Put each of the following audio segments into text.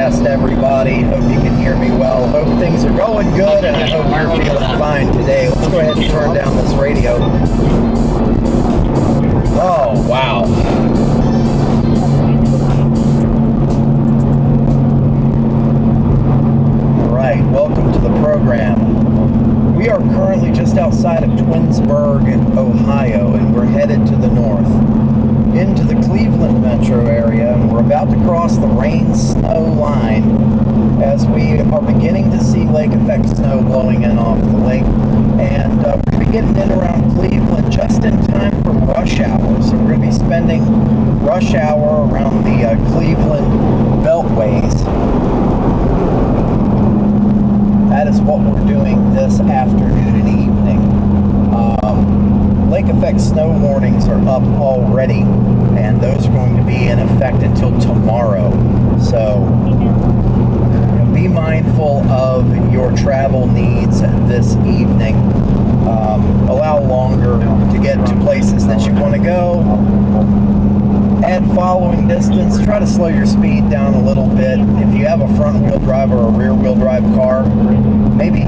test, everybody. Hope you can hear me well. Hope things are going good, and I hope you're feeling fine today. Let's go ahead and turn down this radio. Oh, wow. All right, welcome to the program. We are currently just outside of Twinsburg, Ohio, and we're headed to the north into the Cleveland metro area, and we're about to cross the rain-snow line as we are beginning to see lake effect snow blowing in off the lake, and we're going to be getting in around Cleveland just in time for rush hour. So we're going to be spending rush hour around the Cleveland beltways. That is what we're doing this afternoon and evening. Lake effect snow warnings are up already, and those are going to be in effect until tomorrow. So be mindful of your travel needs this evening. Allow longer to get to places that you want to go. Add following distance. Try to slow your speed down a little bit. If you have a front-wheel drive or a rear-wheel drive car, maybe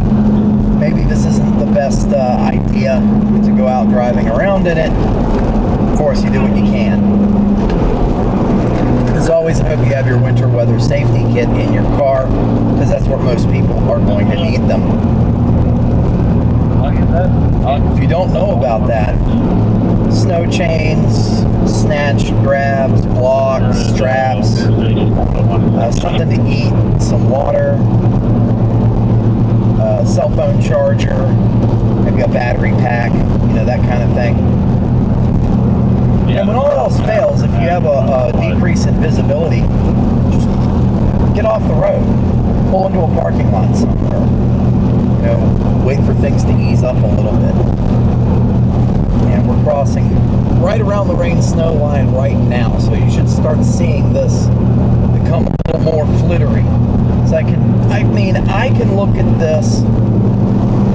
this isn't the best idea to go out driving around in it. Of course, you do what you can. As always, I hope you have your winter weather safety kit in your car, because that's where most people are going to need them. If you don't know about that, snow chains, snatch, grabs, blocks, straps, something to eat, some water, cell phone charger, maybe a battery pack, that kind of thing. And when all else fails, if you have a decrease in visibility, just get off the road, pull into a parking lot somewhere, wait for things to ease up a little bit. And we're crossing right around the rain-snow line right now, so you should start seeing this become a little more flittery. So I can look at this,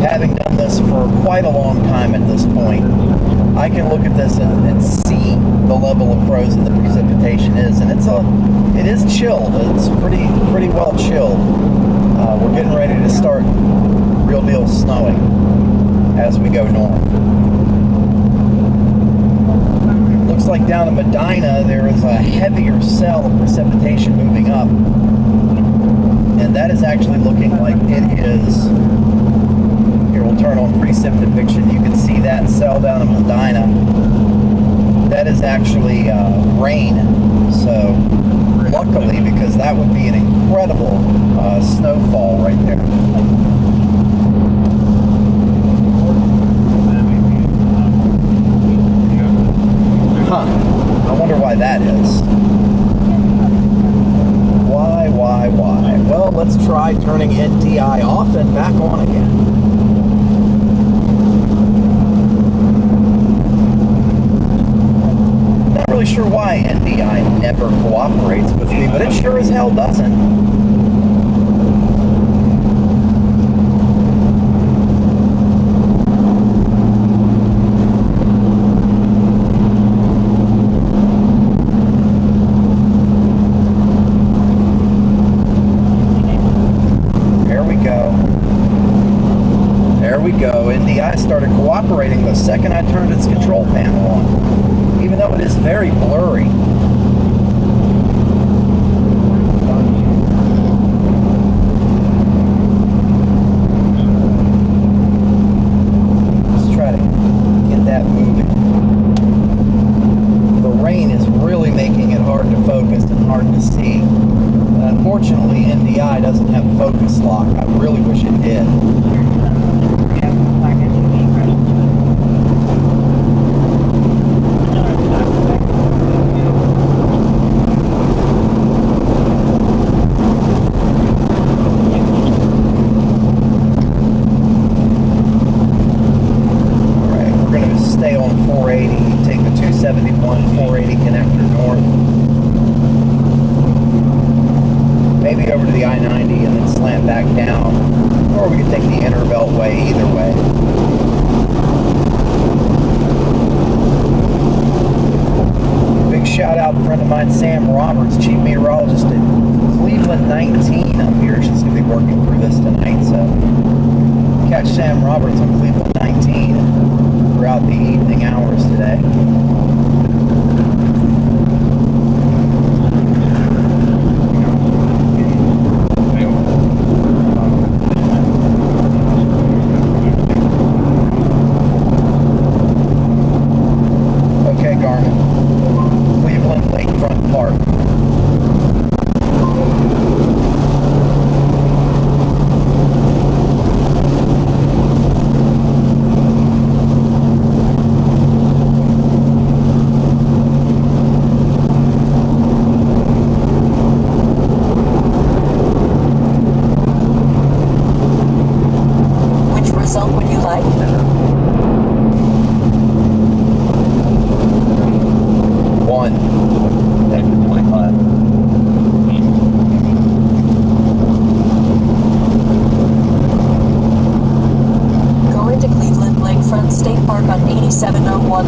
having done this for quite a long time at this point. I can look at this and see the level of frozen the precipitation is, and it is chilled. It's pretty well chilled. We're getting ready to start real deal snowing as we go north. Looks like down in Medina there is a heavier cell of precipitation moving up, and that is actually looking like it is. Here, we'll turn on precip depiction. You can see that cell down in Medina. That is actually rain. So luckily, because that would be an incredible snowfall right there. I wonder why that is. Why? Well, let's try turning NDI off and back on again. Not really sure why NDI never cooperates with me, but it sure as hell doesn't. NDI started cooperating the second I turned its control panel on, even though it is very blurry. Let's try to get that moving. The rain is really making it hard to focus and hard to see. And unfortunately, NDI doesn't have focus lock. I really wish it did. Stay on 480, take the 271 480 connector north, maybe over to the I-90 and then slant back down, or we could take the inner beltway, either way. Big shout out to a friend of mine, Sam Roberts, chief meteorologist at Cleveland Cleveland 19 up here. She's going to be working through this tonight. So catch Sam Roberts on Cleveland 19 throughout the evening hours today.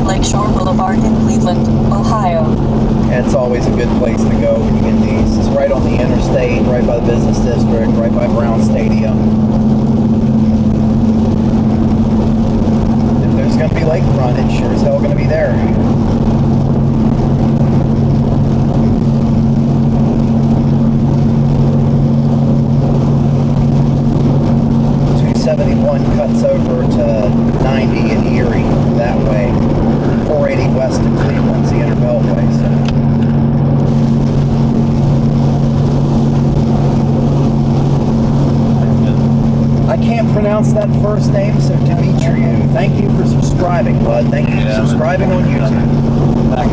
Lakeshore Boulevard in Cleveland, Ohio. And it's always a good place to go when you get these. It's right on the interstate, right by the business district, right by Brown Stadium. If there's going to be lakefront, it's sure as hell going to be there. Cuts over to 90 in Erie that way. 480 west of Cleveland's the Inner Beltway. So. I can't pronounce that first name, so Demetriou, thank you for subscribing, bud. Thank you for subscribing on YouTube. I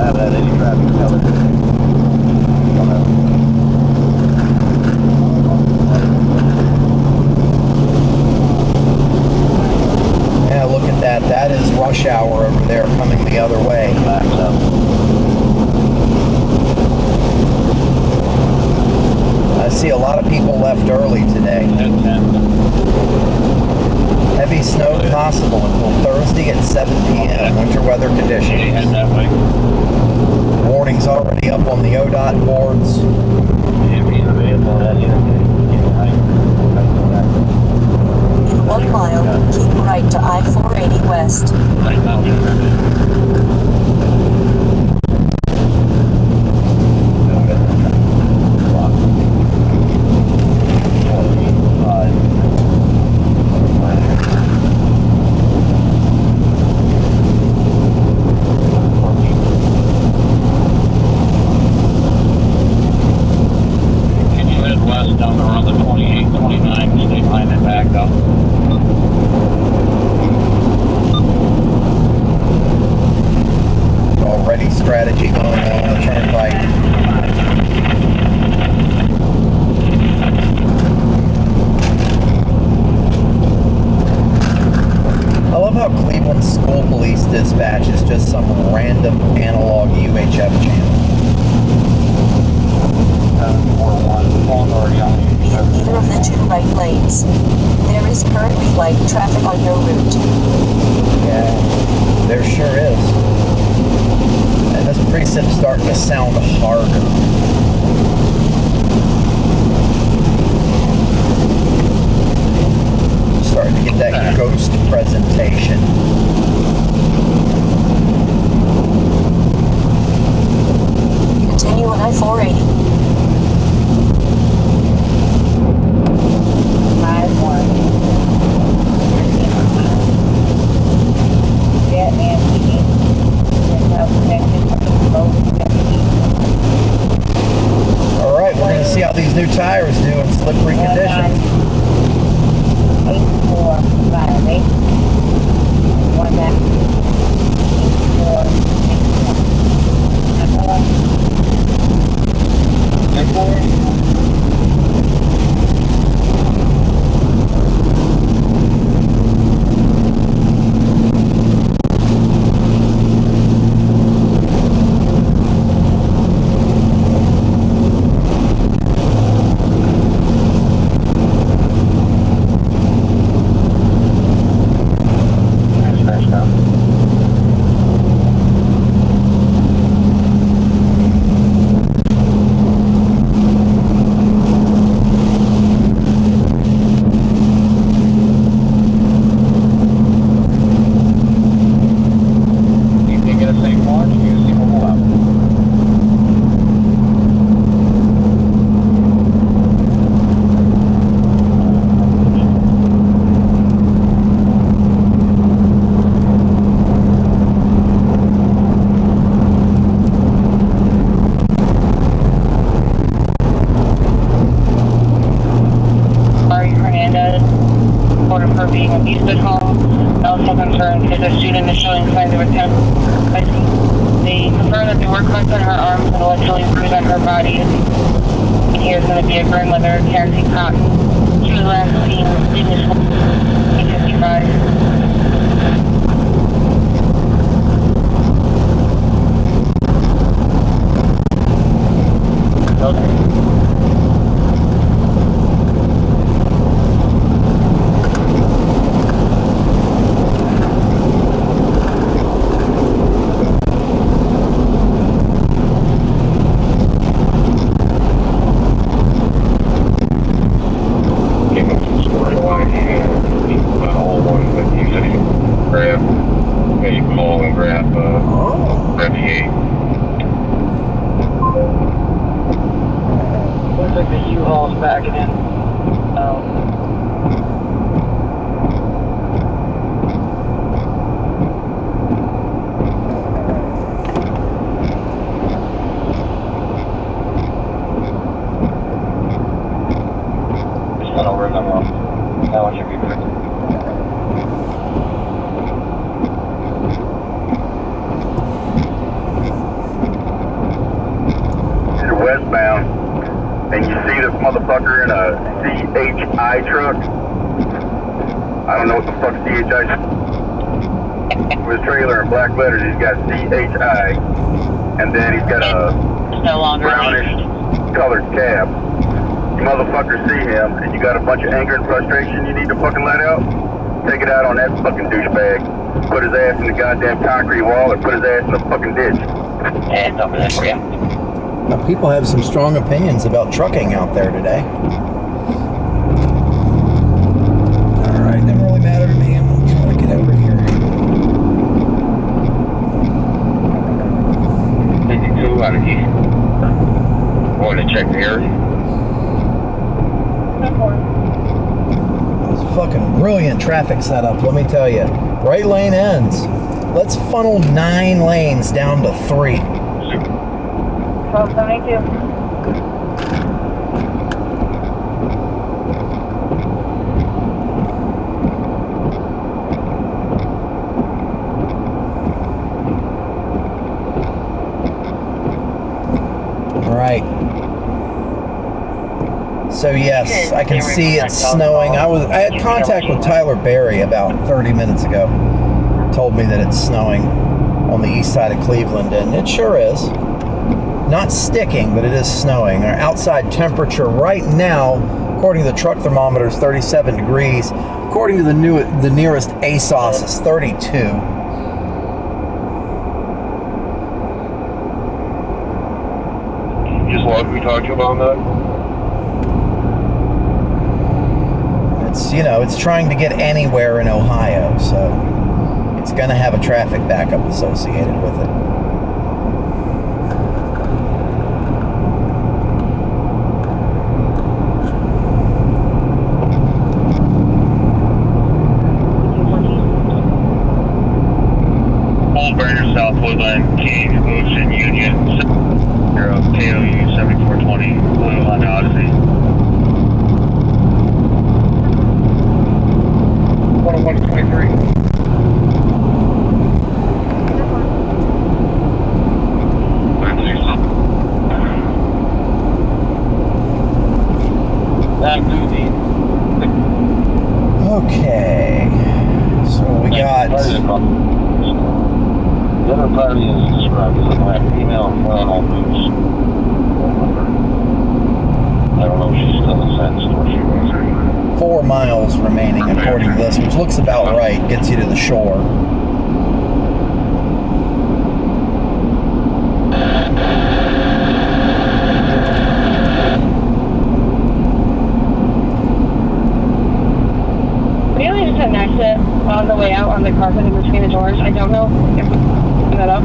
have had any traffic covered. Yeah, look at that. That is rush hour over there coming the other way. I see a lot of people left early today. Heavy snow possible until Thursday at 7 p.m. Winter weather conditions. Warnings already up on the ODOT boards. In 1 mile, keep right to I-480 west. Strategy going on the turnpike. I love how Cleveland School Police Dispatch is just some random analog UHF channel. In either of the 2 right lanes. There is currently light traffic on your route. Yeah, there sure is. And this precip's starting to sound harder. Starting to get that ghost presentation. Continue on I-480. 5-1. Get Nancy. Alright, we're going to see how these new tires do in slippery conditions. 8458. 1 back. 8461. east at home. Also confirmed that the student is showing signs of attempt. They confirmed that there were cuts on her arms and allegedly bruised on her body. And here's going to be a grandmother, Cassie Cotton. She was last seen in this 8:55. And you see this motherfucker in a CHI truck. I don't know what the fuck CHI is. With a trailer in black letters, he's got CHI. And then he's got a brownish colored cab. You motherfuckers see him, and you got a bunch of anger and frustration you need to fucking let out. Take it out on that fucking douchebag. Put his ass in the goddamn concrete wall or put his ass in the fucking ditch. Yeah, it's over there for you. Now, people have some strong opinions about trucking out there today. Alright, doesn't really matter to me. I'm trying to get over here. 52 out of here. Want to check the area? That was fucking brilliant traffic setup, let me tell you. Right lane ends. Let's funnel 9 lanes down to 3. 1272. All right. So yes, I can see it's snowing. I had contact with Tyler Berry about 30 minutes ago. Told me that it's snowing on the east side of Cleveland, and it sure is. Not sticking, but it is snowing. Our outside temperature right now, according to the truck thermometer, is 37 degrees. According to the nearest ASOS, is 32. Just what we talked to you about that? It's, you know, it's trying to get anywhere in Ohio, so it's going to have a traffic backup associated with it. South Woodland, King, Ocean, Union, KOU 7420, Blue Honda Odyssey. 10123. Okay, so we got. The other party is described as a black female flannel boots. I don't know if she's still in Sand Store. She was. 4 miles remaining according to this, which looks about right. Gets you to the shore. We only just had an accident on the way out on the carpet in between the doors. I don't know if we can that up.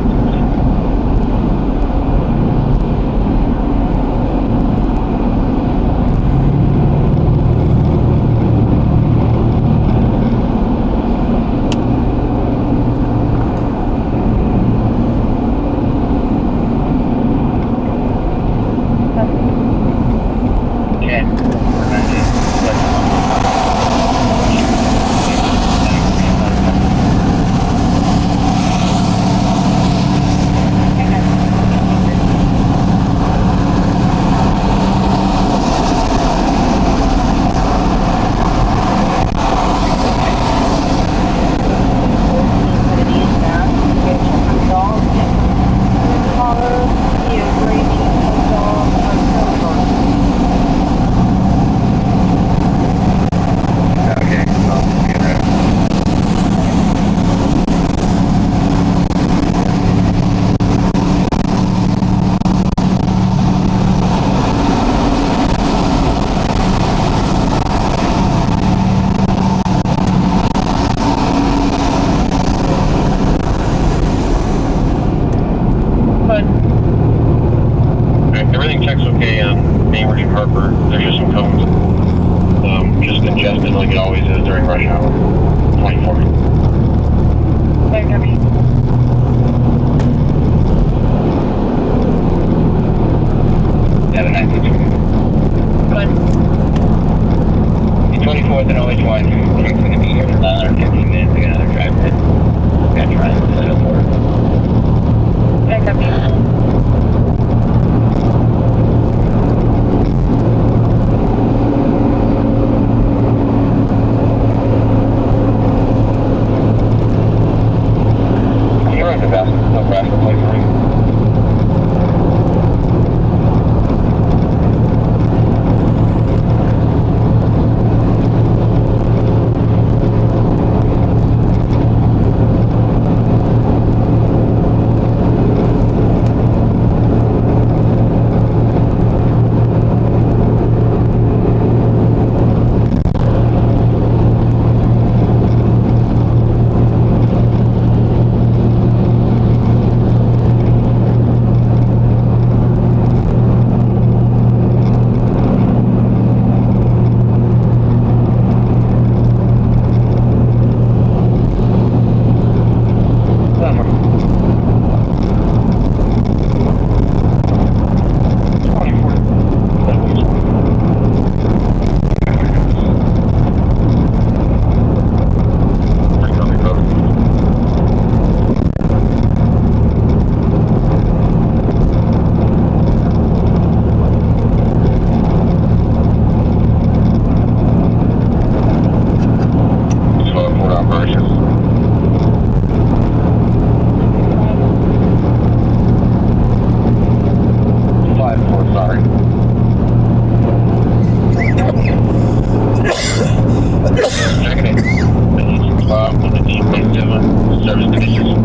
Service conditions.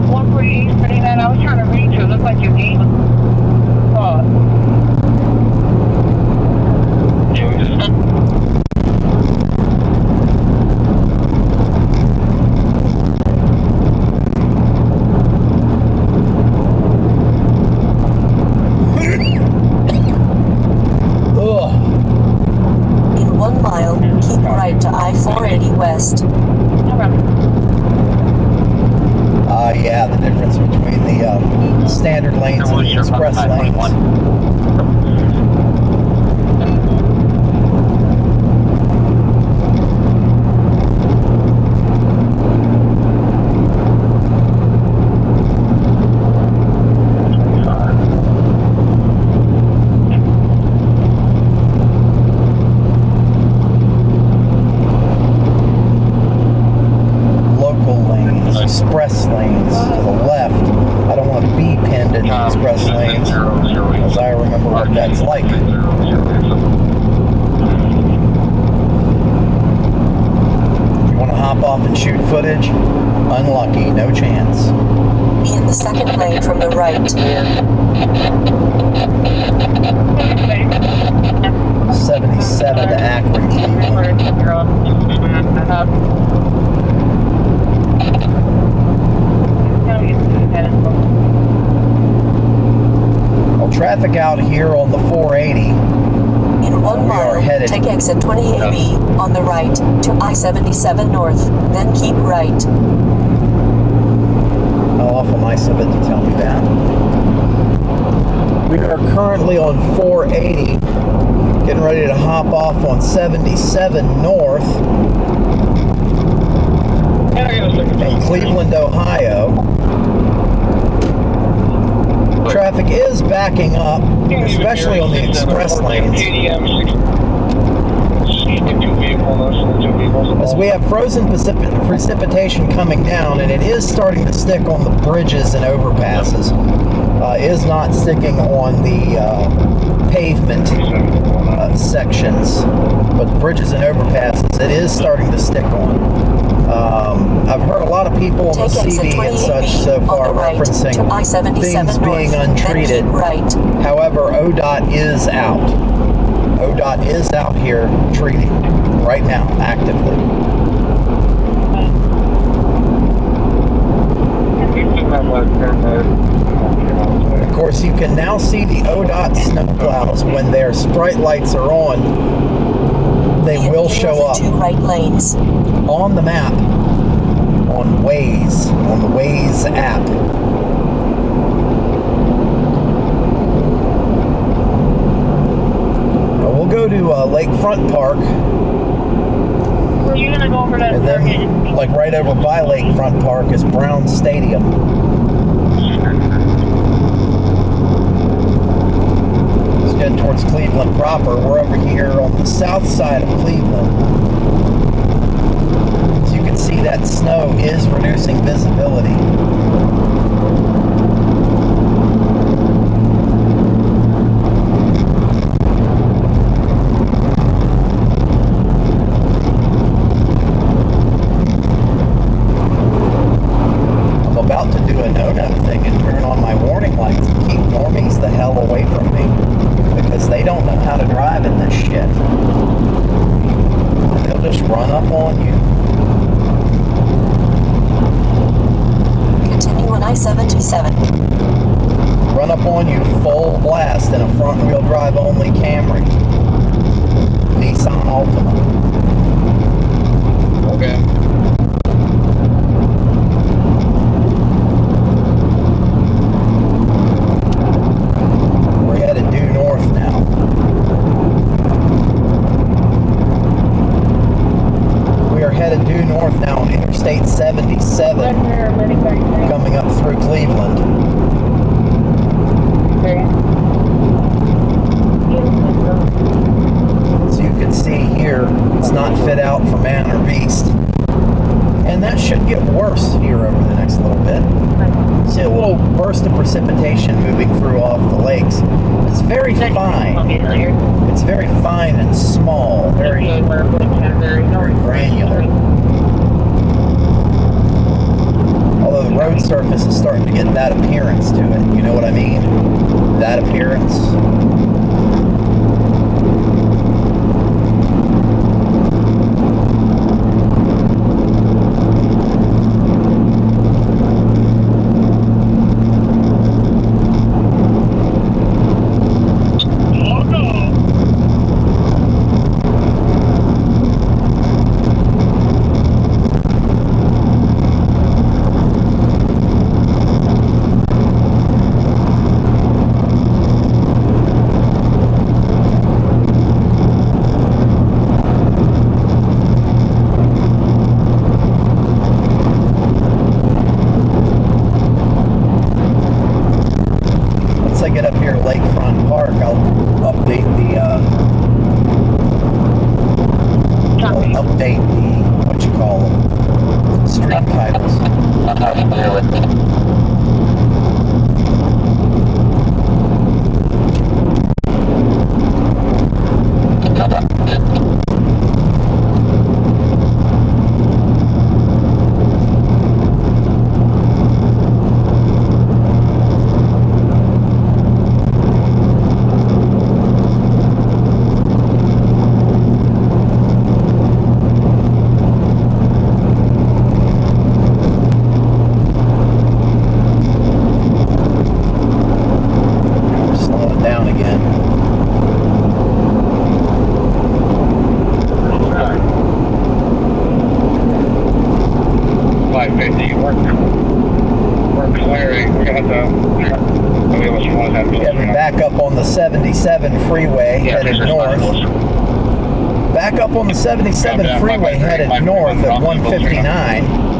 148, 39. I was trying to reach you. It looked like your gate was caught. Yeah, we just Ugh. In 1 mile, keep right to I-480 West. Yeah, the difference between the standard lanes and the express lanes. Local lanes, express lanes to the left. I don't want to be pinned in the express lanes, as I remember what that's like. You want to hop off and shoot footage? Unlucky, no chance. Be in the second lane from the right. 77 to Akron, Cleveland. Well, traffic out here on the 480. In 1 We are mile, headed- take exit 20AB on the right to I-77 North, then keep right. How awful nice of it to tell me that. We are currently on 480, getting ready to hop off on 77 North in Cleveland, Ohio. Traffic is backing up, especially on the express lanes, as we have frozen precipitation coming down, and it is starting to stick on the bridges and overpasses. Is not sticking on the pavement sections, but the bridges and overpasses, it is starting to stick on. I've heard a lot of people on the Take exit CD and such 20AB so on far the right referencing to I-77 things North, being then untreated. keep right. However, ODOT is out. ODOT is out here treating right now, actively. Of course, you can now see the ODOT snowplows when their sprite lights are on. They Be in will either show of the up 2 right lanes. on the map, on Waze, on the Waze app. We'll go to Lakefront Park, Were you gonna go over that and then, like right over by Lakefront Park, is Brown Stadium. It's getting towards Cleveland proper. We're over here on the south side of Cleveland. As you can see, that snow is reducing visibility. I'm about to do a no-no thing and turn on my warning lights and keep normies the hell away from me, because they don't know how to drive in this shit. They'll just run up on you. Continue on I-77. Run up on you full blast in a front-wheel drive only Camry. Nissan Altima. Okay. We're headed due north now. We are headed due north now on Interstate 77, coming up through Cleveland. As you can see here, it's not fit out for man or beast. And that should get worse here over the next little bit. See a little burst of precipitation moving through off the lakes. It's very fine. It's very fine and small. Very very granular. Although the road surface is starting to get that appearance to it. You know what I mean? That appearance. Once I get up here to Lakefront Park, I'll update the what you call them, street titles. Back up on the 77 freeway headed north. Back up on the 77 freeway headed north at 159.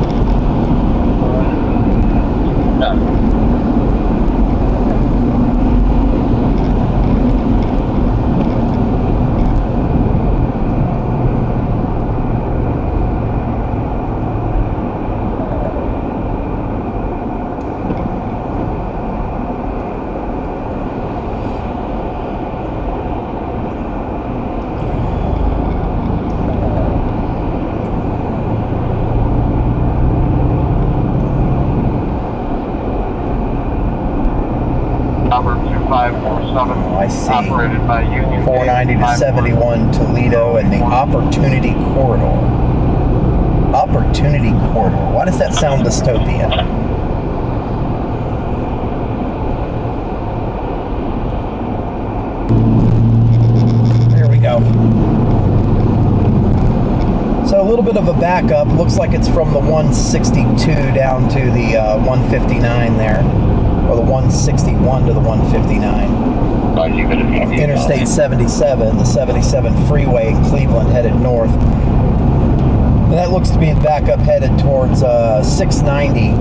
I see. Operated by Union 490 to 71 Toledo and the Opportunity Corridor. Opportunity Corridor. Why does that sound dystopian? There we go. So a little bit of a backup. Looks like it's from the 162 down to the 159 there. Or the 161 to the 159. Interstate 77, the 77 freeway in Cleveland headed north. And that looks to be back up headed towards 690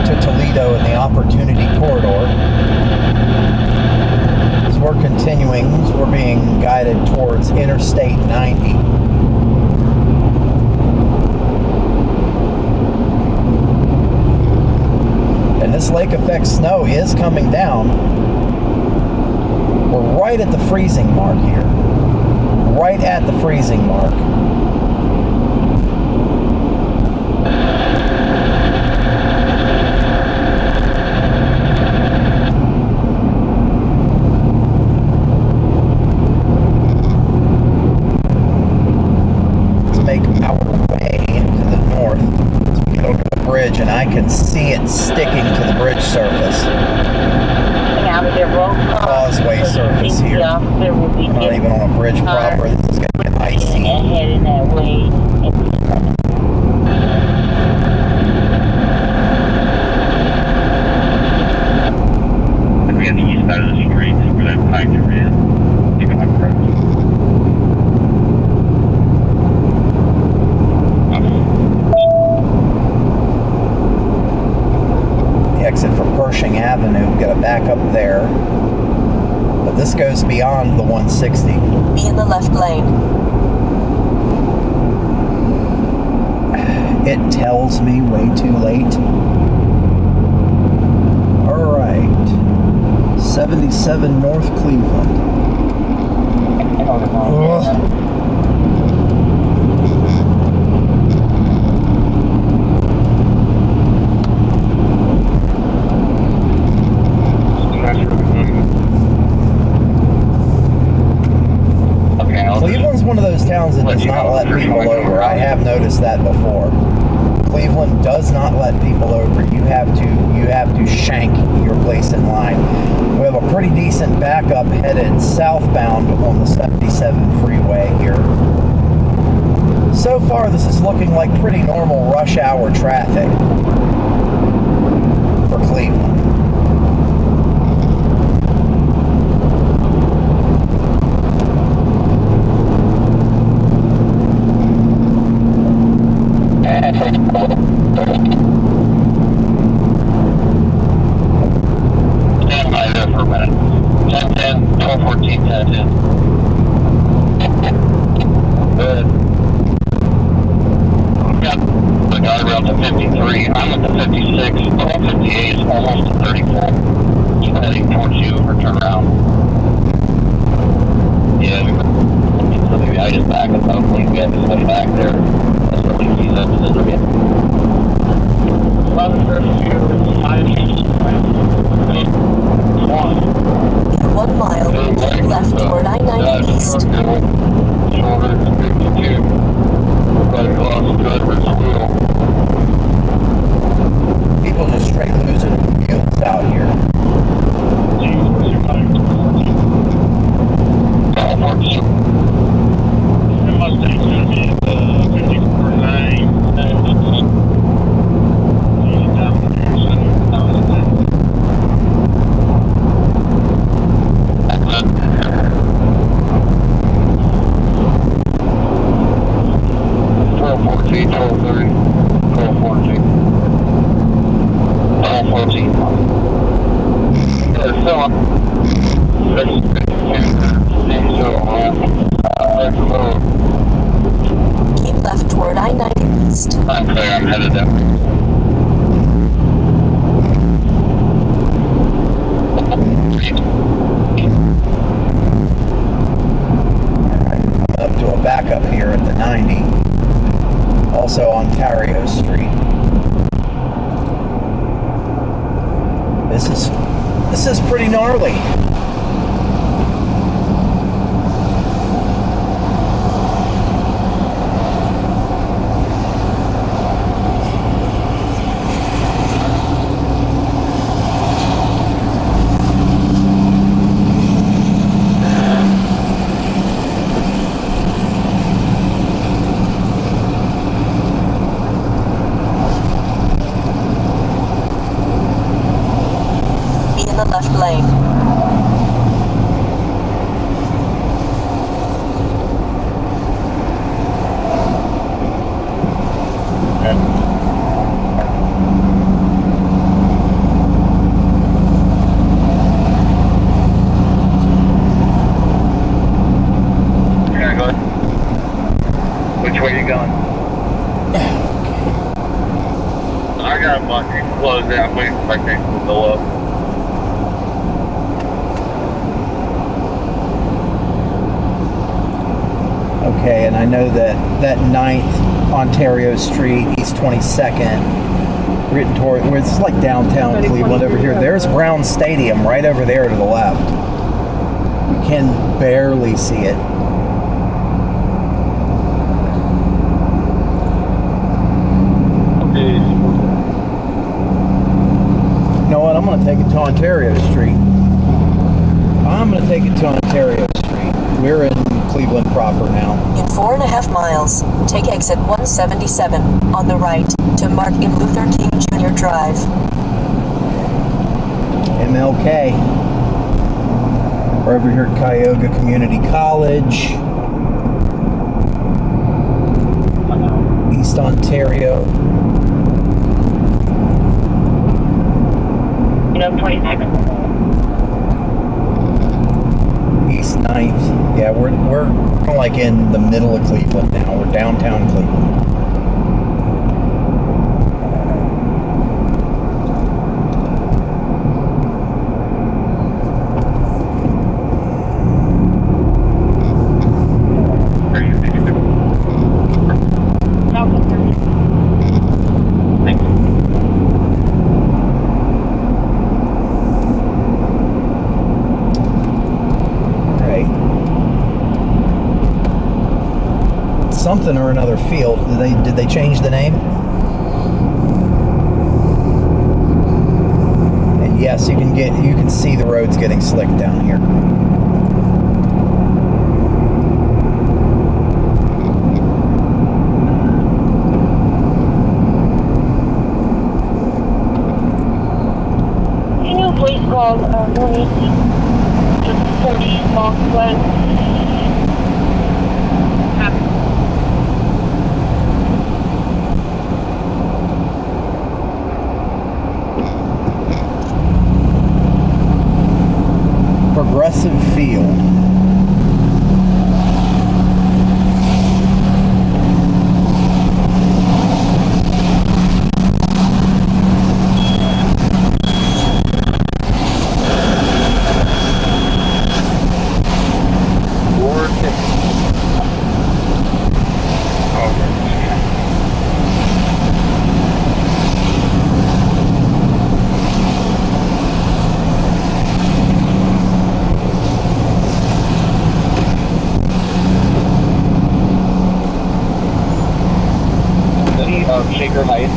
to Toledo in the Opportunity Corridor. As we're continuing, we're being guided towards Interstate 90. And this lake effect snow is coming down. We're right at the freezing mark here. Right at the freezing mark. Let's make our way to the north. So we go to the bridge and I can see it sticking to the bridge surface. Causeway surface here. Not even on a bridge proper. This is going to get icy. Heading that way. We got the east side of the street where that pine tree is. You can approach. The exit for Pershing Avenue. We've got to back up there. But this goes beyond the 160. Be in the left lane. It tells me way too late. Alright. 77 North Cleveland. Ugh. does not let people over. I have noticed that before. Cleveland does not let people over. You have to shank your place in line. We have a pretty decent backup headed southbound on the 77 freeway here. So far, this is looking like pretty normal rush hour traffic for Cleveland. Stand by there for a minute. 10-10, 12-14, 10-10. Good. I've got the guardrail to 53. I'm at the 56. 1258 is almost to 34. Just heading towards you for turnaround. Yeah, so maybe I just back up. I don't think we have to stay back there. That's what we see that in the video. 1 mile, keep left toward I-90 East. Shoulder 52. Right across the driver's wheel. People just straight losing wheels out here. Mustang's gonna be at 54.9. Keep left toward I-90 East. I'm clear, I'm headed that way. Up to a backup here at the 90. Also Ontario Street. This is pretty gnarly. Be in the left lane. Yeah, go ahead. Which way you going? I got my closed out, waiting for my tank to go up. Okay, and I know that 9th Ontario Street, East 22nd, written toward, where it's like downtown Cleveland over here. There's Brown Stadium right over there to the left. You can barely see it. You know what? I'm going to take it to Ontario Street. I'm going to take it to Ontario Street. We're in Cleveland proper now. In 4.5 miles, take exit 177 on the right to Martin Luther King Jr. Drive. MLK. We're over here at Cuyahoga Community College. East Ontario. 26. East 9th. Yeah, we're kind of like in the middle of Cleveland now. We're downtown Cleveland. something or another field. Did they change the name? And yes, you can see the roads getting slick down here. Can you please call Mooney to 40 Long Glen? Progressive Field. Shaker Heights,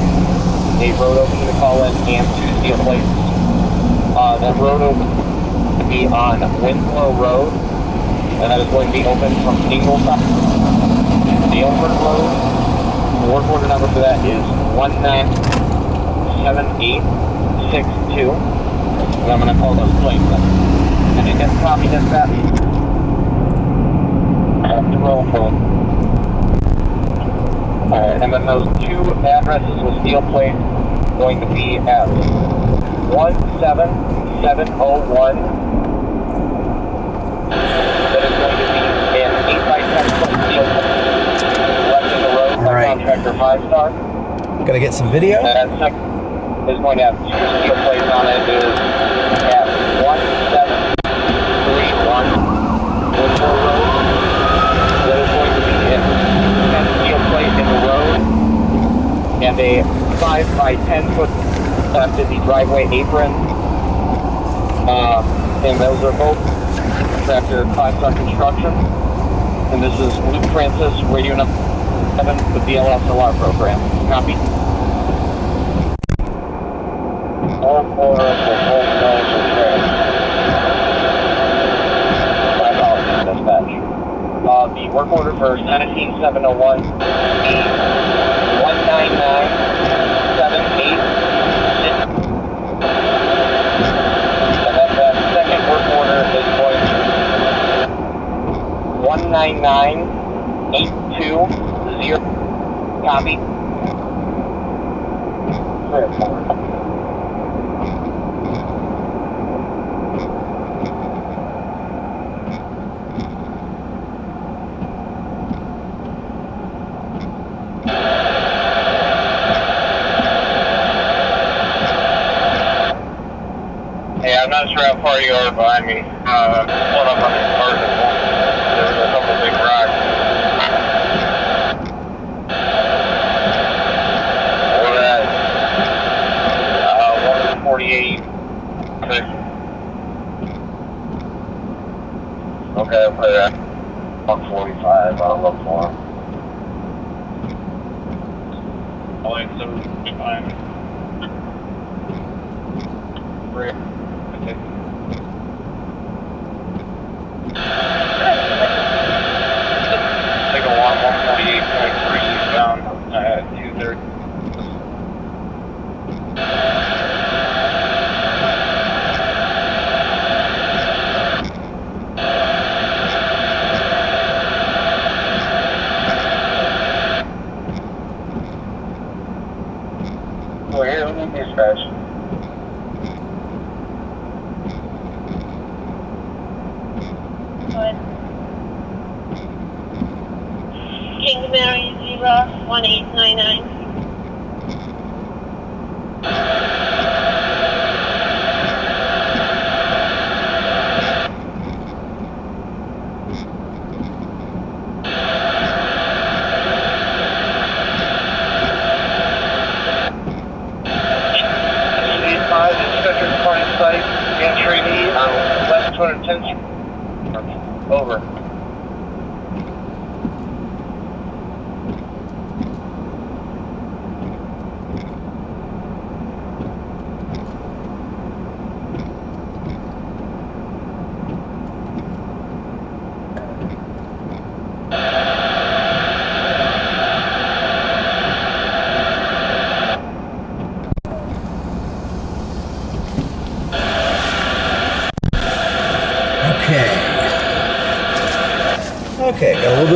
a road opening to call in and 2 steel plates. That road open to be on Winslow Road, and that is going to be open from Ingleside to Daleford Road. The work order number for that is 197862. And I'm going to call those plates up. And you get a copy of that. The roll phone. Alright, and then those 2 addresses with steel plates going to be at 17701. That is going to be an 8x10 foot steel plate left in the road by contractor 5-star. Gotta get some video. And that second is going to have 2 steel plates on it. It is at 1731 Woodville Road. That is going to be in 10 steel plate in the road and a 5x10 foot left in the driveway apron. And those are both contractor 5-star construction. And this is Luke Francis, radio number 7, the BLSLR program. Copy. All 4 of the both nodes are trailed. My apologies, dispatch. The work order for 17701 is 199786. And then that second work order is going to 199820. Copy. Hey, I'm not sure how far you are behind me. Pulled up on the cars and there was a couple big rocks. What at 148. Okay, I'll put it at 145. I'll look for him. I'll like 75. Great. Okay. Take a walk 148.3 eastbound at 230. We're here with the dispatch. Kingsbury 01899. Site, entry on West 210th Street. Over.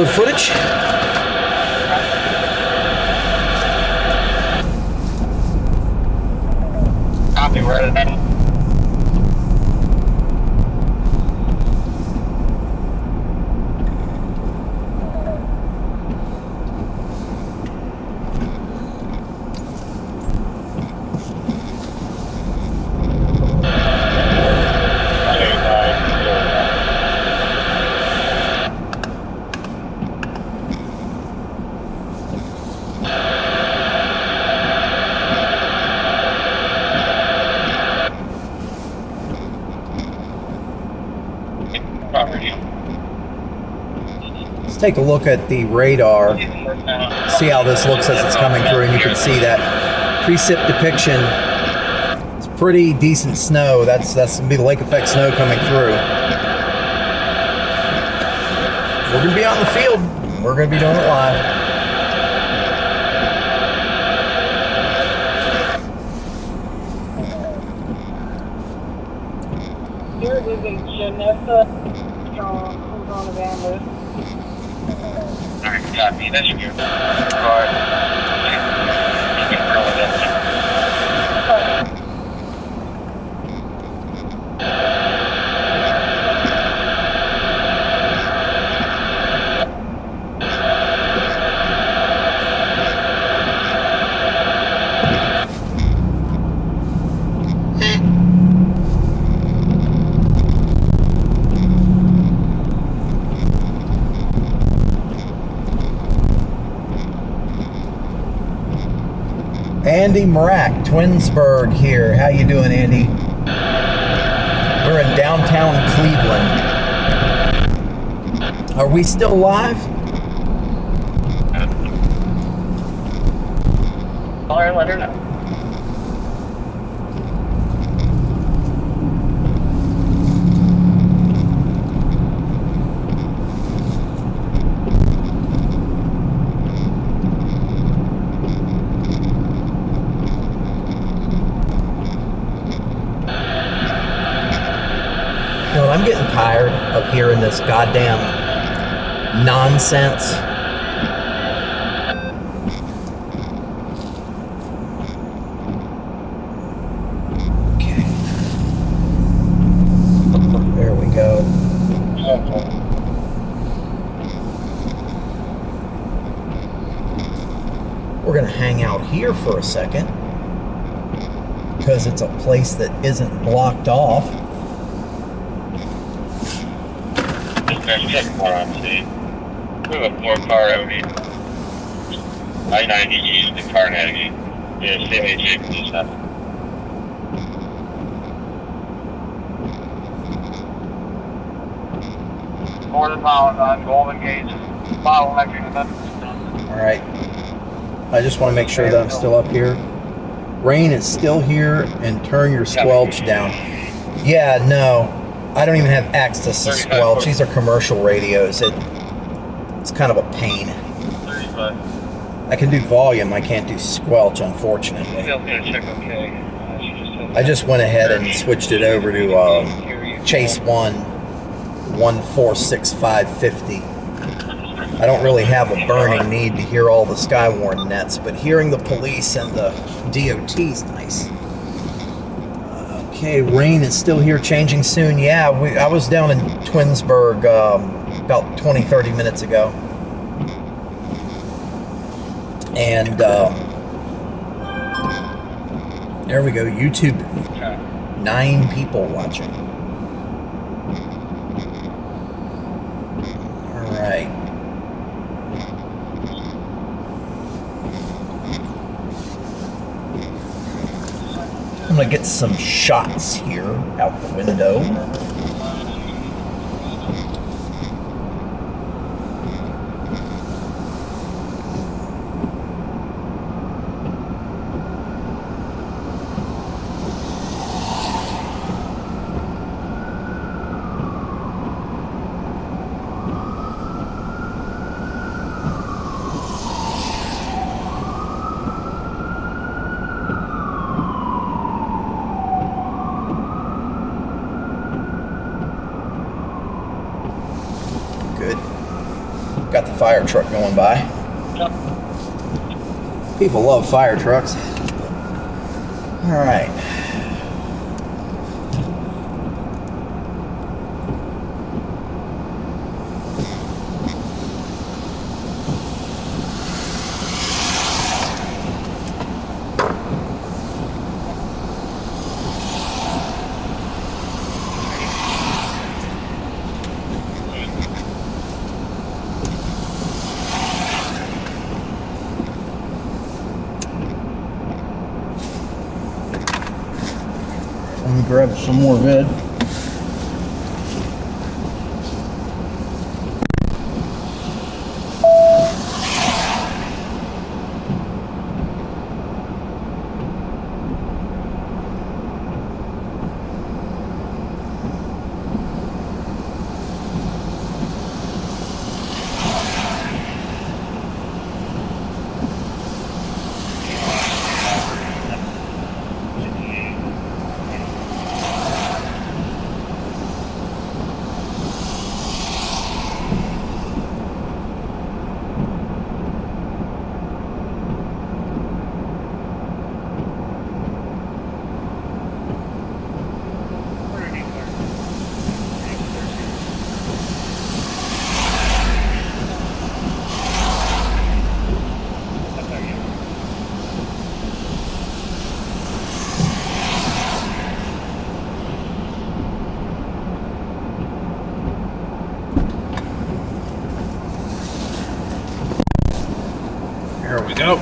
Upload footage. Copy, we're at it. Let's take a look at the radar. See how this looks as it's coming through, and you can see that precip depiction. It's pretty decent snow. That's gonna be the lake effect snow coming through. We're gonna be on the field. We're gonna be doing it live. Here is a Janessa who's on the van list. Alright, copy. That's good. Alright. Keep going with it. Andy Marak, Twinsburg here. How you doing, Andy? We're in downtown Cleveland. Are we still live? Call her and let her know. I'm getting tired of hearing this goddamn nonsense. Okay. There we go. We're gonna hang out here for a second because it's a place that isn't blocked off. There's check more on scene. We have a 4-car Audi. I-90 East to Carnegie. Yeah, CMHA police have. Northbound on Golden Gate. Bottlenecking. Alright. I just want to make sure that I'm still up here. Rain is still here, and turn your squelch down. Yeah, no. I don't even have access to squelch. These are commercial radios. It's kind of a pain. 35. I can do volume. I can't do squelch, unfortunately. I just went ahead and switched it over to Chase 146,550. I don't really have a burning need to hear all the Skywarn nets, but hearing the police and the DOT is nice. Okay, rain is still here, changing soon. Yeah, I was down in Twinsburg about 20-30 minutes ago. And there we go, YouTube. 9 people watching. All right. I'm gonna get some shots here out the window. fire truck going by. People love fire trucks. All right. Let me grab some more vid. Here we go.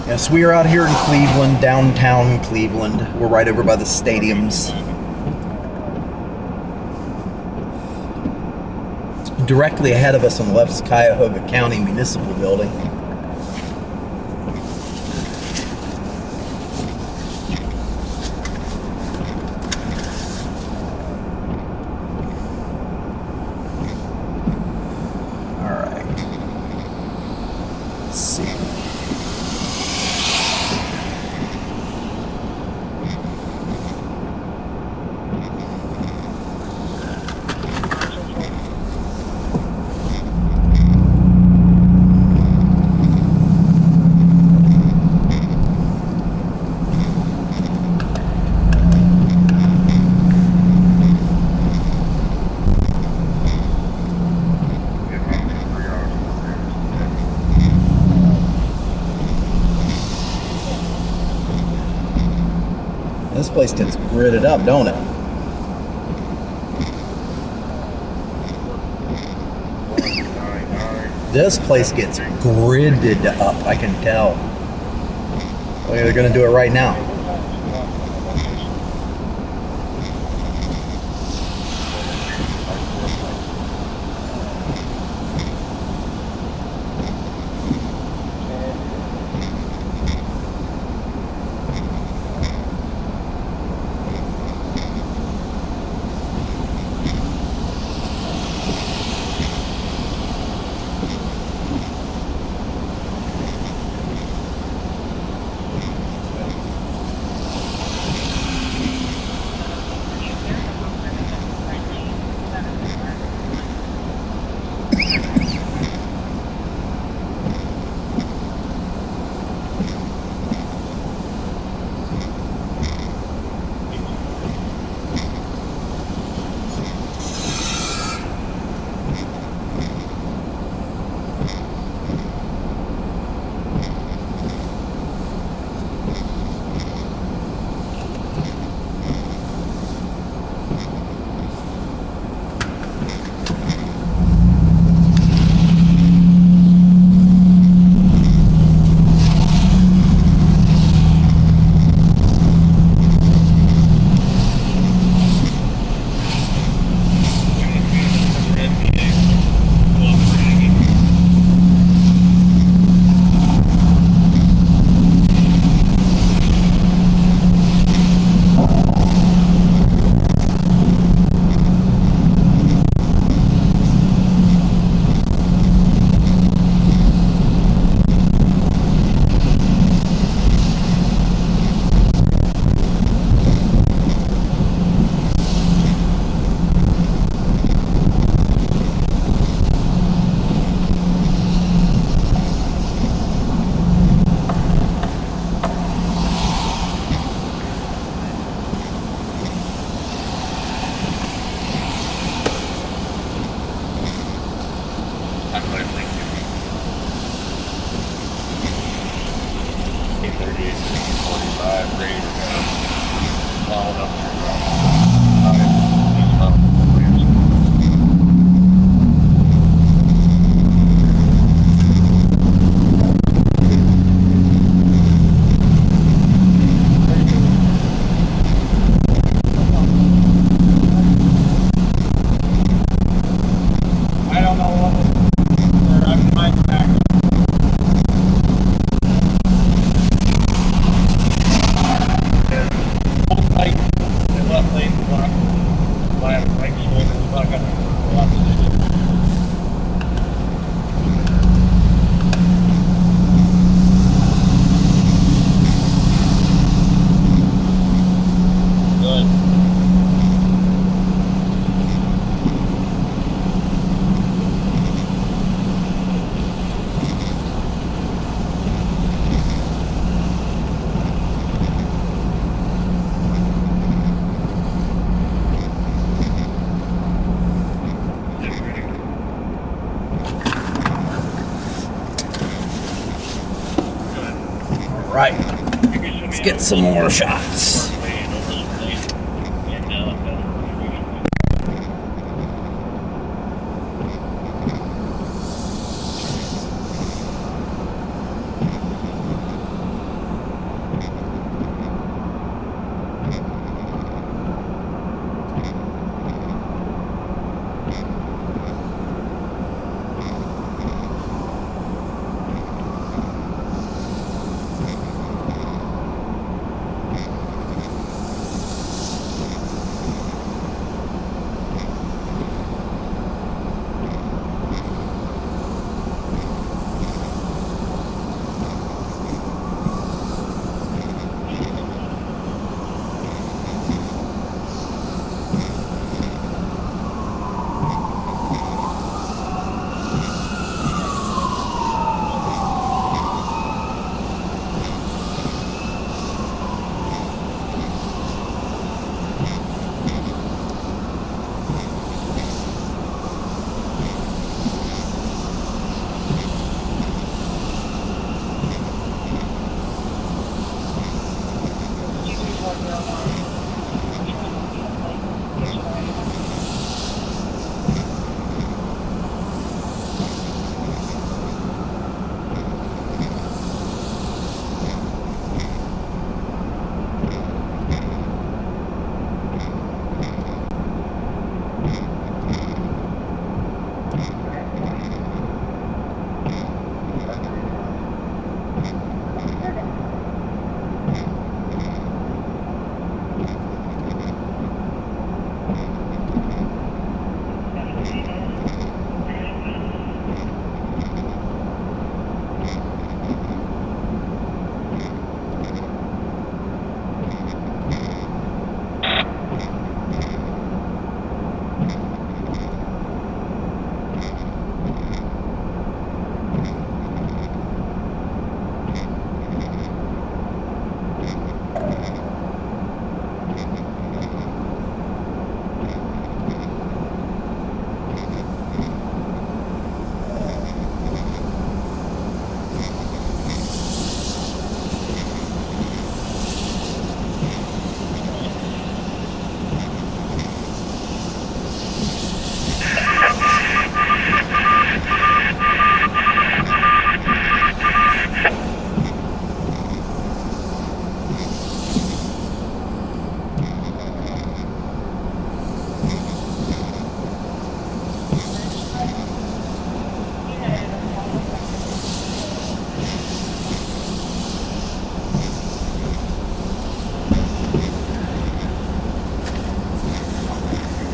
Yes, we are out here in Cleveland, downtown Cleveland. We're right over by the stadiums. Directly ahead of us on the left is Cuyahoga County Municipal Building. This place gets gridded up, don't it? This place gets gridded up, I can tell. Oh, yeah, they're gonna do it right now. lane block. When I have right shoulder block, I have a lot of position. Good. Right. Let's get some more shots.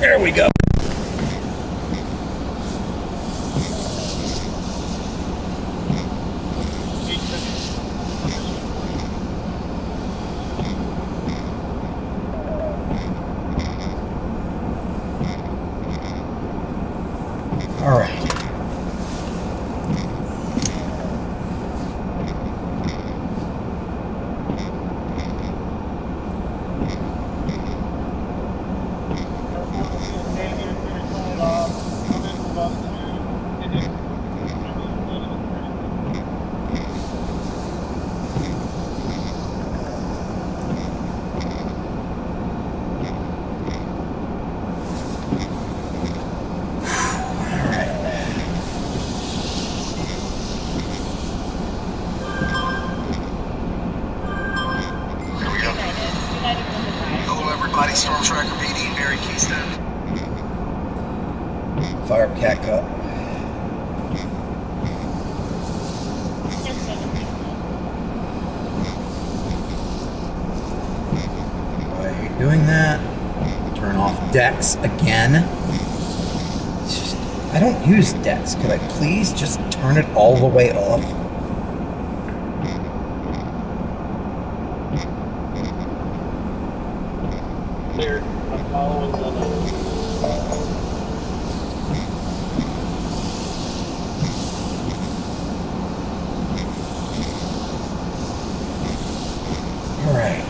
There we go. All right. Storm Tracker PD, Barry Keystone. Fire up Cat Cup. Why are you doing that? turn off Dex again. It's just, I don't use Dex. Could I please just turn it all the way off? Clear. I'm following the All right.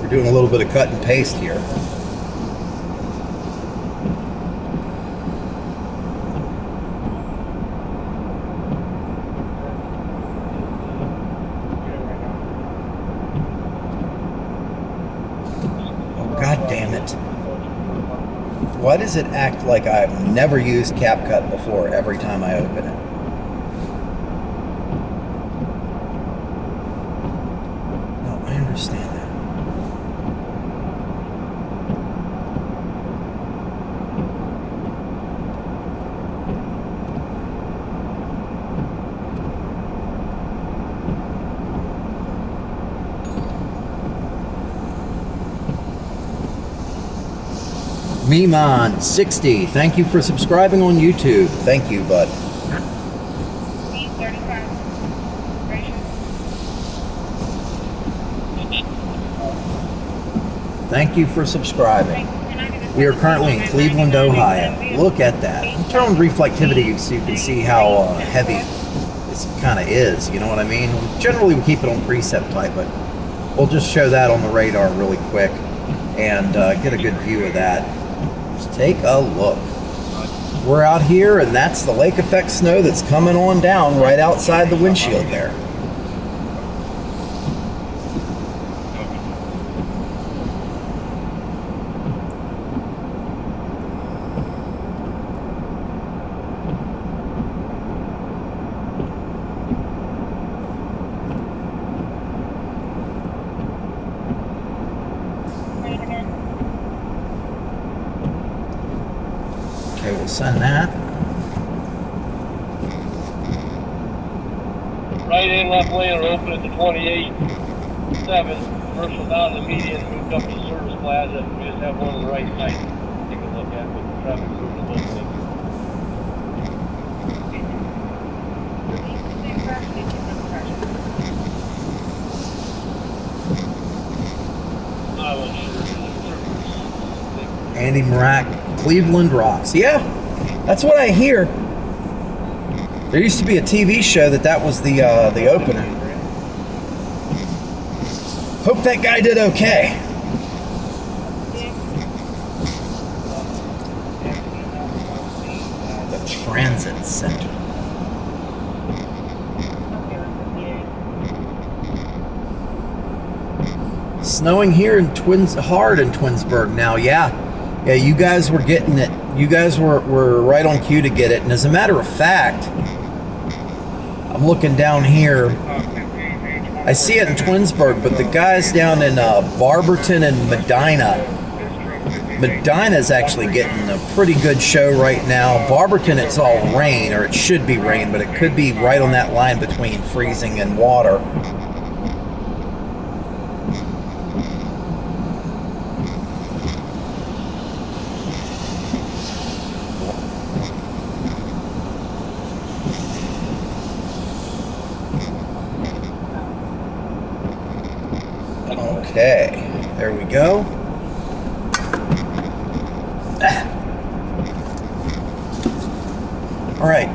We're doing a little bit of cut and paste here. Oh, God damn it. Why does it act like I've never used CapCut before every time I open it? No, I understand that. Meemon60, thank you for subscribing on YouTube. Thank you, bud. Thank you for subscribing. We are currently in Cleveland, Ohio. Look at that. I'm turning reflectivity so you can see how heavy this kind of is. You know what I mean? Generally, we keep it on preset type, but we'll just show that on the radar really quick and get a good view of that. Just take a look. We're out here, and that's the lake effect snow that's coming on down right outside the windshield there. Okay, we'll send that. Right in, left lane are open at the 28-7. First without the median moved up to Service Plaza. We just have one on the right side. Take a look at with the traffic moving locally. I wasn't sure. Andy Marak, Cleveland rocks. Yeah, that's what I hear. There used to be a TV show that was the opener. Hope that guy did okay. The Transit Center. Snowing here in hard in Twinsburg now. Yeah, you guys were getting it. You guys were right on cue to get it. And as a matter of fact, I'm looking down here. I see it in Twinsburg, but the guys down in Barberton and Medina's actually getting a pretty good show right now. Barberton, it's all rain, or it should be rain, but it could be right on that line between freezing and water. Okay, there we go. All right.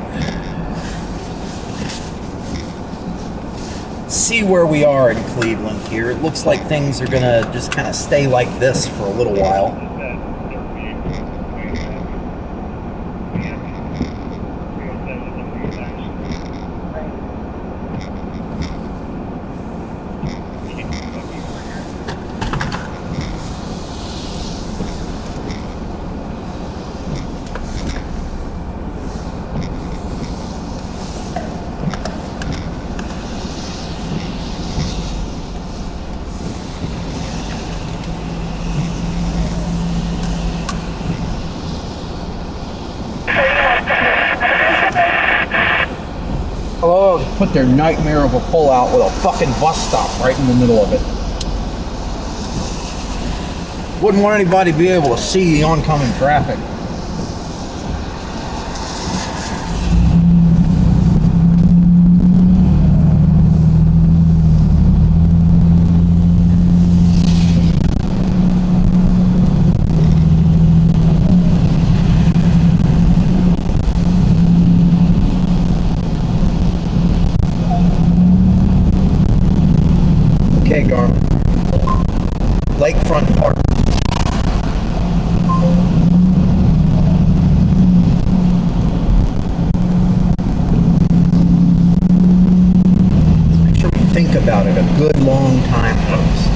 See where we are in Cleveland here. It looks like things are gonna just kind of stay like this for a little while. put their nightmare of a pullout with a fucking bus stop right in the middle of it. Wouldn't want anybody to be able to see the oncoming traffic. Okay, Garmin. Lakefront Park. Make sure we think about it a good long time first.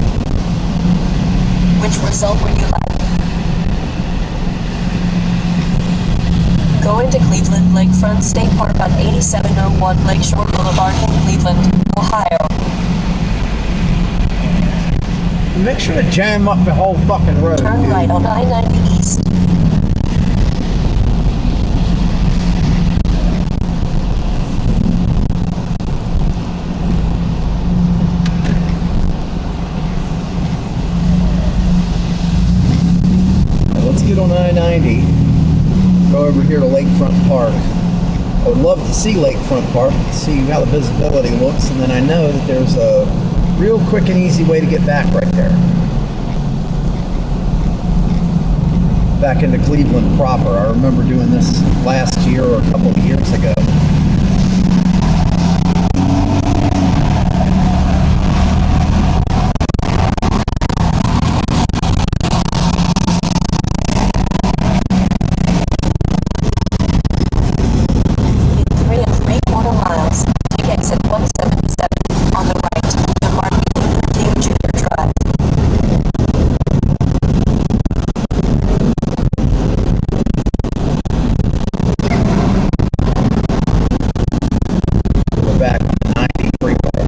Which result would you like? Go into Cleveland Lakefront State Park on 8701 Lakeshore Boulevard in Cleveland, Ohio. Make sure to jam up the whole fucking road. Turn dude. right on I-90 East. Now let's get on I-90. Go over here to Lakefront Park. I would love to see Lakefront Park, see how the visibility looks, and then I know that there's a real quick and easy way to get back right there. Back into Cleveland proper. I remember doing this last year or a couple of years ago. In 3 3/4 miles, take exit 177 on the right to Martin Luther King Jr. Drive. We're back on the 90 freeway.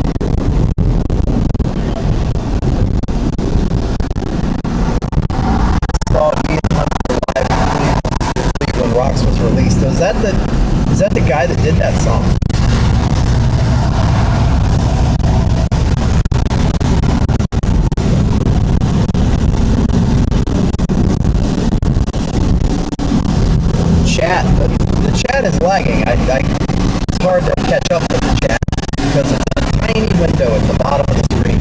Saw Ian Hunter live in Cleveland Rocks was released. Is that the guy that did that song? Chat, the chat is lagging. It's hard to catch up with the chat because it's a tiny window at the bottom of the screen.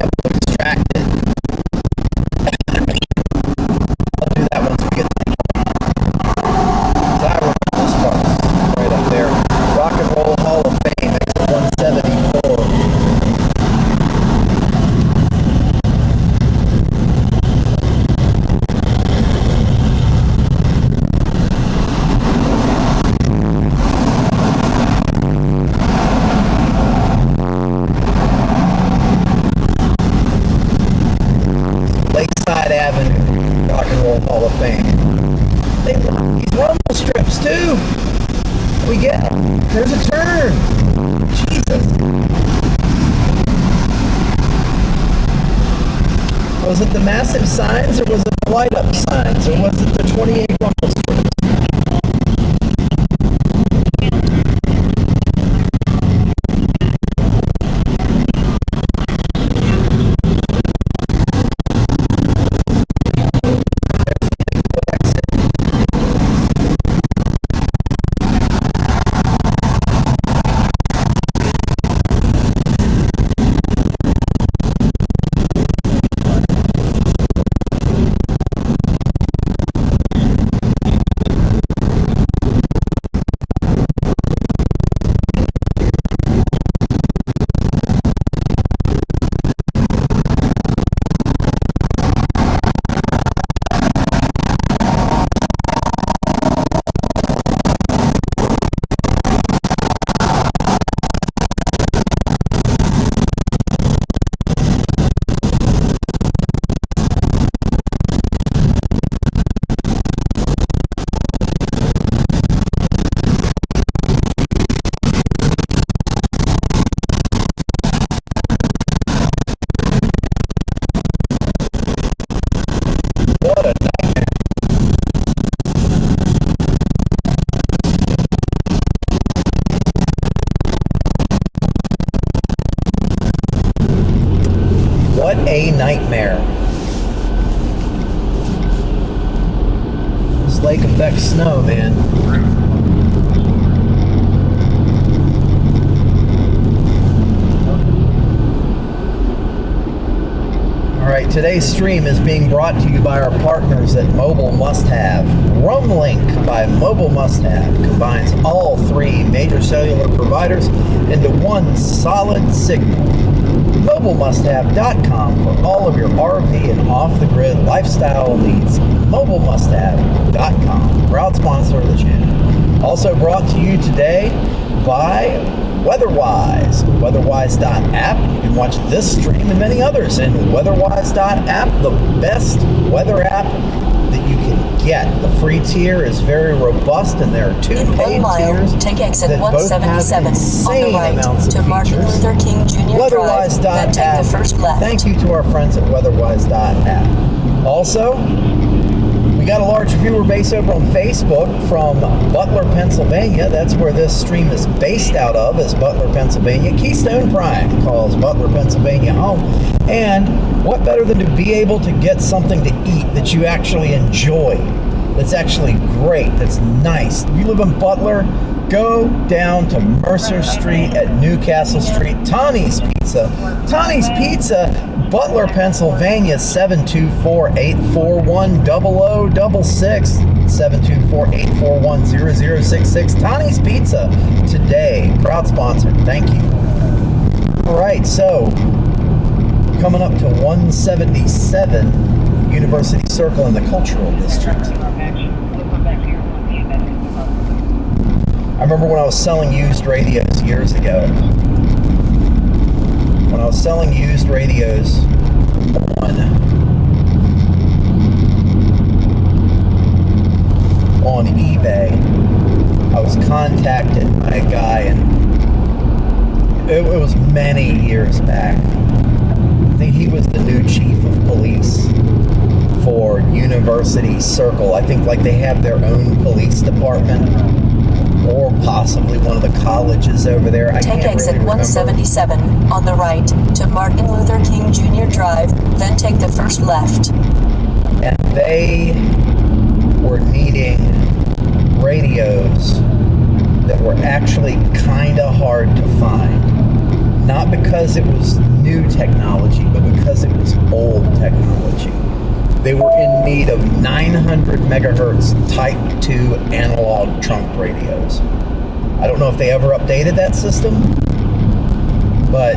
I'm distracted. I'll do that once we get to the this part, right up there. Rock and Roll Hall of Fame, exit 174. Lakeside Avenue, Rock and Roll Hall of Fame. These rumble strips too. We get there's a turn. Jesus. Was it the massive signs or was it the light up signs or was it the 28 rumble strips? a nightmare. This lake affects snow, man. Alright, today's stream is being brought to you by our partners at Mobile Must Have. Rumlink by Mobile Must Have combines all three major cellular providers into one solid signal. MobileMustHave.com for all of your RV and off-the-grid lifestyle needs. MobileMustHave.com, proud sponsor of the channel. Also brought to you today by WeatherWise, weatherwise.app. You can watch this stream and many others in weatherwise.app, the best weather app that you can get. The free tier is very robust, and there are two In 1 paid mile, tiers take exit that both have 177 on the insane right amounts of to Martin features. Luther King Jr. Drive, then take Weatherwise.app. the first left. Thank you to our friends at weatherwise.app. Also, we got a large viewer base over on Facebook from Butler, Pennsylvania. That's where this stream is based out of, is Butler, Pennsylvania. Keystone Prime calls Butler, Pennsylvania home. And what better than to be able to get something to eat that you actually enjoy, that's actually great, that's nice. If you live in Butler, go down to Mercer Street at Newcastle Street. Tony's Pizza. Tony's Pizza, Butler, Pennsylvania, 724-841-0066. 724-841-0066. Tony's Pizza today. Proud sponsor. Thank you. All right, so coming up to 177 University Circle in the Cultural District. I remember when I was selling used radios years ago. When I was selling used radios on eBay, I was contacted by a guy, and it was many years back. I think he was the new chief of police for University Circle. I think like they have their own police department, or possibly one of the colleges over there. I Take can't exit really remember. 177 on the right to Martin Luther King Jr. Drive, then take the first left. And they were needing radios that were actually kind of hard to find. Not because it was new technology, but because it was old technology. They were in need of 900 megahertz Type 2 analog trunk radios. I don't know if they ever updated that system, but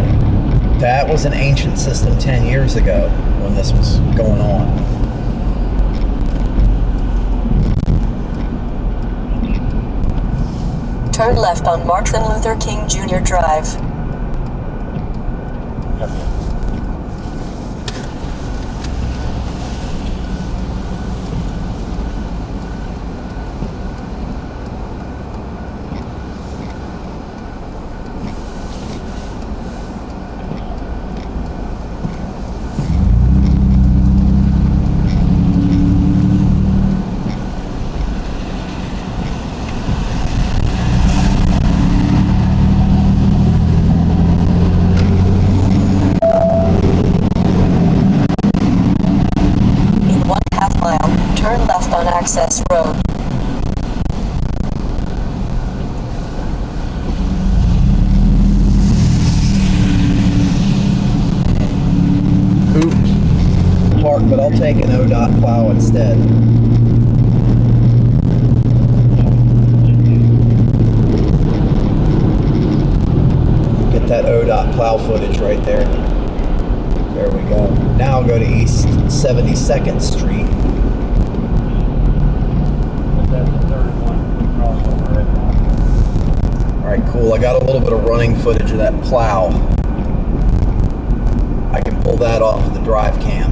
that was an ancient system 10 years ago when this was going on. Turn left on Martin Luther King Jr. Drive. Access Road. Oops. Park, but I'll take an ODOT plow instead. Get that ODOT plow footage right there. There we go. Now I'll go to East 72nd Street. That's the third one crossover right now. Alright, cool. I got a little bit of running footage of that plow. I can pull that off of the drive cam.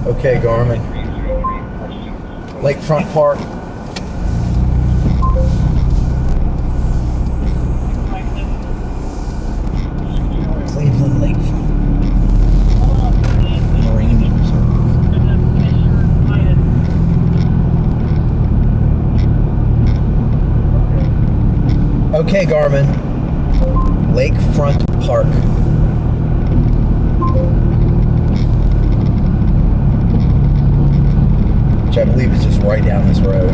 Okay, Garmin. Lakefront Park. Cleveland Lakefront. Marine Reserve. Okay, Garmin. Lakefront Park. Which I believe is just right down this road.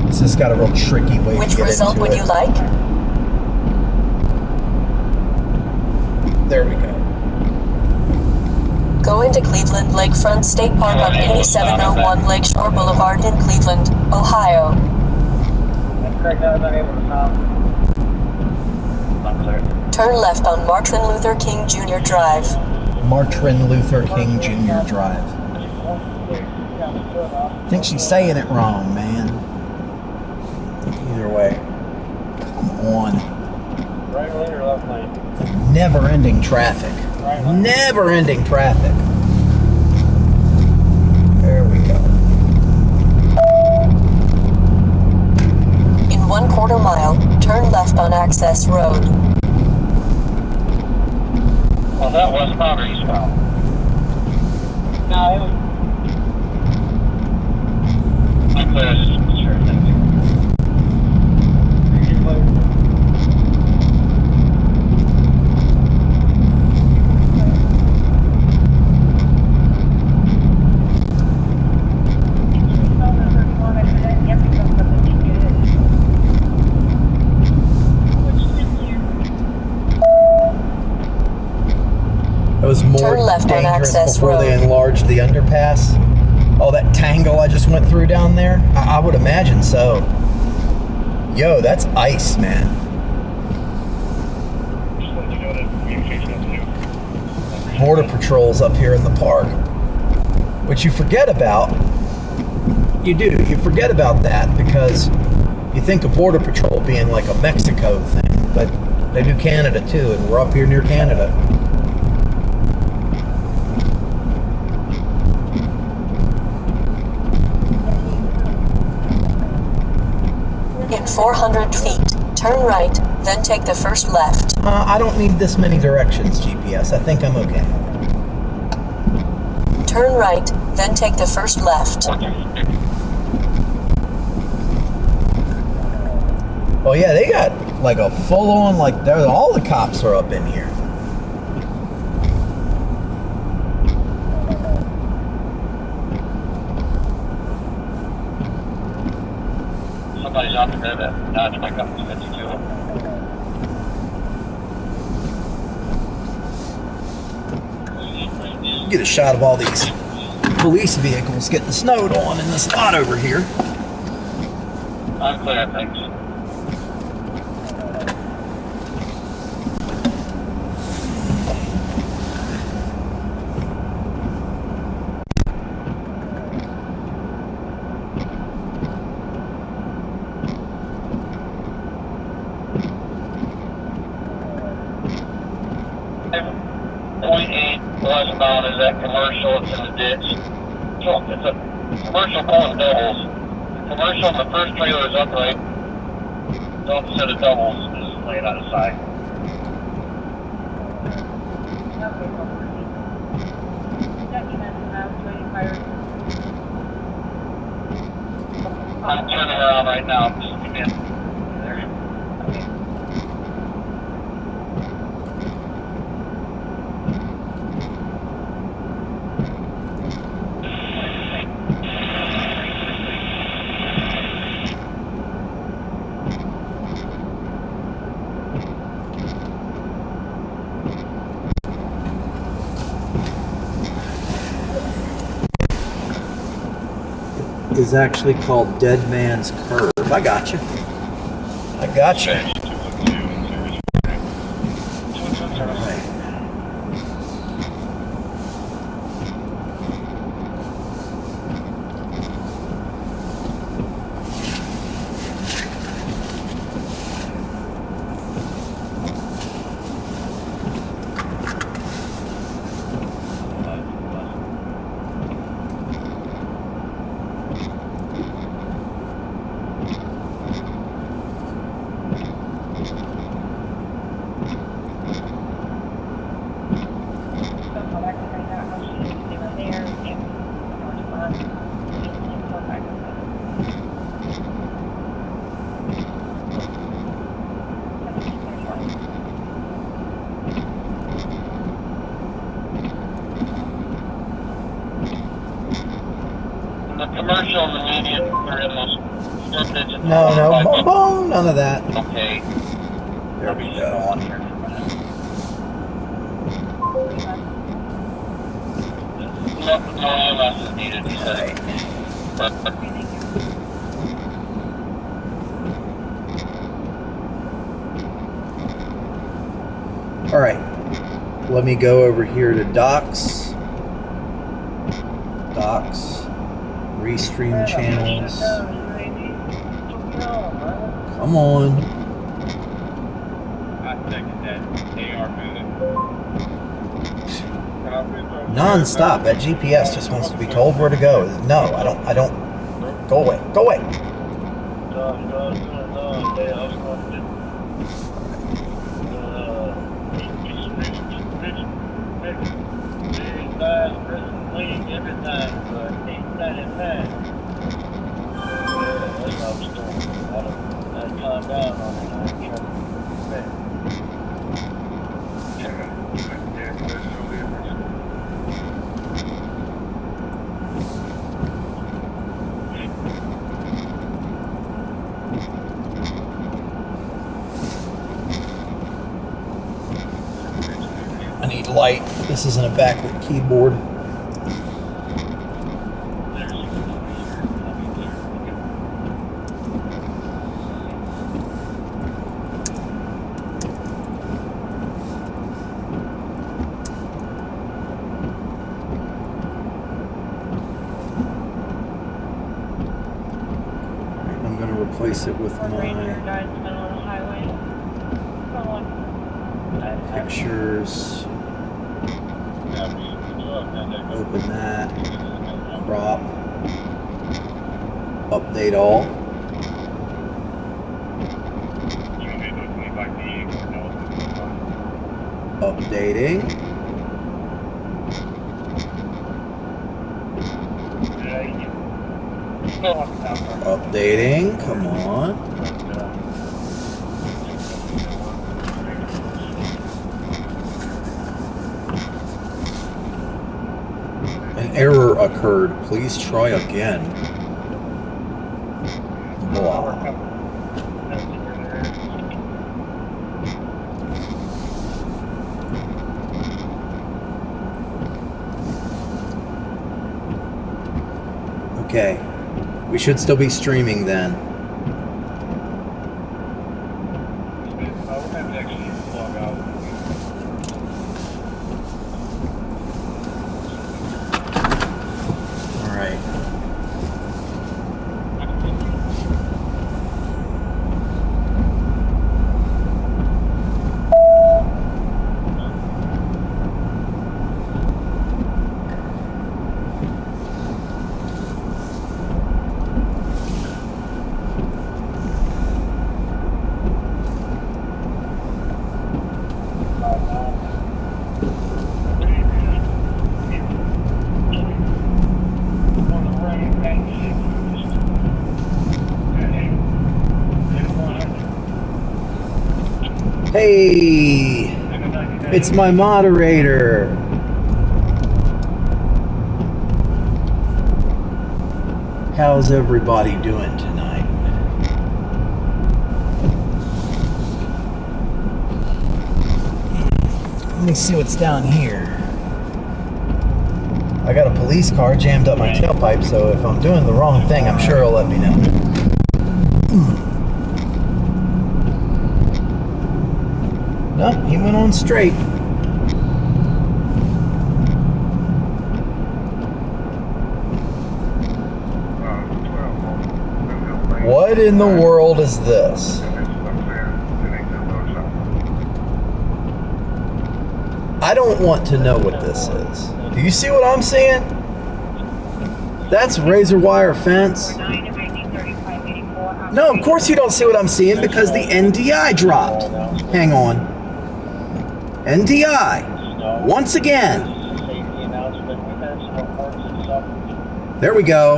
It's just got a real tricky way Which to get result into would it. you like? There we go. Go into Cleveland Lakefront State Park on 8701 Lakeshore Boulevard in Cleveland, Ohio. That's correct, I was unable to stop. Not clear. Turn left on Martin Luther King Jr. Drive. Martin Luther King Jr. Drive. I think she's saying it wrong, man. Either way. Come on. Right lane or left lane? Never-ending traffic. Right lane. Never-ending traffic. There we go. In 1/4 mile, turn left on Access Road. Well, that westbound or eastbound? No, it was. Not clear, just sure. Thank you. It was more Turn left on dangerous Access before they Road. enlarged the underpass. All that tangle I just went through down there. I would imagine so. Yo, that's ice, man. Just let you know that communication is new. Border patrols up here in the park, which you forget about. You do. You forget about that because you think of Border Patrol being like a Mexico thing, but they do Canada too, and we're up here near Canada. In 400 feet, turn right, then take the first left. I don't need this many directions, GPS. I think I'm okay. Turn right, then take the first left. Oh yeah, they got like a full-on, like all the cops are up in here. Somebody's out there that Dodge pickup is 52. Get a shot of all these police vehicles getting snowed on in this lot over here. I'm clear, thanks. .8 westbound is that commercial, it's in the ditch. So it's a commercial pulling doubles. The commercial, the first trailer is upright. The opposite of doubles is laying on the side. I'm turning around right now. Just give me a there. Is actually called Dead Man's Curve. I got you. I got you. no, boom, boom, none of that. Okay. There we Go go. on here. No EMS is needed, he said. All right, let me go over here to docs, restream channels. Come on. I second that. They are moving. Non-stop. That GPS just wants to be told where to go. No, I don't. Go away. Go away. I need light. This isn't a backlit keyboard. I'm going to replace it with my pictures. Open that. Crop. Update all. Updating. Updating. Come on. An error occurred. Please try again. Blah. Okay. We should still be streaming then. Hey, it's my moderator. How's everybody doing tonight? Let me see what's down here. I got a police car jammed up my tailpipe, so if I'm doing the wrong thing, I'm sure it'll let me know. Nope, he went on straight. What in the world is this? I don't want to know what this is. Do you see what I'm seeing? That's razor wire fence. No, of course you don't see what I'm seeing because the NDI dropped. Hang on. NDI. Once again. There we go.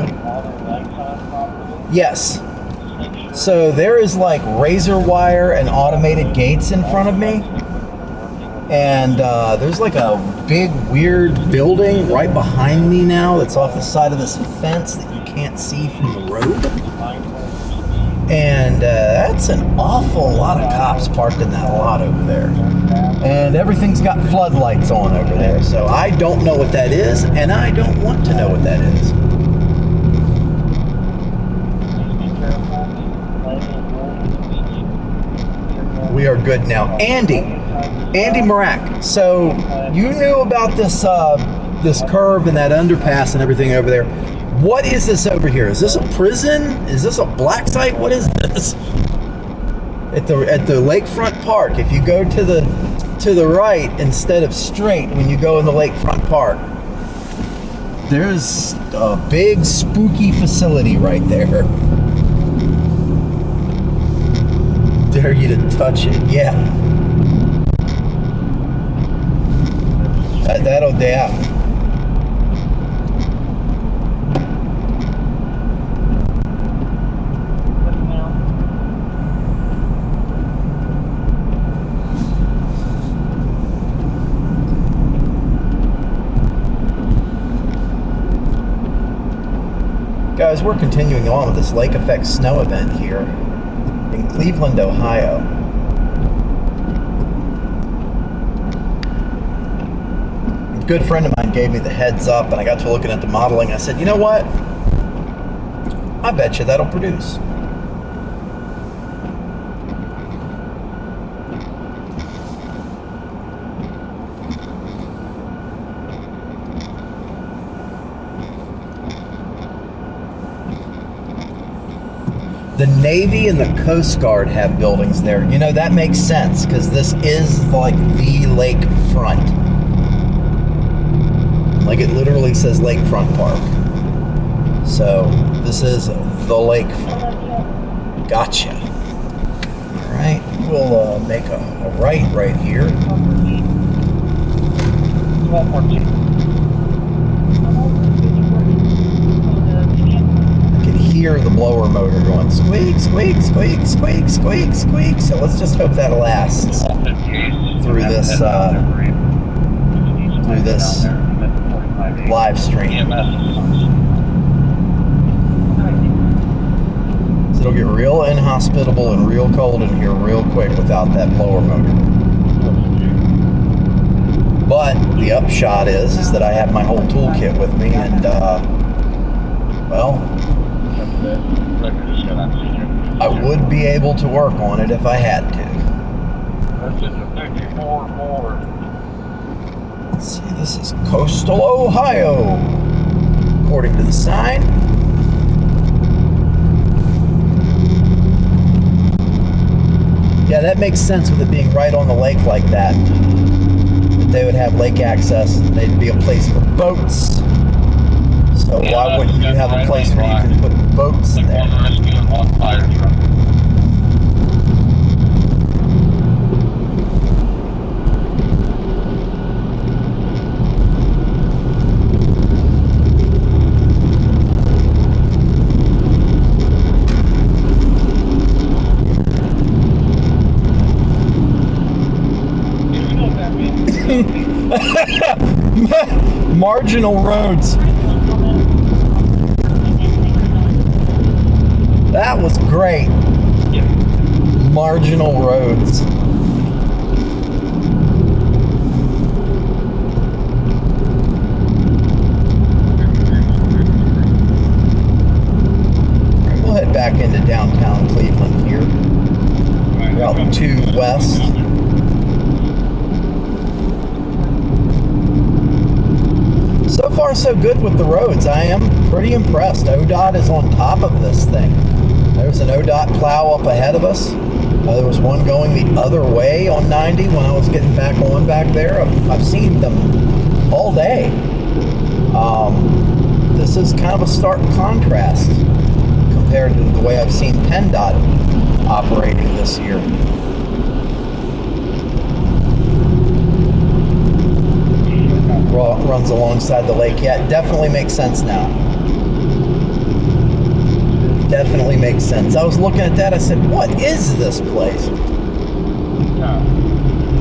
Yes. So there is like razor wire and automated gates in front of me. And there's like a big weird building right behind me now that's off the side of this fence that you can't see from the road. And that's an awful lot of cops parked in that lot over there. And everything's got floodlights on over there. So I don't know what that is, and I don't want to know what that is. We are good now. Andy Marak. So you knew about this this curve and that underpass and everything over there. What is this over here? Is this a prison? Is this a black site? What is this? At the lakefront park, if you go to the right instead of straight when you go in the lakefront park, there's a big spooky facility right there. Dare you to touch it? Yeah. That'll yeah. Guys, we're continuing on with this lake effect snow event here in Cleveland, Ohio. A good friend of mine gave me the heads up, and I got to looking at the modeling. I said, you know what? I bet you that'll produce. The Navy and the Coast Guard have buildings there. You know, that makes sense because this is like the lakefront. Like it literally says Lakefront Park. So this is the lakefront. Gotcha. All right, we'll make a right here. 1214. Hear the blower motor going squeak, squeak, squeak, squeak, squeak, squeak. So let's just hope that lasts through this live stream. So it'll get real inhospitable and real cold in here real quick without that blower motor. But the upshot is that I have my whole toolkit with me, and well, I would be able to work on it if I had to. Let's see, this is Coastal Ohio, according to the sign. Yeah, that makes sense with it being right on the lake like that. They would have lake access. They'd be a place for boats. So why wouldn't you have a place where you can put boats there? One rescue and one fire truck. You know what that means? Marginal roads. That was great. Marginal roads. We'll head back into downtown Cleveland here. Route 2 west. So far, so good with the roads. I am pretty impressed. ODOT is on top of this thing. There's an ODOT plow up ahead of us. There was one going the other way on 90 when I was getting back on back there. I've seen them all day. This is kind of a stark contrast compared to the way I've seen PennDOT operating this year. Runs alongside the lake. Yeah, it definitely makes sense now. Definitely makes sense. I was looking at that. I said, what is this place?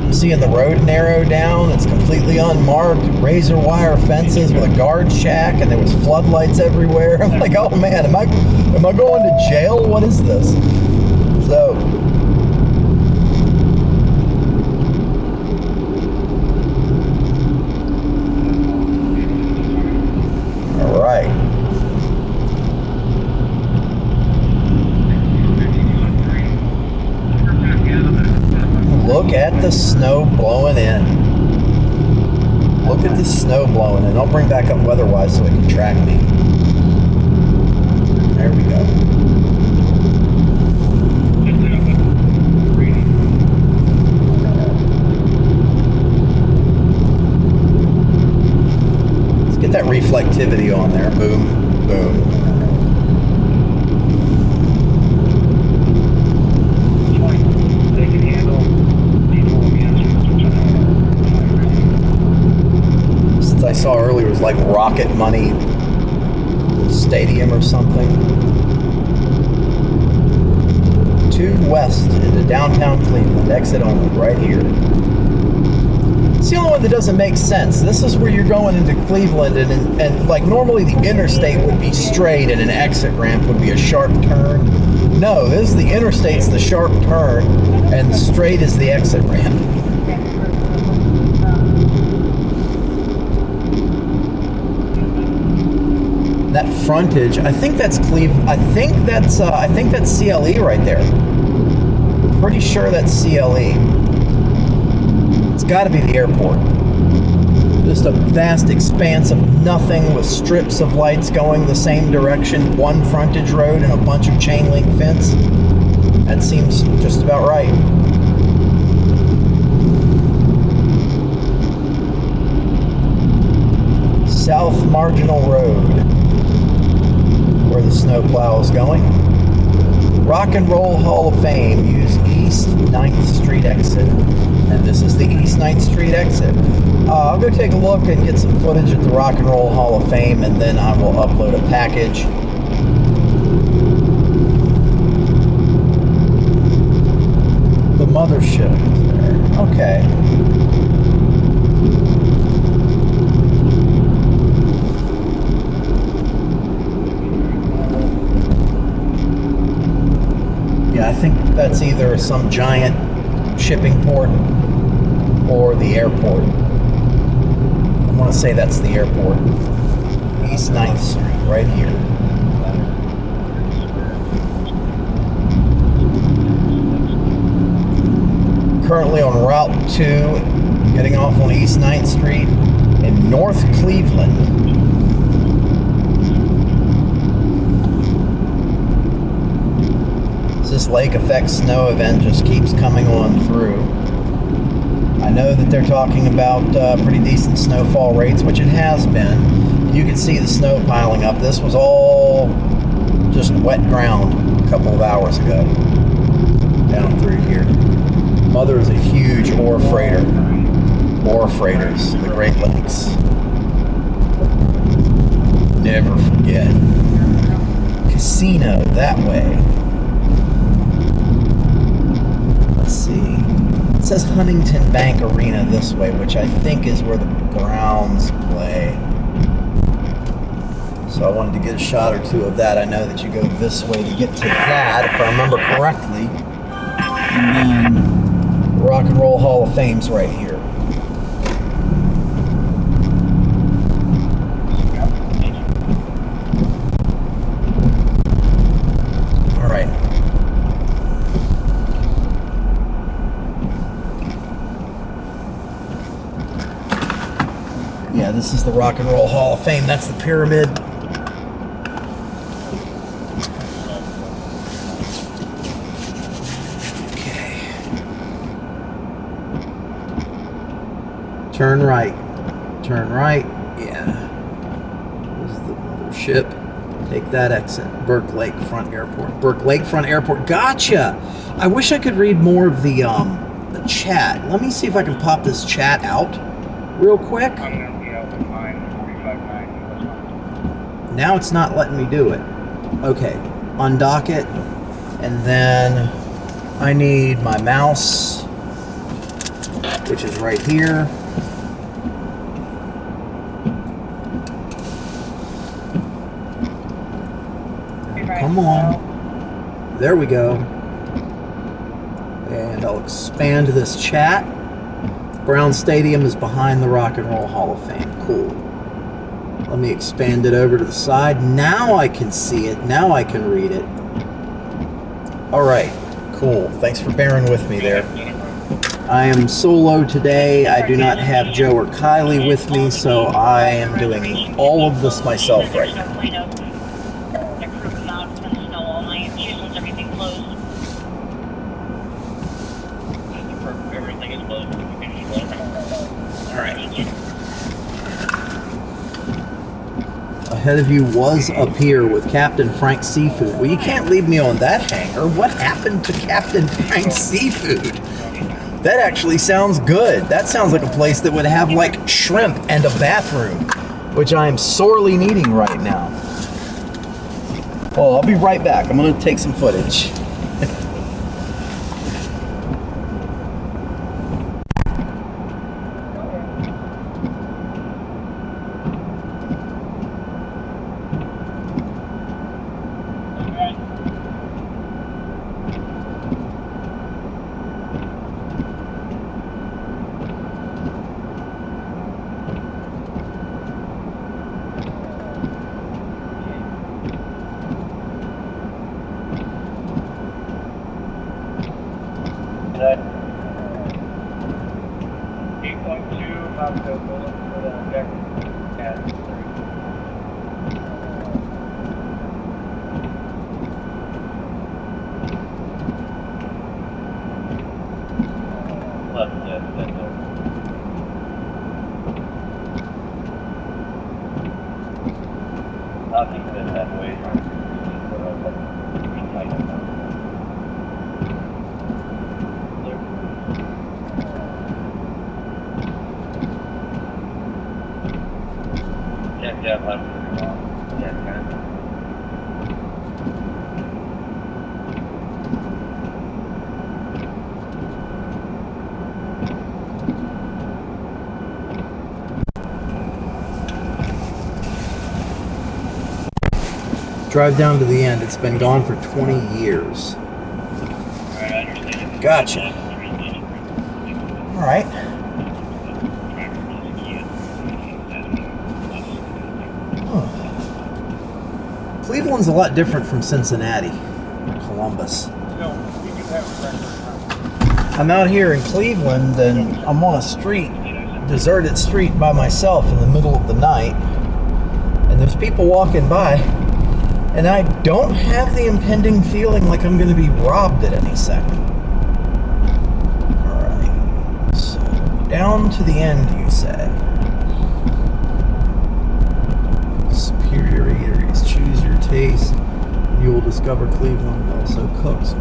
I'm seeing the road narrow down. It's completely unmarked, razor wire fences with a guard shack, and there was floodlights everywhere. I'm like, oh man, am I going to jail? What is this? So, all right. Look at the snow blowing in. Look at the snow blowing in. I'll bring back up weather-wise so it can track me. There we go. Let's get that reflectivity on there. Boom, boom. I saw earlier was like Rocket Money Stadium or something. 2 west into downtown Cleveland, exit only, right here. It's the only one that doesn't make sense. This is where you're going into Cleveland, and like normally the interstate would be straight and an exit ramp would be a sharp turn. No, this is the interstate's the sharp turn and straight is the exit ramp. That frontage, I think that's Cleveland. I think that's CLE right there. Pretty sure that's CLE. It's got to be the airport. Just a vast expanse of nothing with strips of lights going the same direction, one frontage road and a bunch of chain link fence. That seems just about right. South Marginal Road, where the snowplow is going. Rock and Roll Hall of Fame, use East 9th Street exit. And this is the East 9th Street exit. I'll go take a look and get some footage at the Rock and Roll Hall of Fame, and then I will upload a package. The mothership is there. Okay. I think that's either some giant shipping port or the airport. I want to say that's the airport. East 9th Street, right here. Currently on Route 2, getting off on East 9th Street in North Cleveland. This lake effect snow event just keeps coming on through. I know that they're talking about pretty decent snowfall rates, which it has been. You can see the snow piling up. This was all just wet ground a couple of hours ago down through here. Mother is a huge ore freighter. Ore freighters, the Great Lakes. Never forget. Casino that way. It says Huntington Bank Arena this way, which I think is where the Browns play. So I wanted to get a shot or two of that. I know that you go this way to get to that, if I remember correctly. And then Rock and Roll Hall of Fame's right here. Yeah, this is the Rock and Roll Hall of Fame. That's the pyramid. Okay. Turn right. Turn right. Yeah. This is the mothership. Take that exit. Burke Lakefront Airport. Burke Lakefront Airport. Gotcha! I wish I could read more of the chat. Let me see if I can pop this chat out real quick. Now it's not letting me do it. Okay, undock it, and then I need my mouse which is right here. Come on. There we go. And I'll expand this chat. Brown Stadium is behind the Rock and Roll Hall of Fame. Cool. Let me expand it over to the side. Now I can see it. Now I can read it. All right. Cool. Thanks for bearing with me there. I am solo today. I do not have Joe or Kylie with me, so I am doing all of this myself right now. Everything is closed. All right. Ahead of you was Up Here with Captain Frank Seafood. Well, you can't leave me on that hanger. What happened to Captain Frank Seafood? That actually sounds good. That sounds like a place that would have like shrimp and a bathroom, which I am sorely needing right now. Well, I'll be right back. I'm going to take some footage. Drive down to the end. It's been gone for 20 years. Gotcha. All right. Huh. Cleveland's a lot different from Cincinnati, Columbus. I'm out here in Cleveland and I'm on a street, deserted street by myself in the middle of the night, and there's people walking by. And I don't have the impending feeling like I'm going to be robbed at any second. Alright. So, down to the end, you say. Superior Eateries. Choose your taste. You will discover Cleveland also cooks.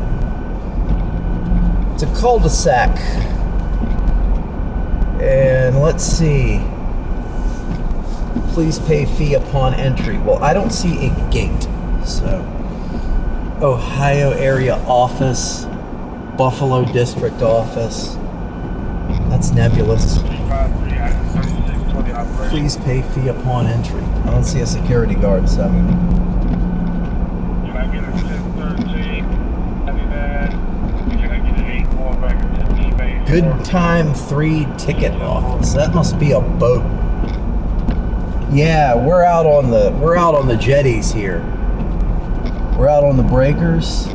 It's a cul-de-sac. And let's see. Please pay fee upon entry. Well, I don't see a gate. So, Ohio area office, Buffalo district office. That's nebulous. Please pay fee upon entry. I don't see a security guard, so. Good Time 3 ticket office. That must be a boat. Yeah, we're out on the jetties here. We're out on the breakers.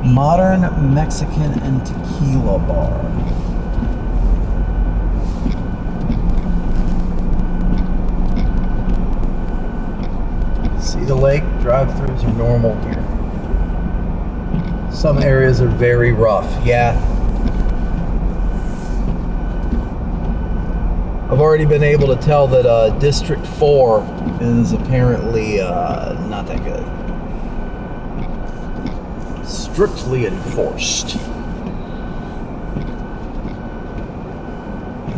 Modern Mexican and Tequila Bar. See the lake? Drive-thrus are normal here. Some areas are very rough. Yeah. I've already been able to tell that District 4 is apparently not that good. Strictly enforced.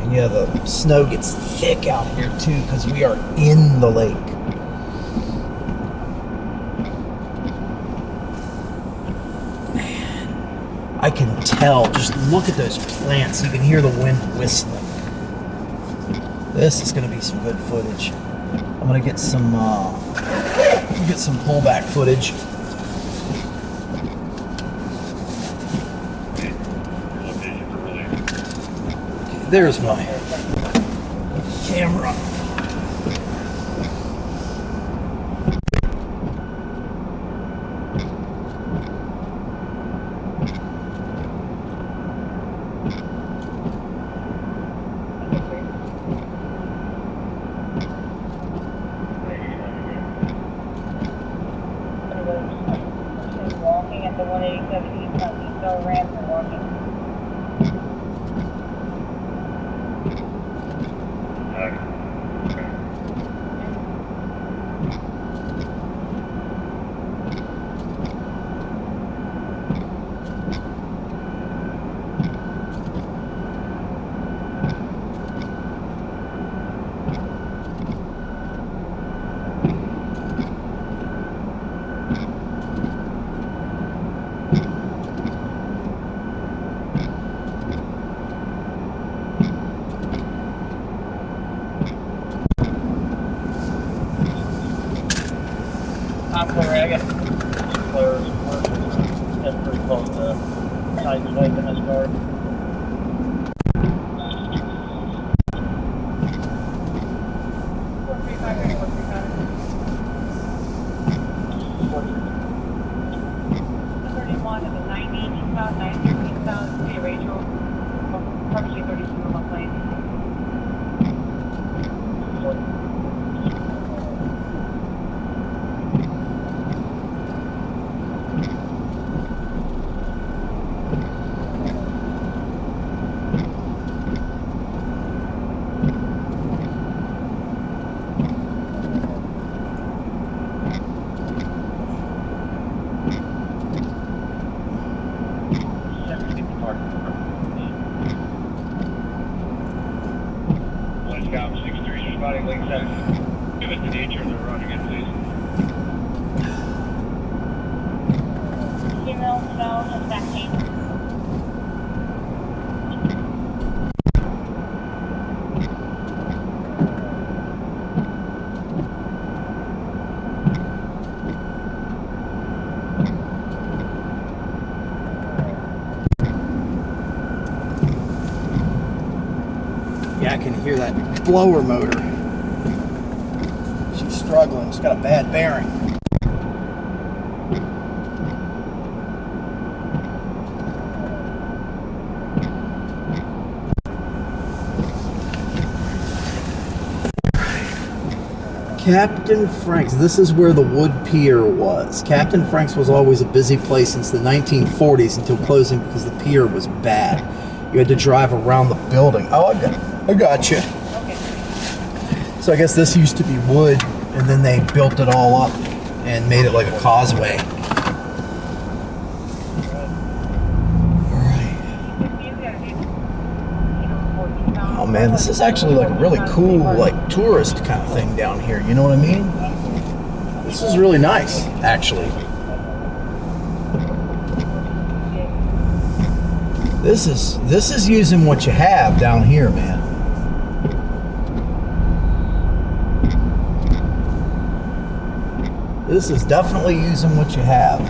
And yeah, the snow gets thick out here too because we are in the lake. Man, I can tell. Just look at those plants. You can hear the wind whistling. This is going to be some good footage. I'm going to get some pullback footage. There's my camera. Walking at the 187 East Southeast ramp and walking. I'm sorry, I got flares. That's pretty close to sideswipe in this car. Scout 63, spotting link 7. Give us the nature of the run again, please. Zero, south of vaccine. Yeah, I can hear that blower motor. She's struggling. She's got a bad bearing. Captain Frank's. This is where the wood pier was. Captain Frank's was always a busy place since the 1940s until closing because the pier was bad. You had to drive around the building. Oh, I got you. Okay. So I guess this used to be wood, and then they built it all up and made it like a causeway. Oh man, this is actually like a really cool, like tourist kind of thing down here. You know what I mean? This is really nice, actually. This is using what you have down here, man. This is definitely using what you have.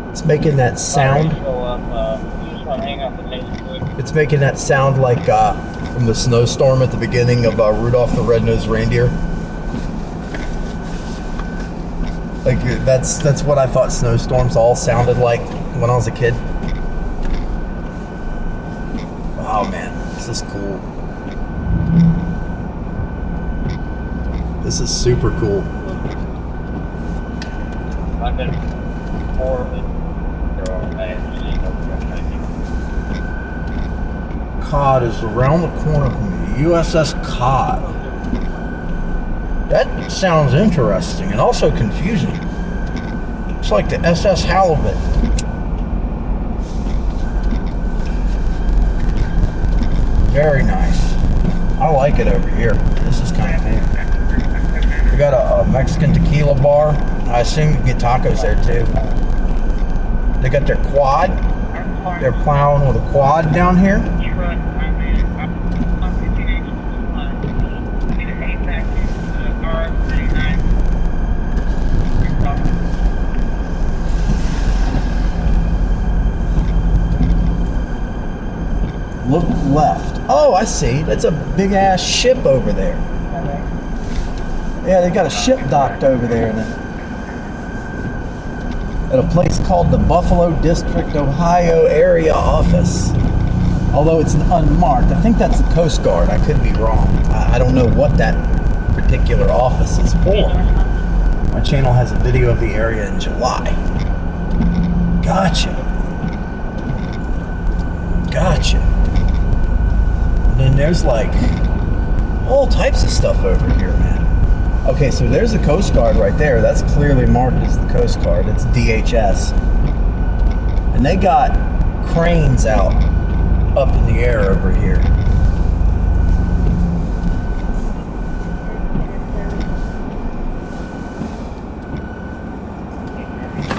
It's making that sound. It's making that sound like from the snowstorm at the beginning of Rudolph the Red-Nosed Reindeer. Like that's what I thought snowstorms all sounded like when I was a kid. Oh man, this is cool. This is super cool. Cod is around the corner from me. USS Cod. That sounds interesting and also confusing. It's like the SS Halibut. Very nice. I like it over here. This is kind of cool. We got a Mexican tequila bar. I assume you get tacos there too. They got their quad. They're plowing with a quad down here. Look left. Oh, I see. That's a big ass ship over there. Yeah, they got a ship docked over there at a place called the Buffalo District, Ohio Area Office. Although it's unmarked. I think that's the Coast Guard. I could be wrong. I don't know what that particular office is for. My channel has a video of the area in July. Gotcha. And then there's like all types of stuff over here, man. Okay, so there's the Coast Guard right there. That's clearly marked as the Coast Guard. It's DHS. And they got cranes out up in the air over here.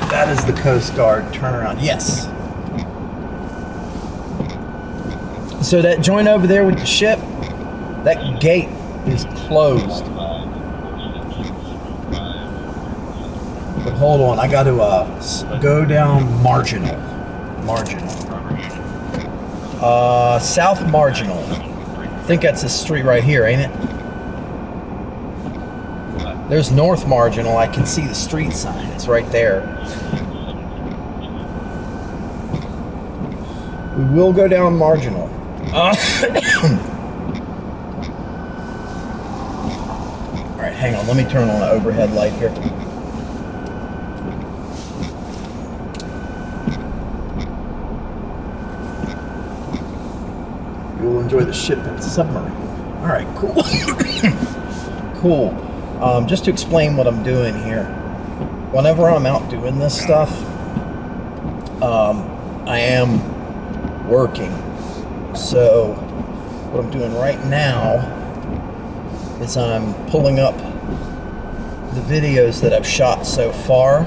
That is the Coast Guard turnaround. Yes. So that joint over there with the ship, that gate is closed. But hold on, I got to go down Marginal. South Marginal. I think that's this street right here, ain't it? There's North Marginal. I can see the street sign. It's right there. We will go down Marginal. All right, hang on. Let me turn on the overhead light here. You'll enjoy the ship and submarine. All right, cool. Cool. Just to explain what I'm doing here. Whenever I'm out doing this stuff, I am working. So what I'm doing right now is I'm pulling up the videos that I've shot so far.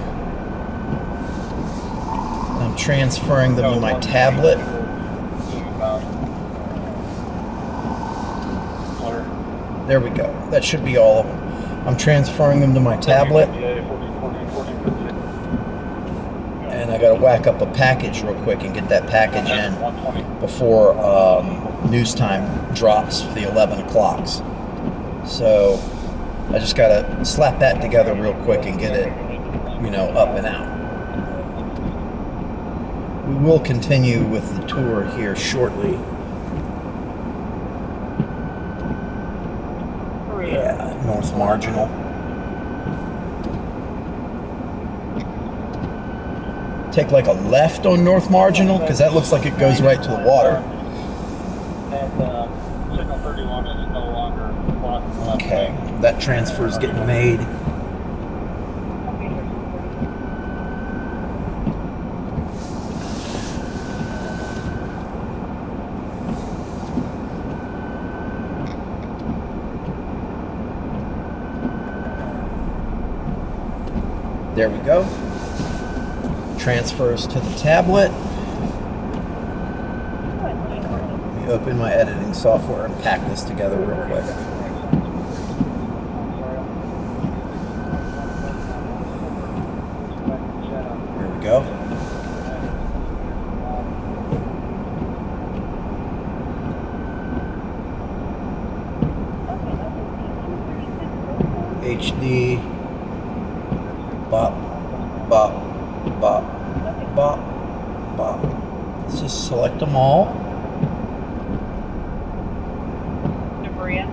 I'm transferring them to my tablet. There we go. That should be all of them. I'm transferring them to my tablet. And I gotta whack up a package real quick and get that package in before news time drops for the 11 o'clocks. So I just gotta slap that together real quick and get it, up and out. We will continue with the tour here shortly. Yeah, North Marginal. Take like a left on North Marginal, because that looks like it goes right to the water. And signal 31 is no longer blocking the left Okay, lane. that transfer is getting made. There we go. Transfers to the tablet. Let me open my editing software and pack this together real quick. Here we go. HD. Bop, bop, bop, bop, bop. Let's just select them all. Debria.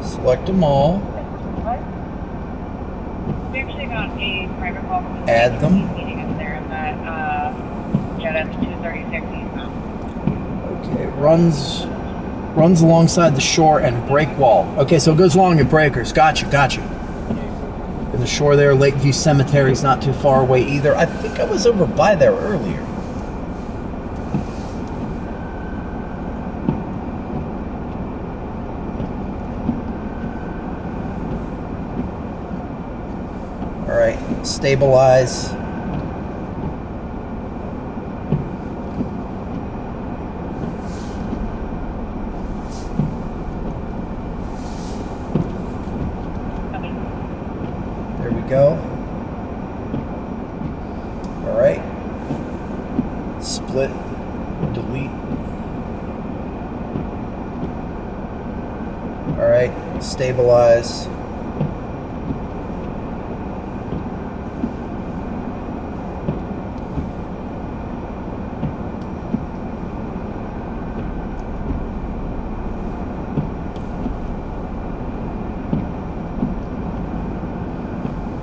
Select them all. We actually got a private call from the Add them. meeting us there in that Jetta 236 eastbound. Okay, it runs alongside the shore and break wall. Okay, so it goes along your breakers. Gotcha. And the shore there, Lakeview Cemetery is not too far away either. I think I was over by there earlier. stabilize. There we go. All right. Split, delete. All right, stabilize.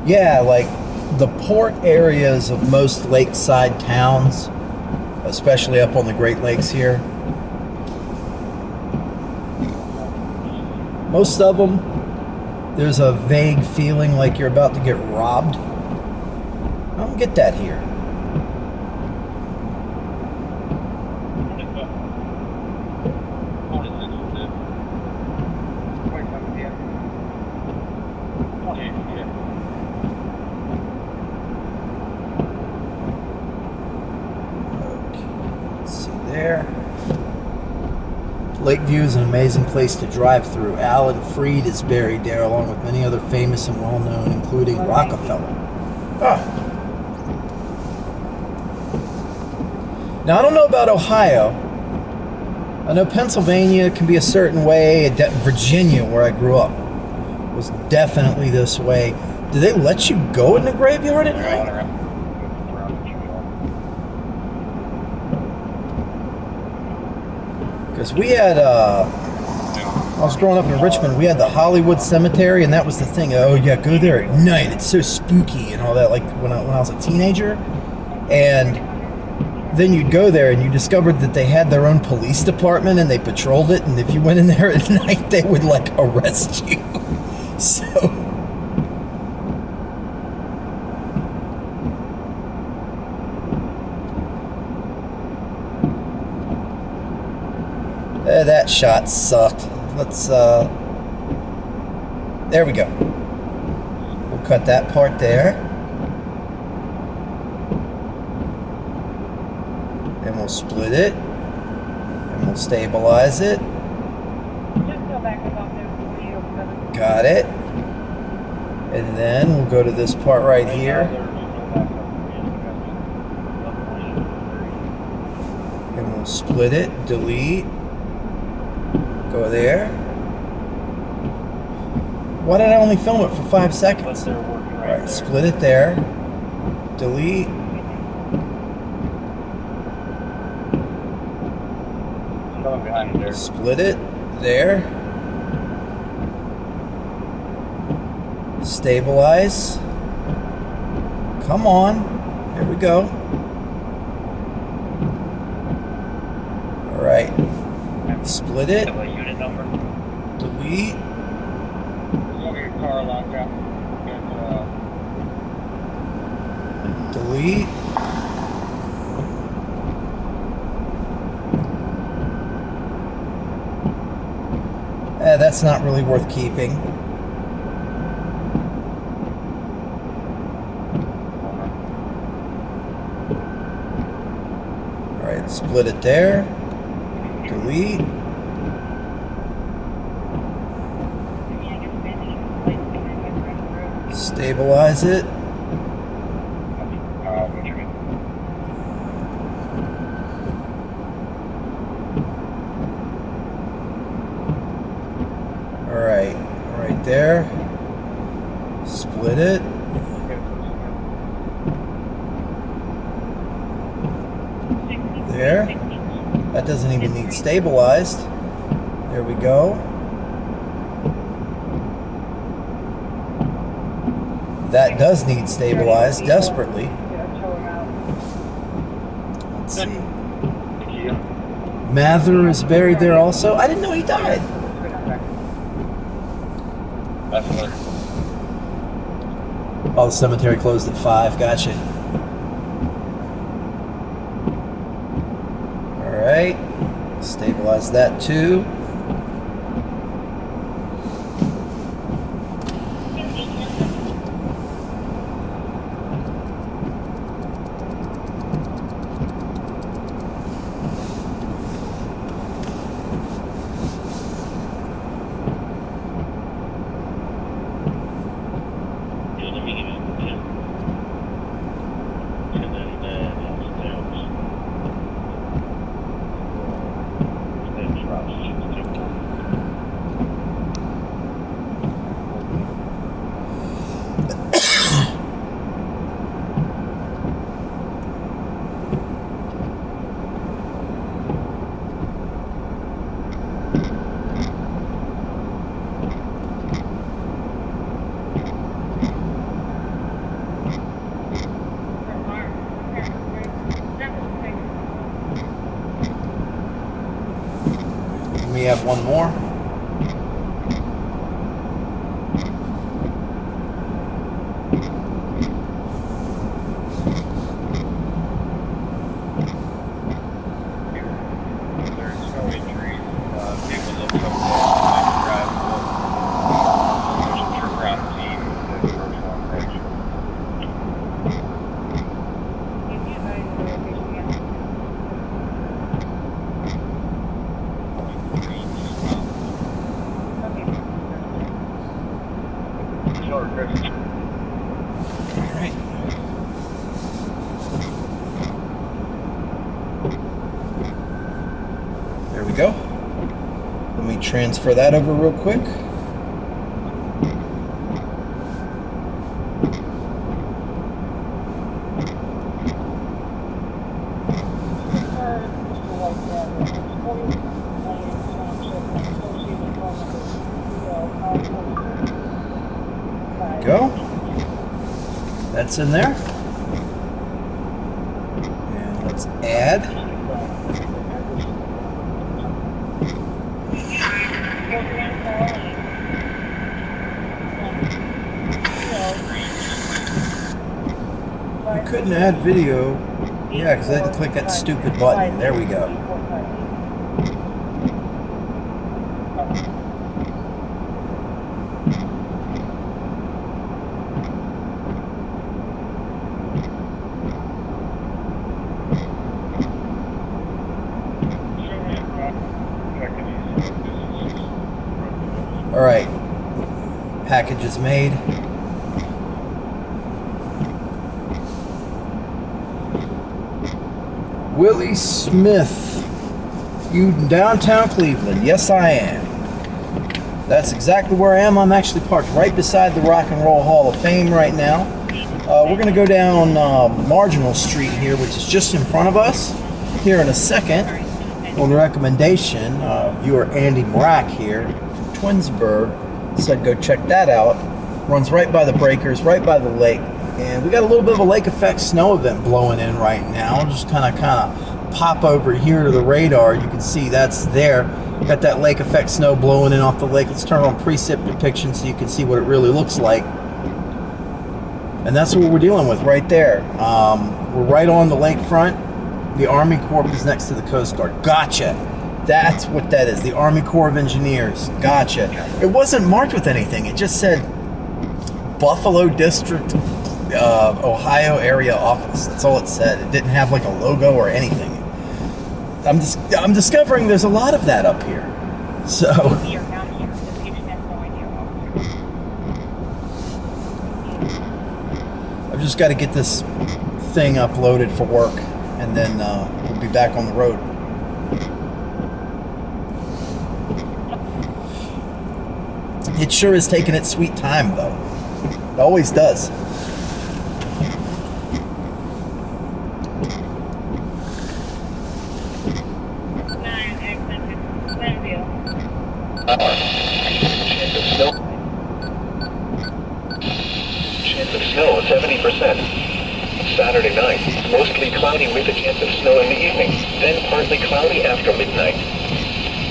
Yeah, like the port areas of most lakeside towns, especially up on the Great Lakes here, most of them, there's a vague feeling like you're about to get robbed. I don't get that here. Lakeview is an amazing place to drive through. Alan Freed is buried there, along with many other famous and well-known, including Rockefeller. Ah. Now, I don't know about Ohio. I know Pennsylvania can be a certain way. Virginia, where I grew up, was definitely this way. Do they let you go in the graveyard at night? Because we had, I was growing up in Richmond, we had the Hollywood Cemetery, and that was the thing. Oh, yeah, go there at night. It's so spooky and all that, like when I was a teenager. And then you'd go there and you discovered that they had their own police department and they patrolled it. And if you went in there at night, they would, like, arrest you. So... that shot sucked. Let's, there we go. We'll cut that part there. And we'll split it. And we'll stabilize it. Just go back about there for you. Got it. And then we'll go to this part right here. And we'll split it, delete. Go there. Why did I only film it for 5 seconds? Alright, split it there. Delete. Split it there. Stabilize. Come on. There we go. Alright. Split it. Delete. Delete. That's not really worth keeping. Alright, split it there. Delete. Stabilize it. Alright, right there. Split it. There. That doesn't even need stabilized. There we go. That does need stabilized desperately. Let's see. Mather is buried there also. I didn't know he died. Oh, the cemetery closed at 5. Gotcha. Alright. Stabilize that too. you have one more. There's no injuries. People look up drive. There's a trip around the team. The first one, right? Sure, Chris. All right. There we go. Let me transfer that over real quick. Go. That's in there. And let's add. I couldn't add video. Yeah, because I didn't click that stupid button. There we go. All right. Package is made. Willie Smith, you in downtown Cleveland? Yes, I am. That's exactly where I am. I'm actually parked right beside the Rock and Roll Hall of Fame right now. We're going to go down Marginal Street here, which is just in front of us, here in a second. On recommendation, viewer Andy Morak here from Twinsburg said go check that out. Runs right by the breakers, right by the lake. And we got a little bit of a lake effect snow event blowing in right now. Just kind of pop over here to the radar. You can see that's there. Got that lake effect snow blowing in off the lake. Let's turn on precip depiction so you can see what it really looks like. And that's what we're dealing with right there. We're right on the lakefront. The Army Corps is next to the Coast Guard. Gotcha. That's what that is. The Army Corps of Engineers. Gotcha. It wasn't marked with anything. It just said Buffalo District Ohio area office. That's all it said. It didn't have like a logo or anything. I'm discovering there's a lot of that up here. So I've just got to get this thing uploaded for work, and then we'll be back on the road. It sure is taking its sweet time, though. It always does. Chance of snow, 70%. Saturday night, mostly cloudy with a chance of snow in the evening, then partly cloudy after midnight.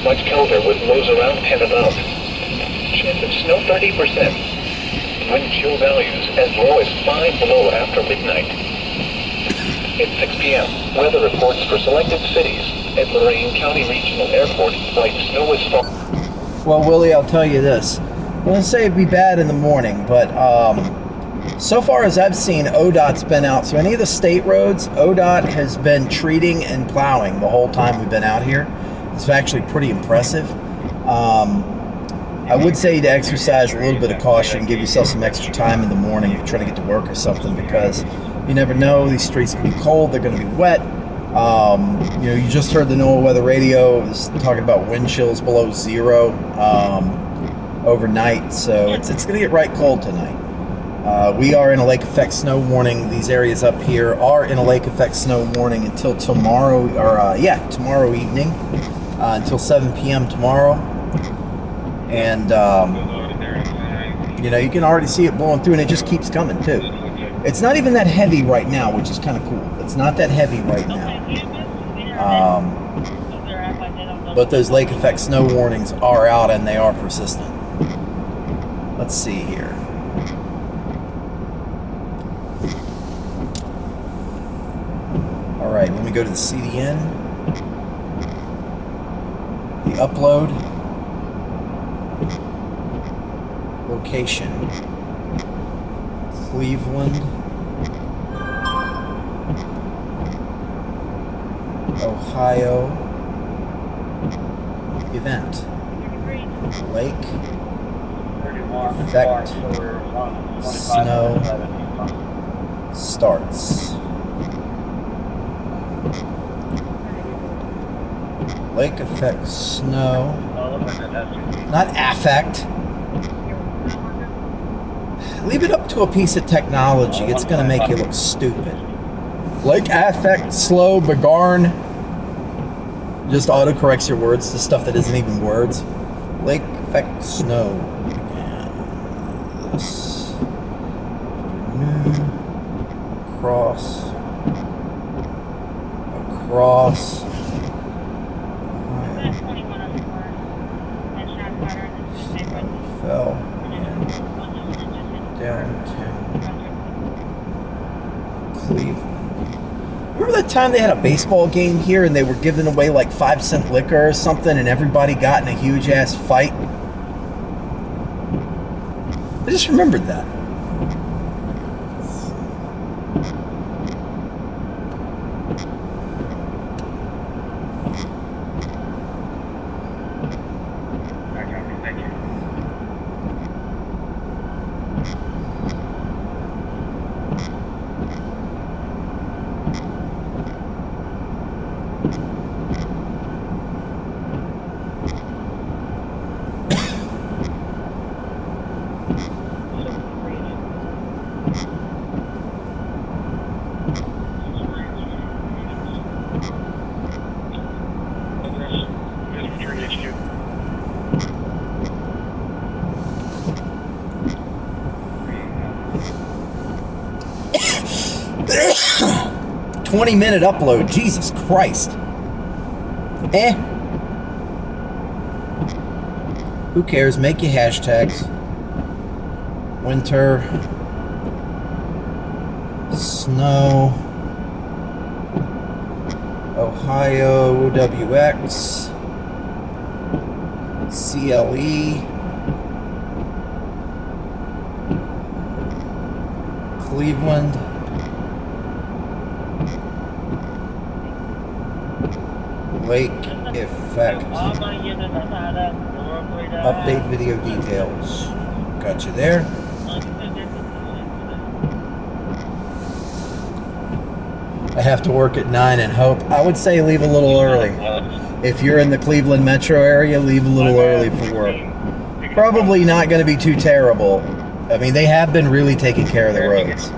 Much colder with lows around 10 above. Chance of snow, 30%. Wind chill values as low as 5 below after midnight. It's 6 p.m. Weather reports for selected cities. At Lorain County Regional Airport, light snow is falling. Well, Willie, I'll tell you this. I'm going to say it'd be bad in the morning, but so far as I've seen, ODOT's been out. So any of the state roads, ODOT has been treating and plowing the whole time we've been out here. It's actually pretty impressive. I would say to exercise a little bit of caution, give yourself some extra time in the morning if you're trying to get to work or something, because you never know. These streets can be cold, they're going to be wet. You just heard the NOAA weather radio. It was talking about wind chills below 0 overnight, so it's going to get right cold tonight. We are in a lake effect snow warning. These areas up here are in a lake effect snow warning until tomorrow, tomorrow evening, until 7 p.m. tomorrow. And you can already see it blowing through, and it just keeps coming too. It's not even that heavy right now, which is kind of cool. It's not that heavy right now. But those lake effect snow warnings are out and they are persistent. Let's see here. All right, let me go to the CDN. The upload. Location. Cleveland. Ohio. Event. Lake. Effect. Snow. Starts. Lake effect snow. Not affect. Leave it up to a piece of technology. It's going to make you look stupid. Lake affect slow begarn. Just autocorrects your words to stuff that isn't even words. Lake effect snow. This afternoon. Across. Fell in downtown Cleveland. Remember that time they had a baseball game here and they were giving away like 5-cent liquor or something and everybody got in a huge ass fight? I just remembered that. Thank you. 20-minute upload. Jesus Christ. Who cares? Make your hashtags. Winter. Snow. Ohio. WX. CLE. Cleveland. Lake effect. Update video details. Got you there. I have to work at 9 and hope. I would say leave a little early. If you're in the Cleveland metro area, leave a little early for work. Probably not going to be too terrible. I mean, they have been really taking care of the roads.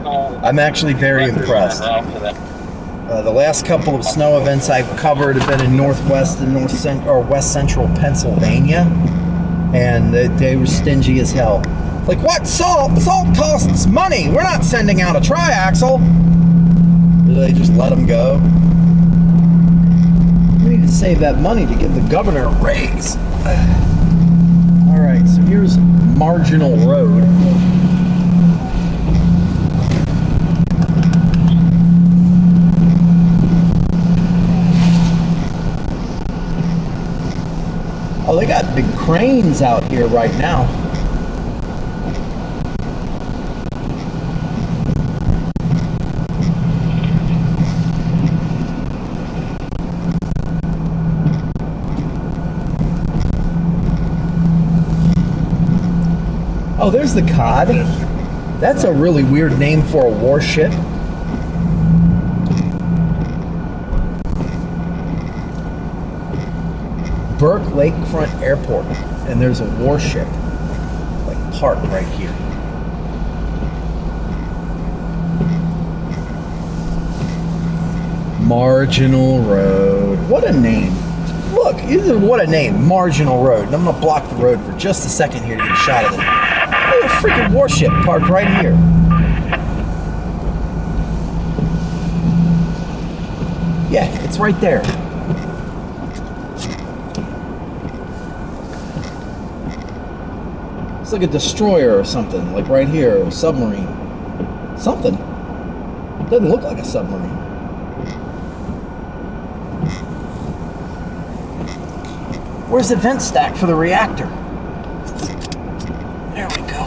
I'm actually very impressed. The last couple of snow events I've covered have been in northwest and west central Pennsylvania, and they were stingy as hell. Like, what? Salt? Salt costs money. We're not sending out a triaxle. They just let them go. We need to save that money to give the governor a raise. All right, so here's Marginal Road. Oh, they got big cranes out here right now. Oh, there's the Cod. That's a really weird name for a warship. Burke Lakefront Airport, and there's a warship like parked right here. Marginal Road. What a name. Look, what a name. Marginal Road. And I'm going to block the road for just a second here to get a shot of it. Look at a freaking warship parked right here. Yeah, it's right there. like a destroyer or something, like right here, or a submarine. Something. Doesn't look like a submarine. Where's the vent stack for the reactor? There we go.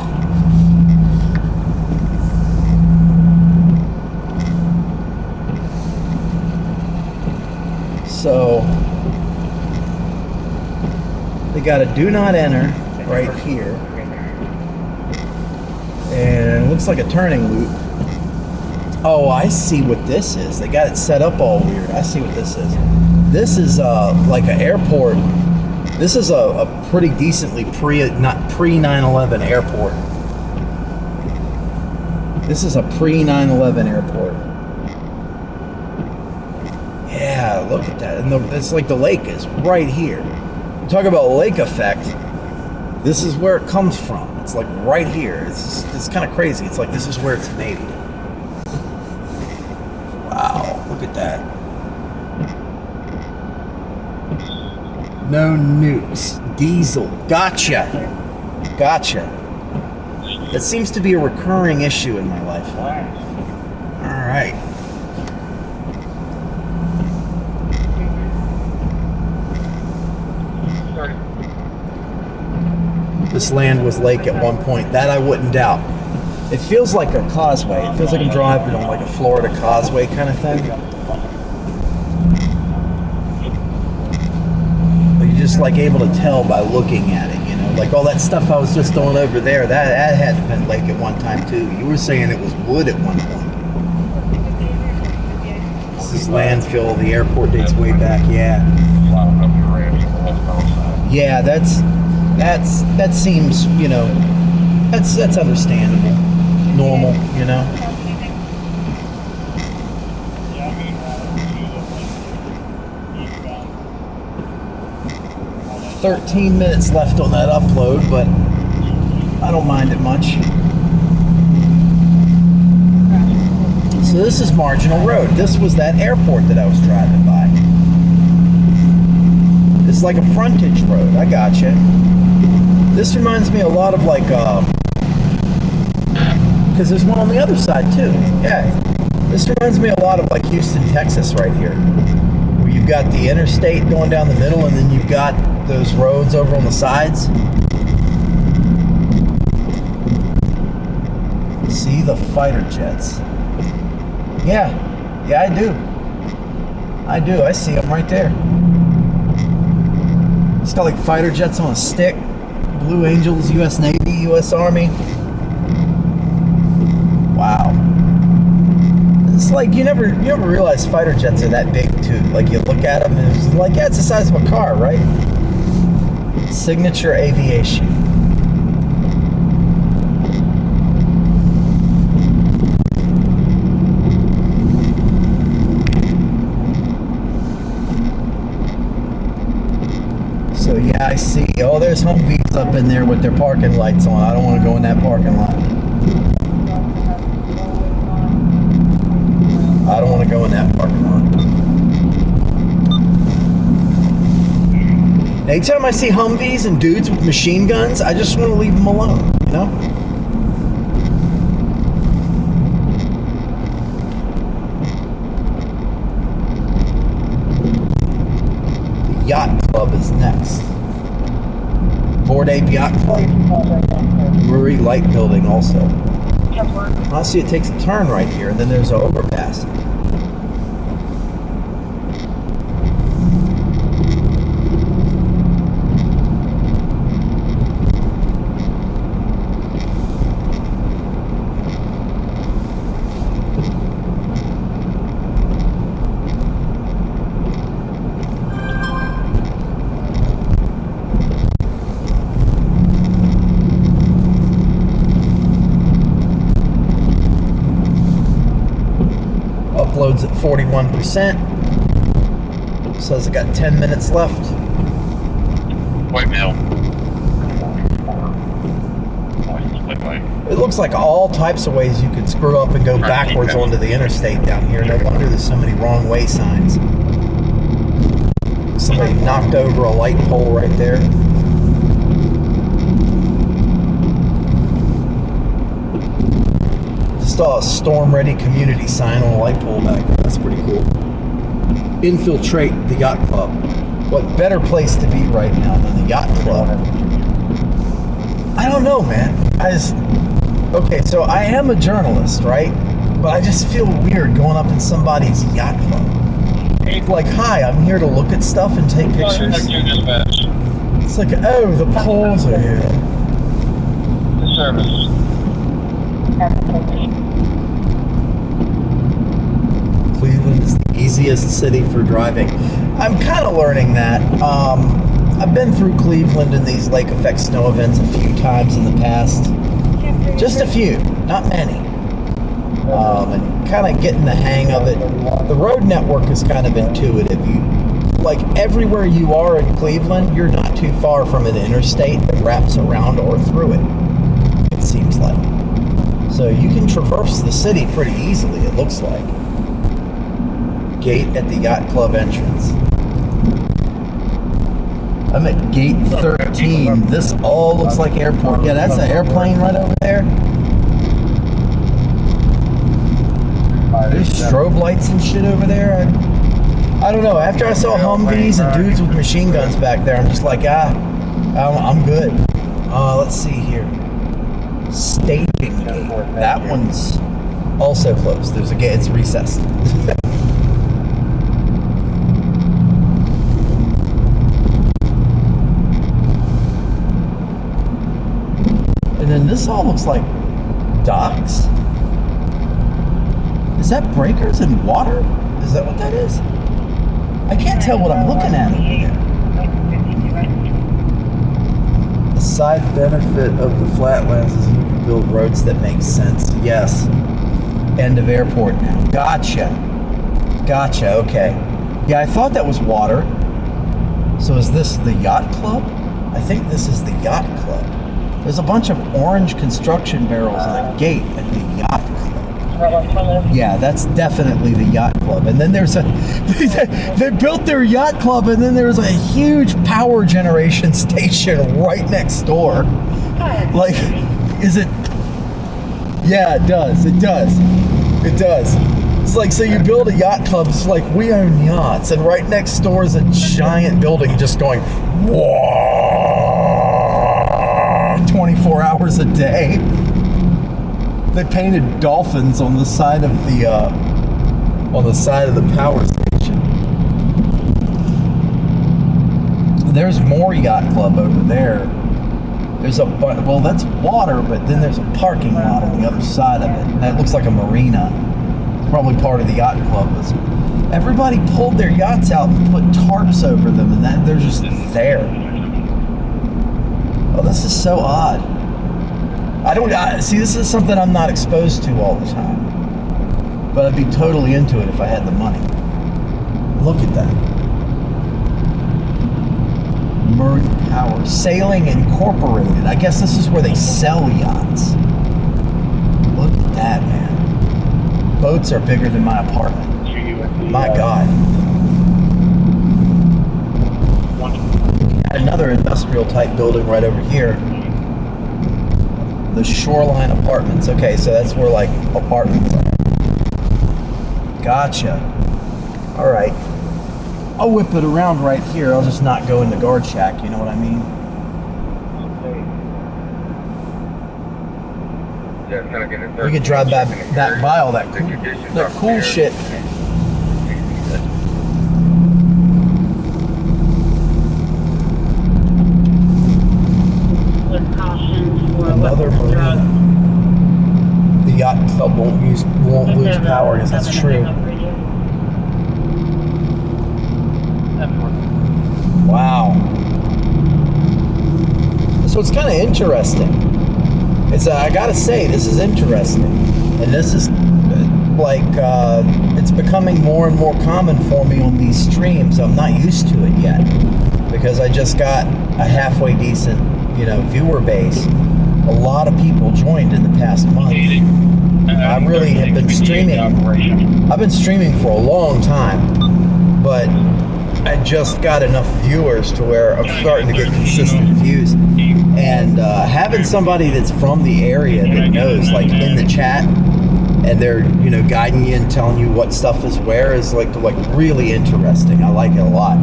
So they got a do not enter right here. And it looks like a turning loop. Oh, I see what this is. They got it set up all weird. I see what this is. This is like an airport. This is a pretty decently pre-9/11 airport. This is a pre-9/11 airport. Yeah, look at that. And it's like the lake is right here. Talk about lake effect. This is where it comes from. It's like right here. It's kind of crazy. It's like this is where it's made. Wow, look at that. No nukes. Diesel. Gotcha. That seems to be a recurring issue in my life. All right. This land was lake at one point. That I wouldn't doubt. It feels like a causeway. It feels like I'm driving on like a Florida causeway kind of thing. But you're just like able to tell by looking at it, you know? Like all that stuff I was just going over there, that had been lake at one time too. You were saying it was wood at one point. This is landfill. The airport dates way back, yeah. Yeah, that seems, you know, that's understandable, normal, you know. Yeah. 13 minutes left on that upload, but I don't mind it much. So this is Marginal Road. This was that airport that I was driving by. It's like a frontage road. I gotcha. This reminds me a lot of like, because there's one on the other side too. Yeah, this reminds me a lot of like Houston, Texas right here. Where you've got the interstate going down the middle and then you've got those roads over on the sides. See the fighter jets. Yeah, I do. I see them right there. It's got like fighter jets on a stick. Blue Angels, U.S. Navy, U.S. Army. Wow. It's like you never realize fighter jets are that big too. Like you look at them and it's like, yeah, it's the size of a car, right? Signature Aviation. So yeah, I see. Oh, there's Humvees up in there with their parking lights on. I don't want to go in that parking lot. I don't want to go in that parking lot. Anytime I see Humvees and dudes with machine guns, I just want to leave them alone, you know? Yacht Club is next. Board Ape Yacht Club. Brewery Light Building also. I see it takes a turn right here, and then there's an overpass. Uploads at 41%. Says I got 10 minutes left. White male. It looks like all types of ways you could screw up and go backwards onto the interstate down here. No wonder there's so many wrong way signs. Somebody knocked over a light pole right there. saw a storm ready community sign on a light pole back there. That's pretty cool. Infiltrate the yacht club. What better place to be right now than the yacht club? I don't know, man. Okay, so I am a journalist, right? But I just feel weird going up in somebody's yacht club. Like, hi, I'm here to look at stuff and take pictures. It's like, oh, the poles are here. The service. Cleveland is the easiest city for driving. I'm kind of learning that. I've been through Cleveland in these lake effect snow events a few times in the past. Just a few, not many. And kind of getting the hang of it. The road network is kind of intuitive. Like everywhere you are in Cleveland, you're not too far from an interstate that wraps around or through it. It seems like. So you can traverse the city pretty easily, it looks like. Gate at the yacht club entrance. I'm at gate 13. This all looks like airport. Yeah, that's an airplane right over there. There's strobe lights and shit over there. I don't know. After I saw Humvees and dudes with machine guns back there, I'm just like, I'm good. Let's see here. Staging gate. That one's also closed. There's a gate. It's recessed. And then this all looks like docks. Is that breakers and water? Is that what that is? I can't tell what I'm looking at over there. The side benefit of the flatlands is you can build roads that make sense. Yes. End of airport now. Gotcha. Okay. Yeah, I thought that was water. So is this the yacht club? I think this is the yacht club. There's a bunch of orange construction barrels and a gate at the yacht club. Yeah, that's definitely the yacht club. And then there's they built their yacht club, and then there's a huge power generation station right next door. Like, is it? Yeah, it does. It's like, so you build a yacht club, it's like, we own yachts, and right next door is a giant building just going, whoa, 24 hours a day. They painted dolphins on the side of the power station. There's more yacht club over there. There's well, that's water, but then there's a parking lot on the other side of it. That looks like a marina. It's probably part of the yacht club. Everybody pulled their yachts out and put tarps over them, and that they're just there. Oh, this is so odd. See, this is something I'm not exposed to all the time. But I'd be totally into it if I had the money. Look at that. Murray Power. Sailing Incorporated. I guess this is where they sell yachts. Look at that, man. Boats are bigger than my apartment. My God. Another industrial type building right over here. The Shoreline Apartments. Okay, so that's where like apartments are. Gotcha. All right. I'll whip it around right here. I'll just not go in the guard shack. You know what I mean? We could drive by all that cool shit. Another marina. The yacht club won't lose power. Yes, that's true. Wow. So it's kind of interesting. I gotta say, this is interesting, and this is like it's becoming more and more common for me on these streams. I'm not used to it yet because I just got a halfway decent, viewer base. A lot of people joined in the past month. I really have been streaming. I've been streaming for a long time, but I just got enough viewers to where I'm starting to get consistent views. And having somebody that's from the area that knows, like in the chat, and they're, you know, guiding you and telling you what stuff is where is like really interesting. I like it a lot.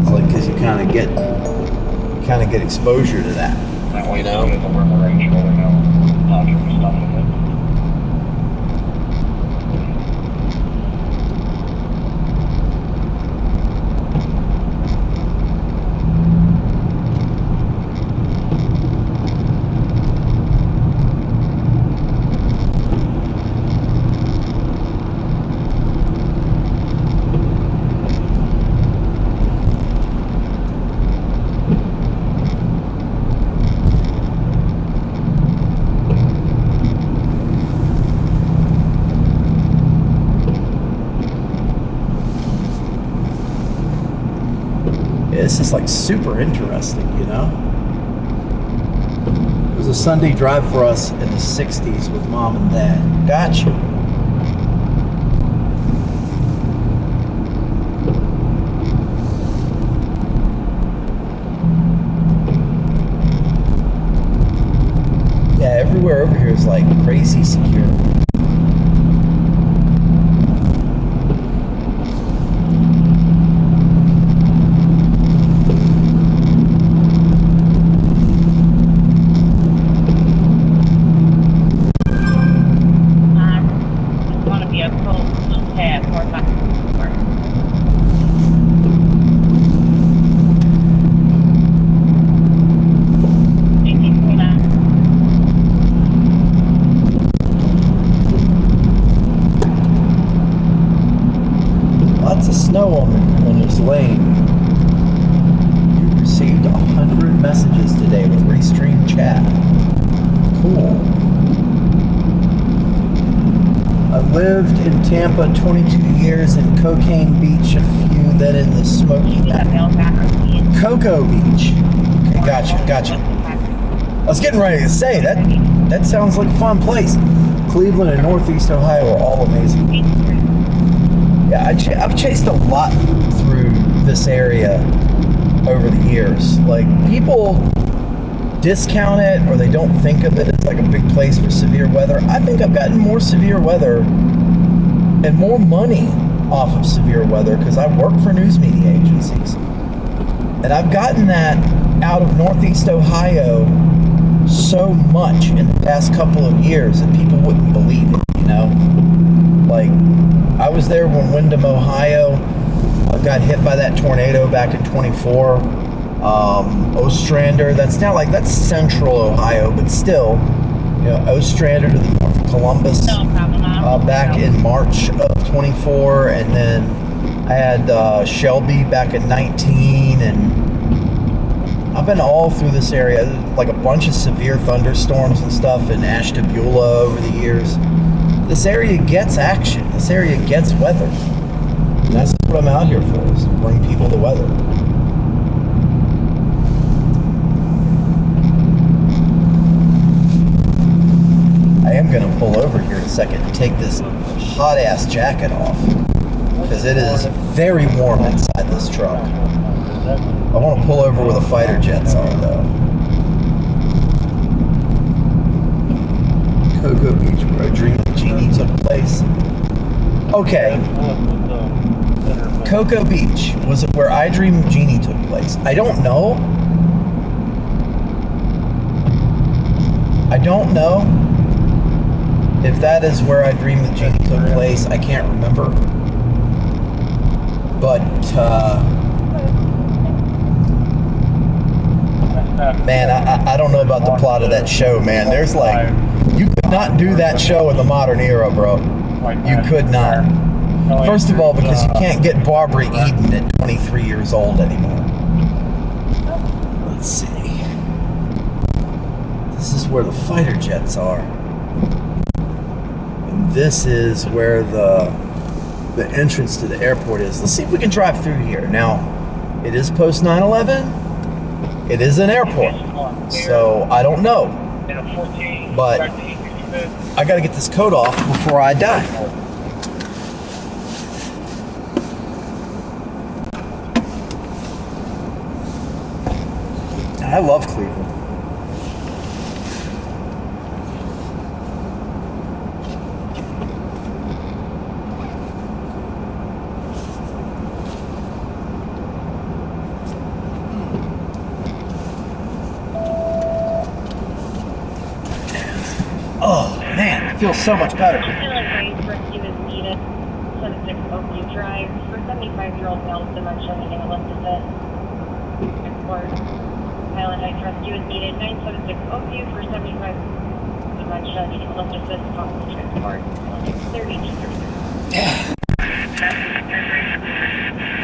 It's like because you kind of get exposure to that. That way, You know? as soon as we're in the range, you really know how to do stuff with it. This is like super interesting, you know? It was a Sunday drive for us in the 60s with mom and dad. Gotcha. Yeah, everywhere over here is like crazy secure. It's going to be a full path or Lots of snow on this lane. You received 100 messages today with Restream chat. Cool. I lived in Tampa 22 years, in Cocaine Beach a few, then in the Smoky Mountains. Cocoa Beach. Okay, gotcha. I was getting ready to say that sounds like a fun place. Cleveland and Northeast Ohio are all amazing. Yeah, I've chased a lot through this area over the years. Like, people discount it or they don't think of it as like a big place for severe weather. I think I've gotten more severe weather and more money off of severe weather because I work for news media agencies. And I've gotten that out of Northeast Ohio so much in the past couple of years that people wouldn't believe it, you know? Like, I was there when Windham, Ohio got hit by that tornado back in 24. Ostrander, that's central Ohio, but still, you know, Ostrander to the north of Columbus back in March of 24, and then I had Shelby back in 19, and I've been all through this area, like a bunch of severe thunderstorms and stuff in Ashtabula over the years. This area gets action. This area gets weather. And that's what I'm out here for, is to bring people the weather. I am going to pull over here in a second and take this hot-ass jacket off, because it is very warm inside this truck. I want to pull over where the fighter jets are, though. Cocoa Beach, where I Dream of Jeannie took place. Okay. Cocoa Beach was where I Dream of Jeannie took place. I don't know. If that is where I Dream of Jeannie took place. I can't remember. But, man, I don't know about the plot of that show, man. There's like, you could not do that show in the modern era, bro. You could not. First of all, because you can't get Barbara Eden at 23 years old anymore. Let's see. This is where the fighter jets are. And this is where the entrance to the airport is. Let's see if we can drive through here. Now, it is post 9/11. It is an airport. So, I don't know. But I gotta get this coat off before I die. I love Cleveland. Man, it feels so much better. Highland Heights rescue is needed. 76 Oakview Drive for 75-year-old male with dementia needing a lift assist. Export. Highland Heights rescue is needed. 976 Oakview for 75 dementia needing a lift assist. Possible transport. 3236.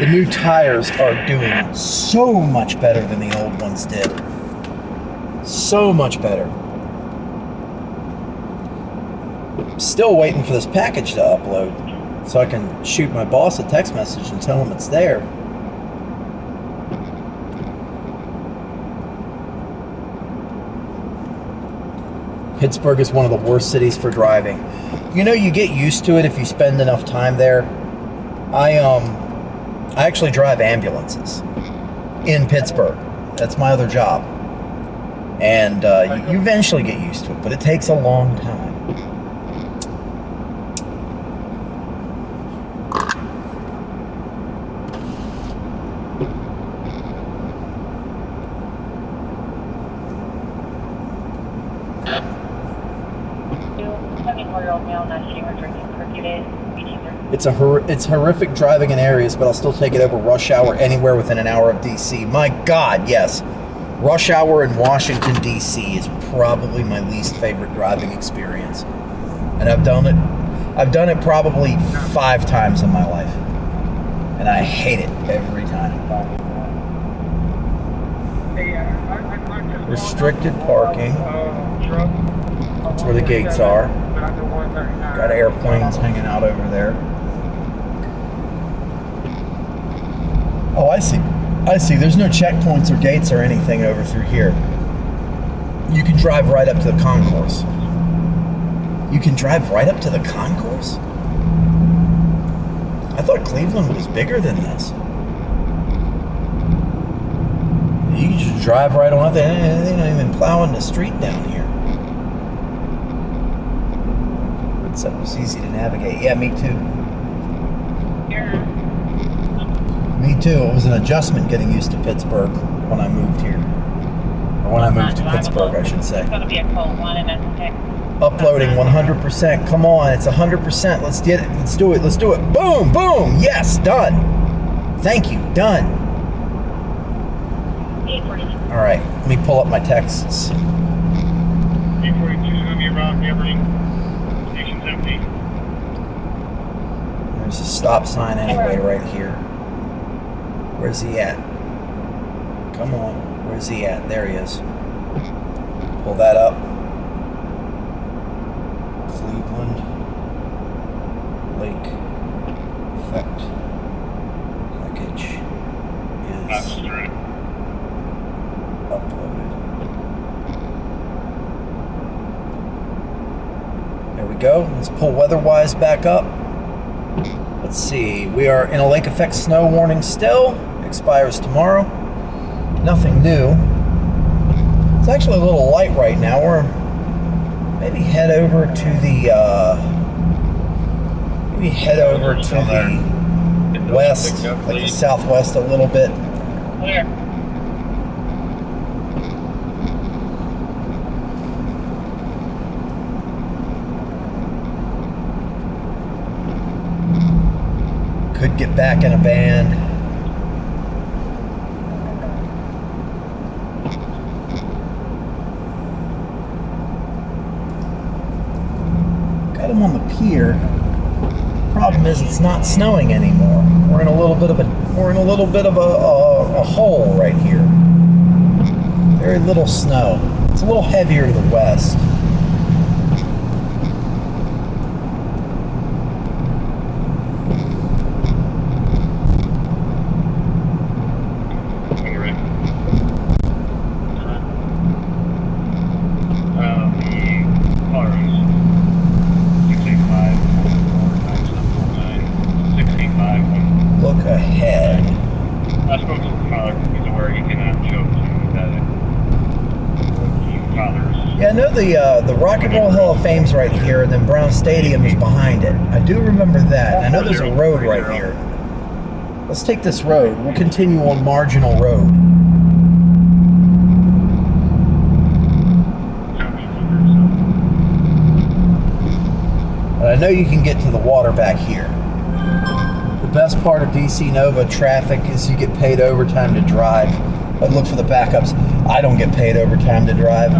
The new tires are doing so much better than the old ones did. So much better. Still waiting for this package to upload so I can shoot my boss a text message and tell him it's there. Pittsburgh is one of the worst cities for driving. You know, you get used to it if you spend enough time there. I actually drive ambulances in Pittsburgh. That's my other job. And you eventually get used to it, but it takes a long time. It's horrific driving in areas, but I'll still take it over rush hour anywhere within an hour of DC. My God, yes. Rush hour in Washington, DC is probably my least favorite driving experience. And I've done it probably 5 times in my life. And I hate it every time. Restricted parking. That's where the gates are. Got airplanes hanging out over there. Oh, I see. There's no checkpoints or gates or anything over through here. You can drive right up to the concourse. You can drive right up to the concourse? I thought Cleveland was bigger than this. You can just drive right on up there. They're not even plowing the street down here. It was easy to navigate. Yeah, me too. Me too. It was an adjustment getting used to Pittsburgh when I moved here. Or when I moved to Pittsburgh, I should say. It's going to be a cold one and Uploading 100%. Come on, it's 100%. Let's get it. Let's do it. Let's do it. Boom, boom. Yes, done. Thank you. Done. All right, let me pull up my texts. 842 is going to be around Gathering. Station's empty. There's a stop sign anyway right here. Where's he at? Come on. Where's he at? There he is. Pull that up. Cleveland Lake Effect package is uploaded. There we go. Let's pull weather-wise back up. Let's see. We are in a lake effect snow warning still. Expires tomorrow. Nothing new. It's actually a little light right now. We're maybe head over to the west, like the southwest a little bit. Where? Could get back in a band. Got him on the pier. Problem is, it's not snowing anymore. We're in a little bit of a hole right here. Very little snow. It's a little heavier to the west. The Rock and Roll Hall of Fame's right here, and then Brown Stadium is behind it. I do remember that. I know there's a road right here. Let's take this road. We'll continue on Marginal Road. I know you can get to the water back here. The best part of DC Nova traffic is you get paid overtime to drive. I'd look for the backups. I don't get paid overtime to drive.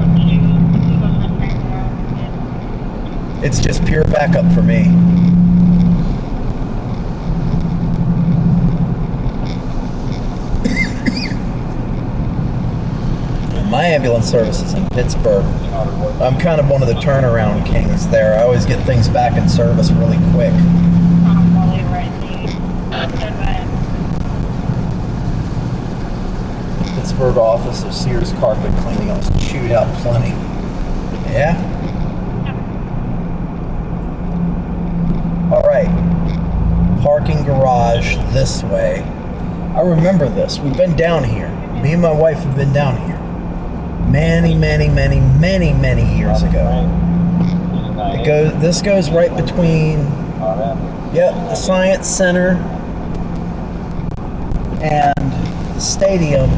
It's just pure backup for me. My ambulance service is in Pittsburgh. I'm kind of one of the turnaround kings there. I always get things back in service really quick. Pittsburgh office of Sears Carpet Cleaning. I was chewed out plenty. Yeah? Alright. Parking garage this way. I remember this. We've been down here. Me and my wife have been down here. Many years ago. This goes right between, the Science Center and the stadium.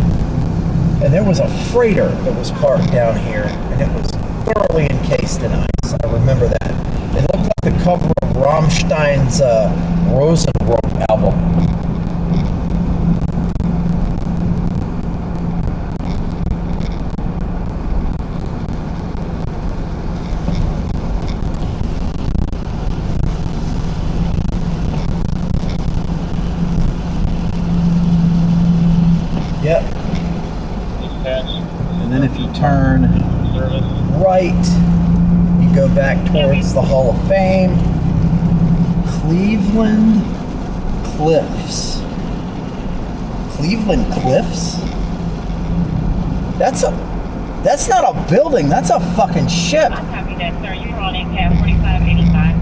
And there was a freighter that was parked down here, and it was thoroughly encased in ice. I remember that. It looked like the cover of Rammstein's Rosenrock album. Yep. And then if you turn right, you go back towards the Hall of Fame. Cleveland Cliffs. Cleveland Cliffs? That's not a building, that's a fucking ship. I'm happy that, sir. You're on NCAP 4585.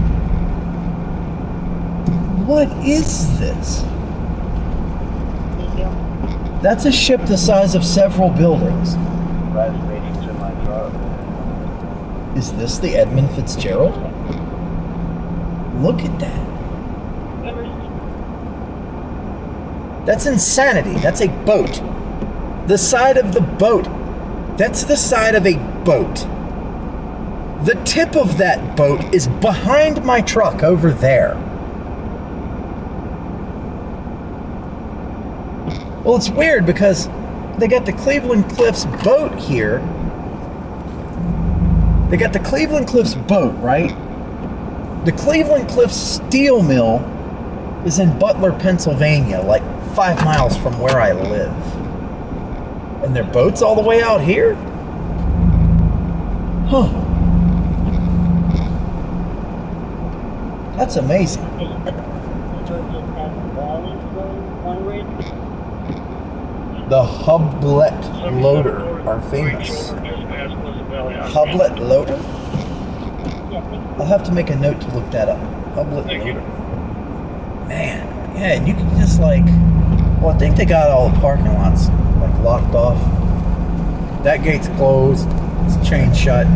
What is this? That's a ship the size of several buildings. Is this the Edmund Fitzgerald? Look at that. That's insanity. That's a boat. The side of the boat. That's the side of a boat. The tip of that boat is behind my truck over there. Well, it's weird because they got the Cleveland Cliffs boat here. They got the Cleveland Cliffs boat, right? The Cleveland Cliffs steel mill is in Butler, Pennsylvania, like 5 miles from where I live. And their boat's all the way out here? Huh. That's amazing. The Hublet Loader are famous. Hublet Loader? I'll have to make a note to look that up. Hublet Loader. Man, yeah, and you can just I think they got all the parking lots locked off. That gate's closed. It's chained shut.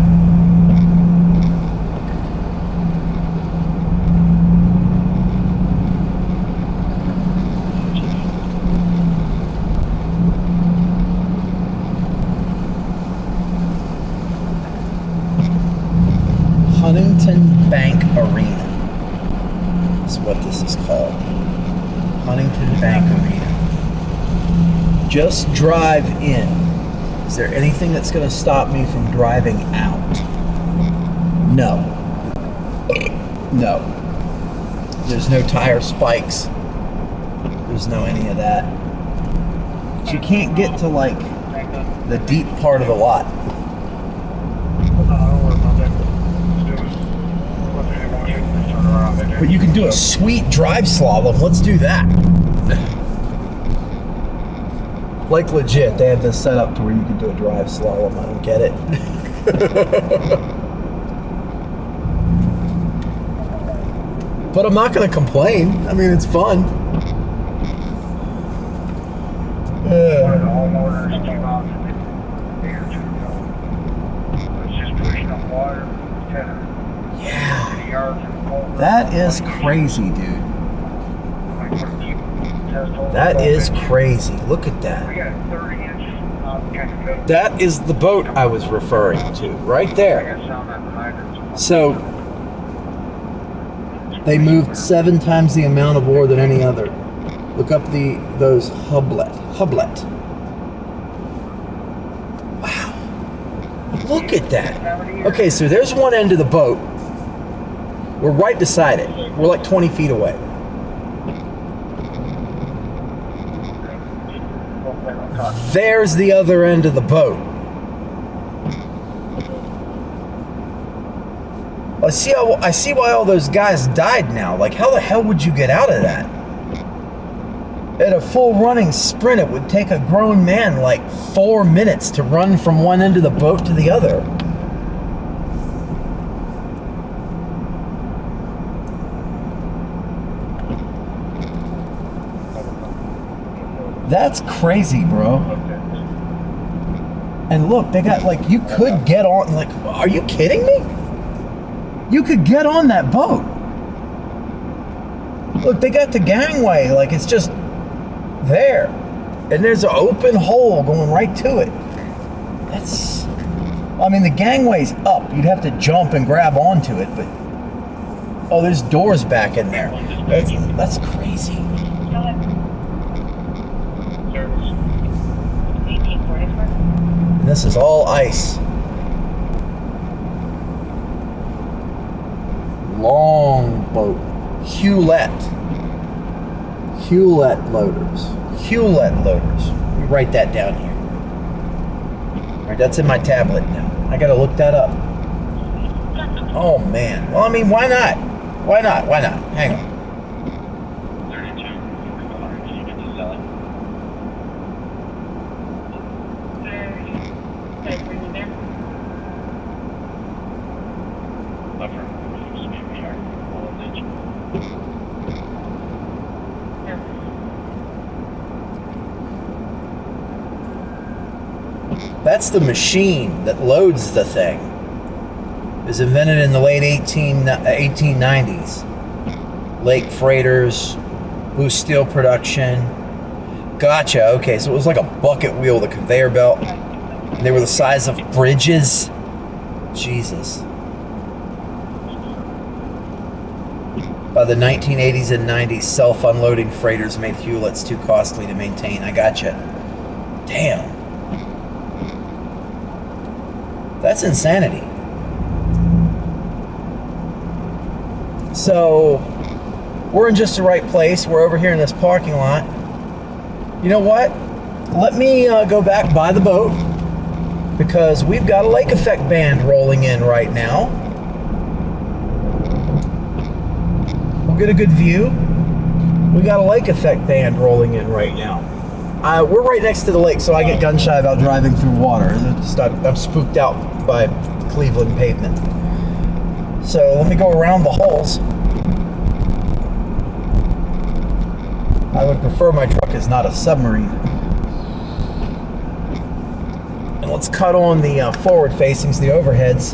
Huntington Bank Arena is what this is called. Huntington Bank Arena. Just drive in. Is there anything that's going to stop me from driving out? No. No. There's no tire spikes. There's no any of that. But you can't get to the deep part of the lot. But you can do a sweet drive slalom. Let's do that. Legit, they have this set up to where you can do a drive slalom. I don't get it. But I'm not going to complain. I mean, it's fun. Yeah. That is crazy, dude. That is crazy. Look at that. That is the boat I was referring to, right there. So, They moved 7 times the amount of ore than any other. Look up those Hublet. Wow. Look at that. Okay, so there's one end of the boat. We're right beside it. We're like 20 feet away. There's the other end of the boat. I see why all those guys died now. Like, how the hell would you get out of that? At a full running sprint, it would take a grown man like 4 minutes to run from one end of the boat to the other. That's crazy, bro. And look, they got like, you could get on, like, are you kidding me? You could get on that boat. Look, they got the gangway, like it's just there. And there's an open hole going right to it. That's, I mean, the gangway's up. You'd have to jump and grab onto it, but, oh, there's doors back in there. That's crazy. Service 1844. And this is all ice. Long boat. Hewlett loaders. Let me write that down here. All right, that's in my tablet now. I gotta look that up. Oh man. Well, I mean, why not? Why not? Hang on. 32. You get to sell it. Okay, bring you there. Buffer. CPR. Voltage. That's the machine that loads the thing. It was invented in the late 1890s. Lake freighters, boost steel production. Gotcha. Okay, so it was like a bucket wheel, the conveyor belt. And they were the size of bridges. Jesus. By the 1980s and 90s, self-unloading freighters made Hewletts too costly to maintain. I gotcha. Damn. That's insanity. So, we're in just the right place. We're over here in this parking lot. You know what? Let me go back by the boat, because we've got a lake effect band rolling in right now. We'll get a good view. We got a lake effect band rolling in right now. We're right next to the lake, so I get gun shy about driving through water. I'm spooked out by Cleveland pavement. So let me go around the holes. I would prefer my truck is not a submarine. And let's cut on the forward facings, the overheads.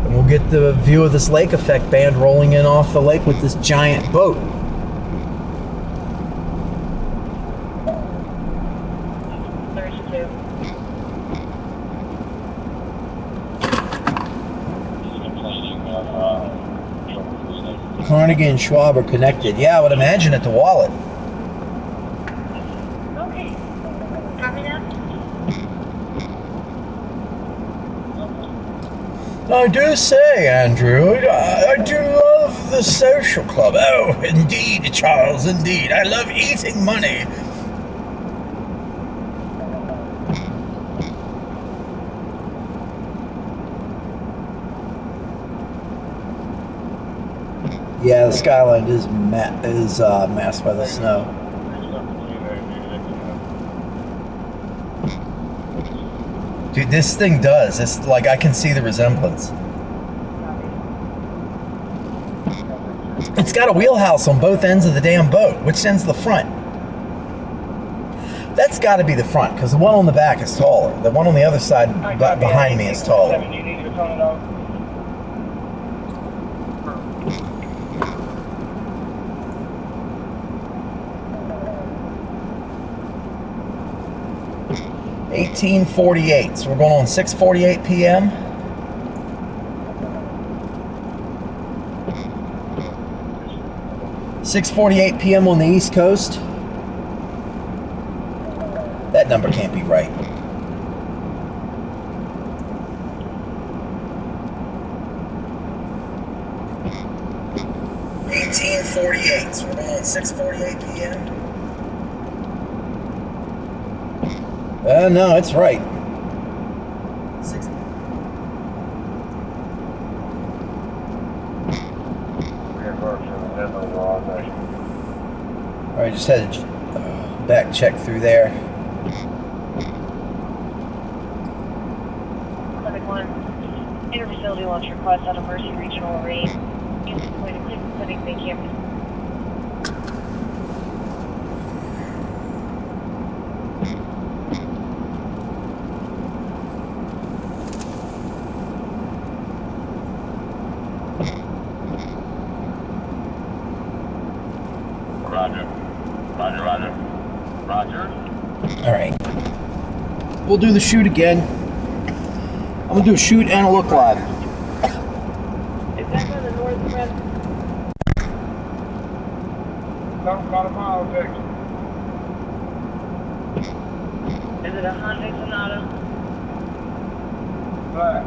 And we'll get the view of this lake effect band rolling in off the lake with this giant boat. Carnegie and Schwab are connected. Yeah, I would imagine at the wallet. Okay. Copy that? I do say, Andrew, I do love the social club. Oh, indeed, Charles, indeed. I love eating money. Yeah, the skyline is masked by the snow. Dude, this thing does. It's like I can see the resemblance. It's got a wheelhouse on both ends of the damn boat. Which end's the front? That's got to be the front, because the one on the back is taller. The one on the other side behind me is taller. 18:48. So we're going on 6:48 p.m. .6:48 p.m. on the East Coast. That number can't be right. .48. So we're going on 6:48 p.m. No, it's right. All right, just had a back check through there. Clinic 1, interfacility launch request out of Mercy Regional Array. Use point of Clinic Bay campus. Roger. All right. We'll do the shoot again. I'm gonna do a shoot and a look live. Is that on the north front? About a mile, Texas. Is it a Hyundai Sonata? Black.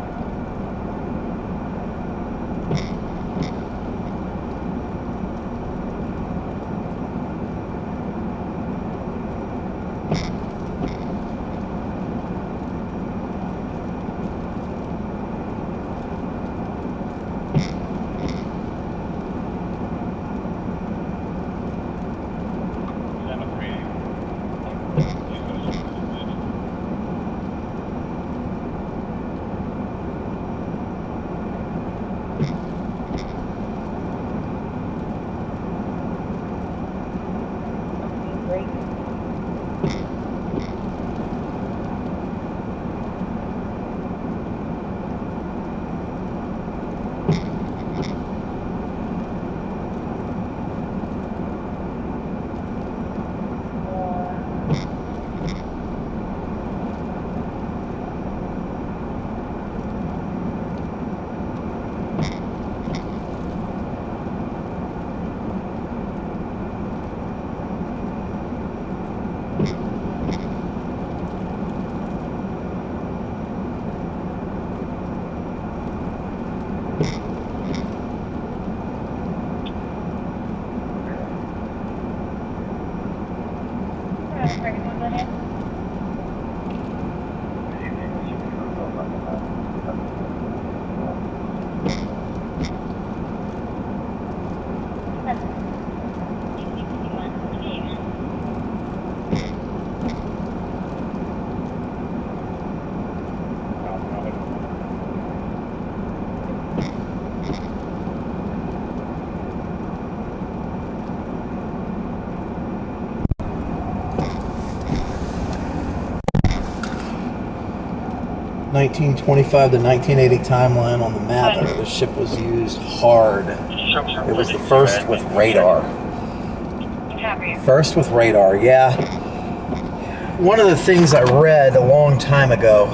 .1925 to 1980 timeline on the map. The ship was used hard. It was the first with radar. First with radar, yeah. One of the things I read a long time ago.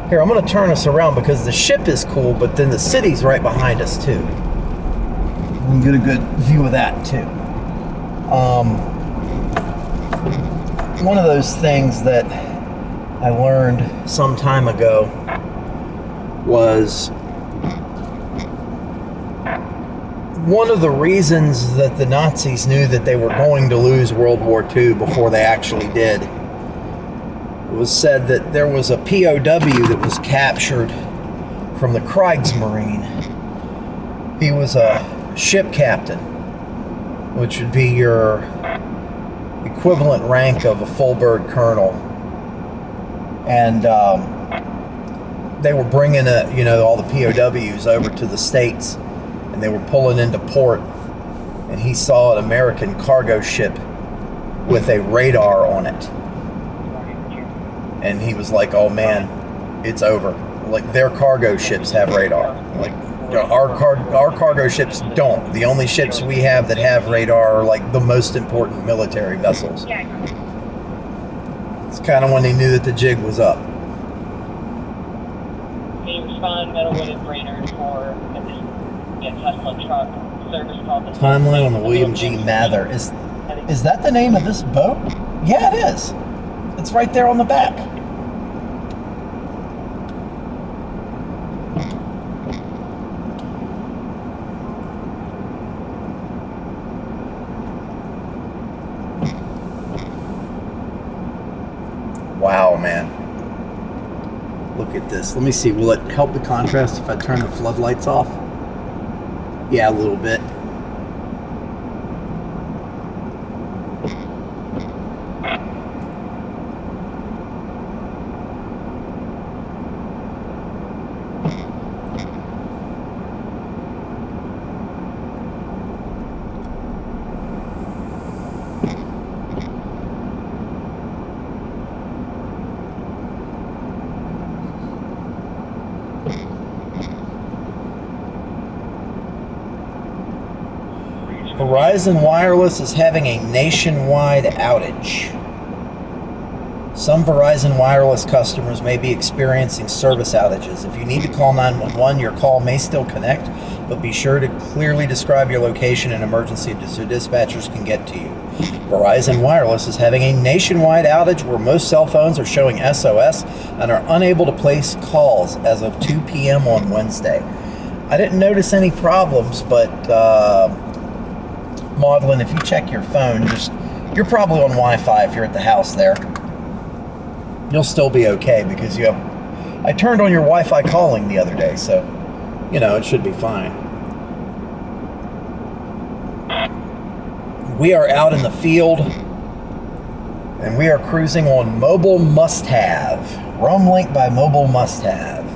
Here, I'm going to turn us around because the ship is cool, but then the city's right behind us too. We can get a good view of that too. One of those things that I learned some time ago was one of the reasons that the Nazis knew that they were going to lose World War II before they actually did. It was said that there was a POW that was captured from the Kriegsmarine. He was a ship captain, which would be your equivalent rank of a full bird colonel. And they were bringing all the POWs over to the States, and they were pulling into port, and he saw an American cargo ship with a radar on it, and he was like, "Oh man, it's over." Like, their cargo ships have radar. Like, our cargo ships don't. The only ships we have that have radar are like the most important military vessels. It's kind of when they knew that the jig was up. They respond Metalwood and Brainerd for a Tesla truck service called the Timeline on the William G. Mather. Is that the name of this boat? Yeah, it is. It's right there on the back. Wow, man. Look at this. Let me see. Will it help the contrast if I turn the floodlights off? Yeah, a little bit. Verizon Wireless is having a nationwide outage. Some Verizon Wireless customers may be experiencing service outages. If you need to call 911, your call may still connect, but be sure to clearly describe your location and emergency so dispatchers can get to you. Verizon Wireless is having a nationwide outage where most cell phones are showing SOS and are unable to place calls as of 2 p.m. on Wednesday. I didn't notice any problems, but Maudlin, if you check your phone, you're probably on Wi-Fi if you're at the house there. You'll still be okay because I turned on your Wi-Fi calling the other day, so, it should be fine. We are out in the field, and we are cruising on Mobile Must-Have. Roamlink by Mobile Must-Have.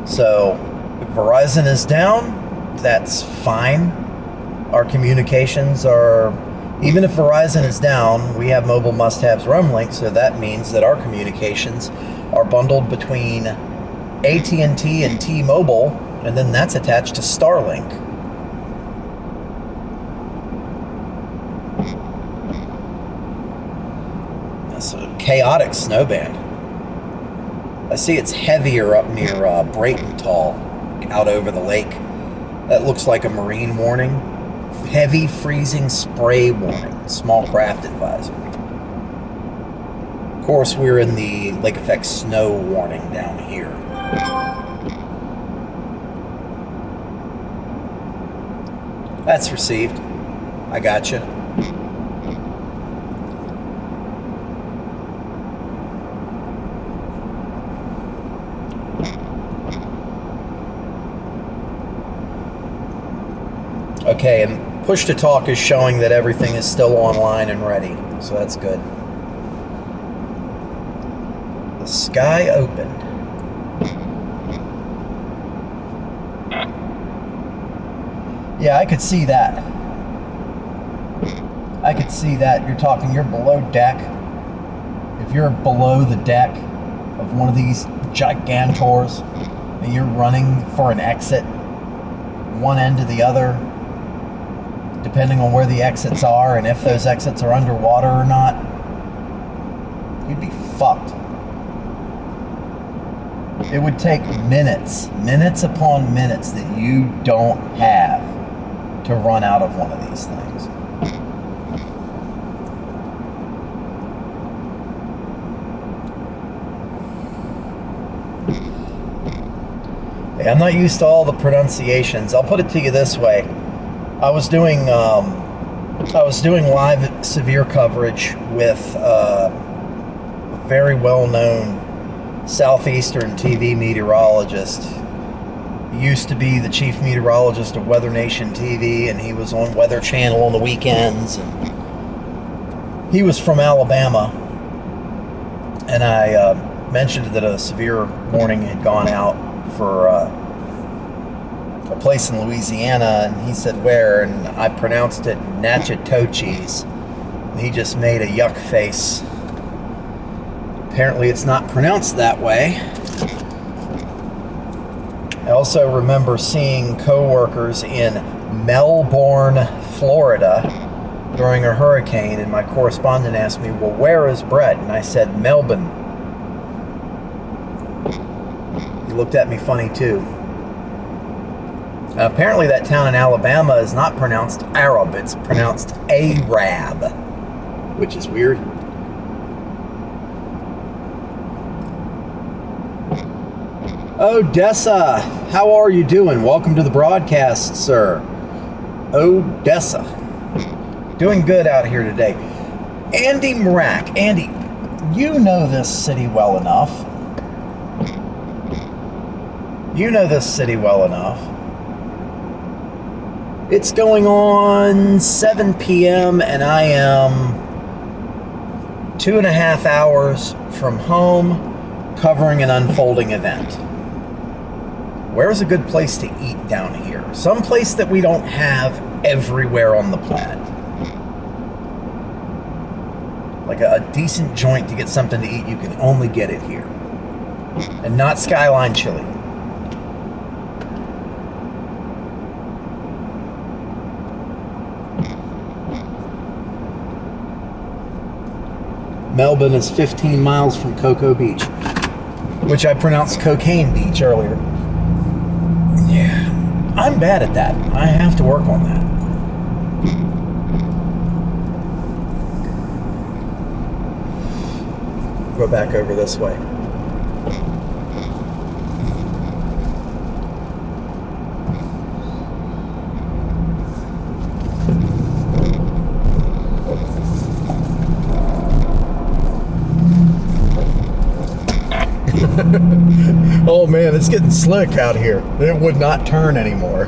So, if Verizon is down, that's fine. Our communications are, even if Verizon is down, we have Mobile Must-Have's Roamlink, so that means that our communications are bundled between AT&T and T-Mobile, and then that's attached to Starlink. That's a chaotic snowband. I see it's heavier up near Brayton out over the lake. That looks like a marine warning. Heavy freezing spray warning, small craft advisory. Of course, we're in the lake effect snow warning down here. That's received. I gotcha. Okay, and push to talk is showing that everything is still online and ready, so that's good. The sky opened. Yeah, I could see that. I could see that. You're below deck. If you're below the deck of one of these gigantors and you're running for an exit, one end to the other, depending on where the exits are and if those exits are underwater or not, you'd be fucked. It would take minutes upon minutes that you don't have to run out of one of these things. Hey, I'm not used to all the pronunciations. I'll put it to you this way. I was doing live severe coverage with a very well-known Southeastern TV meteorologist. He used to be the chief meteorologist of Weather Nation TV, and he was on Weather Channel on the weekends. And he was from Alabama, and I mentioned that a severe warning had gone out for a place in Louisiana, and he said where, and I pronounced it Natchitoches, and he just made a yuck face. Apparently it's not pronounced that way. I also remember seeing co-workers in Melbourne, Florida, during a hurricane, and my correspondent asked me, well, where is Brett? And I said, Melbourne. He looked at me funny too. Apparently that town in Alabama is not pronounced Arab, it's pronounced Arab, which is weird. Odessa, how are you doing? Welcome to the broadcast, sir. Odessa. Doing good out here today. Andy Marak. Andy, you know this city well enough. You know this city well enough. It's going on 7 p.m. and I am 2.5 hours from home covering an unfolding event. Where's a good place to eat down here? Some place that we don't have everywhere on the planet. Like a decent joint to get something to eat, you can only get it here. And not Skyline Chili. Melbourne is 15 miles from Cocoa Beach, which I pronounced Cocaine Beach earlier. Yeah, I'm bad at that. I have to work on that. Go back over this way. Oh man, it's getting slick out here. It would not turn anymore.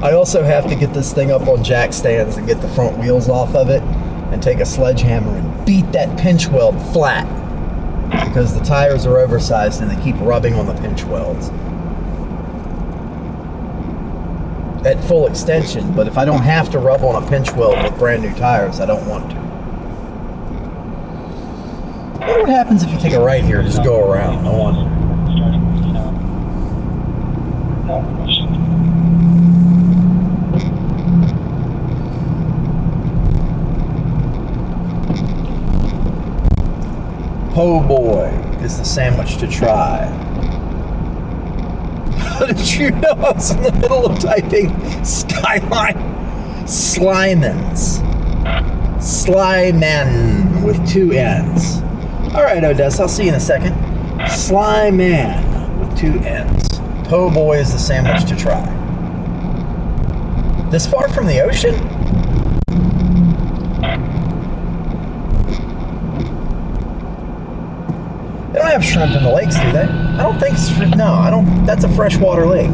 I also have to get this thing up on jack stands and get the front wheels off of it and take a sledgehammer and beat that pinch weld flat because the tires are oversized and they keep rubbing on the pinch welds. At full extension, but if I don't have to rub on a pinch weld with brand new tires, I don't want to. I wonder what happens if you take a right here and just go around. I wonder. Po' boy is the sandwich to try. How did you know I was in the middle of typing Skyline Slimans? Slyman with 2 N's. Alright, Odessa, I'll see you in a second. Slyman with 2 N's. Po' boy is the sandwich to try. This far from the ocean? They don't have shrimp in the lakes, do they? I don't think it's, no, I don't, that's a freshwater lake.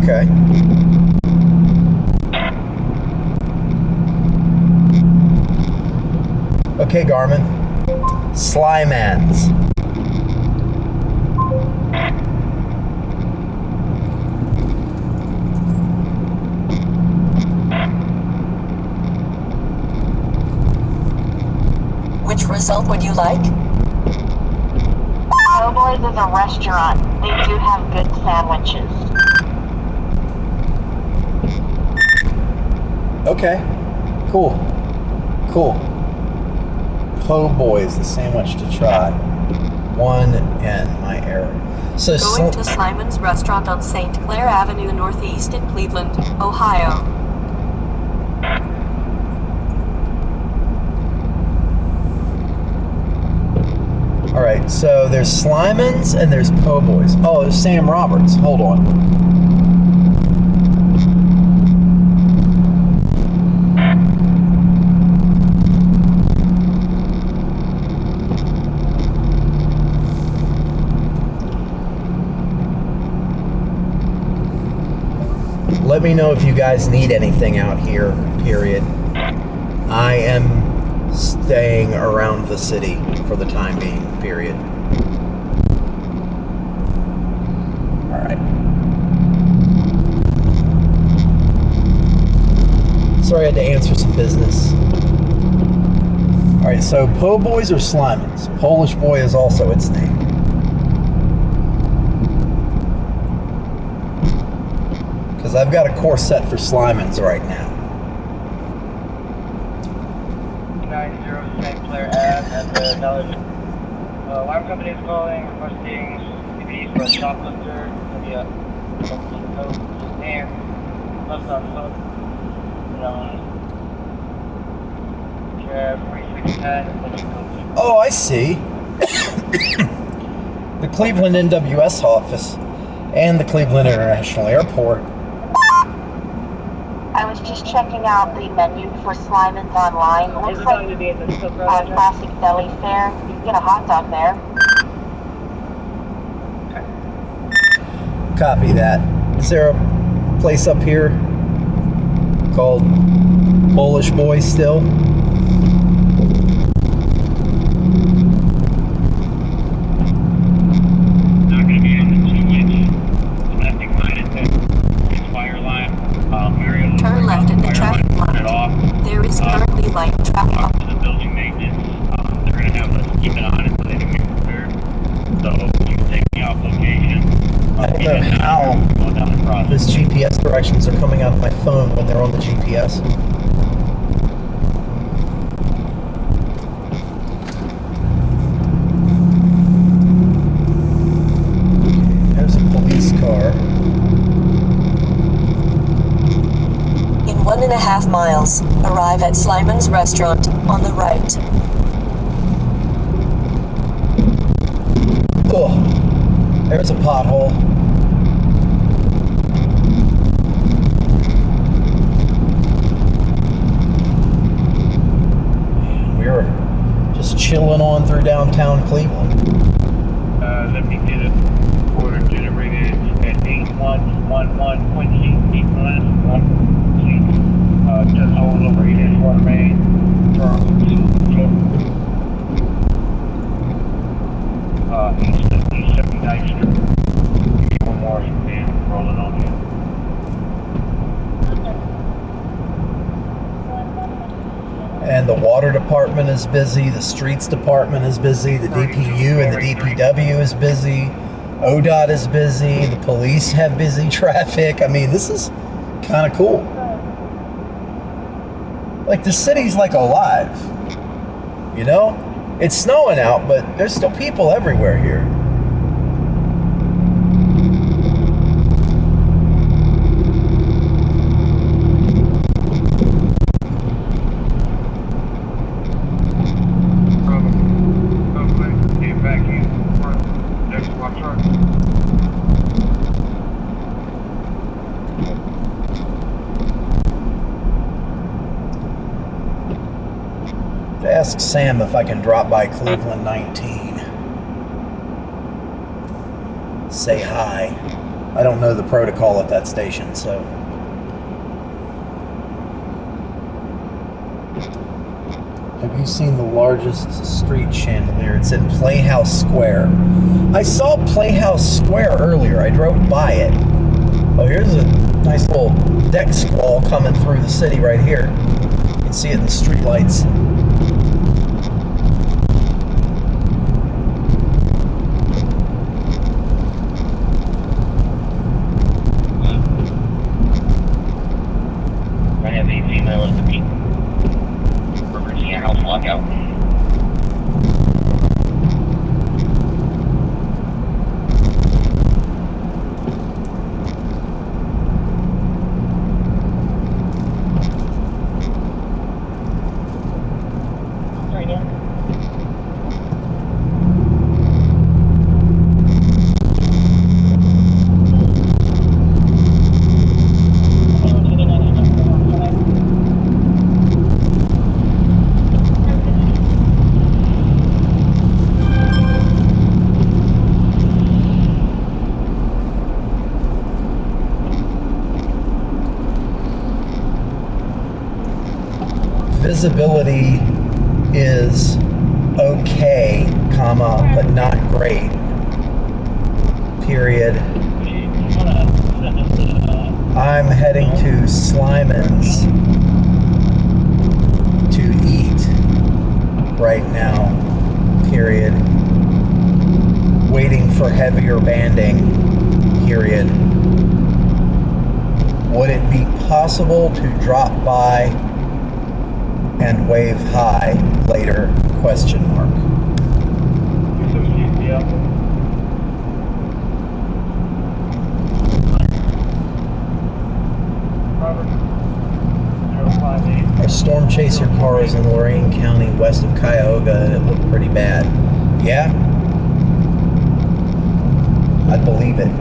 Okay. Okay, Garmin. Slymans. Which result would you like? Po' Boys is a restaurant. They do have good sandwiches. Okay. Cool. Cool. Po' boy is the sandwich to try. 1 N, my error. So Going to Slyman's restaurant on St. Clair Avenue Northeast in Cleveland, Ohio. Alright, so there's Slyman's and there's Po' boys. Oh, there's Sam Roberts. Hold on. Let me know if you guys need anything out here, period. I am staying around the city for the time being, period. Alright. Sorry I had to answer some business. Alright, so Po' boys or Slyman's? Polish boy is also its name. Because I've got a course set for Slimans right now. 90 St. Clair Ave at the Dollar. Alarm company is calling, requesting CPD for a shoplifter. It'll be a note name, left on foot. Cab 3610. Oh, I see. The Cleveland NWS office and the Cleveland International Airport. I was just checking out the menu for Slimans online. Looks like a classic deli fare. You can get a hot dog there. Copy that. Is there a place up here called Polish Boy still? Not going to be on the switch. Domestic line is fire line. Turn left at the traffic light. There is currently light traffic. Talk to the building maintenance. They're going to have us keep it on until they can be prepared. So you can take me off location. I don't know how this GPS directions are coming out of my phone when they're on the GPS. There's a police car. In 1.5 miles, arrive at Slimans Restaurant on the right. Oh, there's a pothole. We're just chilling on through downtown Cleveland. Let me get it order generated at 8111 Quincy, just hold over 881 Main, turn to East 79th Street. Give me one more and rolling on you. And the water department is busy, the streets department is busy, the DPU and the DPW is busy, ODOT is busy, the police have busy traffic. I mean, this is kind of cool. Like, the city's like alive, you know? It's snowing out, but there's still people everywhere here. Get back in front. Next one, sir. Ask Sam if I can drop by Cleveland 19. Say hi. I don't know the protocol at that station, so. Have you seen the largest street chandelier? It's in Playhouse Square. I saw Playhouse Square earlier. I drove by it. Oh, here's a nice little deck squall coming through the city right here. You can see it in the street lights. I have a female in the peak. Reversing a house lockout. Right now. Visibility is okay, comma, but not great. Period. I'm heading to Slimans to eat right now. Period. Waiting for heavier banding. Period. Would it be possible to drop by and wave hi later? Question mark. Our storm chaser car is in Lorain County, west of Cuyahoga, and it looked pretty bad. Yeah? I believe it.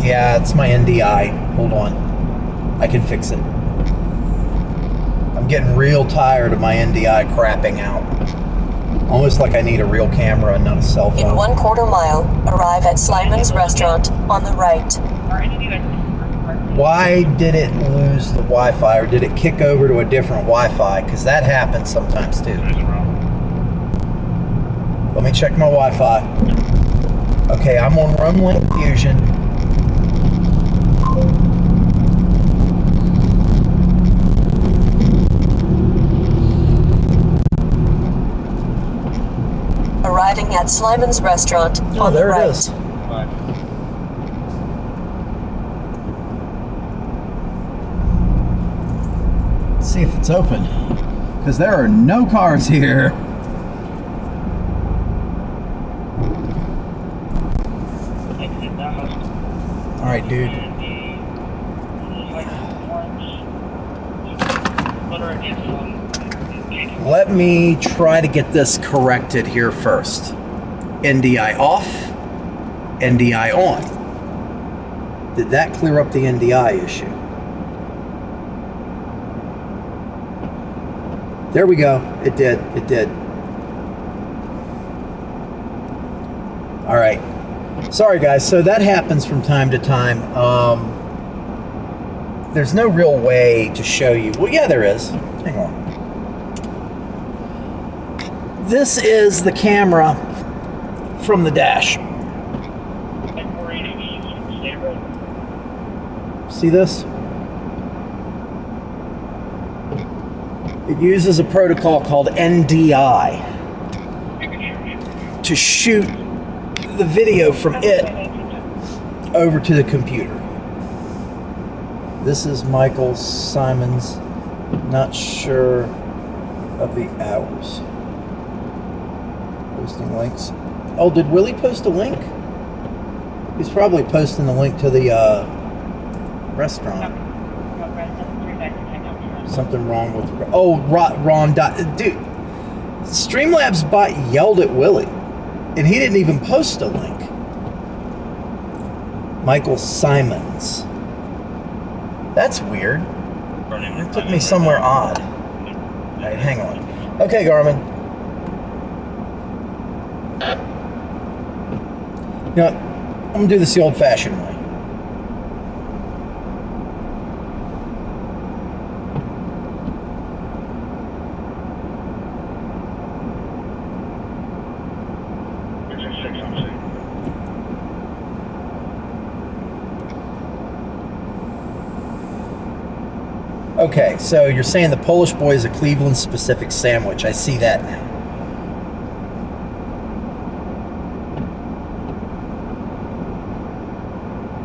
Yeah, it's my NDI. Hold on. I can fix it. I'm getting real tired of my NDI crapping out. Almost like I need a real camera and not a cell phone. In 1/4 mile, arrive at Slyman's Restaurant on the right. Why did it lose the Wi-Fi, or did it kick over to a different Wi-Fi? Because that happens sometimes too. Let me check my Wi-Fi. Okay, I'm on Roamlink Fusion. Arriving at Slyman's Restaurant Oh, on the there right. it is. Let's see if it's open. Because there are no cars here. Alright, dude. Let me try to get this corrected here first. NDI off, NDI on. Did that clear up the NDI issue? There we go. It did. It did. All right. Sorry, guys. So that happens from time to time. There's no real way to show you. Well, yeah, there is. Hang on. This is the camera from the dash. See this? It uses a protocol called NDI to shoot the video from it over to the computer. This is Michael Simons. Not sure of the hours. Posting links. Oh, did Willie post a link? He's probably posting the link to the restaurant. Something wrong with... Oh, Ron. Dude, Streamlabs bot yelled at Willie, and he didn't even post a link. Michael Simons. That's weird. It took me somewhere odd. All right, hang on. Okay, Garmin. You know what? I'm going to do this the old-fashioned way. Okay, so you're saying the Polish boy is a Cleveland-specific sandwich. I see that now.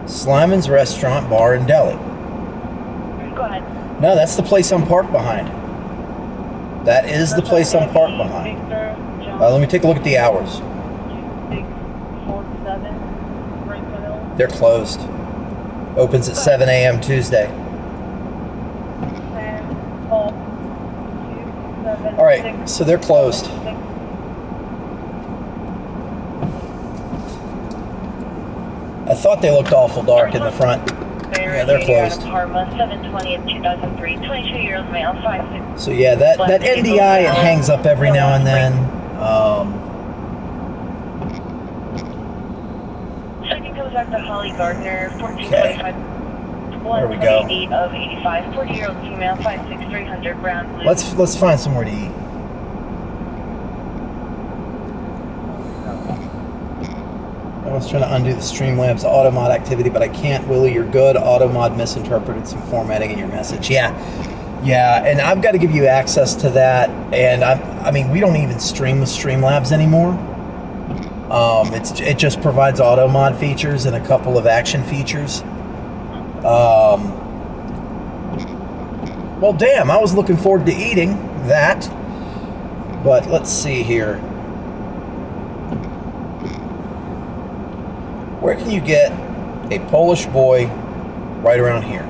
Slyman's Restaurant, Bar, and Deli. Go ahead. No, that's the place I'm parked behind. That is the place I'm parked behind. Let me take a look at the hours. 2647 Springfield. They're closed. Opens at 7 a.m. Tuesday. All right, so they're closed. I thought they looked awful dark in the front. Yeah, they're closed. Parma, 720 of 2003, 22-year-old male, 5'6". So yeah, that NDI, it hangs up every now and then. Second comes back to Holly Gardner, 1425. There we go. 128 of 85, 40-year-old female, 5'6", 300, brown, blue. Let's find somewhere to eat. was trying to undo the Streamlabs AutoMod activity, but I can't. Willie, you're good. AutoMod misinterpreted some formatting in your message. Yeah, and I've got to give you access to that. And I mean, we don't even stream with Streamlabs anymore. It just provides AutoMod features and a couple of action features. Well, damn, I was looking forward to eating that. But let's see here. Where can you get a Polish boy right around here?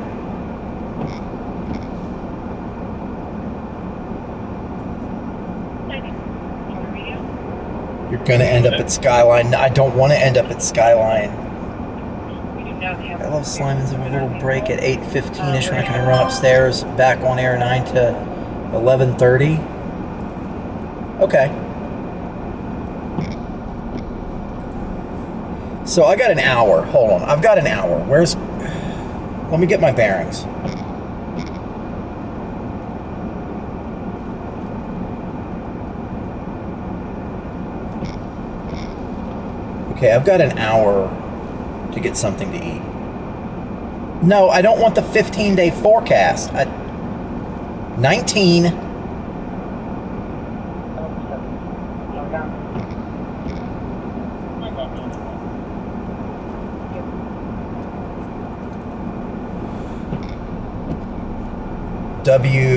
You're going to end up at Skyline. I don't want to end up at Skyline. I love Sliman's a little break at 8:15ish when I can run upstairs, back on air 9 to 11:30. Okay. So I got an hour. Hold on. I've got an hour. Let me get my bearings. Okay, I've got an hour to get something to eat. No, I don't want the 15-day forecast. 19. WOIO.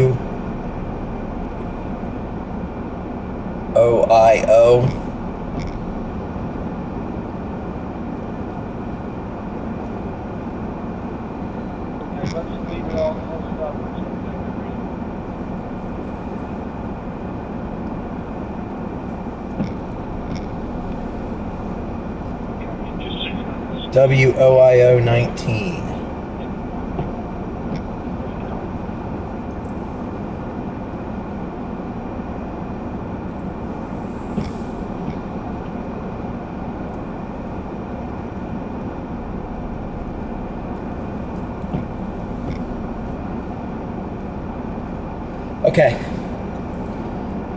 WOIO 19. Okay.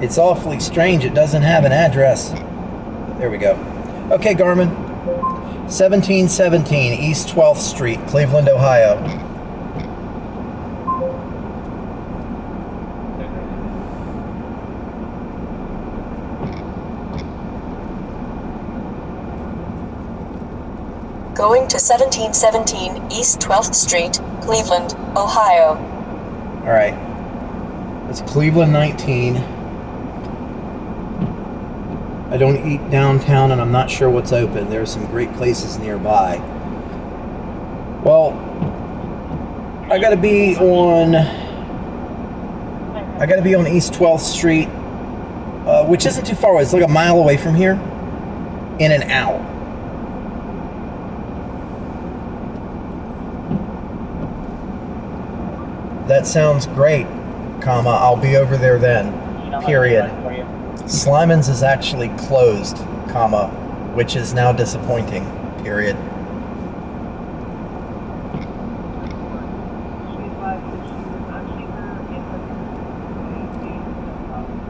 It's awfully strange. It doesn't have an address. There we go. Okay, Garmin. 1717 East 12th Street, Cleveland, Ohio. Going to 1717 East 12th Street, Cleveland, Ohio. All right. It's Cleveland 19. I don't eat downtown and I'm not sure what's open. There are some great places nearby. Well, I gotta be on East 12th Street, which isn't too far away. It's like a mile away from here in an hour. That sounds great, comma, I'll be over there then, period. Sliman's is actually closed, comma, which is now disappointing, period.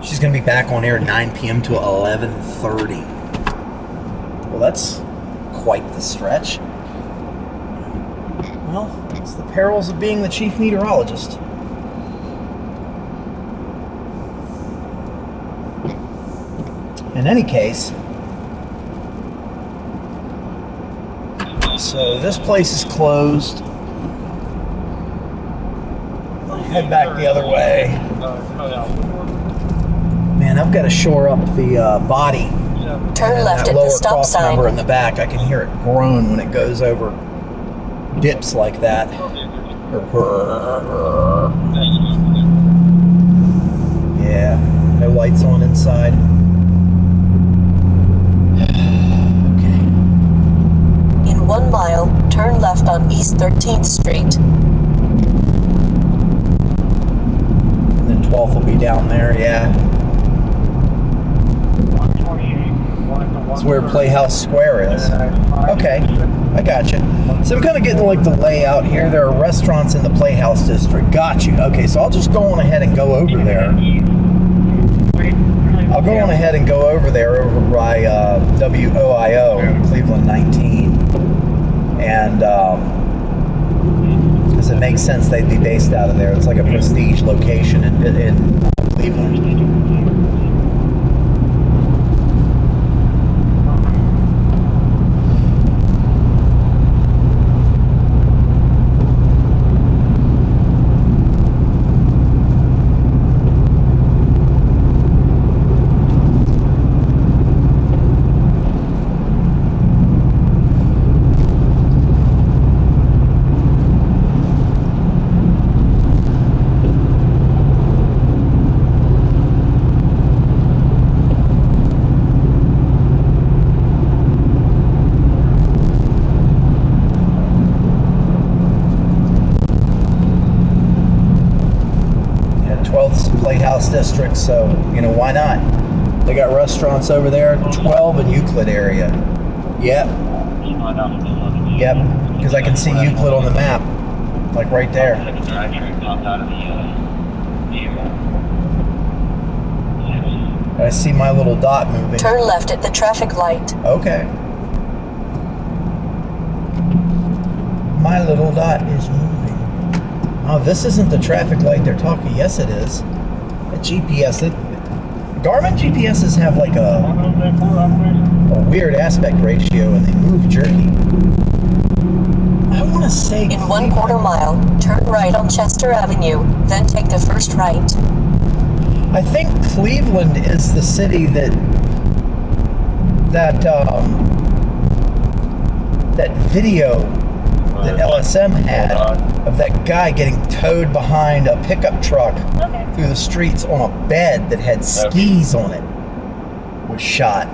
She's going to be back on air at 9 p.m. to 11:30. Well, that's quite the stretch. Well, it's the perils of being the chief meteorologist. In any case, so this place is closed. Head back the other way. Man, I've got to shore up the body. Turn left that at lower the stop cross sign. member in the back, I can hear it groan when it goes over dips like that. Yeah, no lights on inside. Okay. In 1 mile, turn left on East 13th Street. And then 12th will be down there, yeah. That's where Playhouse Square is. Okay, I got you. So I'm kind of getting like the layout here. There are restaurants in the Playhouse district. Got you. Okay, so I'll just go on ahead and go over there. I'll go on ahead and go over over there, over by WOIO, Cleveland 19. And because it makes sense they'd be based out of there. It's like a prestige location in Cleveland. Playhouse District, so why not? They got restaurants over there, 12 in Euclid area. Yep, because I can see Euclid on the map, like right there. I see my little dot moving. Turn left at the traffic light. Okay. My little dot is moving. Oh, this isn't the traffic light they're talking. Yes, it is. A GPS. Garmin GPSs have like a weird aspect ratio, and they move jerky. I want to say. In 1/4 mile, turn right on Chester Avenue, then take the first right. I think Cleveland is the city that video that LSM had of that guy getting towed behind a pickup truck through the streets on a bed that had skis on it was shot.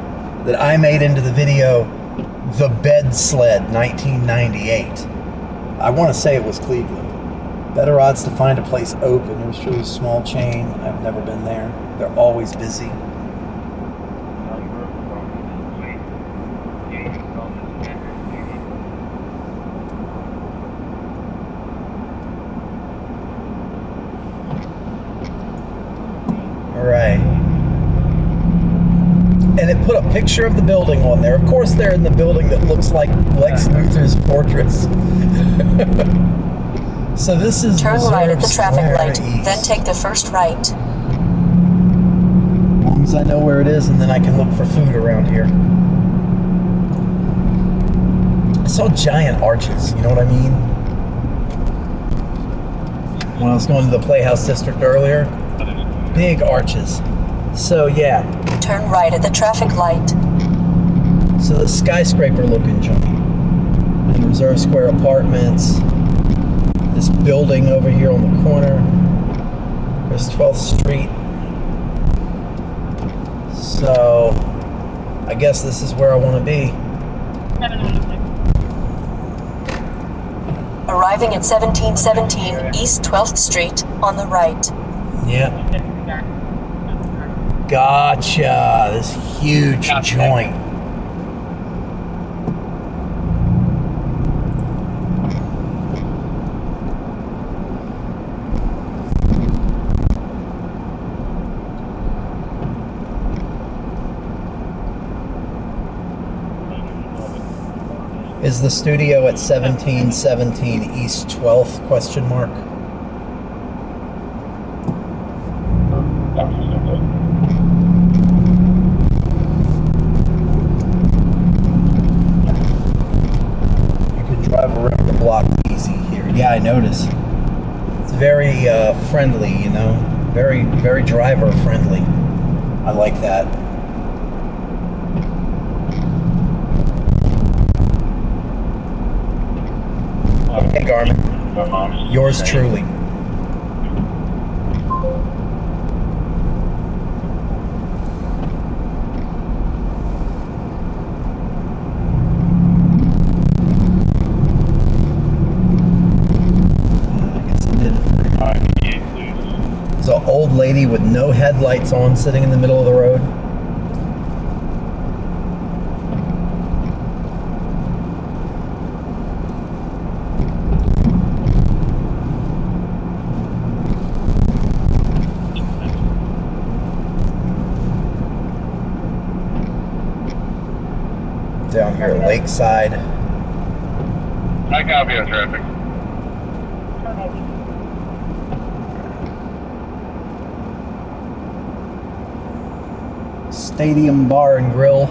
That I made into the video, The Bed Sled, 1998. I want to say it was Cleveland. Better odds to find a place open. It was truly a small chain. I've never been there. They're always busy. Right. And it put a picture of the building on there. Of course, they're in the building that looks like Lex Luthor's fortress. So this is turn right at the traffic Square light, East. then take the first right. As long as I know where it is, and then I can look for food around here. I saw giant arches, you know what I mean? When I was going to the Playhouse District earlier. Big arches. So yeah. Turn right at the traffic light. So the skyscraper looking joint. And Reserve Square Apartments. This building over here on the corner. There's 12th Street. So I guess this is where I want to be. Arriving at 1717 East 12th Street on the right. Yep. Gotcha. This huge joint. Is the studio at 1717 East 12th, question mark? Drive around the block easy here. Yeah, I notice. It's very friendly, you know. Very, very driver friendly. I like that. Okay, Garmin. Yours truly. There's an old lady with no headlights on sitting in the middle of the road. down here at Lakeside. I copy on traffic. Stadium Bar and Grill.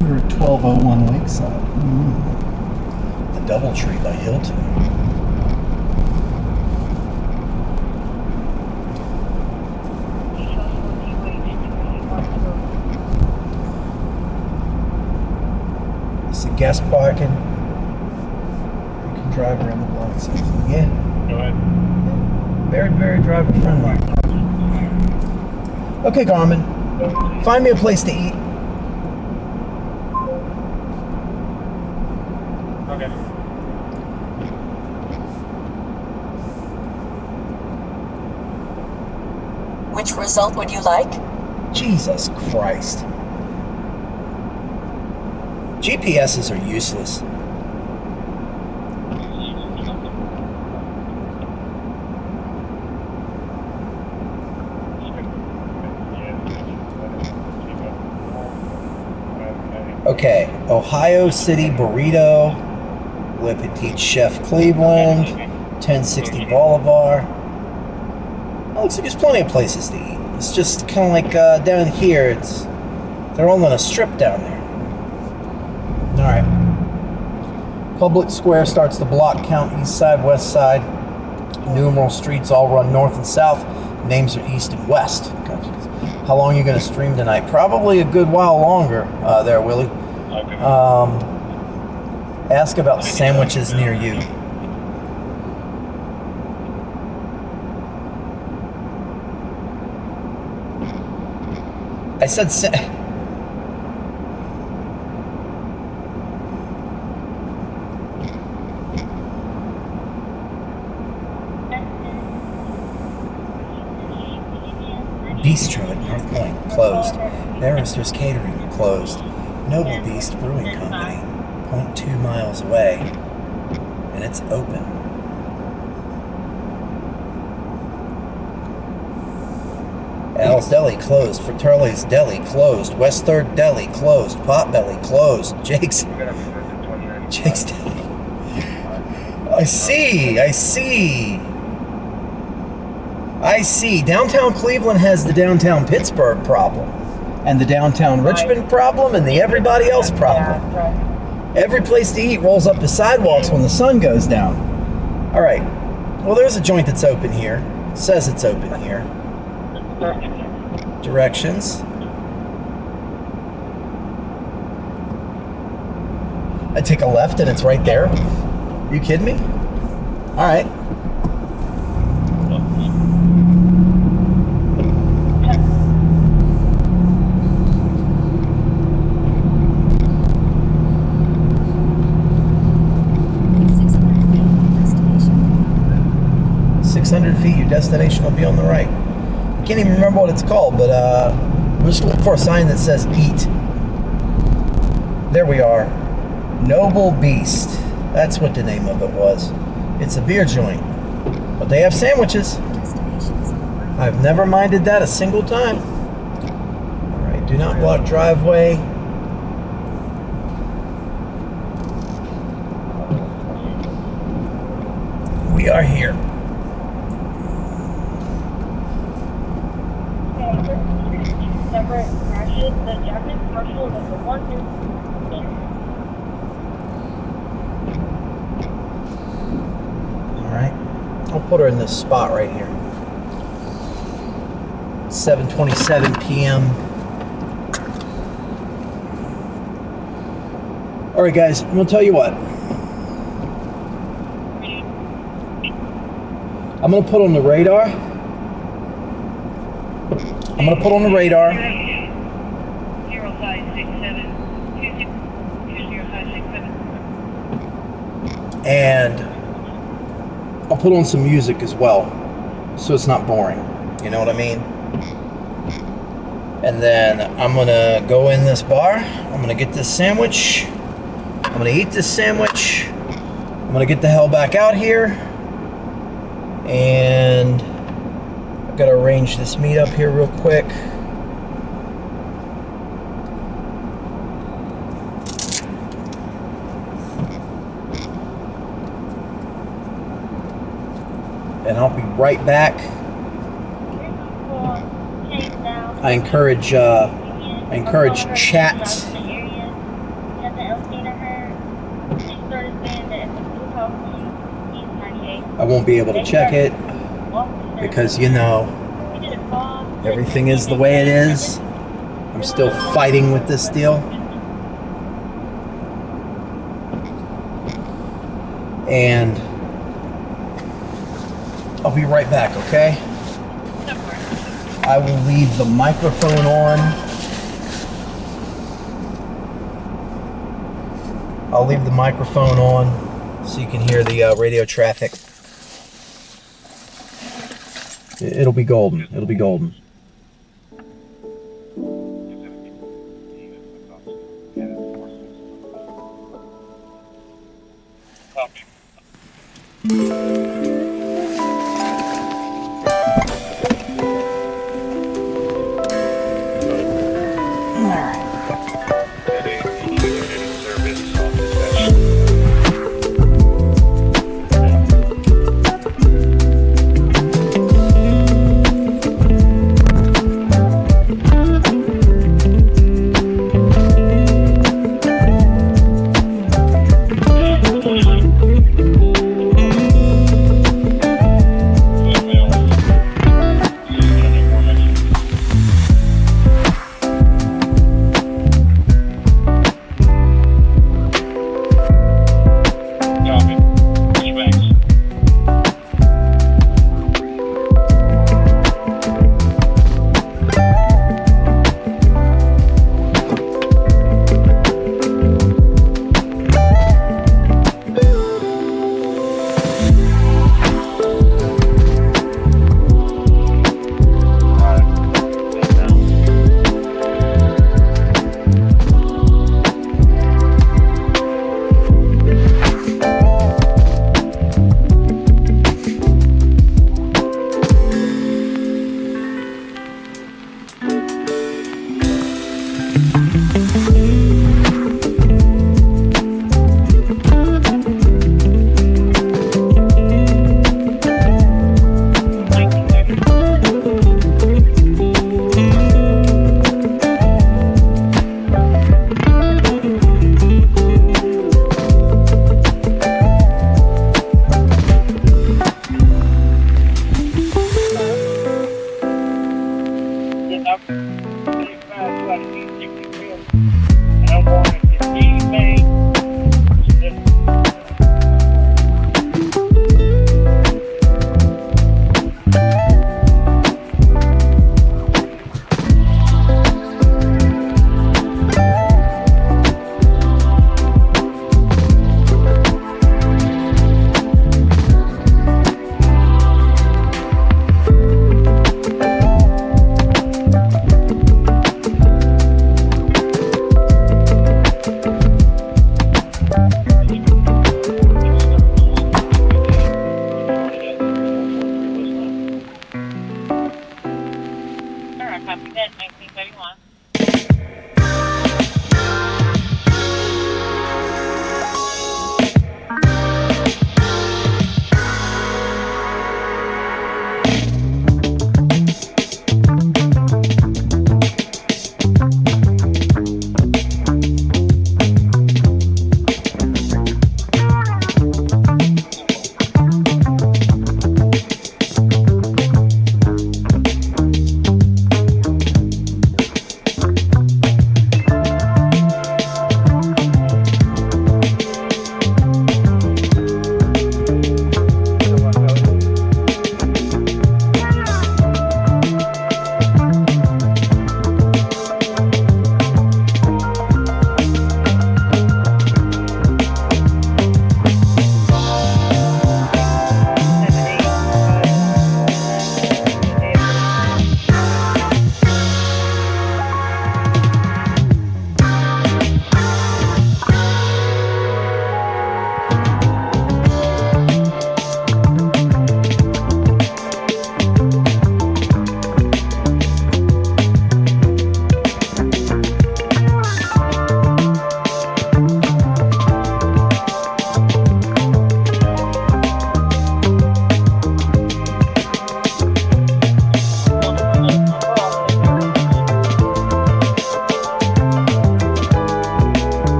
We're at 1201 Lakeside. The Doubletree by Hilton. It's a guest parking. You can drive around the block. So, yeah. Go ahead. Very, very driver friendly. Okay, Garmin. Find me a place to eat. Okay. Which result would you like? Jesus Christ. GPSs are useless. Okay, Ohio City Burrito, Le Petit Chef Cleveland, 1060 Bolivar. Oh, looks like there's plenty of places to eat. It's just kind of like down here. They're all on a strip down there. All right. Public Square starts the block count: east side, west side. Numeral streets all run north and south. Names are east and west. Gotcha. How long are you going to stream tonight? Probably a good while longer. There, Willie. Okay. Ask about sandwiches near you. I said Bistro at North Point, closed. Barrister's Catering, closed. Noble Beast Brewing Company, 0.2 miles away, and it's open. Al's Deli, closed. Fraternity's Deli, closed. West Third Deli, closed. Potbelly, closed. Jake's Deli. I see. Downtown Cleveland has the downtown Pittsburgh problem, and the downtown Richmond problem, and the everybody else problem. Every place to eat rolls up the sidewalks when the sun goes down. All right. Well, there's a joint that's open here. It says it's open here. Directions. I take a left and it's right there. You kidding me? All right. Your destination will be on the right. I can't even remember what it's called, but I'm just looking for a sign that says eat. There we are. Noble Beast. That's what the name of it was. It's a beer joint, but they have sandwiches. I've never minded that a single time. All right, do not block driveway. We are here. Separate crashes. The Japanese commercial is the one who. All right, I'll put her in this spot right here. 7:27 p.m. All right, guys, I'm gonna tell you what. I'm gonna put on the radar. I'm gonna put on the radar. 0567 0567. And I'll put on some music as well, so it's not boring. You know what I mean? And then I'm gonna go in this bar. I'm gonna get this sandwich. I'm gonna eat this sandwich. I'm gonna get the hell back out here. And I've got to arrange this meetup here real quick. And I'll be right back. I encourage chat. I won't be able to check it because, you know, everything is the way it is. I'm still fighting with this deal. And I'll be right back, okay? I will leave the microphone on. I'll leave the microphone on so you can hear the radio traffic. It'll be golden. It'll be golden. Copy.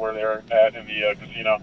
where they're at in the casino.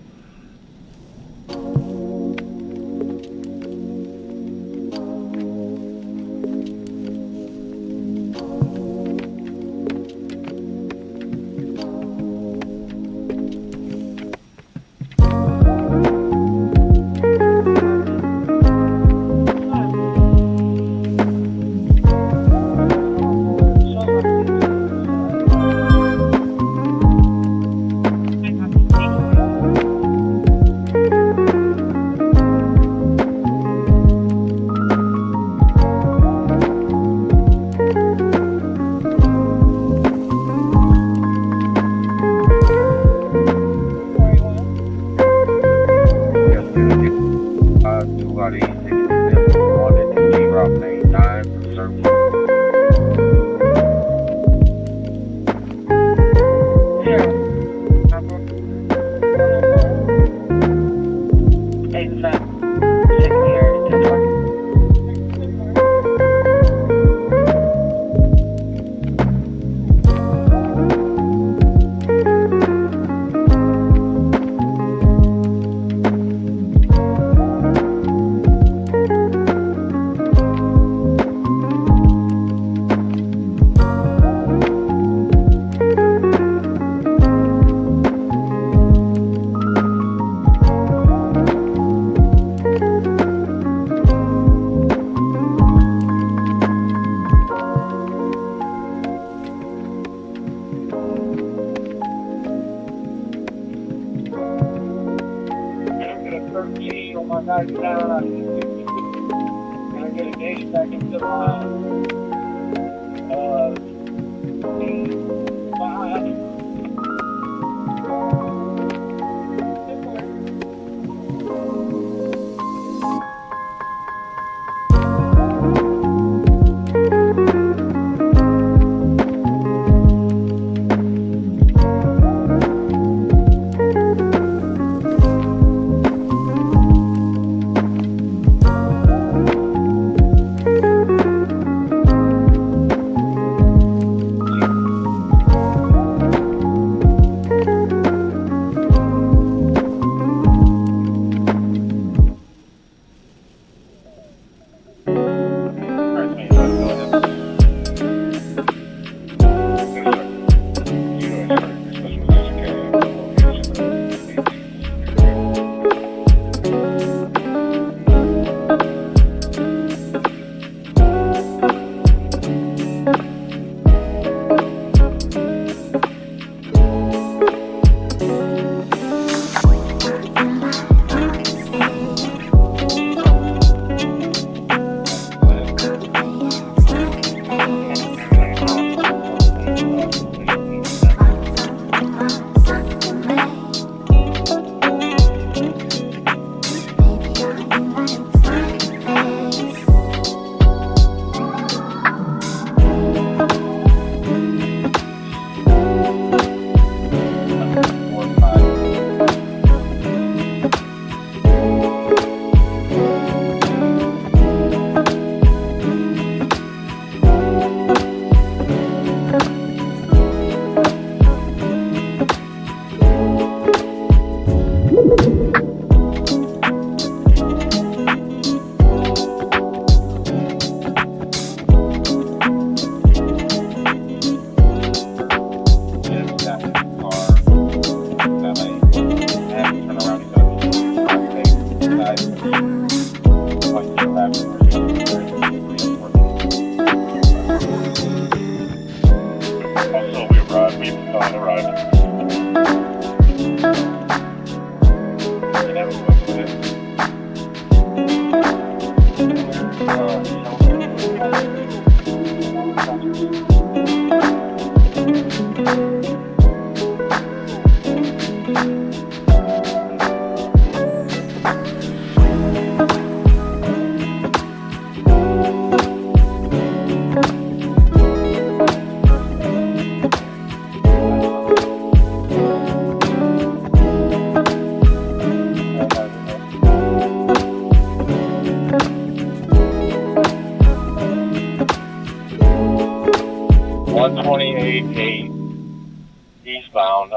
Eastbound,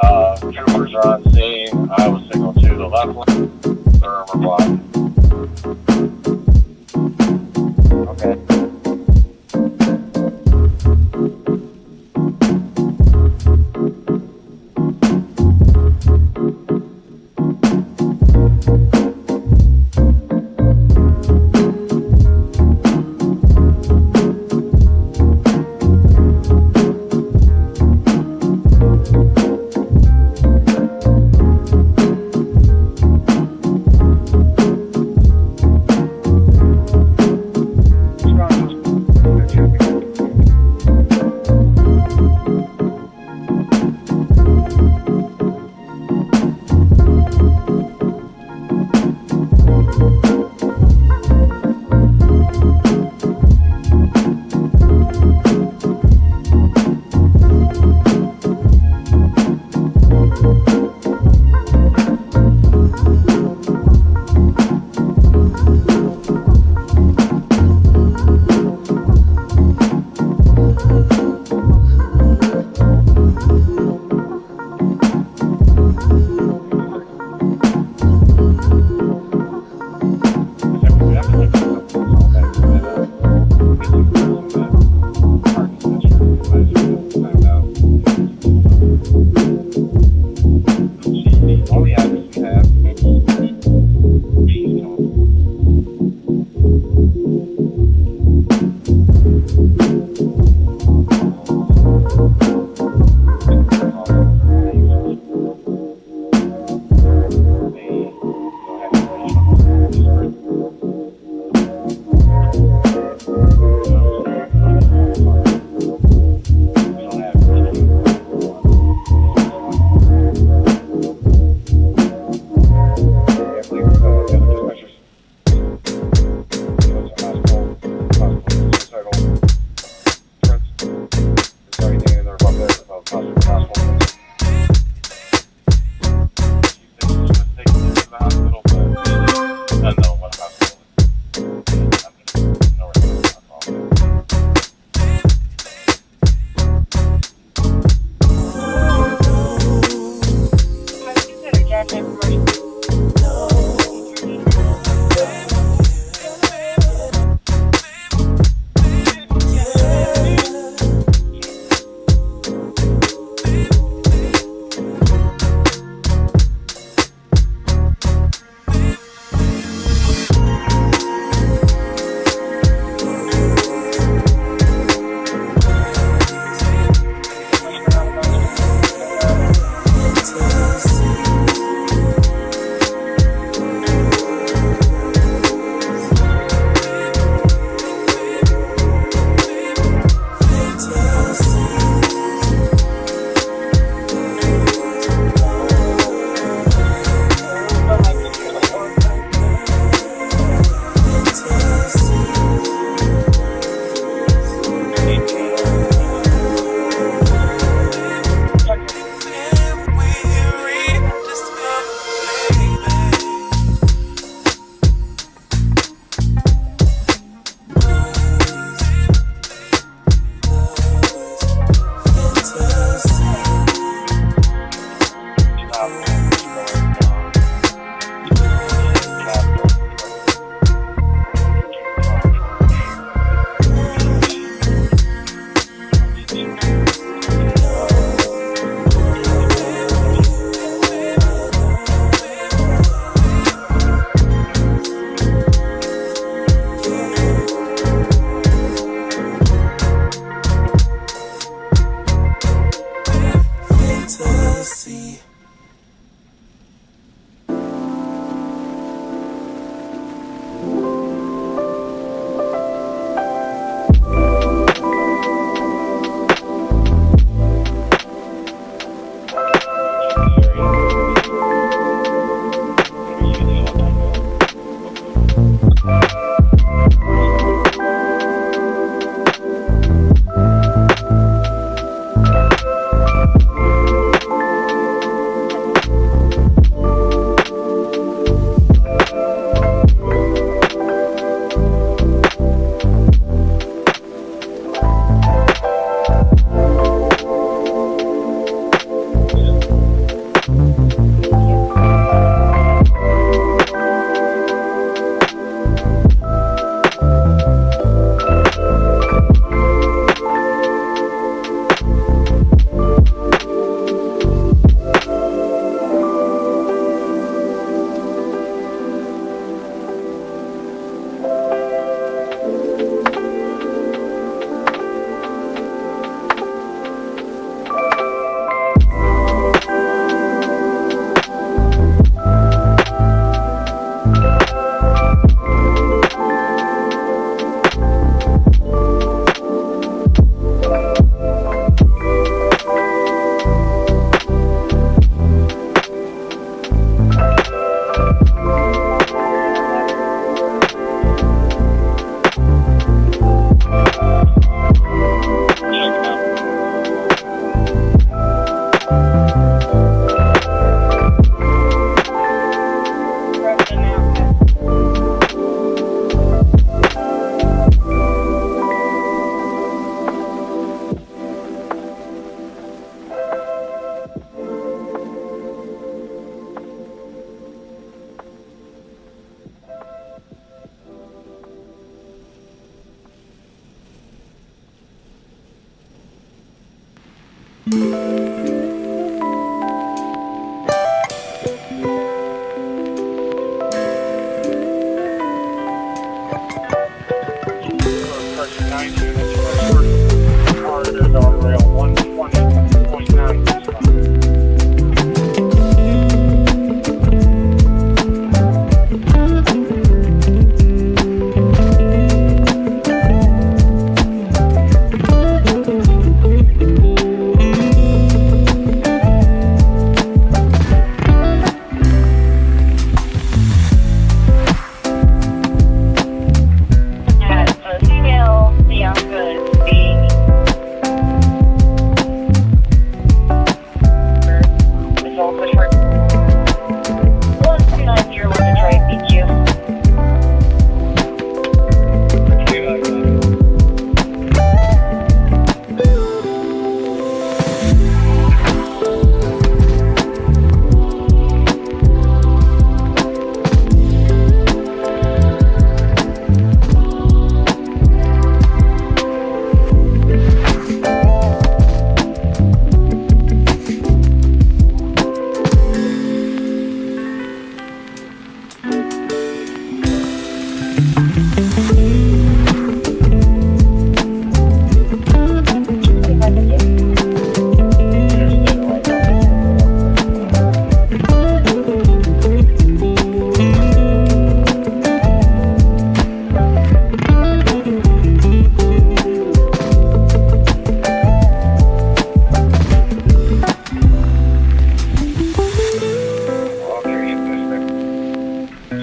troopers are on scene. I was signal to the left lane. We're blocked. Okay. Pressure 9 units, first recorded on rail 120.9 eastbound. Female Bianca is being result of her 1290 with Detroit BQ.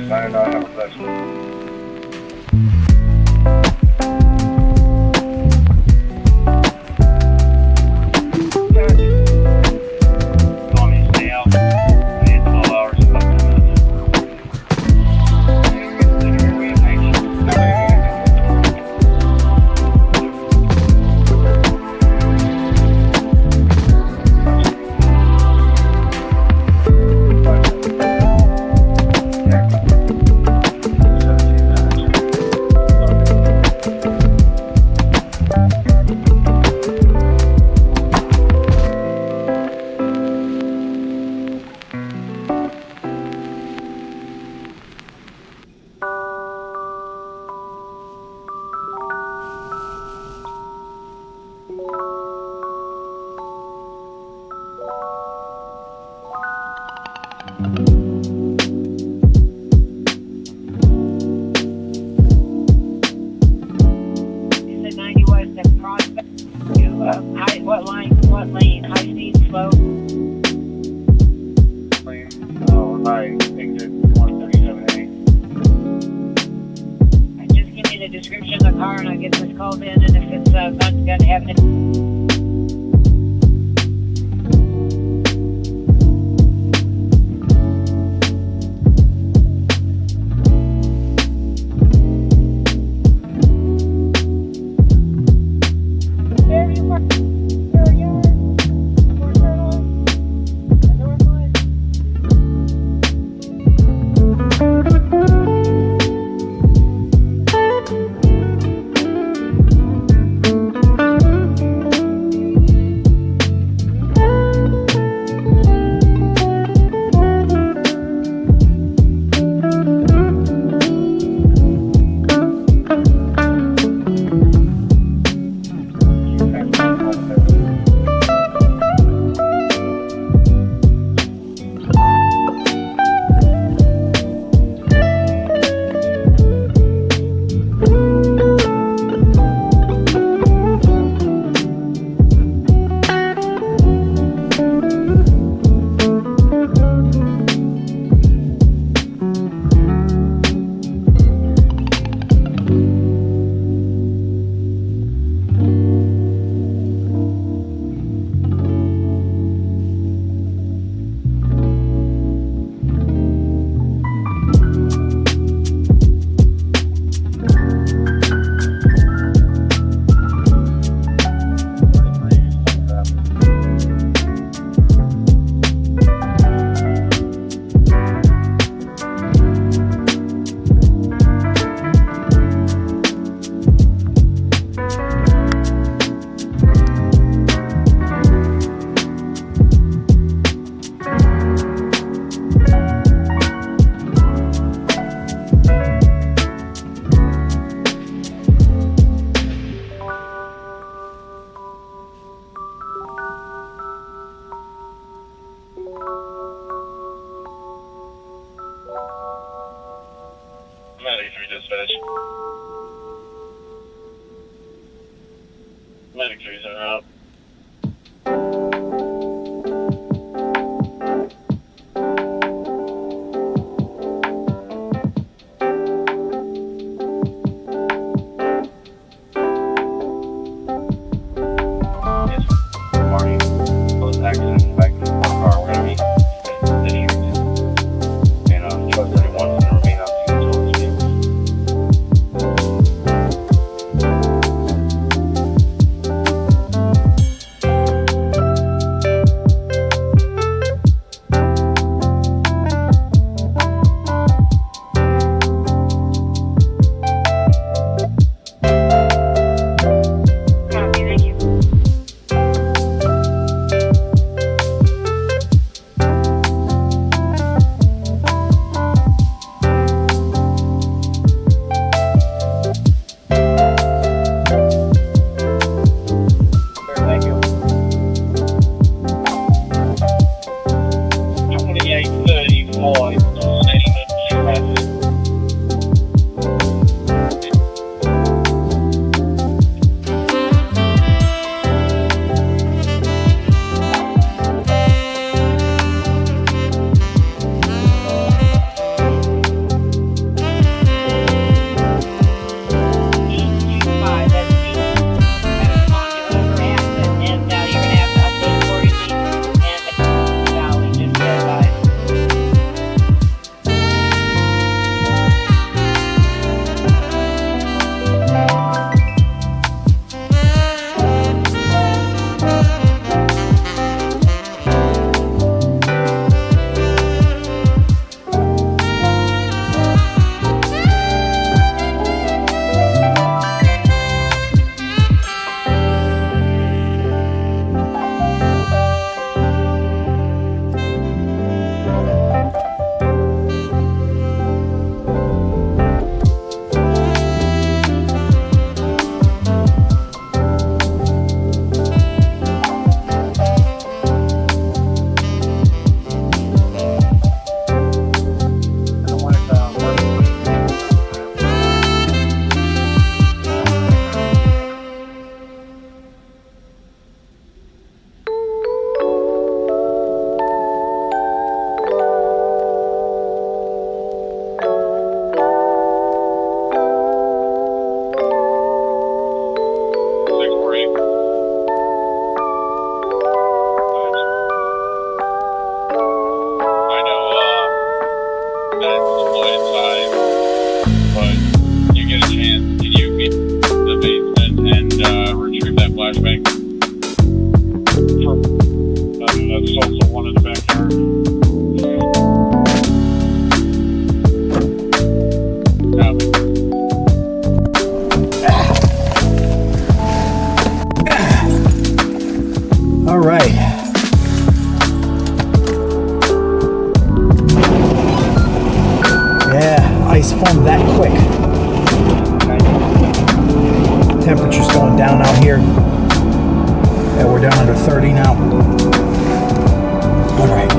Signing on, have a blessed one. Want me to stay out? I need 12 hours and 15 minutes. You said 90 west and Prospect. What lane? High speed, slow? We're by exit 137A. Just give me the description of the car and I'll get this called in, and if it's not gonna have it. There you are. There you are. More turtles. The north one. Medic 3 dispatch. Medic 3's en route. All right. Yeah, ice formed that quick. Temperature's going down out here. Yeah, we're down under 30 now. All right.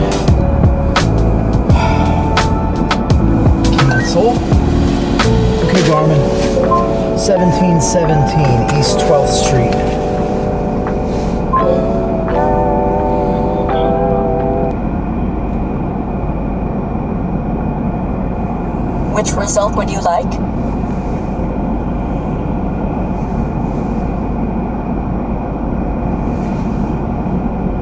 Cancel. Okay, Garmin. 1717 East 12th Street. Which result would you like?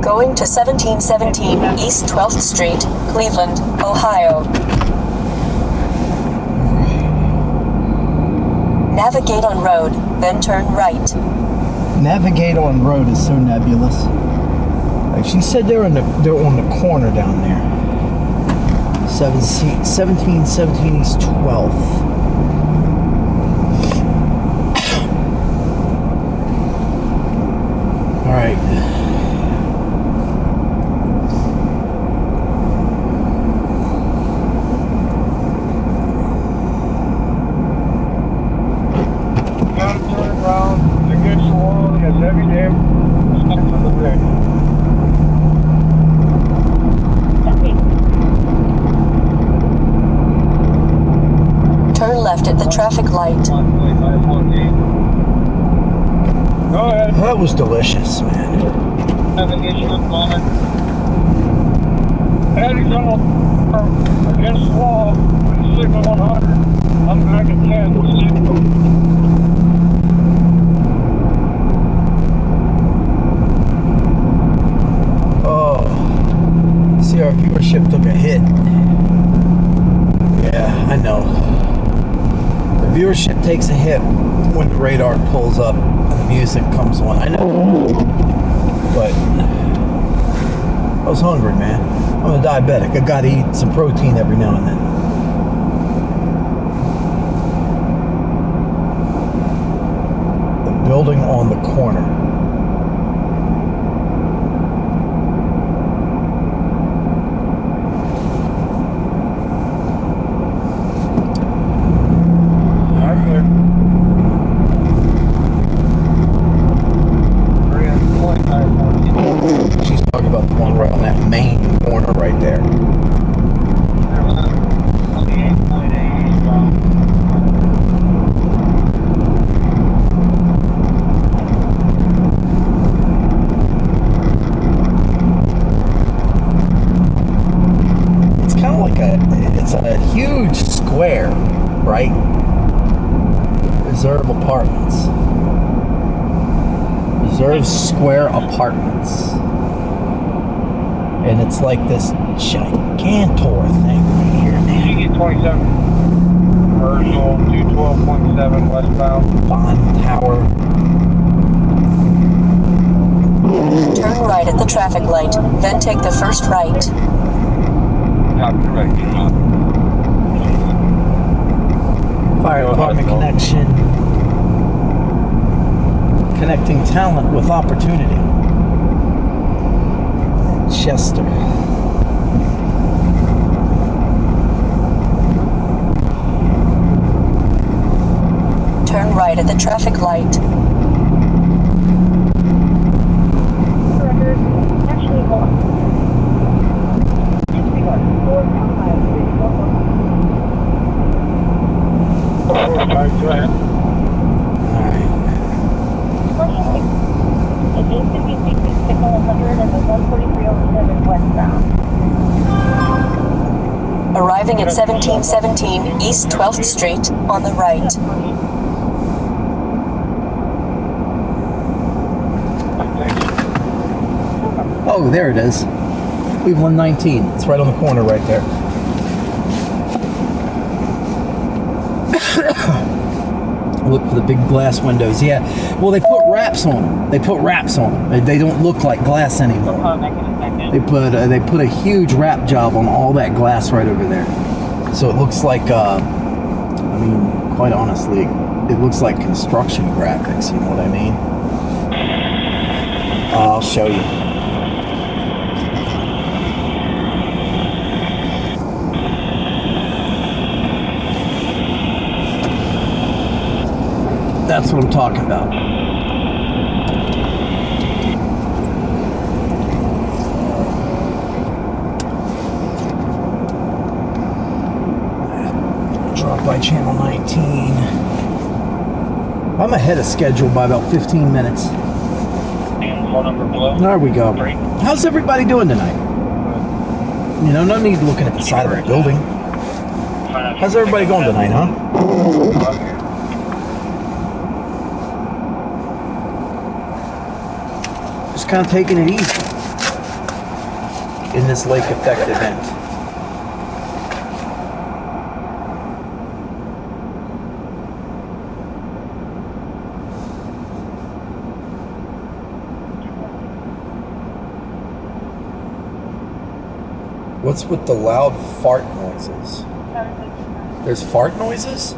Going to 1717 East 12th Street, Cleveland, Ohio. Navigate on road, then turn right. Navigate on road is so nebulous. Like she said, they're on the corner down there. 1717 East 12th. All right. Gotta turn around to get swollen, has heavy damage, stuck to the bridge. Turn left. left at the traffic light. Go ahead. That was delicious, man. Have an issue at the moment. Heading against the wall with signal 100. I'm back at 10. Oh, see, our viewership took a hit. Yeah, I know. The viewership takes a hit when the radar pulls up and the music comes on. I know. But I was hungry, man. I'm a diabetic. I gotta eat some protein every now and then. The building on the corner. She's talking about the one right on that main corner right there. It's kind of like it's a huge square, right? Reserve Apartments. Reserve Square Apartments. And it's like this gigantor thing right here, man. You get 27. Commercial 212.7 westbound. Bond Tower. Turn right at the traffic light, then take the first right. Fire department connection. Connecting talent with opportunity. Chester. Turn right at the traffic light. Go ahead. It needs to be between signal 100 and the 14307 westbound. Arriving at 1717 East 12th Street on the right. Oh, there it is. Cleveland 19. It's right on the corner right there. Look for the big glass windows. Yeah. Well, they put wraps on them. They put wraps on them. They don't look like glass anymore. They put a huge wrap job on all that glass right over there. So it looks like, I mean, quite honestly, it looks like construction graphics. You know what I mean? I'll show you. That's what I'm talking about. Drop by channel 19. I'm ahead of schedule by about 15 minutes. There we go. How's everybody doing tonight? You know, no need looking at the side of a building. How's everybody going tonight, huh? Just kind of taking it easy in this lake effect event. What's with the loud fart noises? There's fart noises?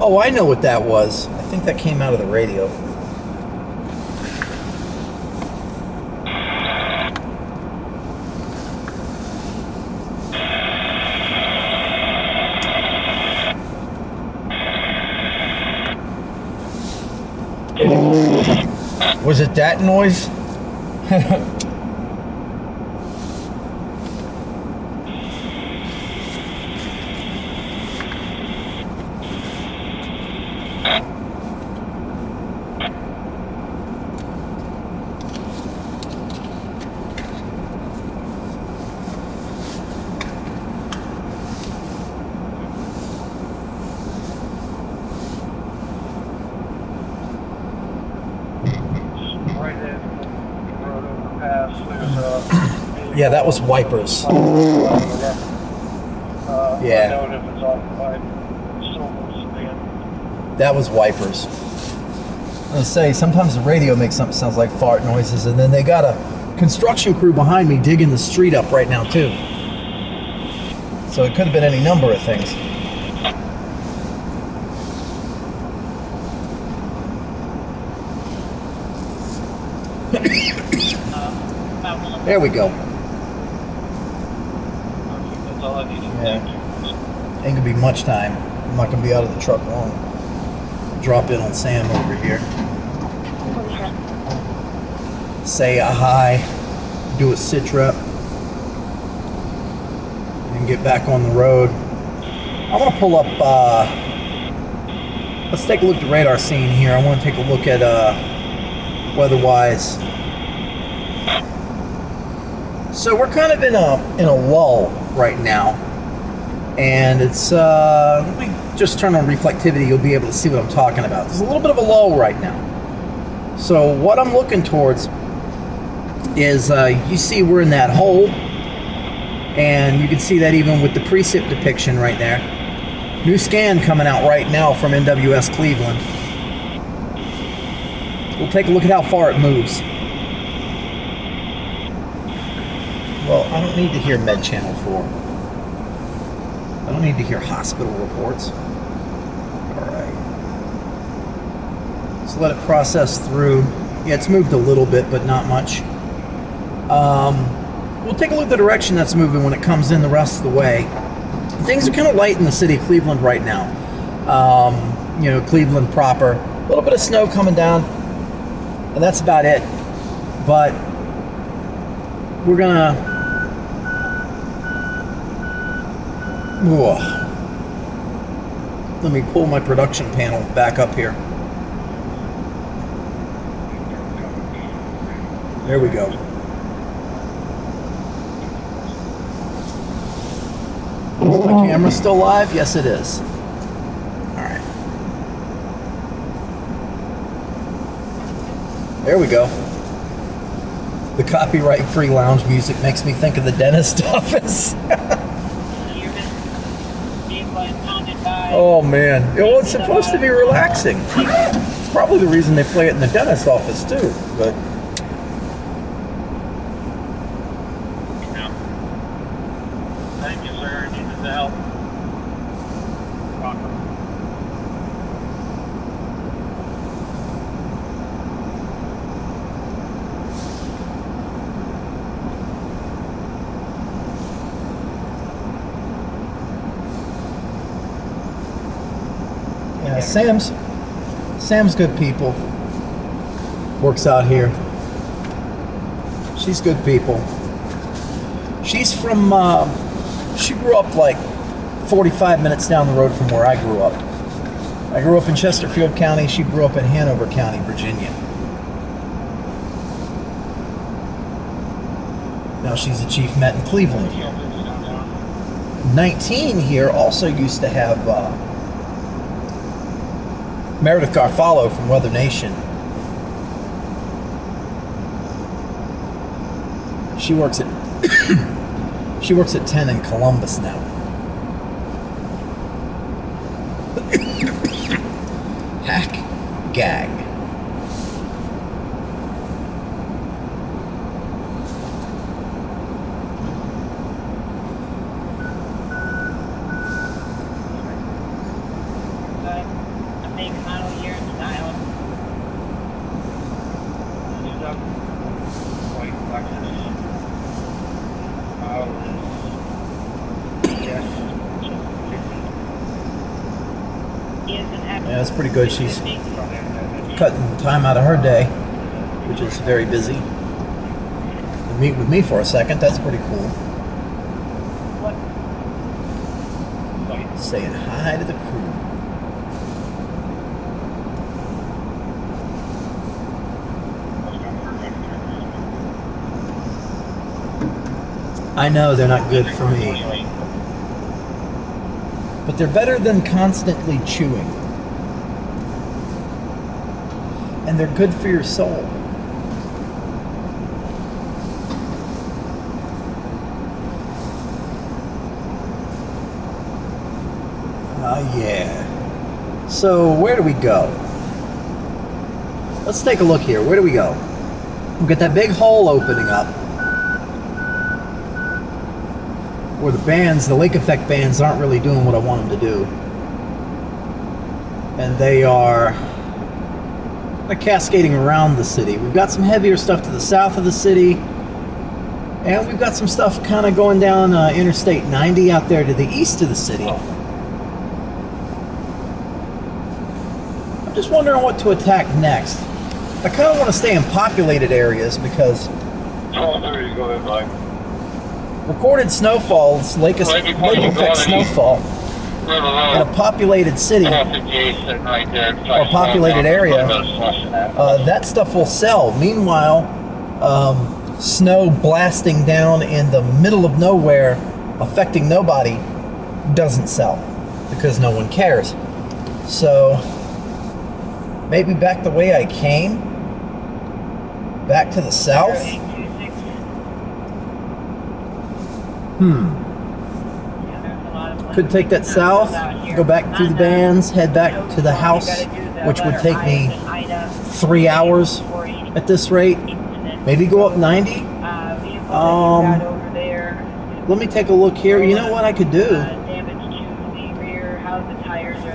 Oh, I know what that was. I think that came out of the radio. Was it that noise? road overpass. There's Yeah, that was wipers. Yeah. Note if it's occupied. That was wipers. I say sometimes the radio makes something sounds like fart noises, and then they got a construction crew behind me digging the street up right now too. So it could have been any number of things. There we go. That's all I need. Yeah. Ain't gonna be much time. I'm not gonna be out of the truck long. Drop in on Sam over here. Say a hi. Do a sit rep. And get back on the road. I want to pull up. Let's take a look at the radar scene here. I want to take a look at weather-wise. So we're kind of in a lull right now, and it's let me just turn on reflectivity. You'll be able to see what I'm talking about. There's a little bit of a lull right now. So what I'm looking towards is you see we're in that hole, and you can see that even with the precip depiction right there. New scan coming out right now from NWS Cleveland. We'll take a look at how far it moves. Well, I don't need to hear Med Channel 4. I don't need to hear hospital reports. Alright. Let's let it process through. Yeah, it's moved a little bit, but not much. We'll take a look at the direction that's moving when it comes in the rest of the way. Things are kind of light in the city of Cleveland right now. You know, Cleveland proper. A little bit of snow coming down, and that's about it. But we're gonna... Whoa. Let me pull my production panel back up here. There we go. Is my camera still live? Yes, it is. All right. There we go. The copyright-free lounge music makes me think of the dentist office. Oh man, well, it's supposed to be relaxing. It's probably the reason they play it in the dentist office too. But Thank you, sir. I needed the help. yeah, Sam's good people. Works out here. She's good people. She's from, she grew up like 45 minutes down the road from where I grew up. I grew up in Chesterfield County. She grew up in Hanover County, Virginia. Now she's a chief met in Cleveland here. 19 here also used to have Meredith Garfalo from Weather Nation. She works at she works at 10 in Columbus now. Hack gag. Make model year and style. White Lexus. Yeah, that's pretty good. She's cutting time out of her day, which is very busy, to meet with me for a second. That's pretty cool. Saying hi to the crew. I know they're not good for me, but they're better than constantly chewing. And they're good for your soul. Yeah. So where do we go? Let's take a look here. Where do we go? We've got that big hole opening up where the bands, the Lake Effect bands, aren't really doing what I want them to do. And they are kind of cascading around the city. We've got some heavier stuff to the south of the city, and we've got some stuff kind of going down Interstate 90 out there to the east of the city. I'm just wondering what to attack next. I kind of want to stay in populated areas because There you go, then, Mike. recorded snowfalls, Lake Effect snowfall in a populated city or populated area, that stuff will sell. Meanwhile, snow blasting down in the middle of nowhere, affecting nobody, doesn't sell because no one cares. So maybe back the way I came, back to the south. Could take that south, go back through the bands, head back to the house, which would take me 3 hours at this rate. Maybe go up 90. Let me take a look here. You know what I could do?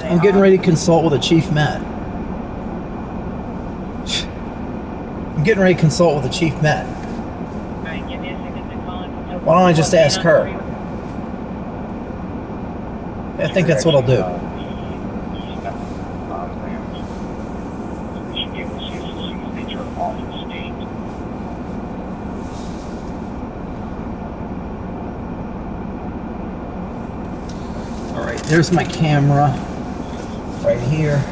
I'm getting ready to consult with a Chief Met. I'm getting ready to consult with a Chief Met. Why don't I just ask her? I think that's what I'll do. Alright, there's my camera right here.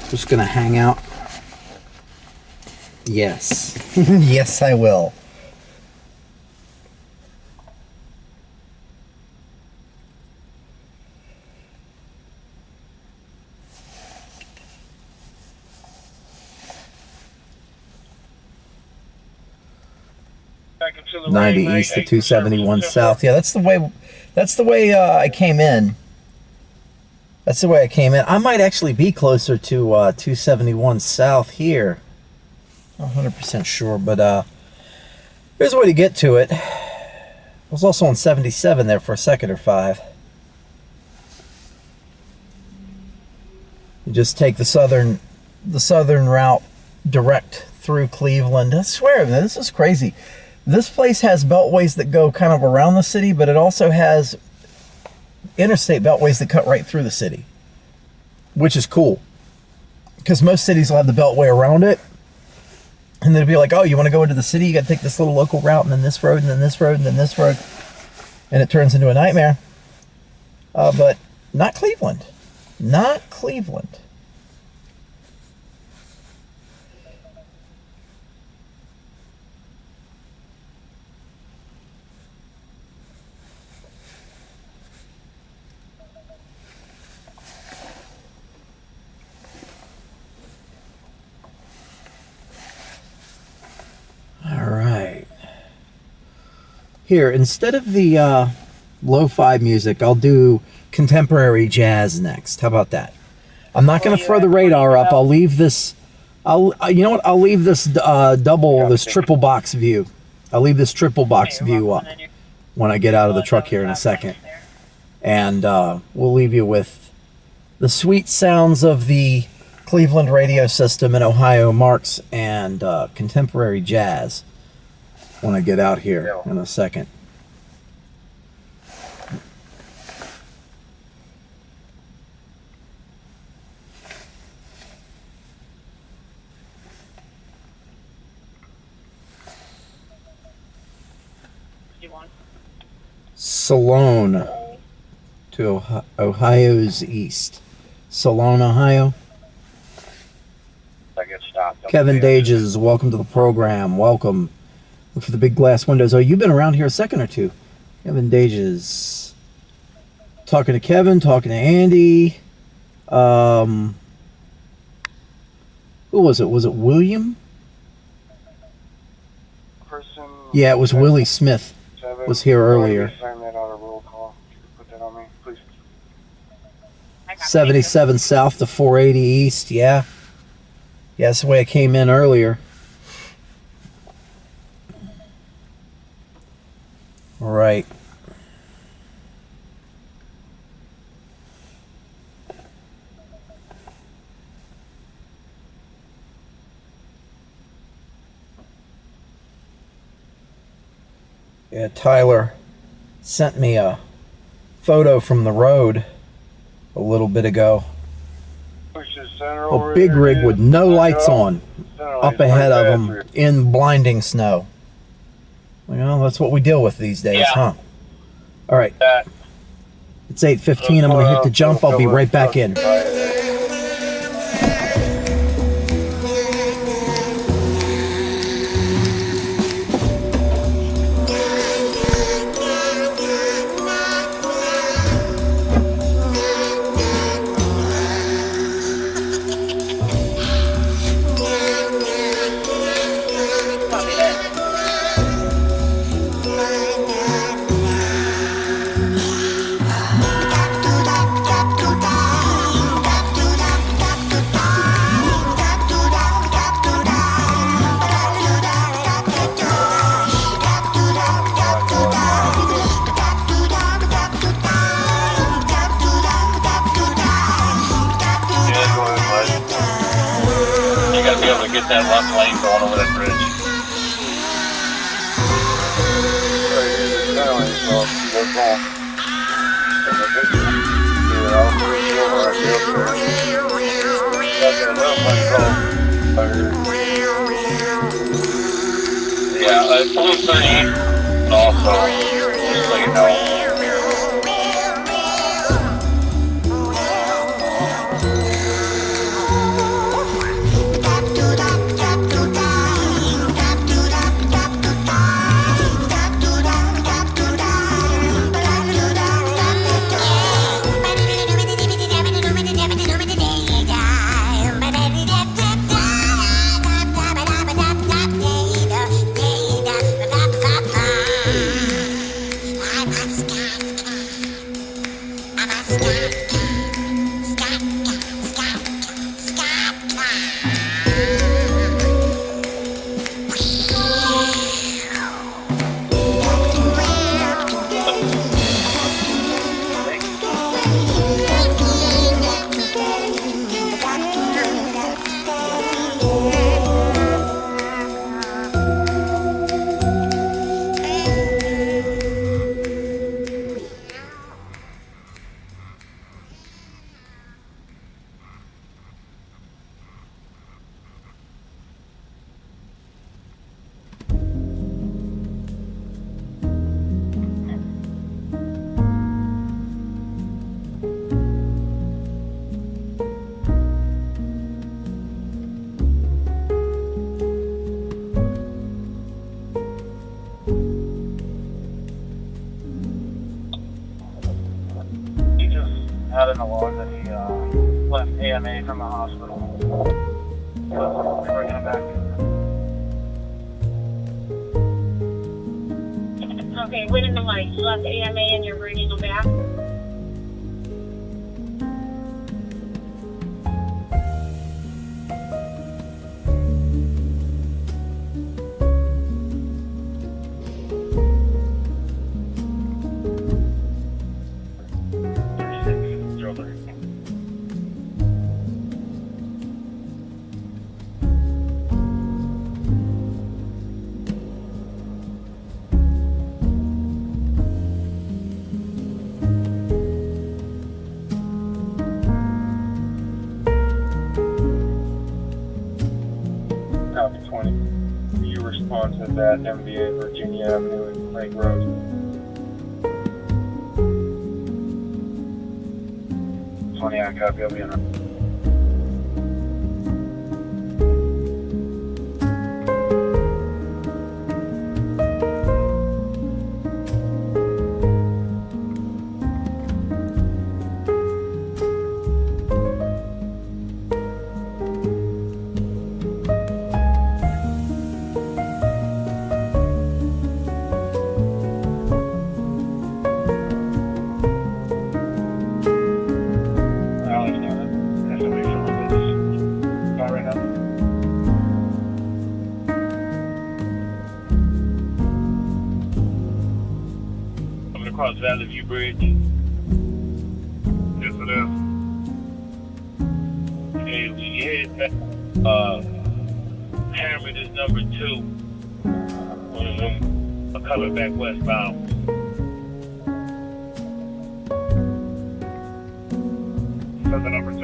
Just gonna hang out. Yes. Yes, I will. Back into the 90 rain, east to mate. 271 south. Yeah, that's the way. That's the way I came in. That's the way I came in. I might actually be closer to 271 south here. Not 100% sure, but there's a way to get to it. I was also on 77 there for a second or five. You just take the southern route direct through Cleveland. I swear, this is crazy. This place has beltways that go kind of around the city, but it also has interstate beltways that cut right through the city, which is cool because most cities will have the beltway around it, and they'll be like, oh, you want to go into the city, you got to take this little local route, and then this road, and then this road, and then this road, and it turns into a nightmare. But not Cleveland. Not Cleveland. Here, instead of the lo-fi music, I'll do contemporary jazz next. How about that? I'm not going to throw the radar up. I'll leave this. You know what? I'll leave this this triple box view. I'll leave this triple box view up when I get out of the truck here in a second, and we'll leave you with the sweet sounds of the Cleveland radio system in Ohio Marks and contemporary jazz when I get out here in a second. Salone to Ohio's east. Salone, Ohio. I get stopped. Kevin Dages, welcome to the program. Welcome. Look for the big glass windows. Oh, you've been around here a second or two. Kevin Dages. Talking to Kevin, talking to Andy. Who was it? Was it William? Person. Yeah, it was Willie Smith. Was here earlier. Sign that on a roll call. Put that on me, please. 77 south to 480 east. Yeah. Yeah, that's the way I came in earlier. All right. Yeah, Tyler sent me a photo from the road a little bit ago. A big rig with no lights on up ahead of them in blinding snow. Well, that's what we deal with these days, huh? All right. It's 8:15. I'm going to hit the jump. I'll be right back in. Get that left lane going over that bridge. Yeah, it's only 30, but also, just so you know. Had in the log that he left AMA from the hospital. So we're bringing him back. Okay, wait a minute. You left AMA and you're bringing them back? At MBA Virginia Avenue and Lake Road. 20 on copy, I'll be on. across Valley View Bridge. Yes, it is. Okay, we headed back. Hammond is number 2. One of them are coming back westbound. Is that the number 2?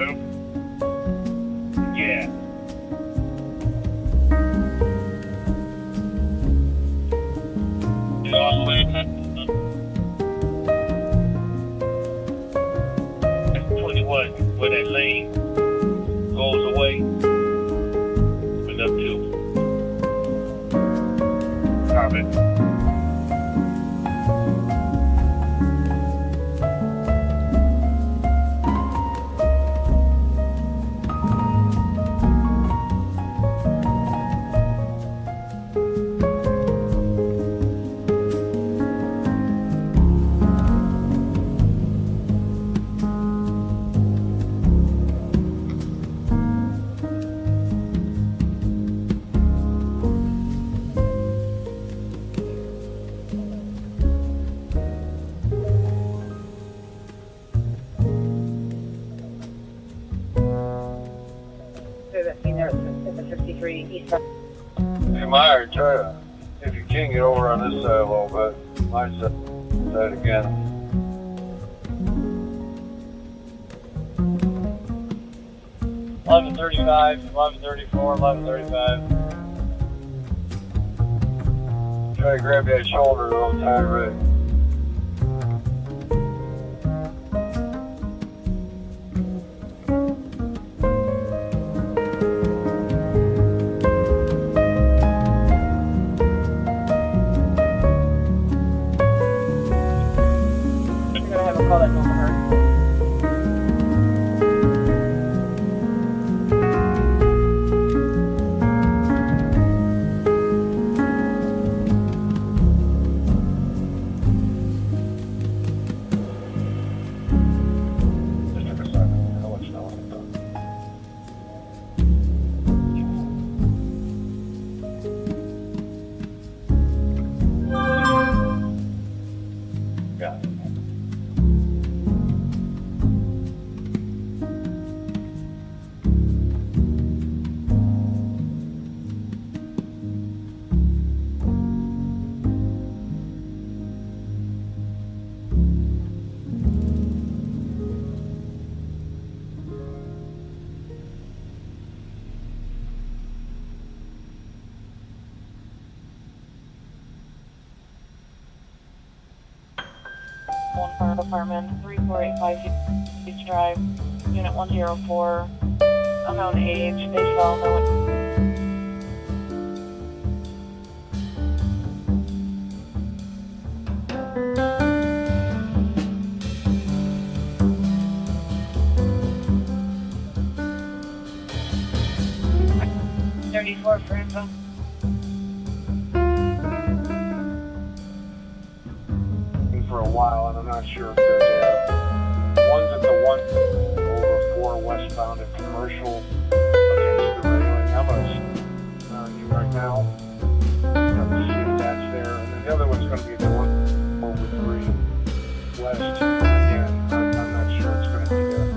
Yeah. All the way to 21, where that lane goes away. And up to. Copy. Hey, Meyer, try to, if you can, get over on this side a little bit. My side again. $11:35, 11:34, 11:35. Try to grab that shoulder a little tight, right? Fire Department, 3485 Beach Drive, Unit 104, unknown age, base file, no one. For info. For a while, and I'm not sure if they're there. One's at the 104 westbound at Commercial against the railing. I'm gonna you right now. See if that's there. And then the other one's gonna be the 103 west. Again, I'm not sure it's gonna be there.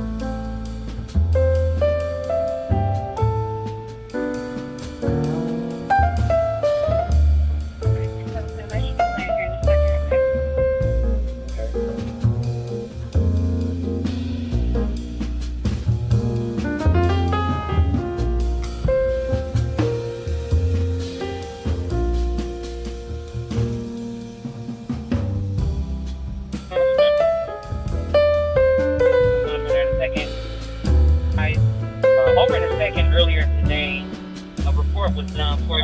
Earlier today, a report was done for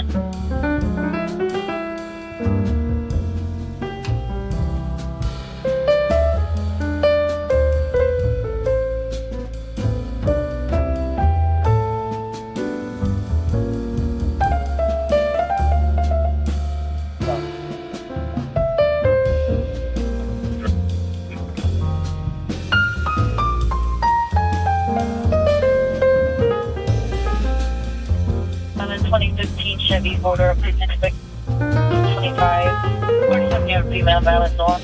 Chevy Motor, please expect 25, 47 female balance on.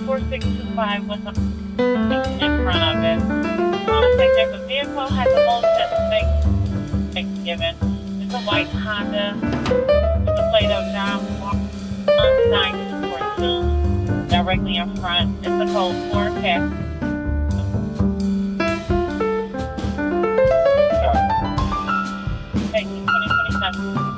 4625 was in front of it. Looks like there's a vehicle has a bullshit thing given. It's a white Honda with a plate of John 942 directly in front. It's a code 4K. Thank you, 2027.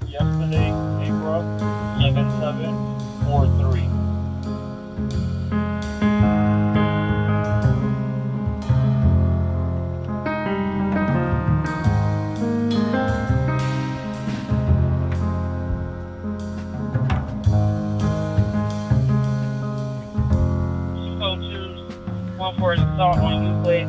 Yesterday, April 7743. For assault on Euclid.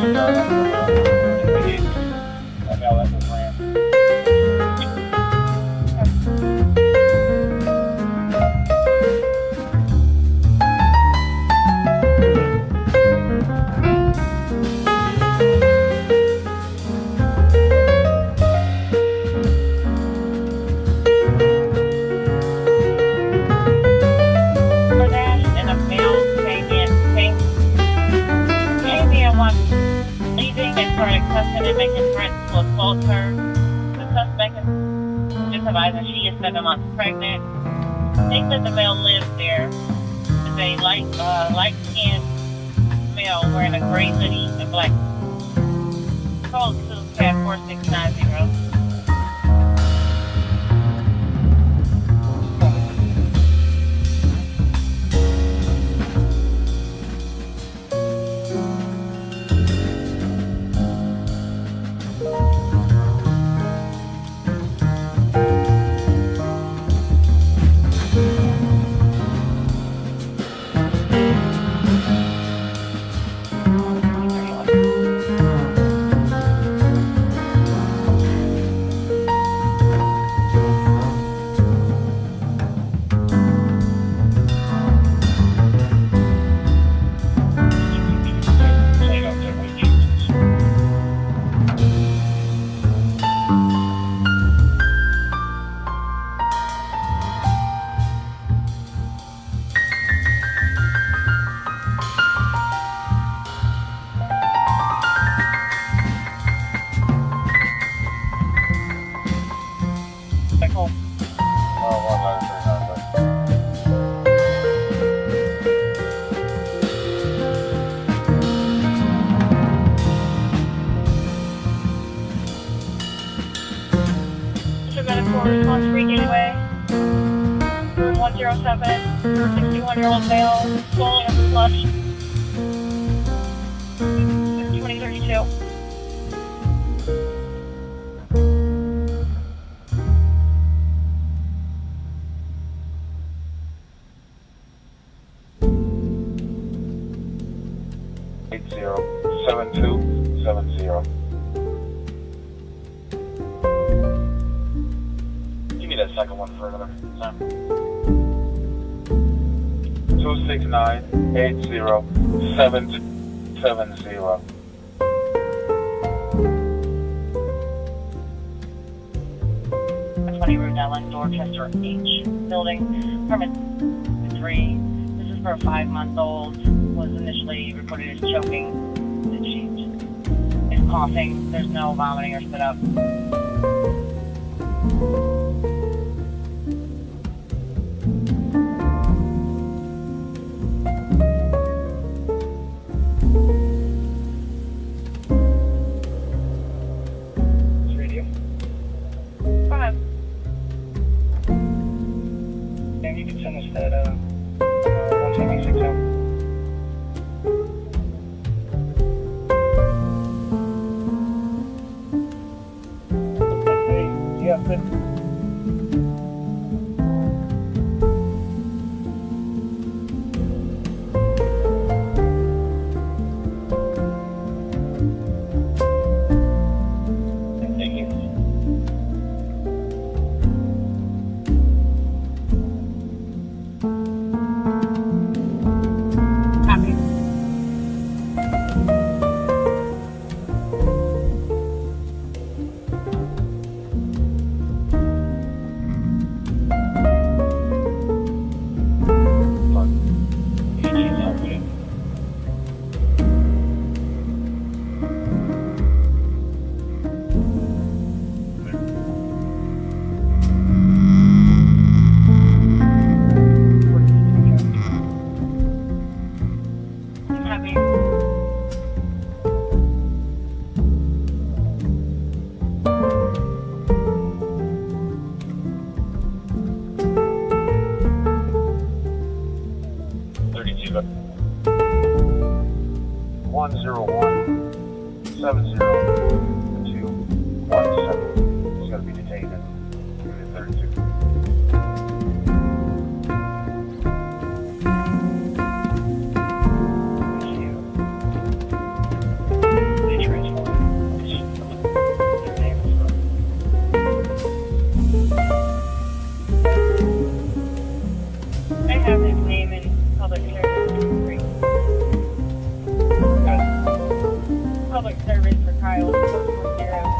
And a male came in once leaving and started cussing and making threats to assault her. The suspect is just advising she is 7 months pregnant. They said the male lives there. It's a light-skinned male wearing a gray hoodie and black. Call to cat 4690. Response free gateway. 107, 61-year-old male, swallowing a flush. 2032. That second one for another time. 269-80-770. 20 Route Allen, Dorchester H building, permit 3. This is for a 5-month-old. Was initially reported as choking. And she is coughing. There's no vomiting or spit up. He's got to be detained in Unit 32. Thank you. service for Kyle 440-96228.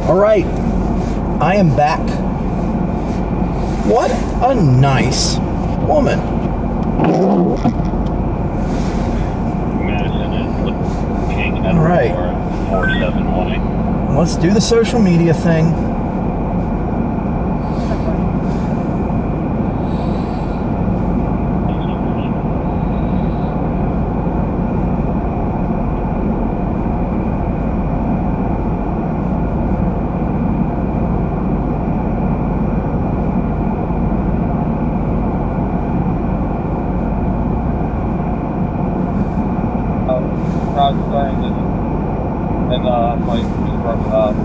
All right, I am back. What a nice woman. Madison is looking at All right. 4718. Let's do the social media thing.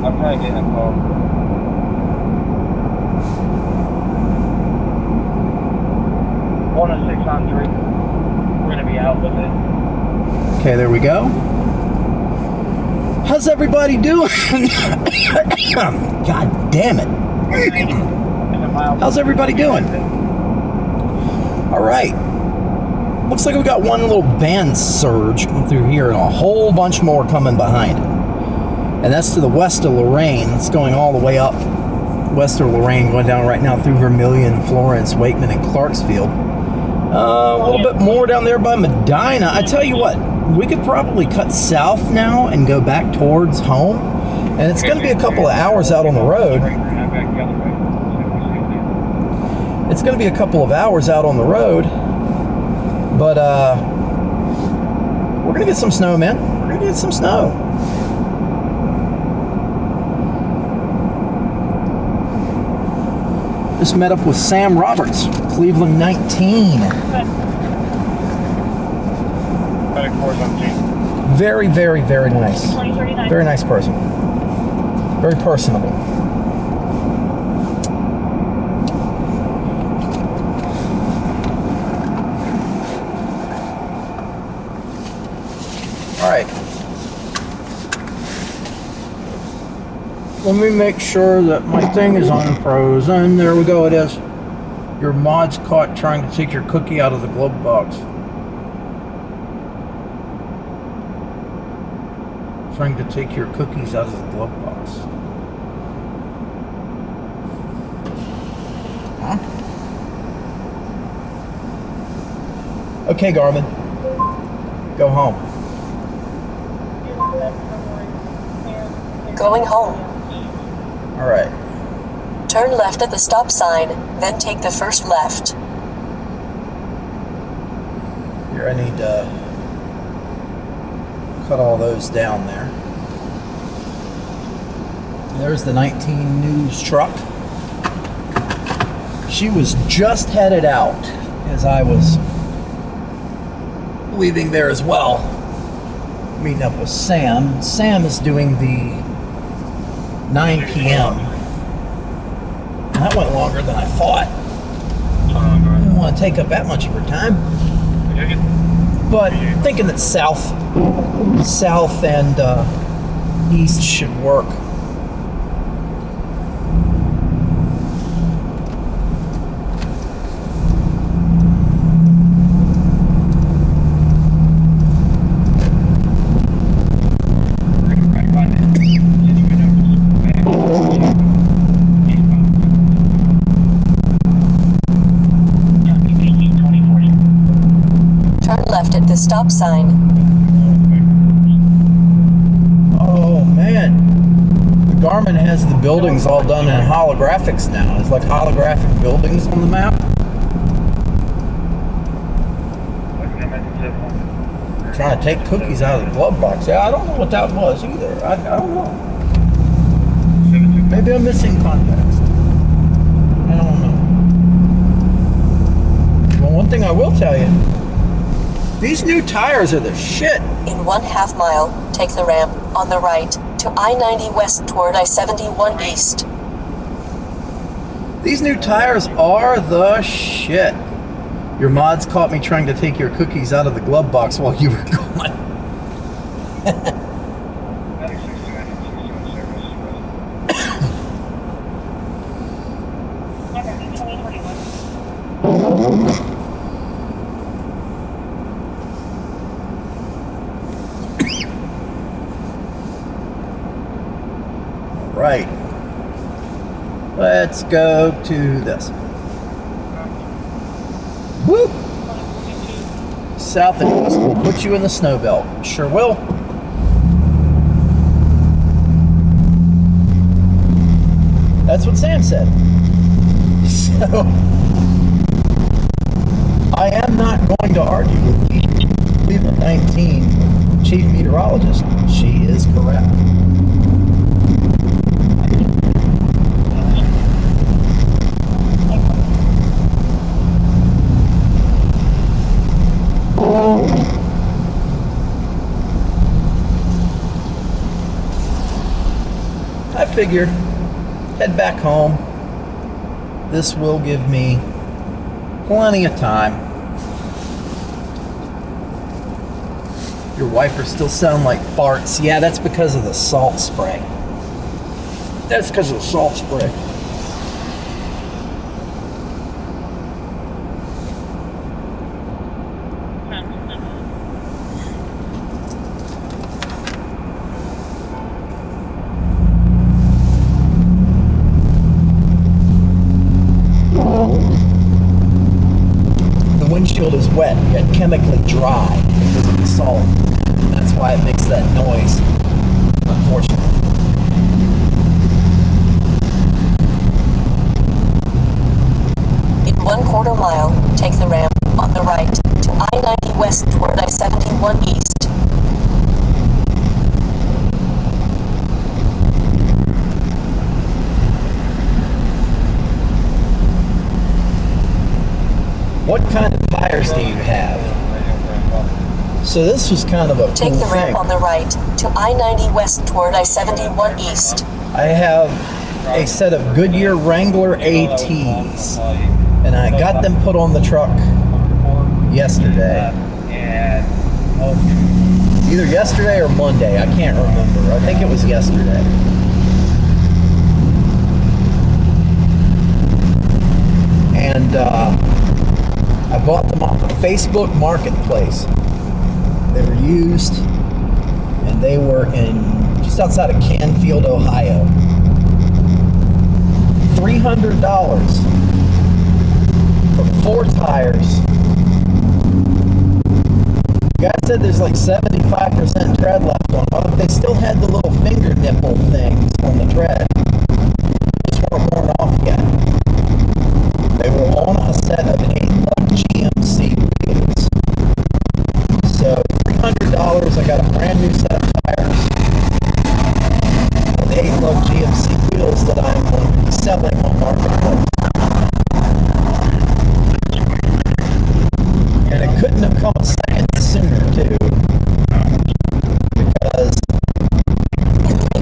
I'm trying to get info. One 6 on 3. We're gonna be out with it. Okay, there we go. How's everybody doing? God damn it. How's everybody doing? All right. Looks like we got one little band surge through here and a whole bunch more coming behind. And that's to the west of Lorraine. It's going all the way up west of Lorraine, going down right now through Vermilion, Florence, Wakeman, and Clarksfield. A little bit more down there by Medina. I tell you what, we could probably cut south now and go back towards home. And it's going to be a couple of hours out on the road. It's going to be a couple of hours out on the road. But we're going to get some snow, man. We're going to get some snow. Just met up with Sam Roberts, Cleveland 19. Very, very, very nice. Very nice person. Very personable. All right. Let me make sure that my thing is unfrozen. There we go, it is. Your mod's caught trying to take your cookie out of the glove box. Trying to take your cookies out of the glove box. Huh? Okay, Garmin. Go home. Going home. All right. Turn left at the stop sign, then take the first left. Here, I need to cut all those down there. There's the 19 News truck. She was just headed out as I was leaving there as well. Meeting up with Sam. Sam is doing the 9 p.m. That went longer than I thought. I didn't want to take up that much of her time. But thinking that south and east should work. Garmin has the buildings all done in holographics now. It's like holographic buildings on the map. Trying to take cookies out of the glove box. Yeah, I don't know what that was either. I don't know. Maybe I'm missing context. I don't know. Well, one thing I will tell you, these new tires are the shit. In 1/2 mile, take the ramp on the right to I-90 west toward I-71 east. These new tires are the shit. Your mods caught me trying to take your cookies out of the glove box while you were gone. Right. Let's go to this. Woo! South and east. We'll put you in the snow belt. Sure will. That's what Sam said. So, I am not going to argue with the Cleveland 19 chief meteorologist. She is correct. I figured, head back home. This will give me plenty of time. Your wipers still sound like farts. Yeah, that's because of the salt spray. That's because of the salt spray. Windshield is wet yet chemically dry because of the salt. That's why it makes that noise, unfortunately. In 1/4 mile, take the ramp on the right to I-90 west toward I-71 east. What kind of tires do you have? So this was kind of a cool Take the ramp thing. on the right to I-90 west toward I-71 east. I have a set of Goodyear Wrangler ATs, and I got them put on the truck yesterday. Either yesterday or Monday, I can't remember. I think it was yesterday. And I bought them off of Facebook Marketplace. They were used, and they were in just outside of Canfield, Ohio. $300 for 4 tires. The guy said there's like 75% tread left on them, but they still had the little finger nipple things on the tread. Just weren't worn off yet. They were on a set of 8-lug GMC wheels. So $300, I got a brand new set of tires with 8-lug GMC wheels that I'm going to be selling on Marketplace. And it couldn't have come a second sooner too, because In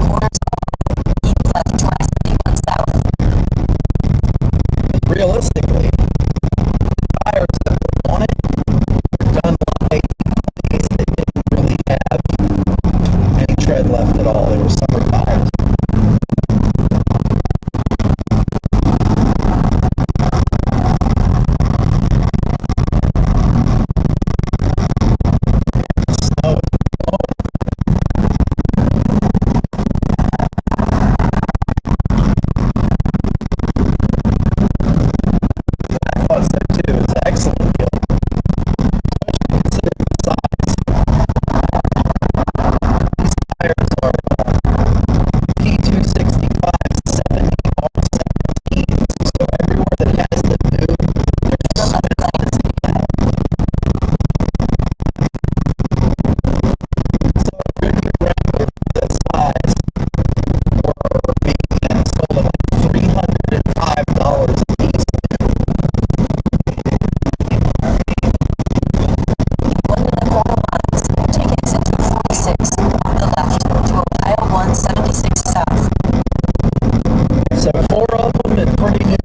So 4 of them in pretty new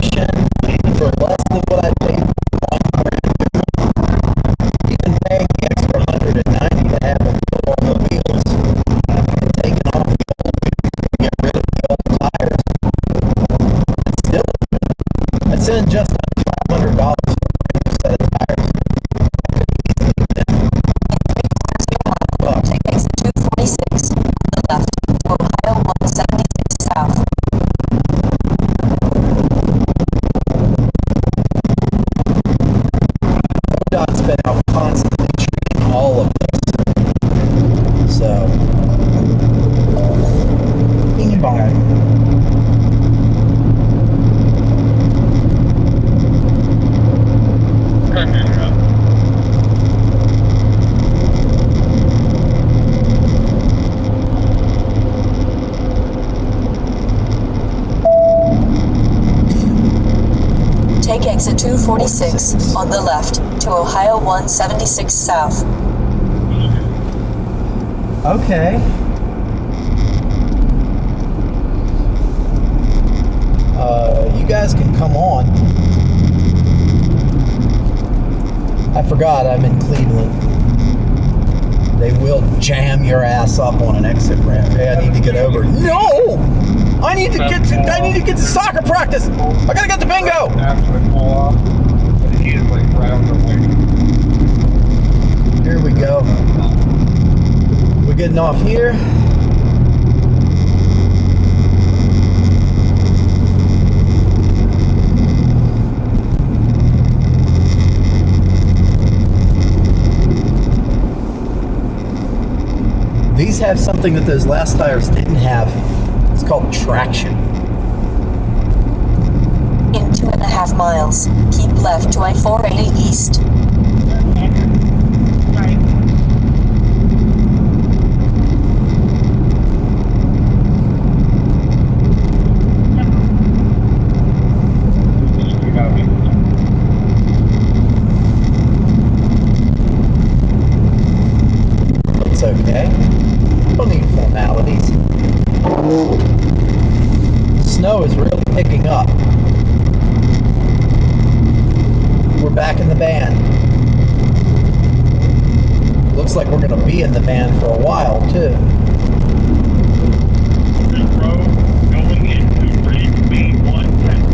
condition for less than what I paid for one brand new. Even paying the extra $190 to have them put on the wheels and taking off the old wheels and get rid of the old tires. It's still, that's in just under $500 for a brand new set of tires. Take exit 246 on the left to Ohio 176 South. ODOT's been out constantly treating all of this. So, bing bong. Take exit 246 on the left to Ohio 176 South. Okay. You guys can come on. I forgot I'm in Cleveland. They will jam your ass up on an exit ramp. Hey, I need to get over. No! I need to get to soccer practice. I gotta get to bingo. After we pull off, he's like right on the way. Here we go. We're getting off here. These have something that those last tires didn't have. It's called traction. In 2.5 miles, keep left to I-480 East. It's okay. Don't need formalities. Snow is really picking up. We're back in the band. Looks like we're going to be in the band for a while, too. Going into Ridge B114.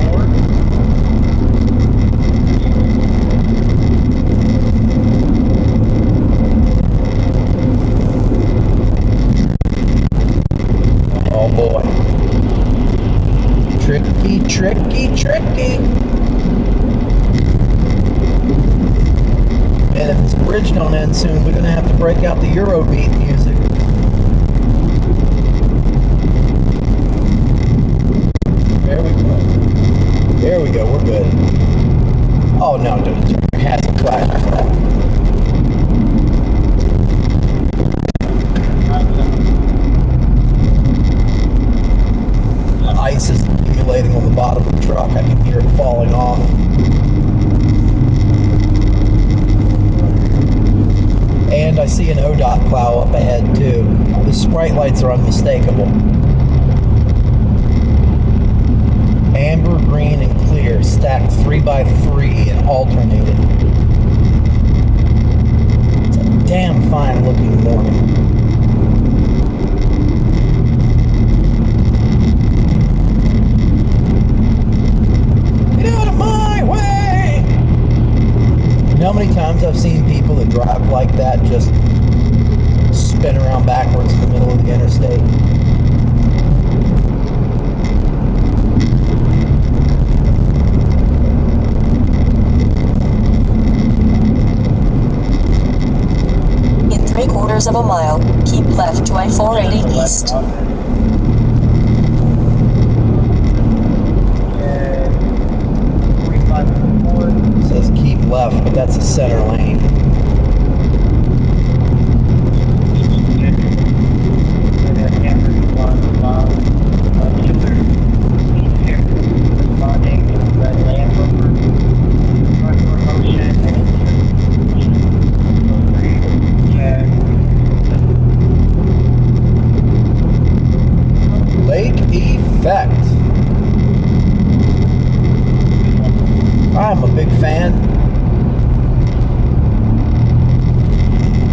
Oh boy. Tricky, tricky, tricky. And if this bridge don't end soon, we're gonna have to break out the Eurobeat music. There we go. There we go, we're good. Oh no, it hasn't flashed. Ice is accumulating on the bottom of the truck. I can hear it falling off. And I see an ODOT plow up ahead too. The sprite lights are unmistakable. Amber, green, and clear, stacked 3x3 and alternated. It's a damn fine looking morning. You know how many times I've seen people that drive like that just spin around backwards in the middle of the interstate? In 3/4 of a mile, keep left to I-480 East. It says keep left, but that's a center lane. Lake Effect. I'm a big fan.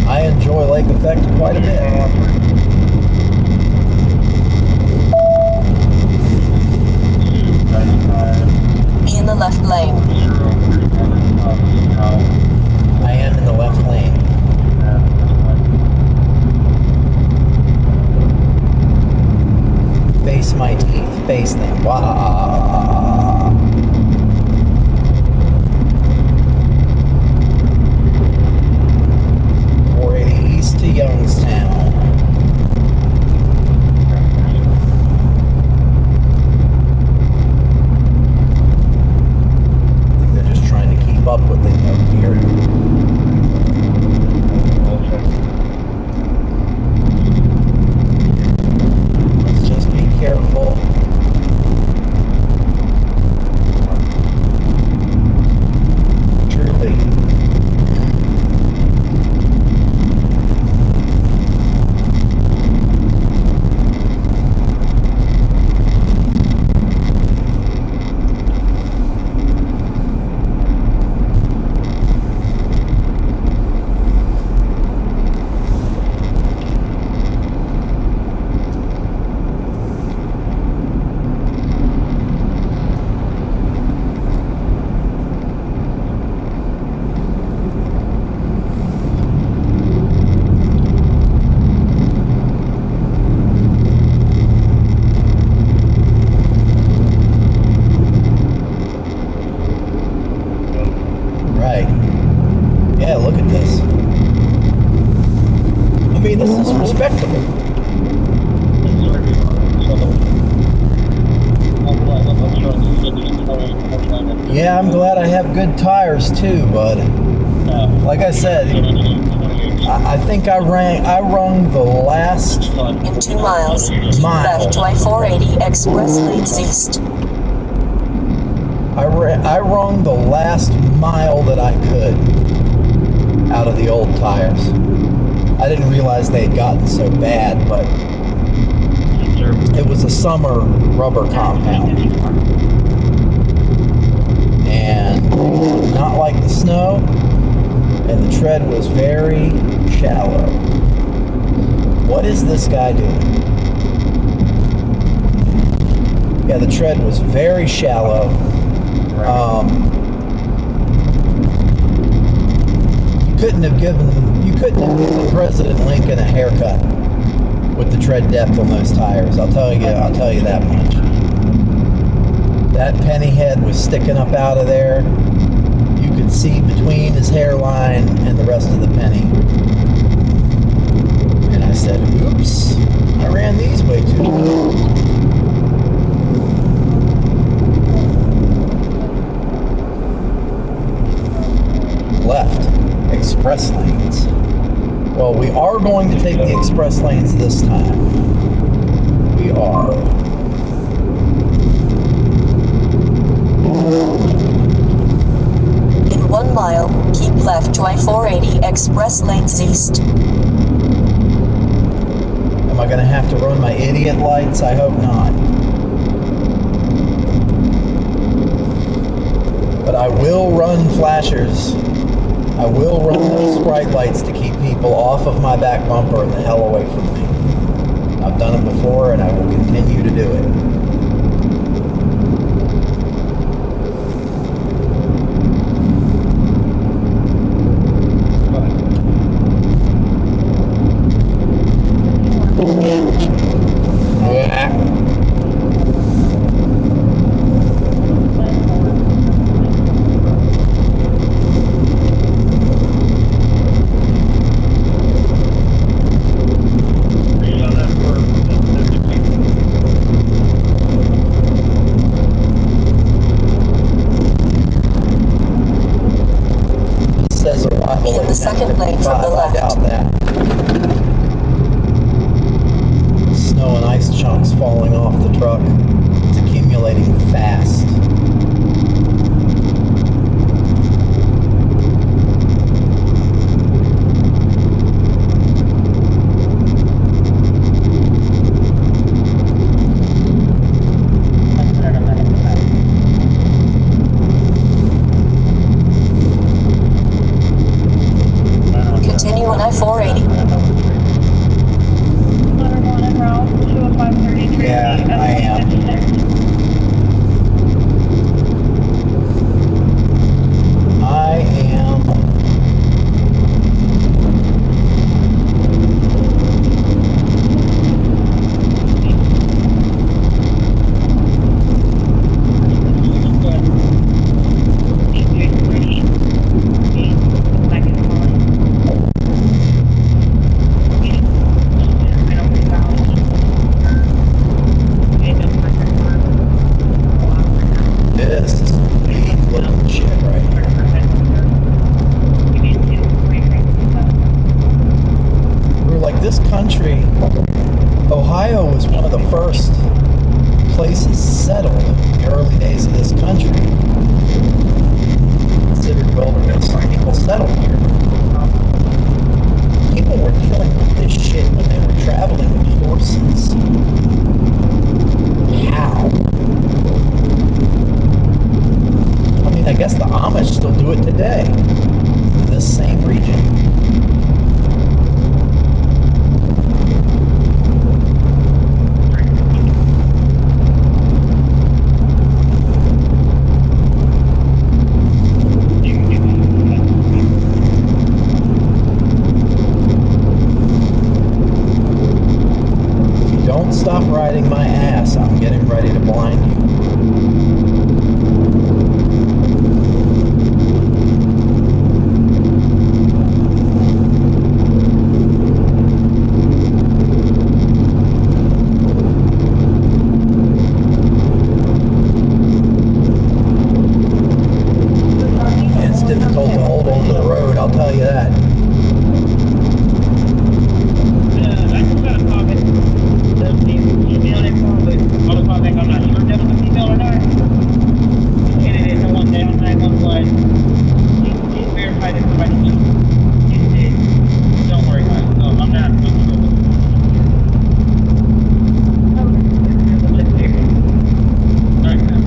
I enjoy Lake Effect quite a bit. Be in the left lane. I am in the left lane. Face my teeth. Face them. Wow. 480 east to Youngstown. I think they're just trying to keep up with it up here. Let's just be careful. Truly. Right. Yeah, look at this. I mean, this is respectable. Yeah, I'm glad I have good tires too, bud. Like I said, I think I rung the last In 2 miles, keep mile. left to I-480 express lanes east. I rung the last mile that I could out of the old tires. I didn't realize they had gotten so bad, but it was a summer rubber compound. And not like the snow, and the tread was very shallow. What is this guy doing? Yeah, the tread was very shallow. You couldn't have given President Lincoln a haircut with the tread depth on those tires. I'll tell you that much. That penny head was sticking up out of there. You could see between his hairline and the rest of the penny. And I said, oops, I ran these way too low. Left, express lanes. Well, we are going to take the express lanes this time. We are. In 1 mile, keep left to I-480 express lanes east. Am I going to have to run my idiot lights? I hope not. But I will run flashers. I will run those bright lights to keep people off of my back bumper and the hell away from me. I've done it before and I will continue to do it. Be in the second lane from the I doubt left. that. Snow and ice chunks falling off the truck. It's accumulating fast. Yeah, I am. I am. This is neat looking shit right here. We were like, this country, Ohio was one of the first places settled in the early days of this country. Considered wilderness. People settled here. People were dealing with this shit when they were traveling with horses. How? I mean, I guess the Amish still do it today in this same region. If you don't stop riding my ass, I'm getting ready to blind you. It's difficult to hold onto the road, I'll tell you that. I just got a comment. The email they called, but I was calling, I'm not sure if that was an email or not. And it is the one down 911. Please verify that somebody did. Don't worry about it. No, I'm not sure. Alright, man.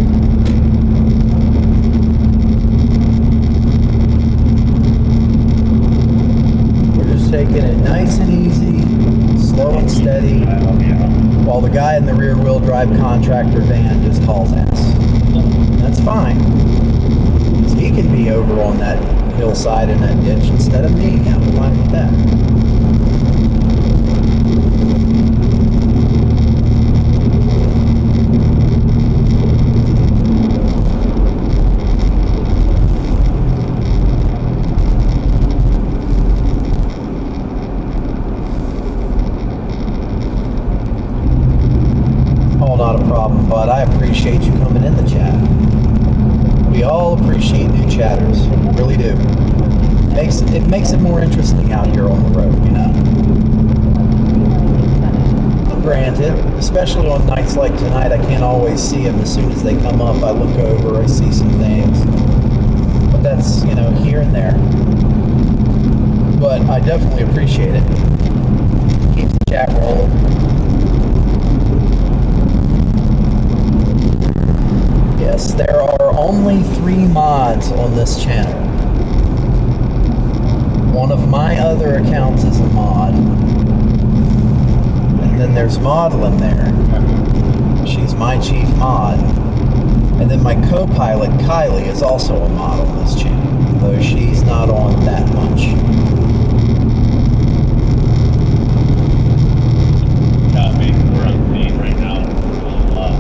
We're just taking it nice and easy, slow and steady, while the guy in the rear wheel drive contractor van just hauls ass. That's fine. 'Cause he can be over on that hillside in that ditch instead of me. I'm fine with that. Oh, not a problem, but I appreciate you coming in the chat. We all appreciate new chatters, really do. It makes it more interesting out here on the road, you know. Granted, especially on nights like tonight, I can't always see them. As soon as they come up, I look over, I see some things. But that's, you know, here and there. But I definitely appreciate it. Keeps the chat rolling. Yes, there are only 3 mods on this channel. One of my other accounts is a mod. And then there's Maudlin there. She's my chief mod. And then my co-pilot, Kylie, is also a mod on this channel, though she's not on that much. We're on scene right now.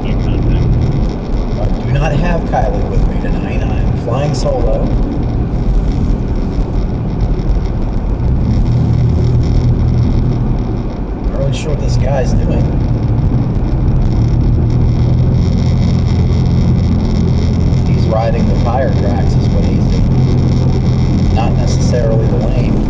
New content. I do not have Kylie with me tonight. I am flying solo. Not really sure what this guy's doing. He's riding the tire tracks is what he's doing. Not necessarily the lane.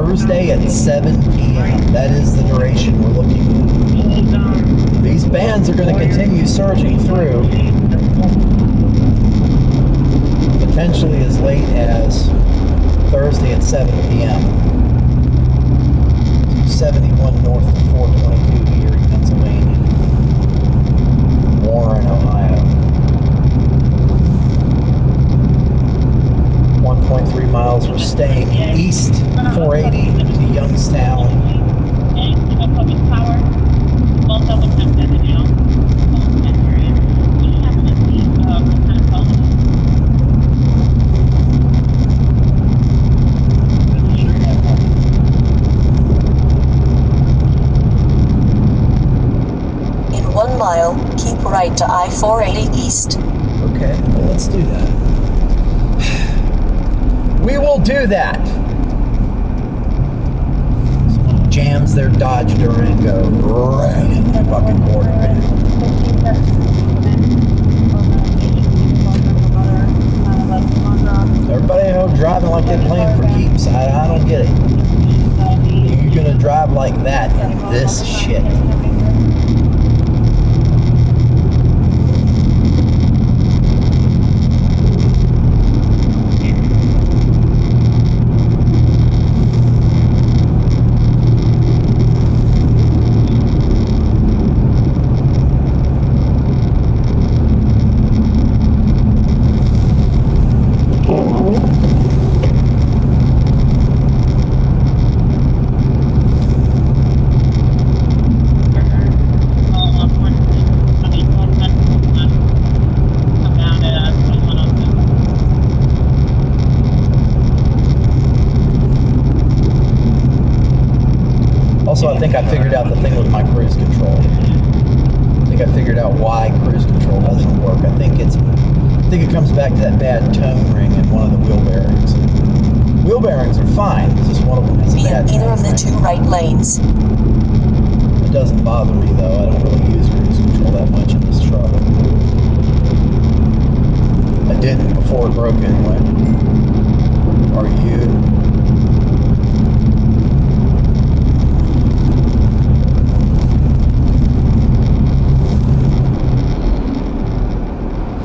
Thursday at 7 p.m. That is the duration we're looking at. These bands are going to continue surging through, potentially as late as Thursday at 7 p.m. 71 north of 422 here in Pennsylvania. Warren, Ohio. 1.3 miles. We're staying east 480 to Youngstown. In 1 mile, keep right to I-480 East. Okay, well, let's do that. We will do that. Someone jams their Dodge Durango right in my fucking quarter, man. Everybody driving like they're playing for keeps. I don't get it. You're gonna drive like that in this shit. Also, I think I figured out the thing with my cruise control. I think I figured out why cruise control doesn't work. I think it comes back to that bad tone ring in one of the wheel bearings. Wheel bearings are fine. It's just one of them has a Be in bad either tone of the ring. 2 right lanes. It doesn't bother me though. I don't really use cruise control that much in this truck. I didn't before it broke anyway. Are you?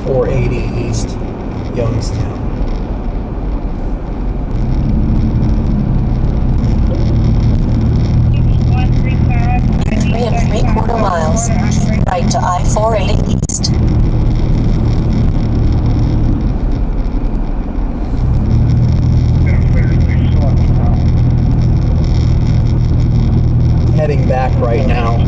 480 East Youngstown. In 3 3/4 miles, keep right to I-480 East. Heading back right now.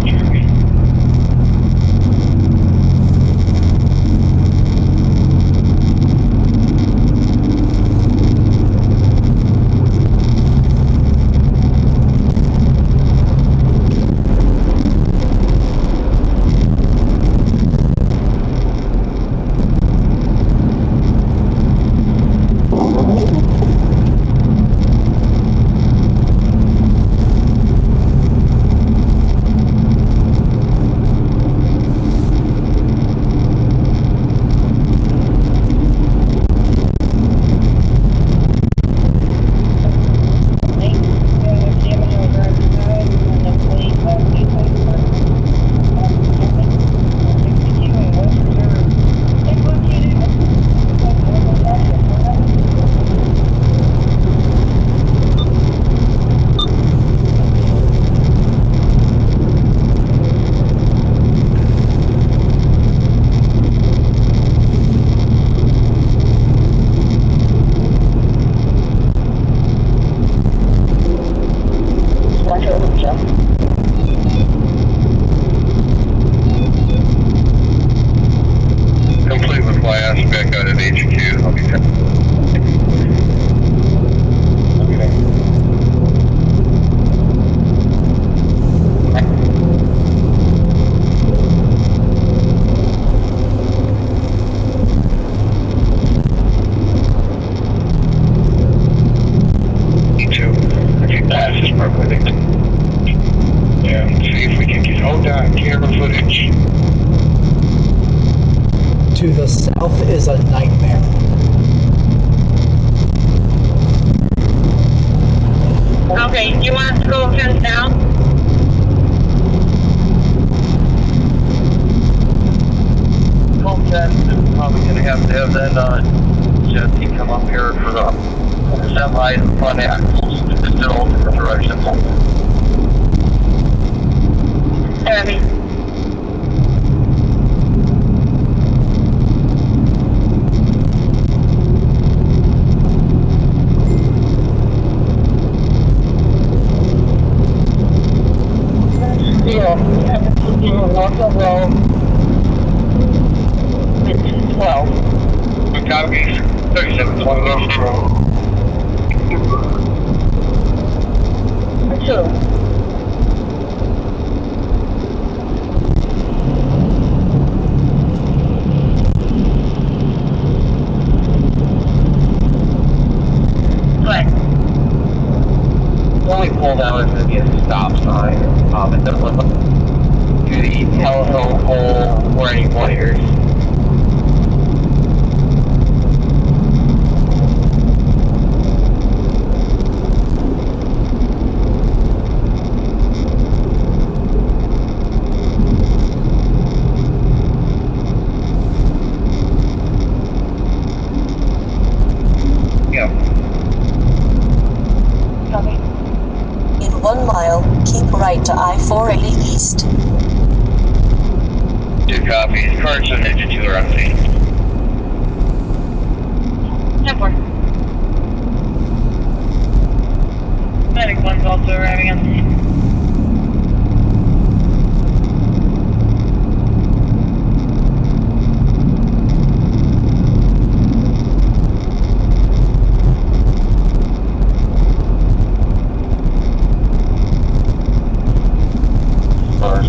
Complete with my aspect out at HQ. I'll be back. To the south is a nightmare. Okay, do you want us to go fence down? Cool, Jen, probably gonna have to have that, Jesse come up here for the semi and front axles, still different directions. Heavy. Walker Road, 12. We copy 3720 Road. 2. Good. When we pull down, there's going to be a stop sign. It doesn't look like to the telephone pole or any wires. Copy. In 1 mile, keep right to I-480 East. 2 copies. Cars and Ninja 2 are on scene. 10-4. Medic 1's also arriving on scene. Cars.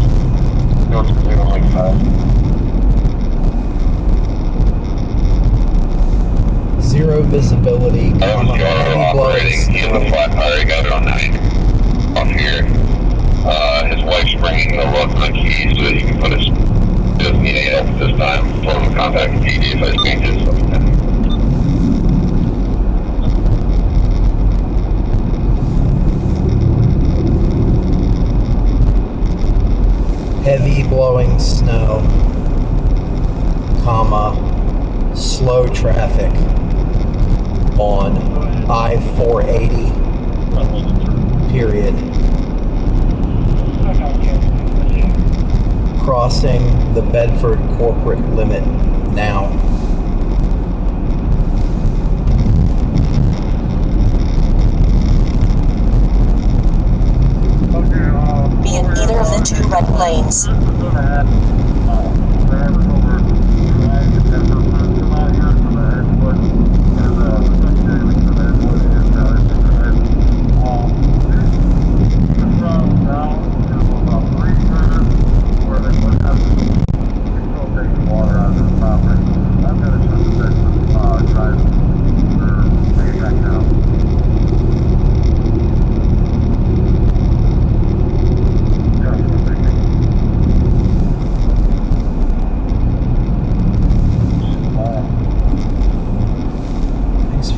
Goes to 0.5. Zero visibility, heavy blows. He's in the flat tire. He got it on 9. Off here. His wife's bringing the look on the keys so that he can put his. He doesn't need any help at this time. Told him to contact PD if I changes. Heavy blowing snow, comma, slow traffic on I-480, period. Crossing the Bedford corporate limit now. Be in either of the 2 red lanes.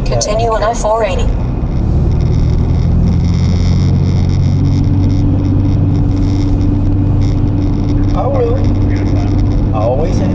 Continue on I-480. I will. I always am.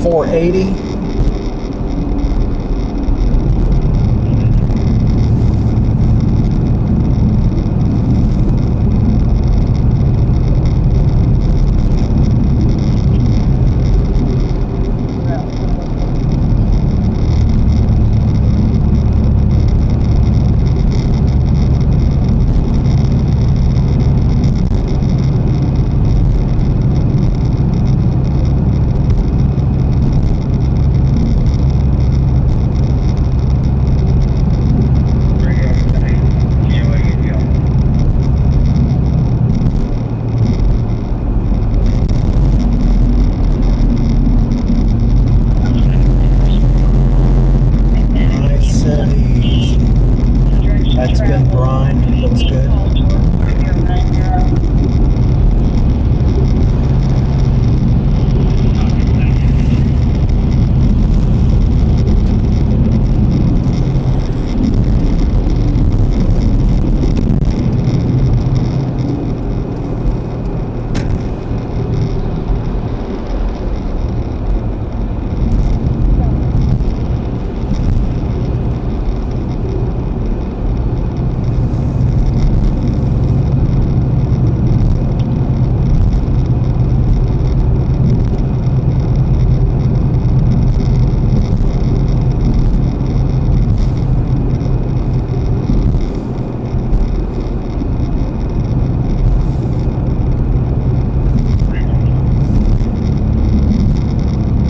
480. That's been brined. Looks good.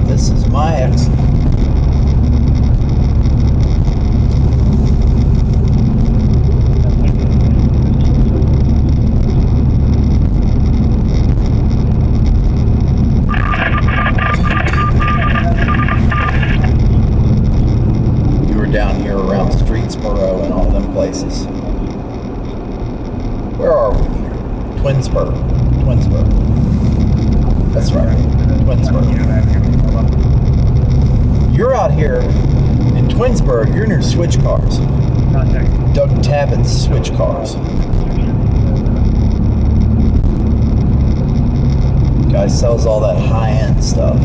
This is my exit. You were down here around Streetsboro and all them places. Where are we here? Twinsburg. That's right. Twinsburg. You're out here in Twinsburg. You're near Switch Cars. Doug Tabbitt's Switch Cars. Guy sells all that high-end stuff.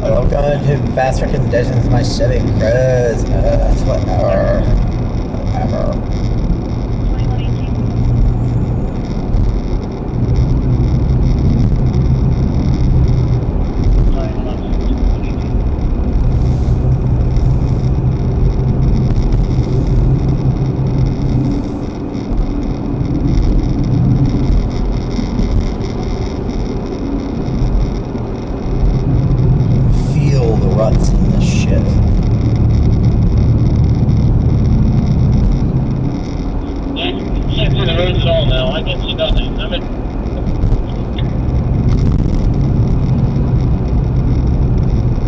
Welcome to Faster Conditions, my Chevy Cruze. Whatever. Feel the ruts in this shit. Can't see the roads at all now. I can't see nothing. I'm in.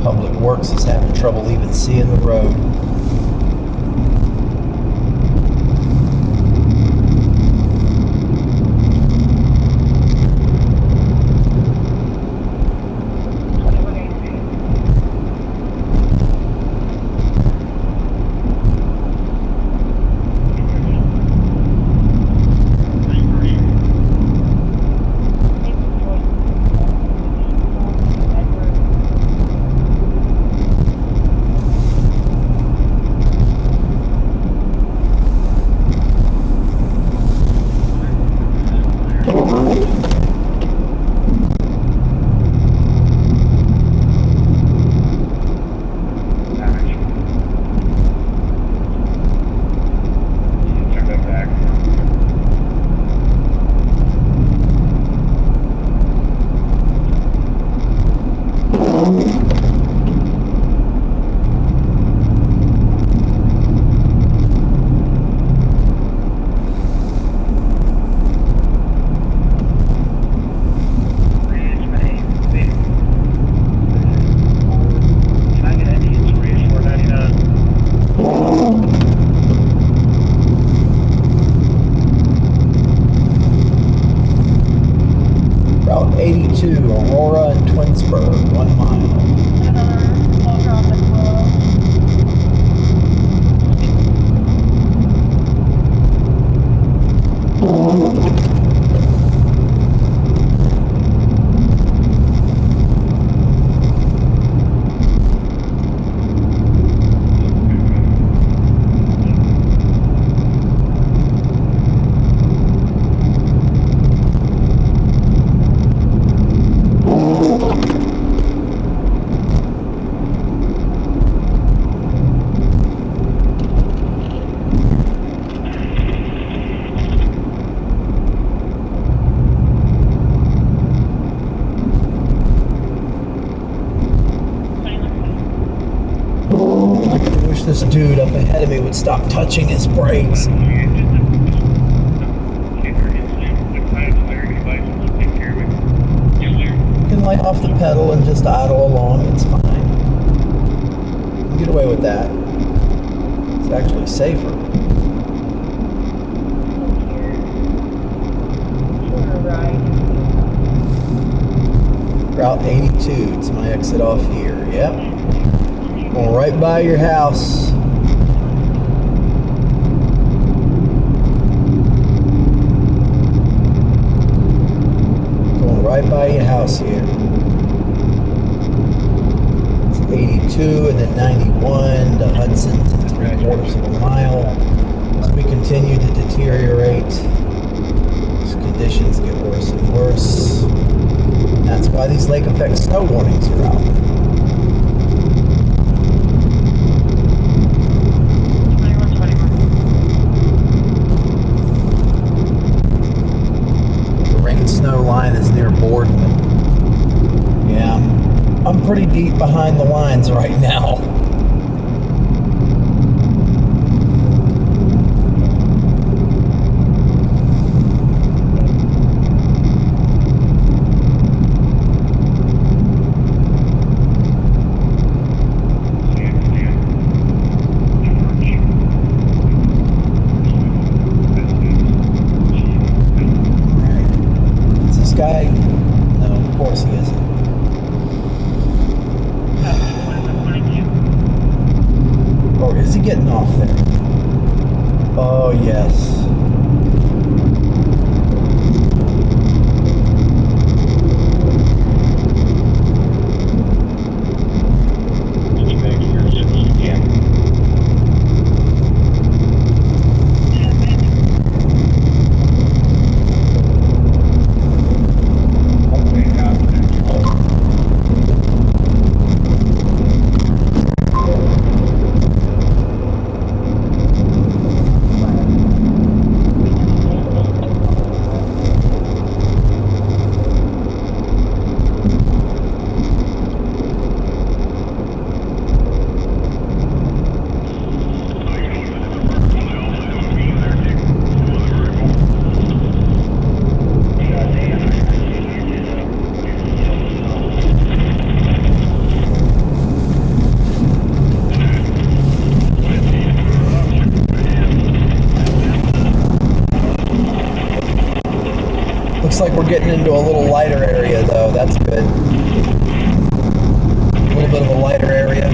Public Works is having trouble even seeing the road. Turn that back. Can I get any 499? Route 82, Aurora and Twinsburg, 1 mile. I wish this dude up ahead of me would stop touching his brakes. You can lay off the pedal and just idle along, it's fine. You can get away with that. It's actually safer. Route 82, it's my exit off here, yep. Going right by your house. Going right by your house here. It's 82 and then 91 to Hudson's in 3/4 of a mile. As we continue to deteriorate, these conditions get worse and worse. And that's why these lake effect snow warnings are out. Snow line is near Boardman. Yeah, I'm pretty deep behind the lines right now. Guy? No, of course he isn't. Or is he getting off there? Oh, yes. Looks like we're getting into a little lighter area though, that's good. A little bit of a lighter area.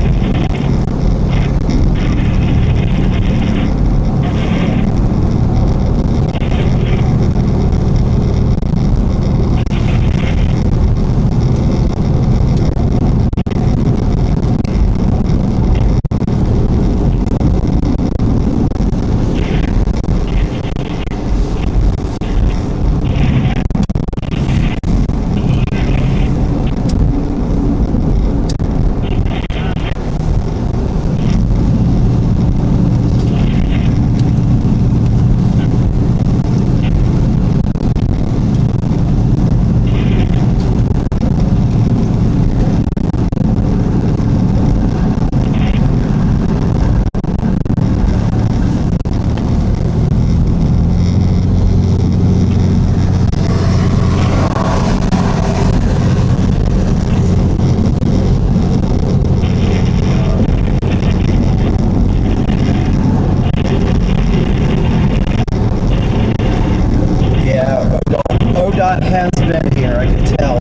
ODOT has been here, I can tell.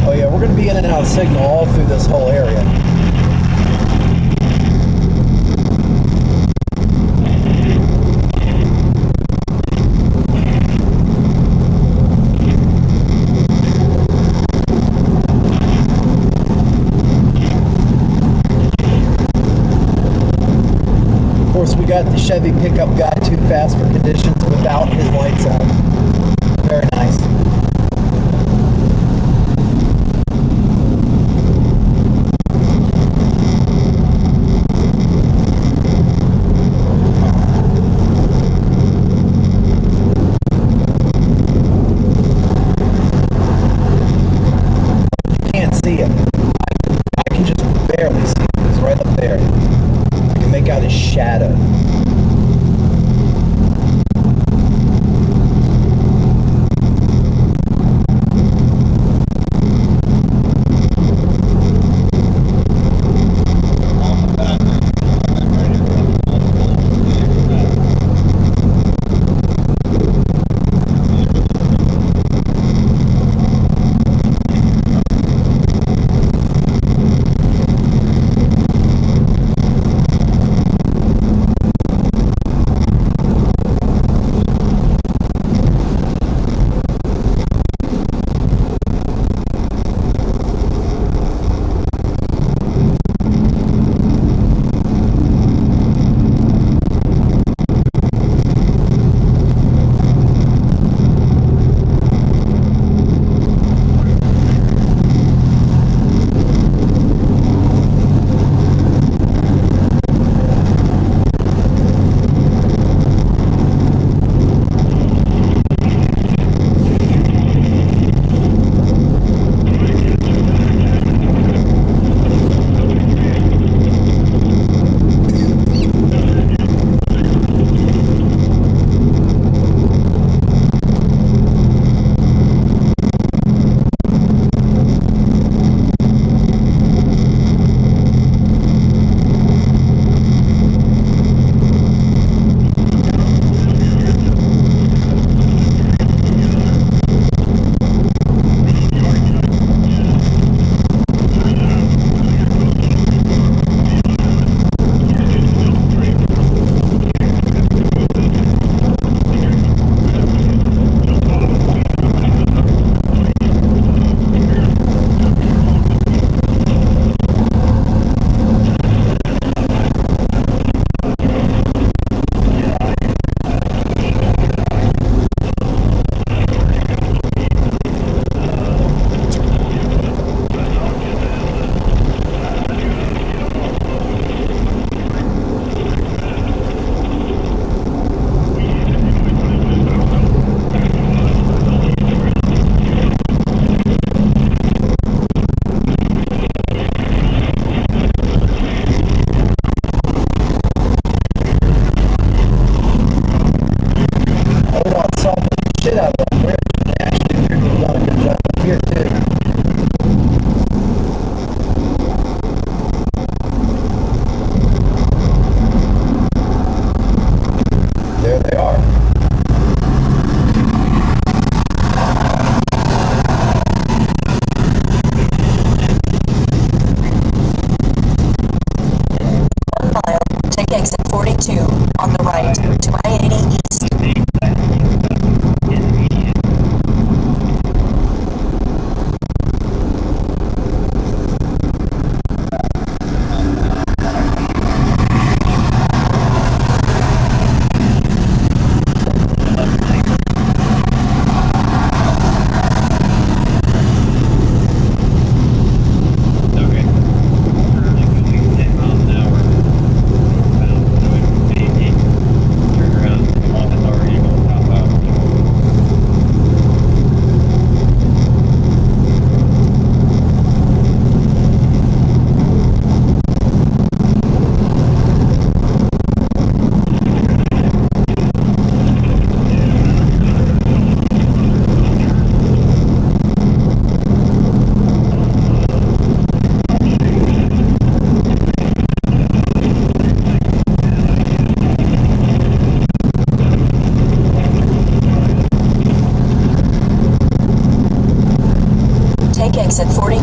Oh yeah, we're going to be in and out of signal all through this whole area. Of course, we got the Chevy pickup guy too fast for conditions without his lights on. Very nice. You can't see it. I can just barely see it. It's right up there. I can make out his shadow.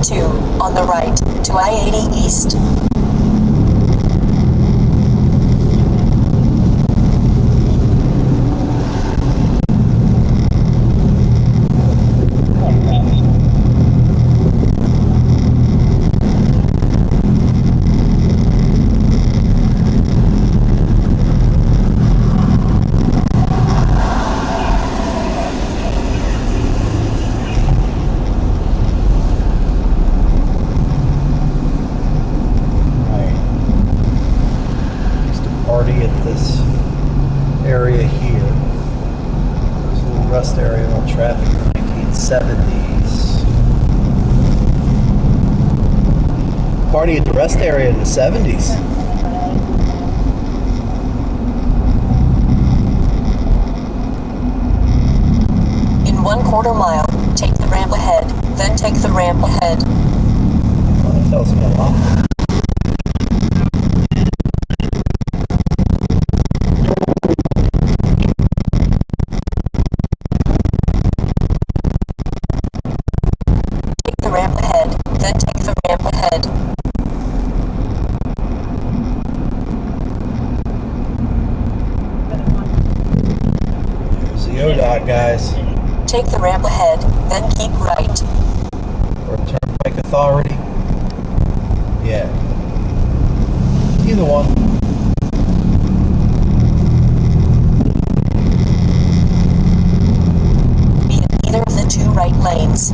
42 on the right to I-80 East. Area here. There's a little rest area on traffic in the 1970s. Party at the rest area in the 70s. In 1/4 mile, take the ramp ahead, then take the ramp ahead. Well, that tells me a lot. Guys. Take the ramp ahead, then keep right. Or Turnpike Authority. Yeah. Either one. Be in either of the two right lanes.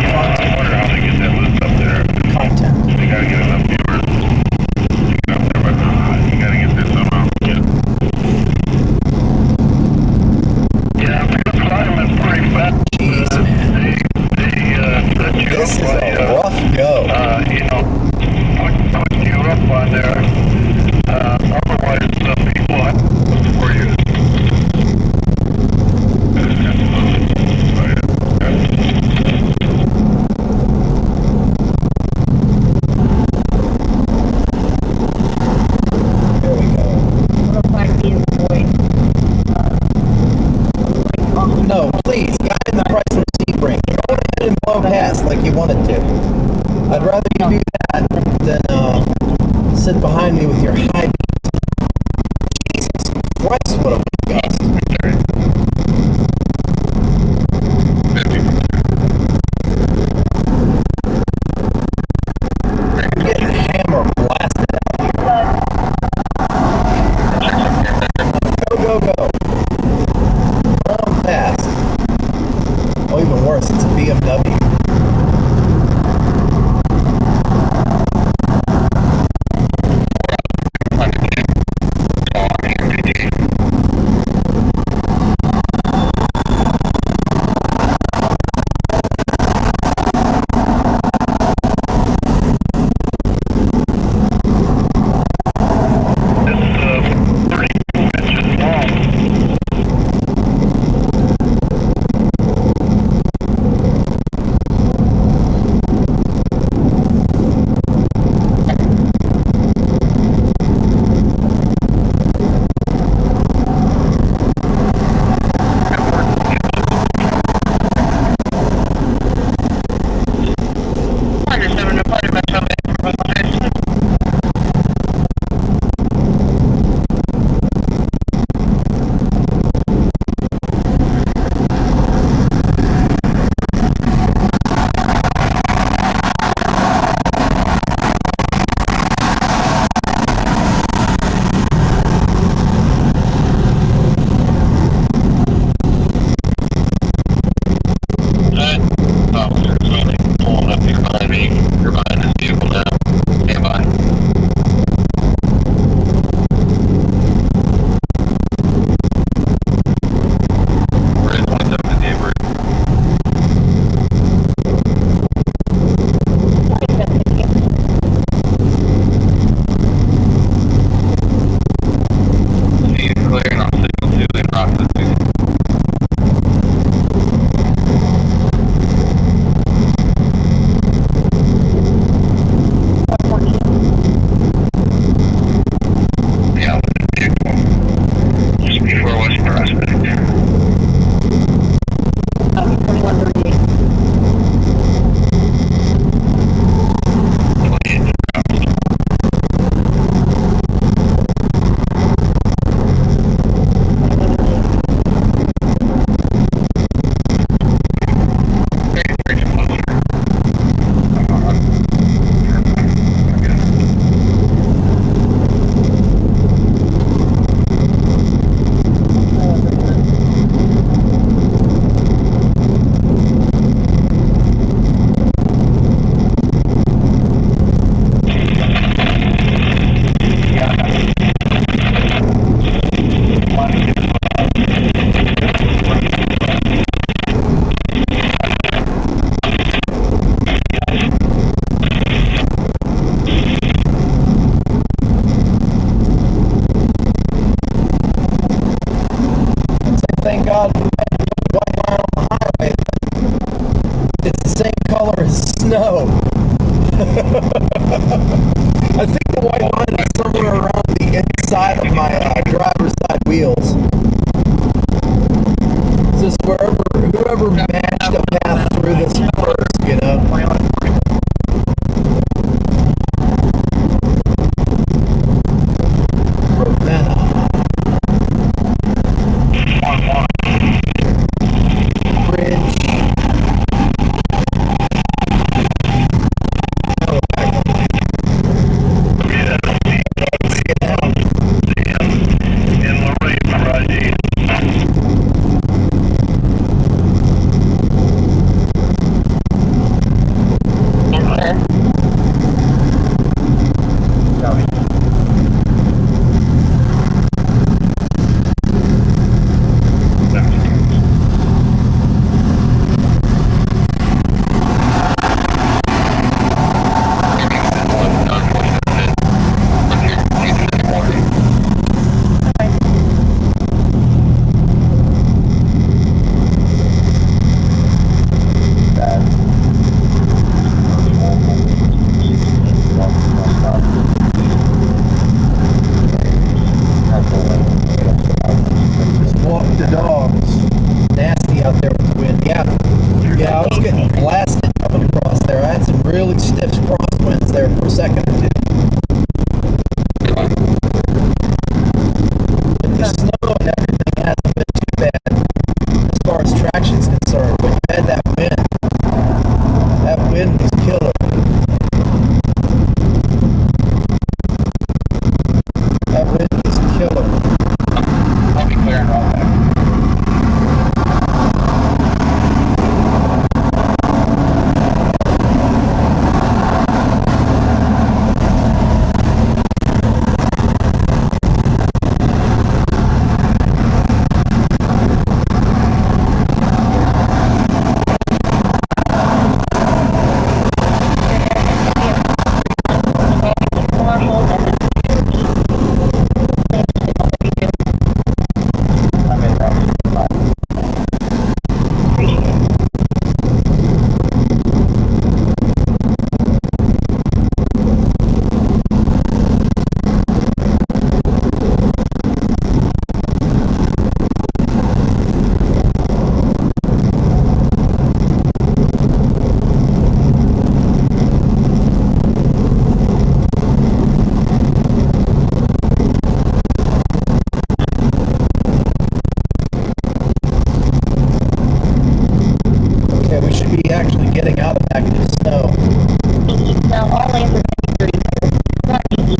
I wonder how they get that list up there. Content. They gotta get enough viewers to get up there, but you gotta get there somehow. Yeah, the climb is pretty fast. Jeez, man. This is a rough go. You know, put you up on there. Otherwise, people have to for you. There we go. No, please, guide in the Chrysler Sebring. Go ahead and blow past like you wanted to. I'd rather you do that than sit behind me with your high beams. Jesus Christ, what a gust. I'm getting hammer blasted out here. Go, go, go. Long pass. Oh, even worse, it's a BMW. Thank God for that white line on the highway. It's the same color as snow. I think the white line is somewhere around the inside of my driver's side wheels. Just whoever matched a path through this first, you know? Ravenna. Bridge. Oh, in Lorraine, right? wind was killer. That wind was killer. I'll be clearing all that. Getting out of active snow. Now, all lanes are 30. Not easy.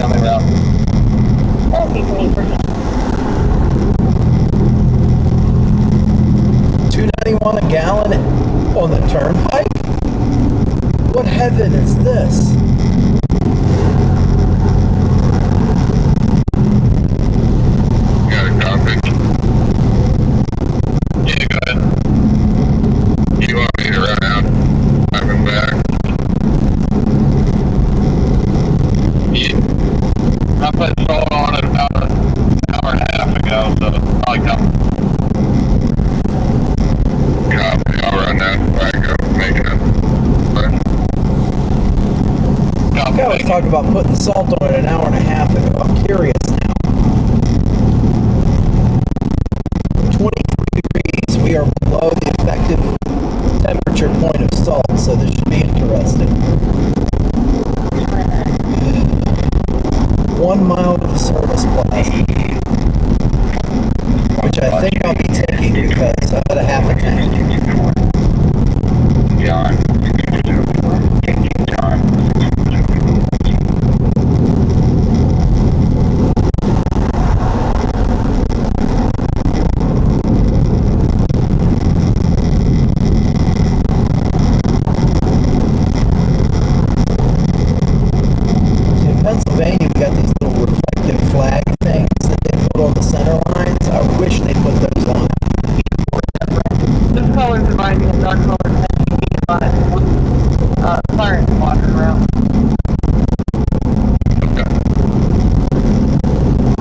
On the route. Okay, 20%. 291 a gallon on the turnpike? What heaven is this? Got a copy. Yeah, go ahead. You want me to run out? Driving back? Yeah. I put solar on it about an hour and a half ago, so probably come. Copy. I'll run that back up, making it. I was talking about putting salt on it an hour and a half ago. I'm curious now. 23 degrees. We are below the effective temperature point of salt, so this should be interesting. 1 mile to the service place, which I think I'll be taking because I've got a half a tank. John. Pennsylvania, we got these little reflective flag things that they put on the center lines. I wish they put those on. This color provides me a dark color siren water around.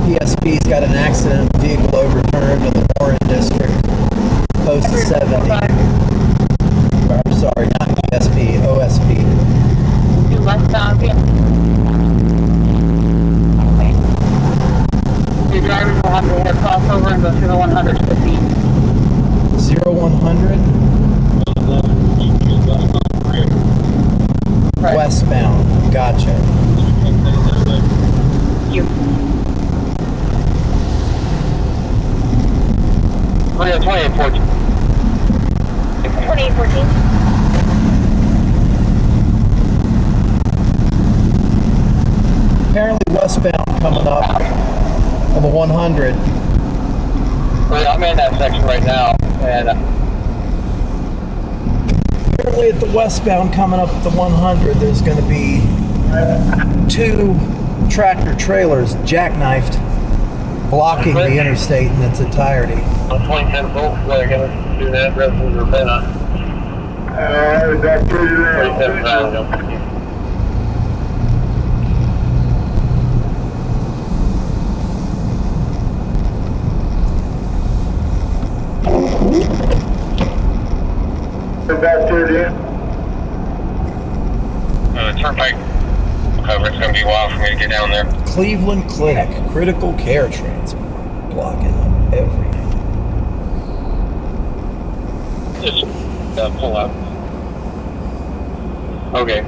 PSP's got an accident, vehicle overturned in the Warren District, post 70. I'm sorry, not PSP, OSP. Do westbound, yeah. Your drivers will have to hit a crossover and go through the 150. 0100? Right. Westbound, gotcha. You. Oh yeah, 2814. 2814. Apparently westbound coming up on the 100. Well, I'm in that section right now, and Apparently at the westbound coming up at the 100, there's going to be 2 tractor trailers jackknifed, blocking the interstate in its entirety. on 2010 Volt, they're going to do that rest of the Ravenna. That's pretty rare. 2010 Valley. Turnpike cover. It's going to be a while for me to get down there. Cleveland Clinic, critical care transport, blocking up everything. Just pull out. Okay.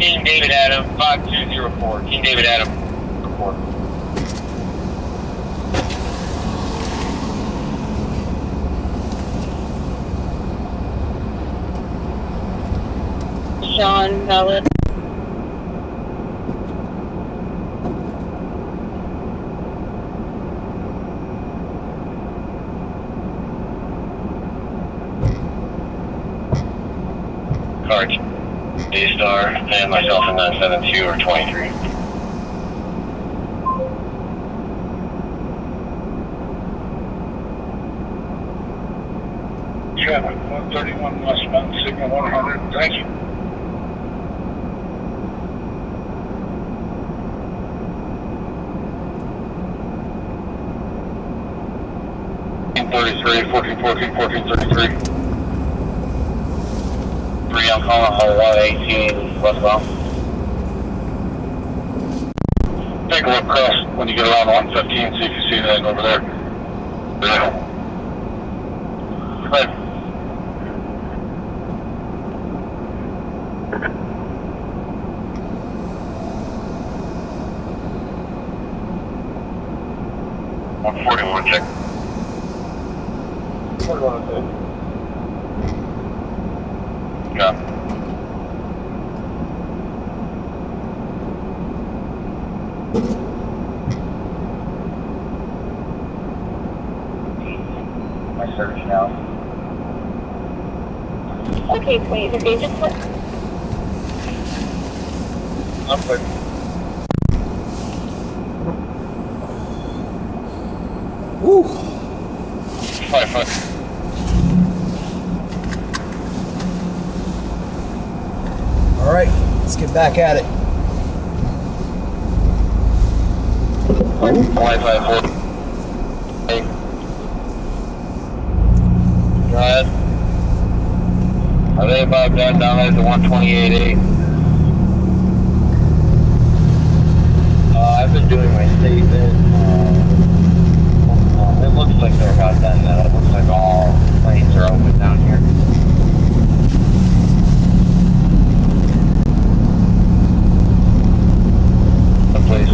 Team David Adam, 5204. Team David Adam, report. Sean, valid. Cards. D-Star, and myself in 972 or 23. Traffic 131 westbound, signal 100. Thank you. .33, 1414, 1433. 3, I'm calling hole 118 westbound. Take a look across when you get around 115, see if you see anything over there. Yeah. Right. Check. 41, Yeah. My search now. Okay, please, okay, just what? I'm good. Woo. 5. All right, let's get back at it. 554. Hey. Go ahead. Are they about done down there at the 128.8? I've been doing my statement. It looks like they're about done now. It looks like all lanes are open down here. Please.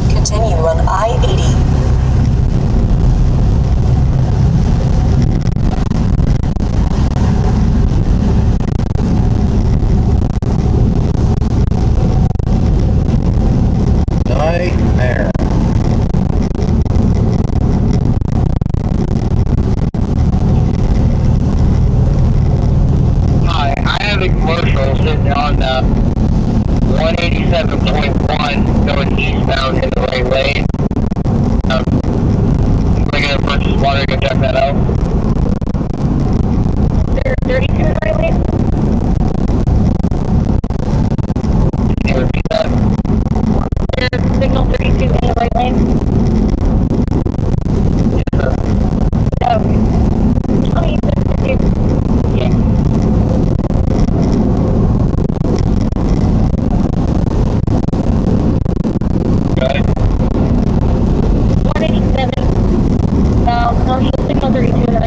Continue on I-80. Nightmare. Hi, I have a commercial sitting on 187.1 going eastbound in the right lane. We're going to purchase water, go check that out. There's 32 in the right lane? Can you repeat that? There's signal 32 in the right lane? Yes, sir. Okay. Oh, you said 32. Yeah. Got it? 187. Commercial signal 32 in the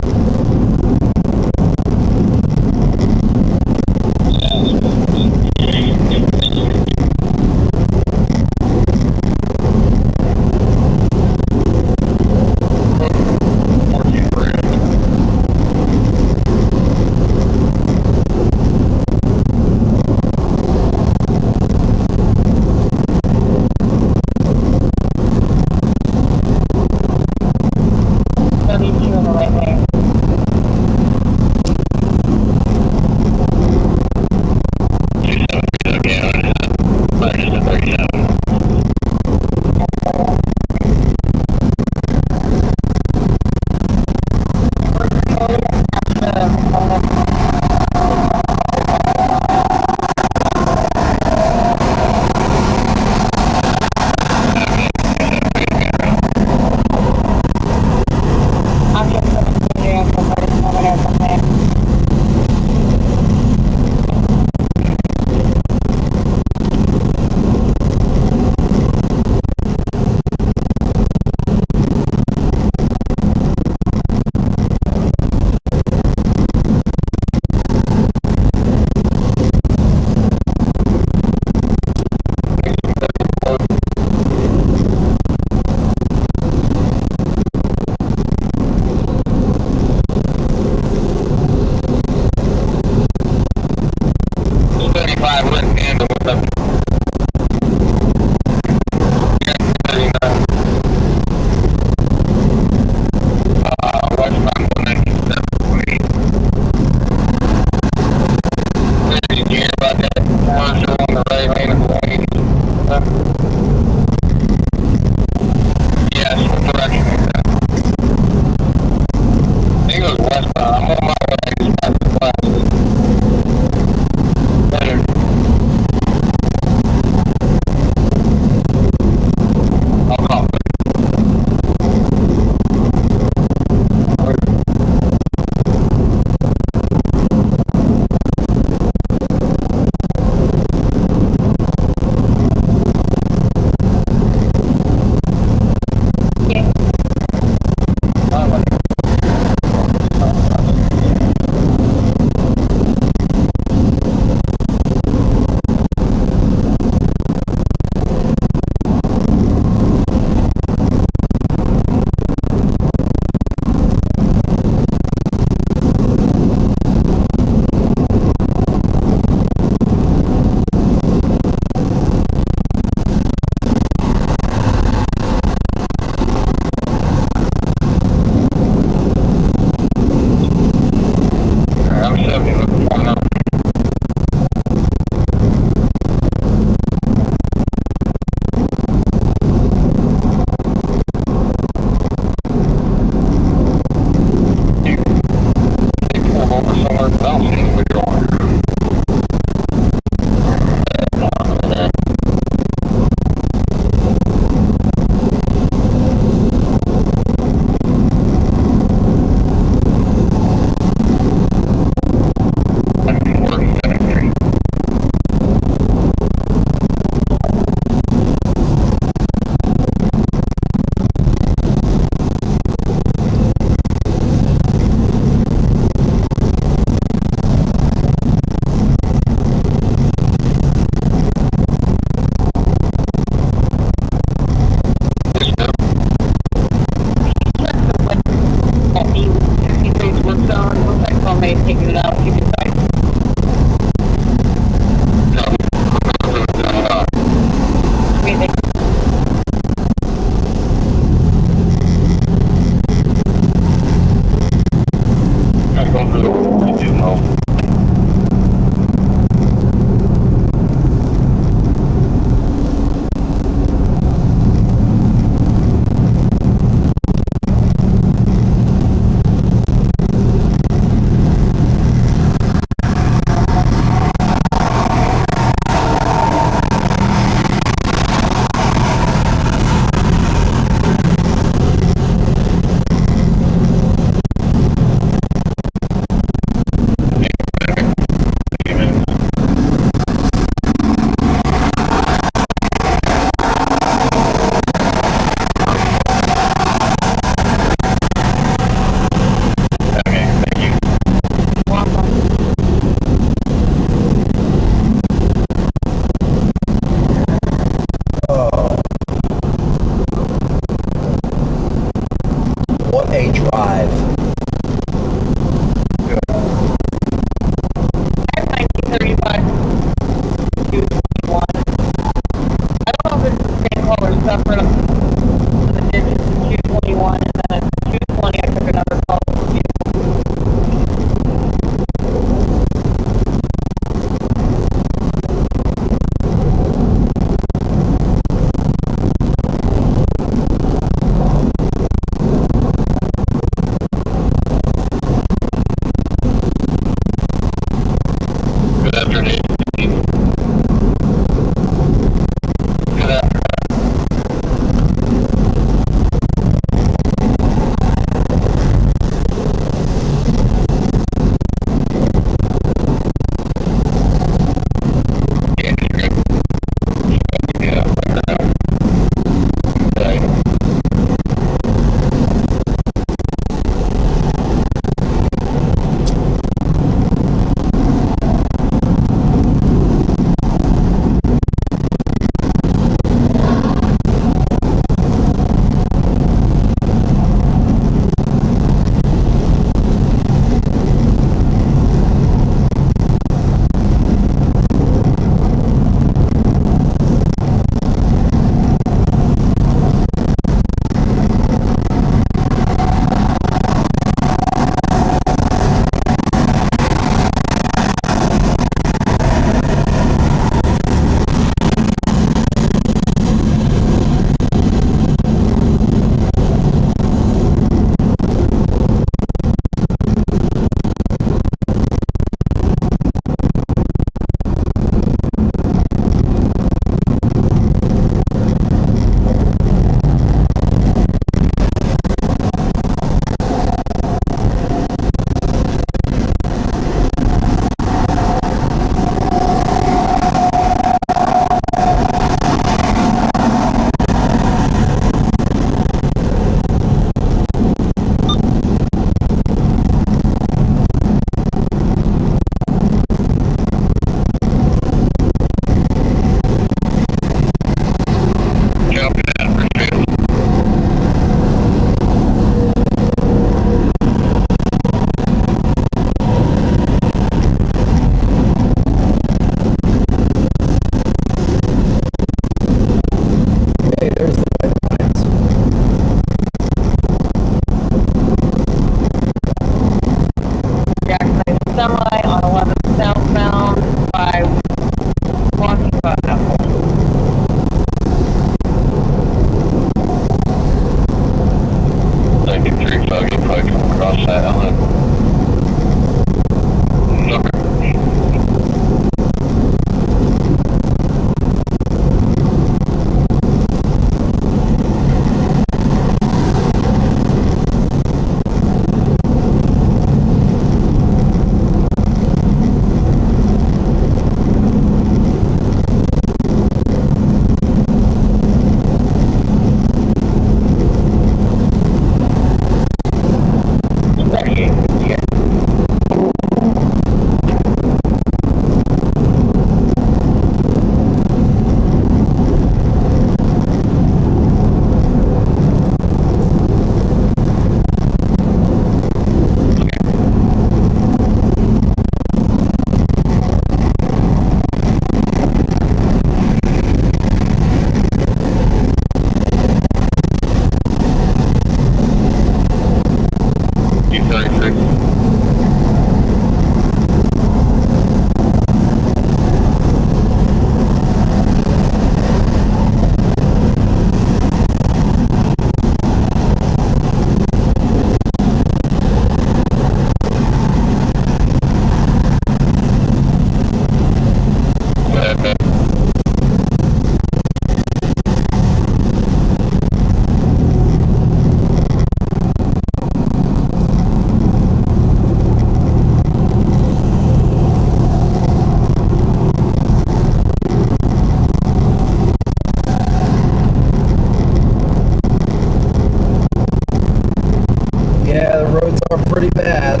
are pretty bad.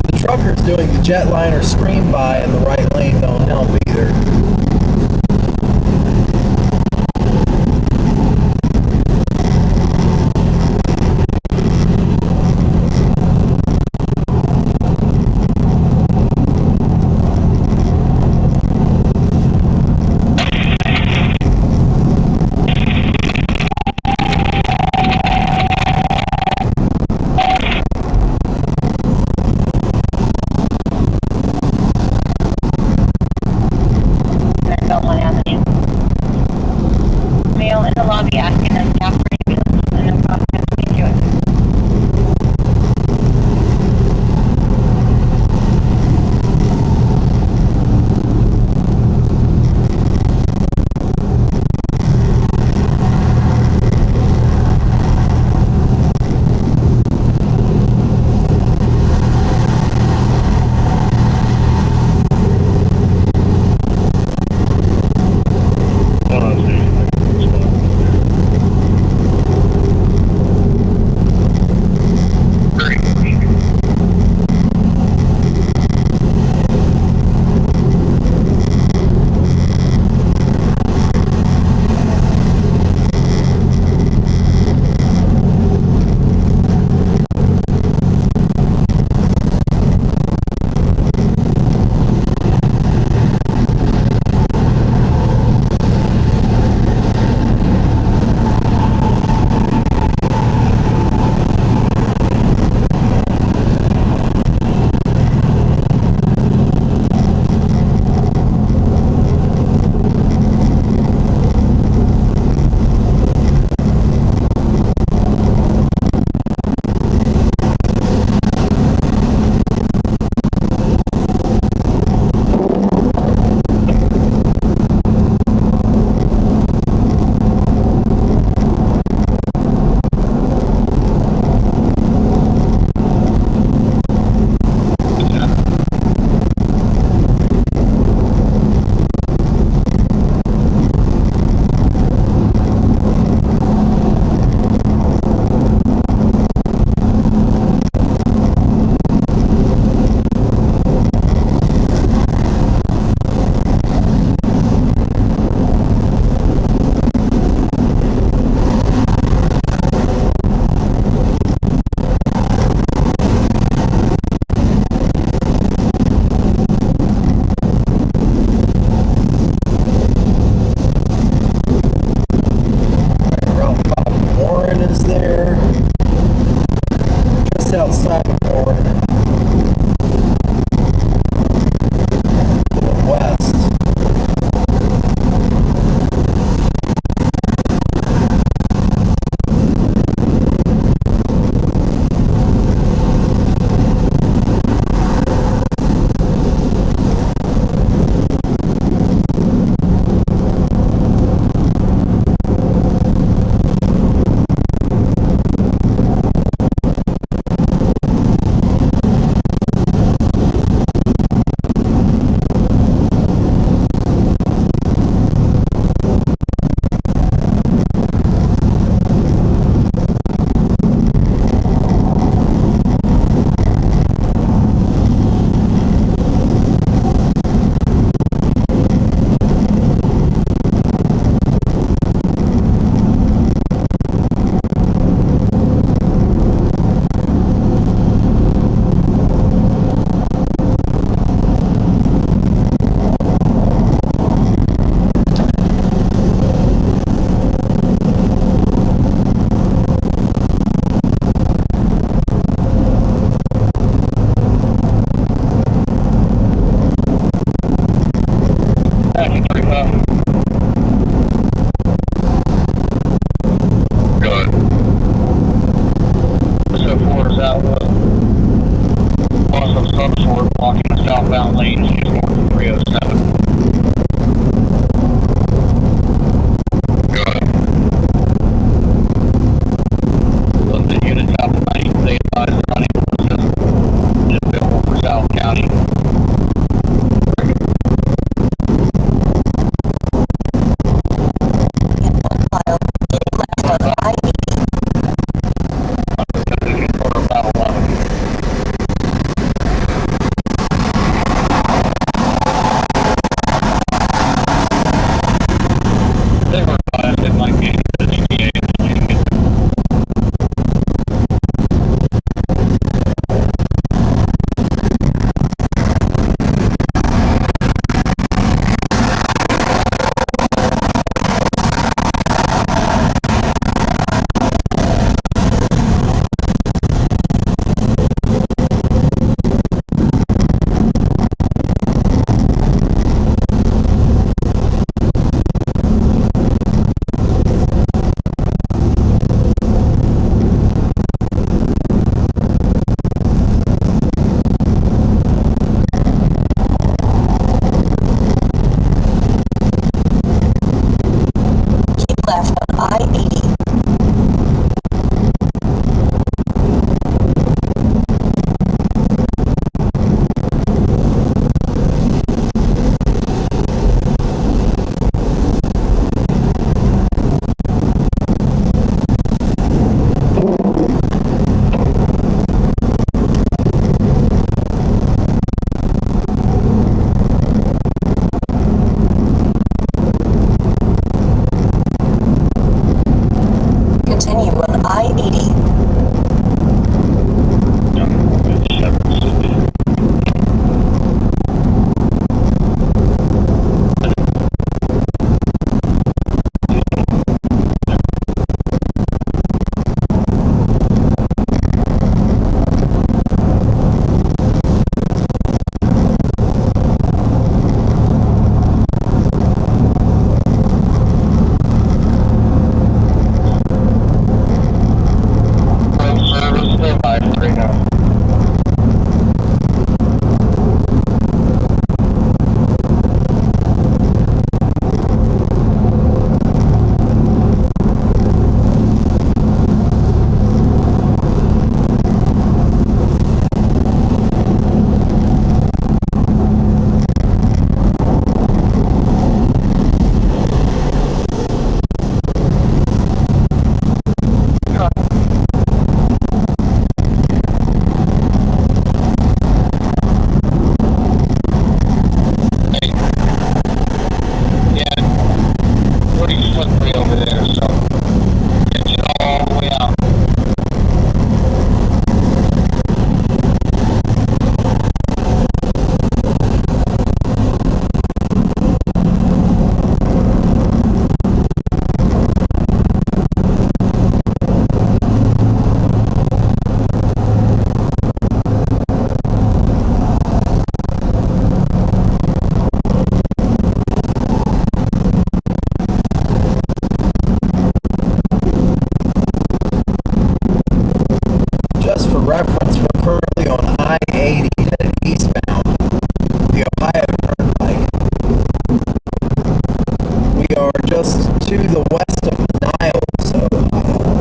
The truckers doing the jetliner scream by in the right lane don't help either. just to the west of Niles, Ohio.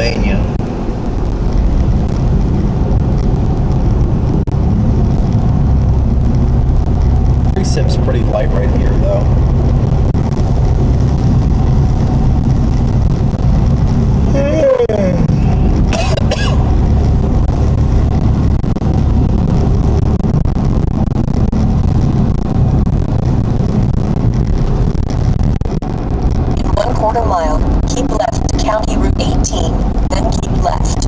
Pennsylvania. Precip's pretty light right here, though. In 1/4 mile, keep left to County Route 18, then keep left.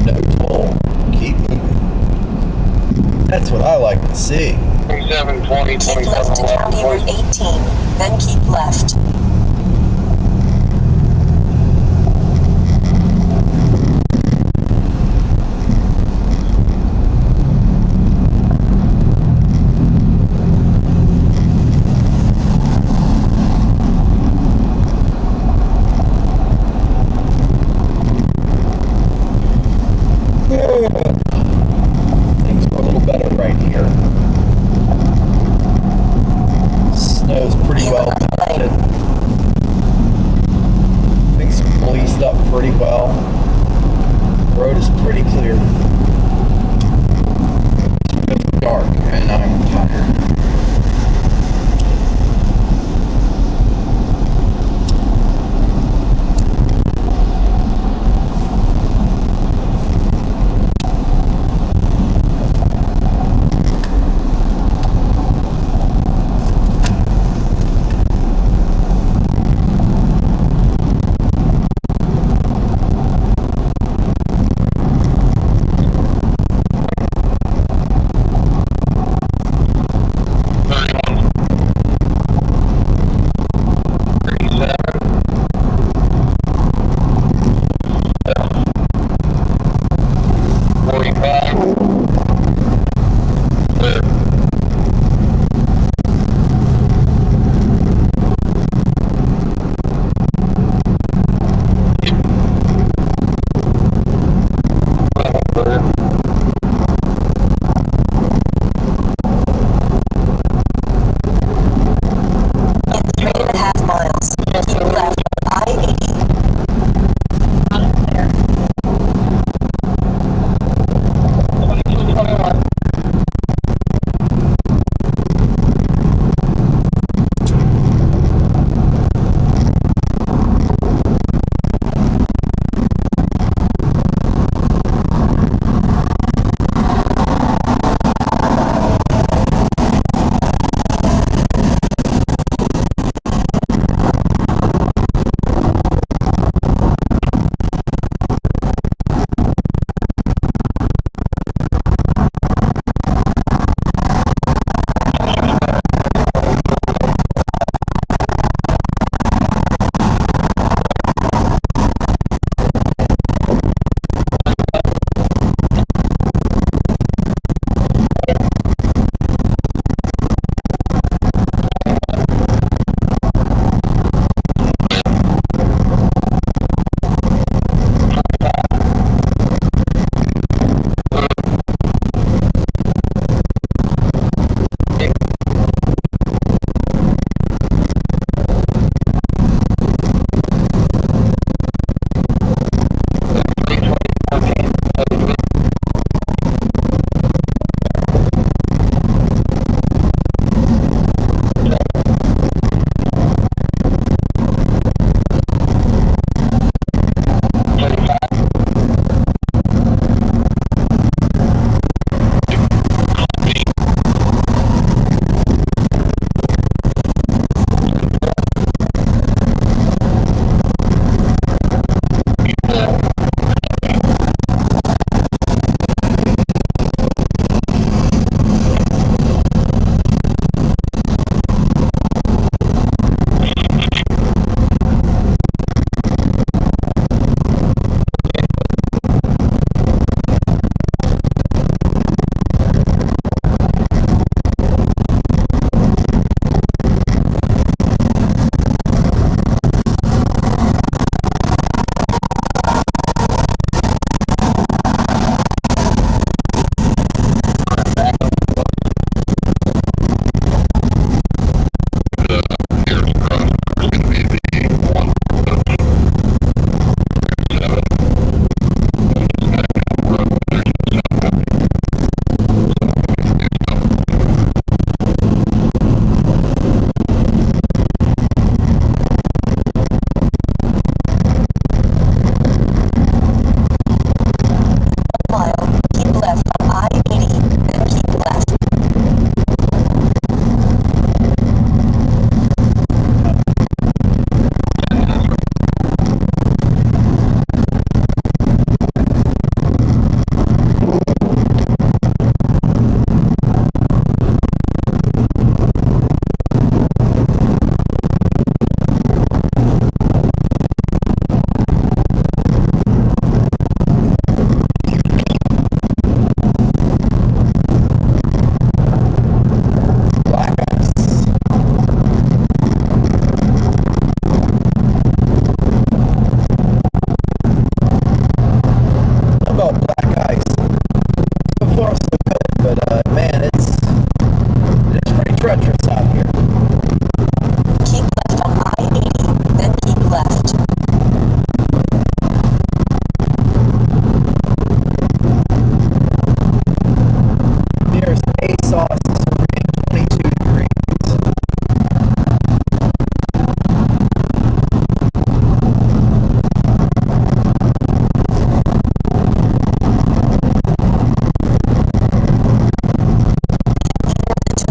No toll. Keep moving. That's what I like to see. 27, 20, Keep 27, left to 11, County Route 20. 18, then keep left. Things are a little better right here. Snow's pretty You well are melted.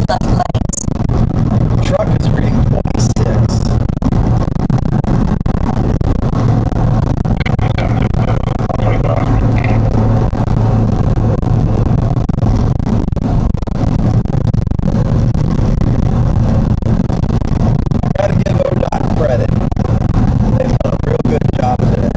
left lanes. Truck is reading 26. Gotta give ODOT credit. They've done a real good job today.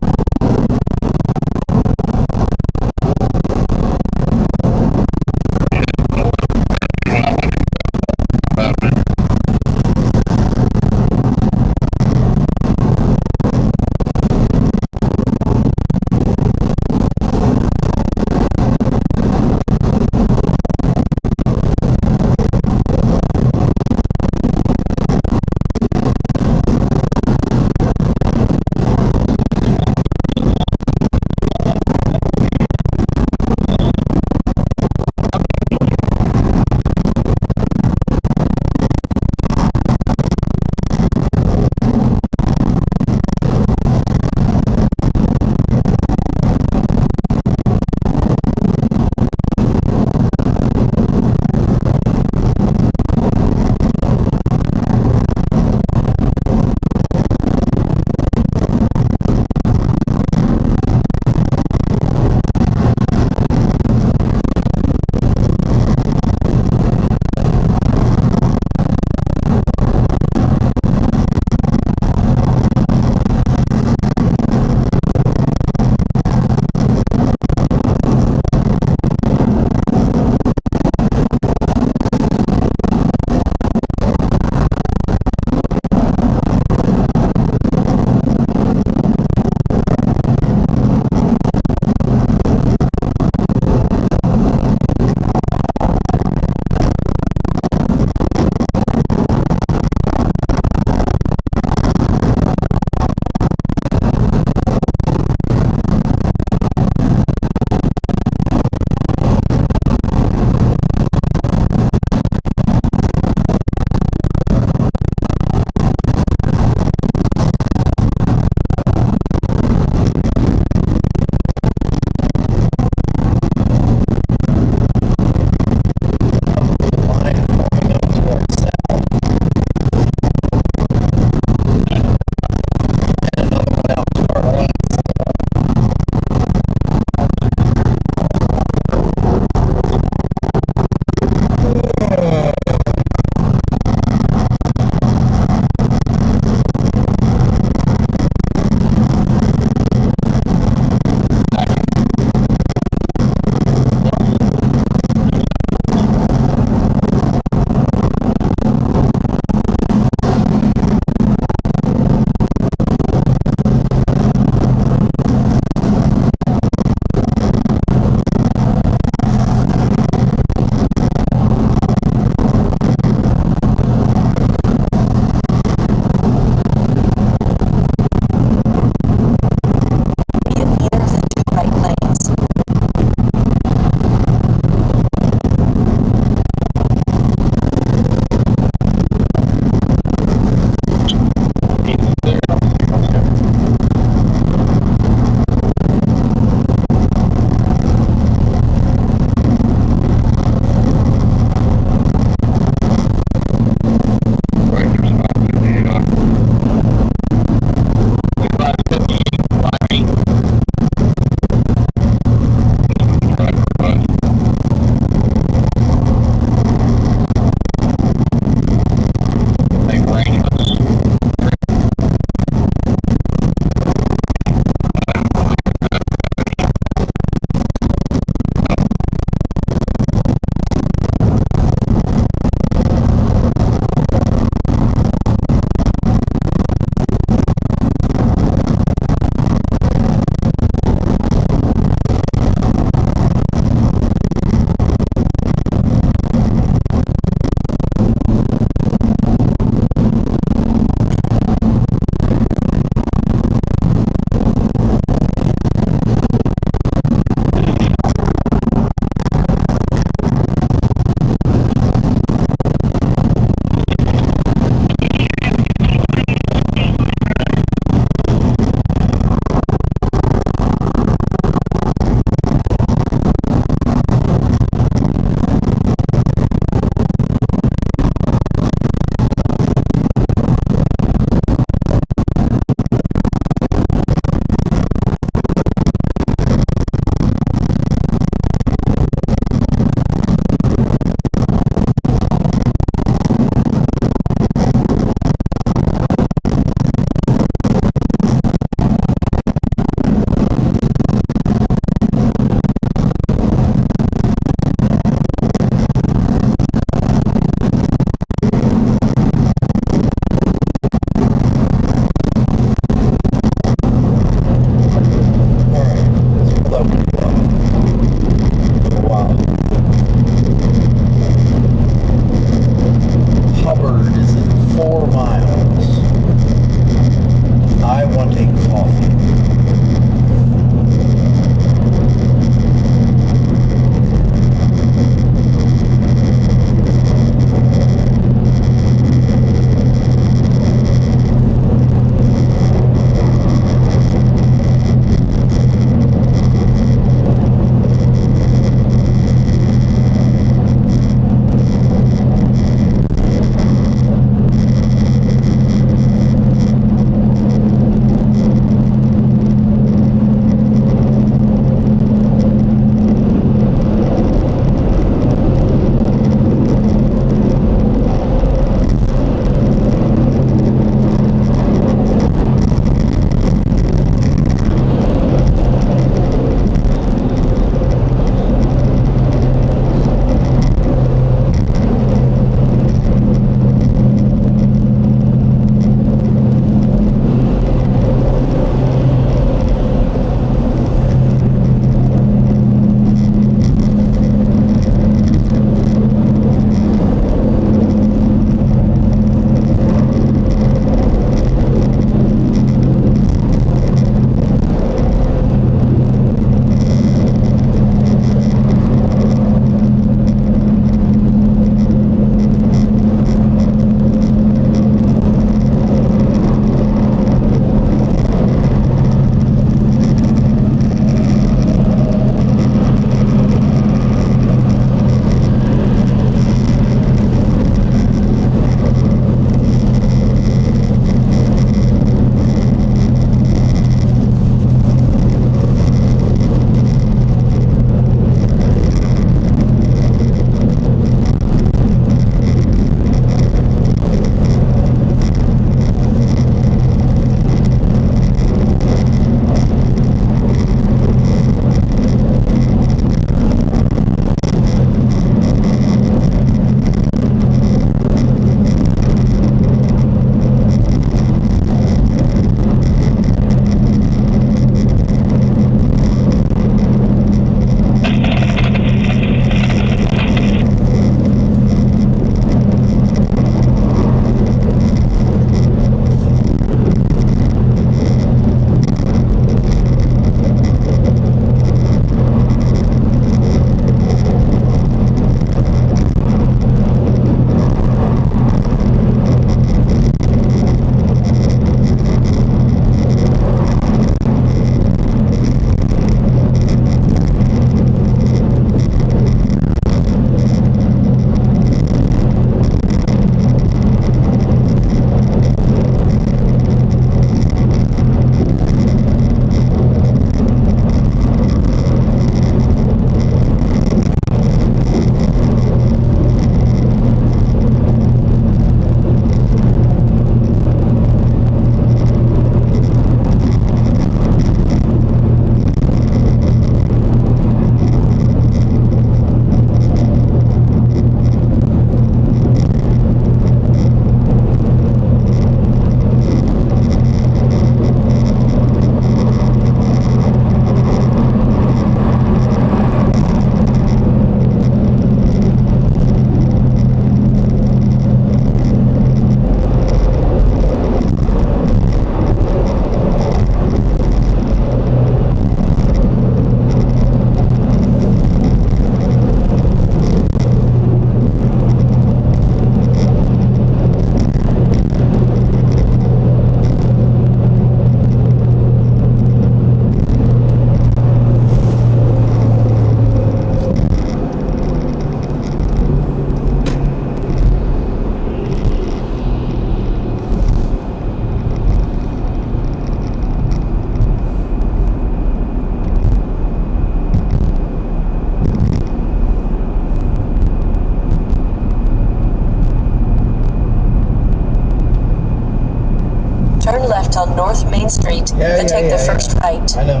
Turn left on North Main Street, then take the first right. I know.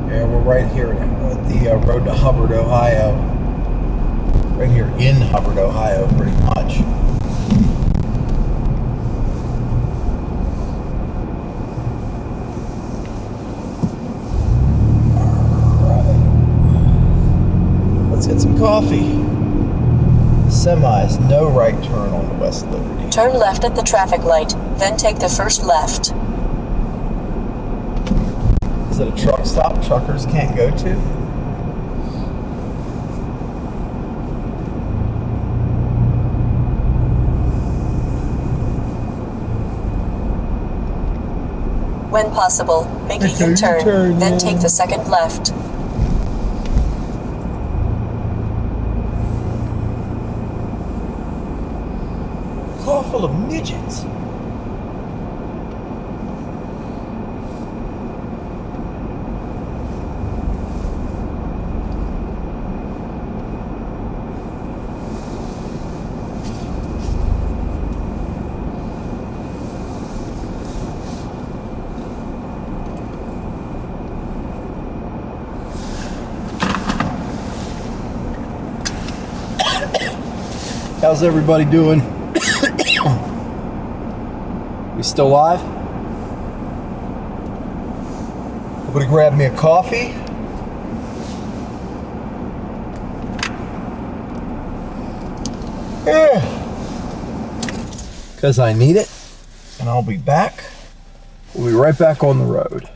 Yeah, we're right here at the road to Hubbard, Ohio. Right here in Hubbard, Ohio, pretty much. Let's get some coffee. Semis, no right turn on the West Liberty. Turn left at the traffic light, then take the first left. Is it a truck stop truckers can't go to? When possible, make a U-turn, then take the second left. Car full of midgets. How's everybody doing? We still live? Everybody grab me a coffee. Yeah. Because I need it. And I'll be back. We'll be right back on the road.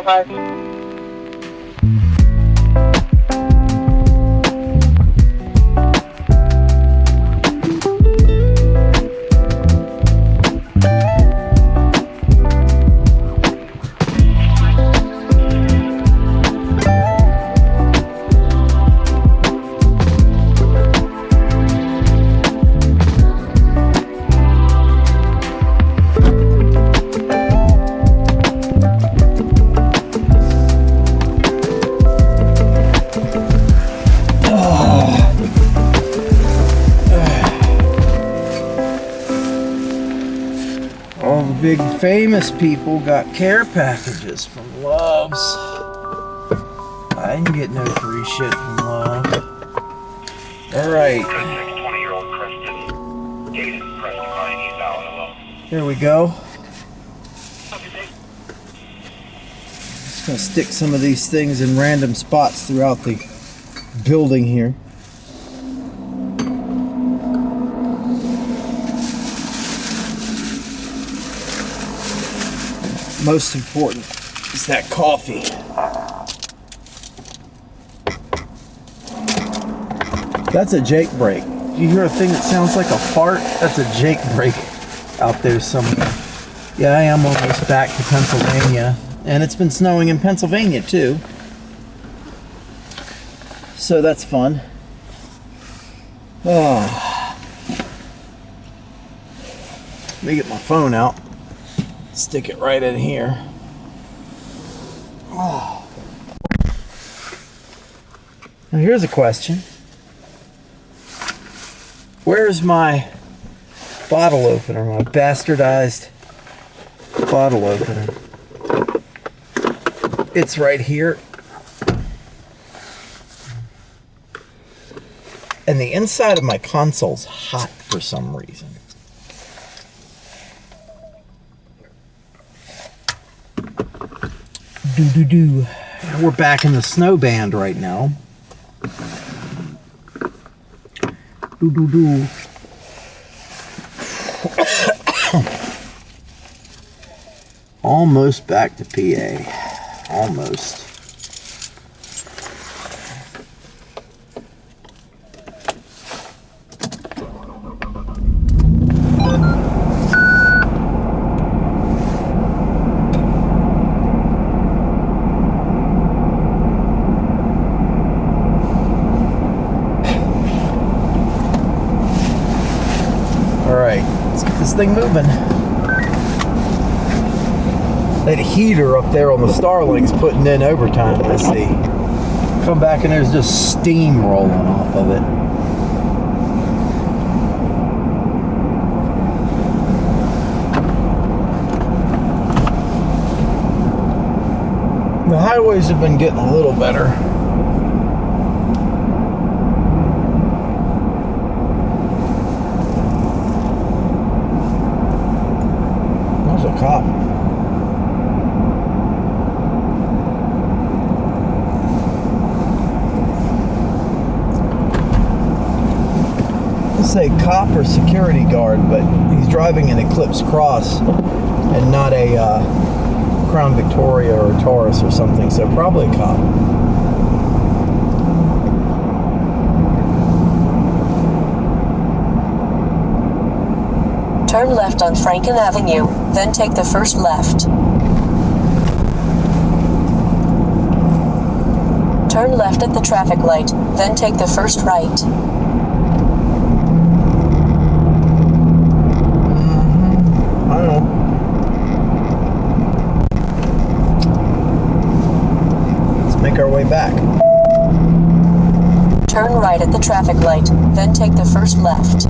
10-5. All the big famous people got care packages from Love's. I didn't get no free shit from Love. Alright. 20-year-old Preston. Dated Preston County. He's out alone. Here we go. Just gonna stick some of these things in random spots throughout the building here. Most important is that coffee. That's a Jake break. You hear a thing that sounds like a fart? That's a Jake break out there somewhere. Yeah, I am almost back to Pennsylvania. And it's been snowing in Pennsylvania too. So that's fun. Oh. Let me get my phone out. Stick it right in here. Oh. Now here's a question. Where's my bottle opener, my bastardized bottle opener? It's right here. And the inside of my console's hot for some reason. Do. We're back in the snow band right now. Do. Almost back to PA. Almost. This thing moving. That heater up there on the Starlink's putting in overtime. Let's see. Come back and there's just steam rolling off of it. The highways have been getting a little better. Cop. Let's say cop or security guard, but he's driving an Eclipse Cross and not a Crown Victoria or a Taurus or something, so probably a cop. Turn left on Franken Avenue, then take the first left. Turn left at the traffic light, then take the first right. I don't know. Let's make our way back. Turn right at the traffic light, then take the first left.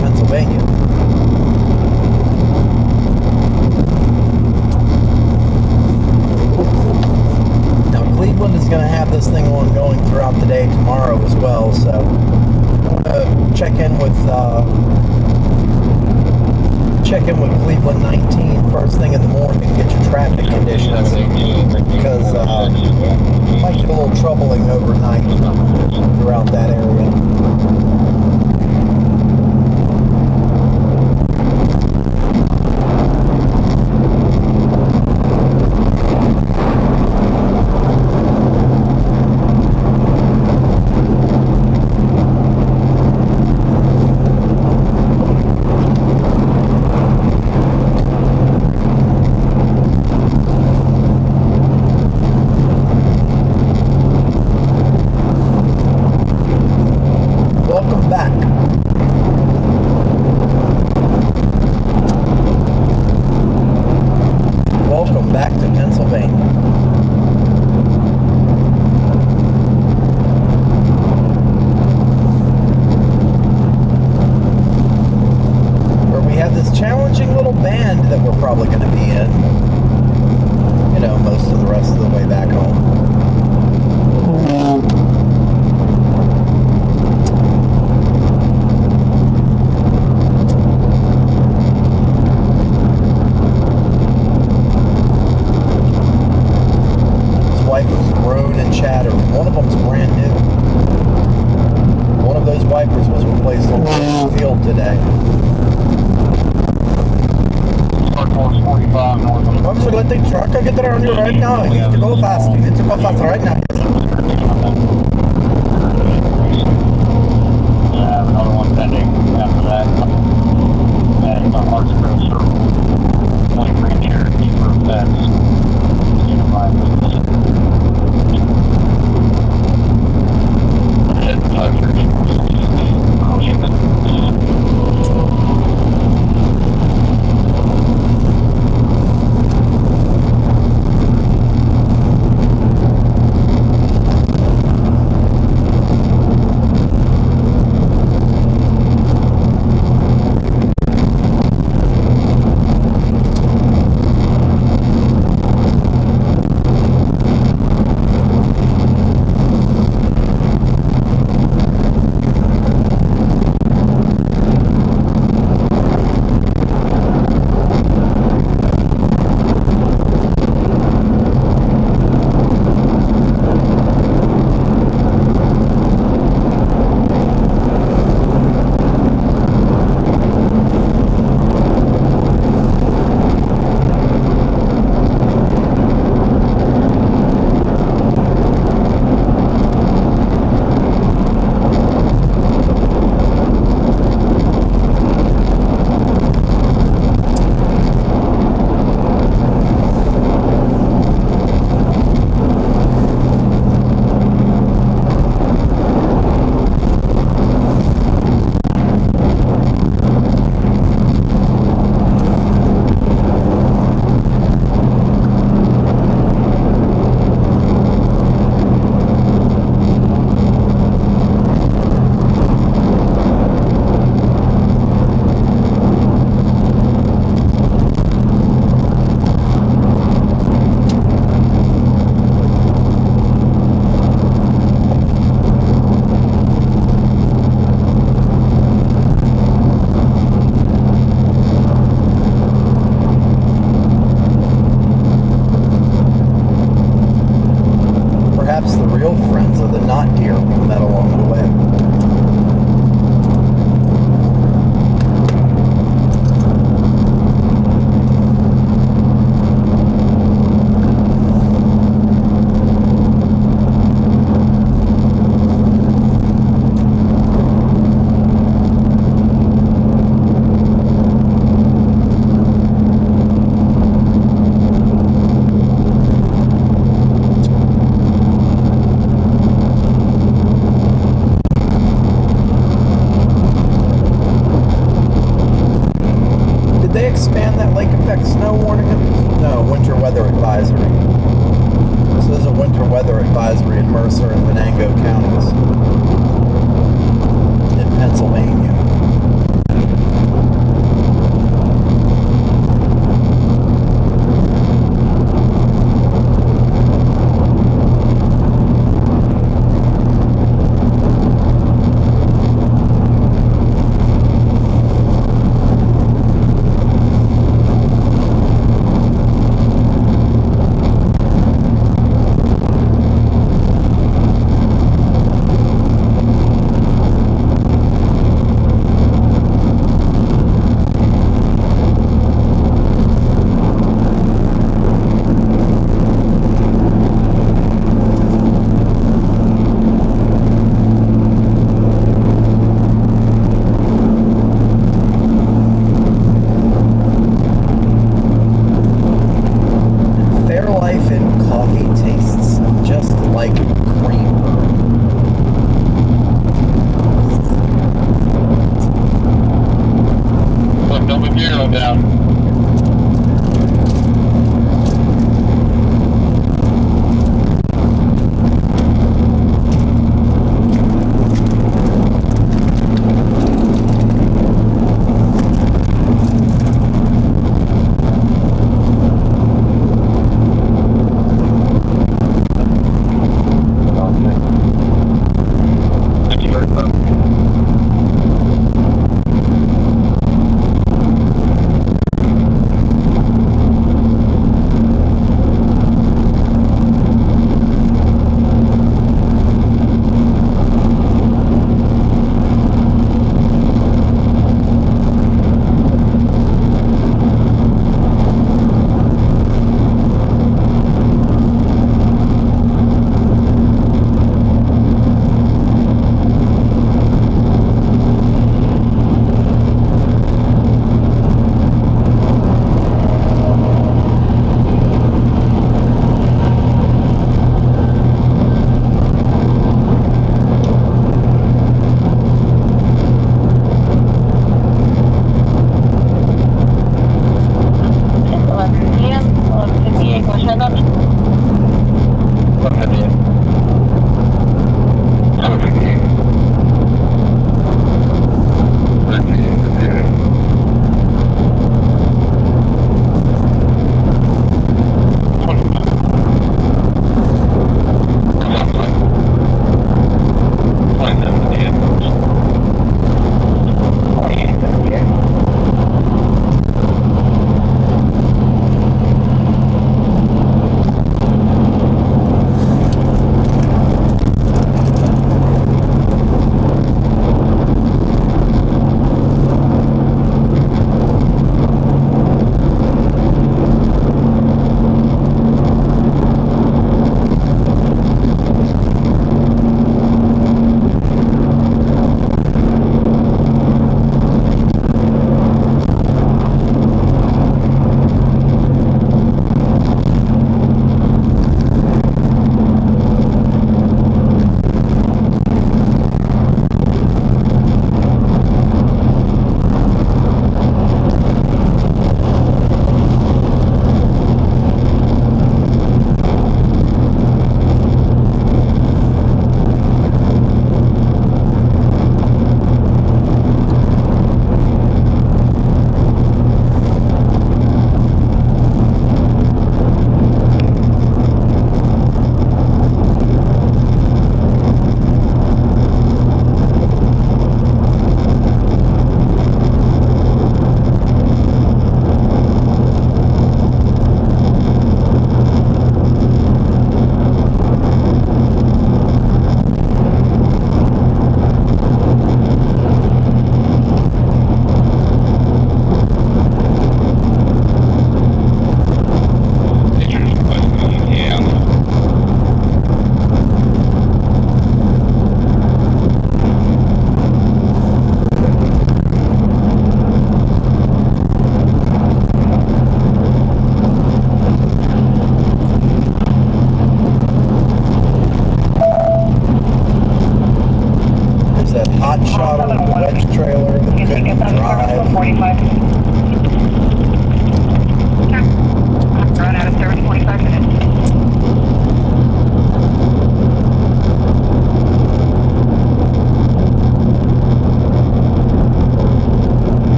Pennsylvania. Now, Cleveland is going to have this thing ongoing throughout the day tomorrow as well, so I'm going to check in with Cleveland 19 first thing in the morning and get your traffic conditions, because it might get a little troubling overnight throughout that area. Challenging little band that we're probably going to be in, you know, most of the rest of the way back home. His wipers groan and chatter. One of them's brand new. One of those wipers was replaced on the field today. I'm just letting the truck get around you right now. He needs to go fast. He needs to go fast right now. I have another one pending after that. And the Harts Grove Circle, 23 Cherokee for fence. Advisory in Mercer and Venango counties in Pennsylvania. no big deal, down. Thank you very much.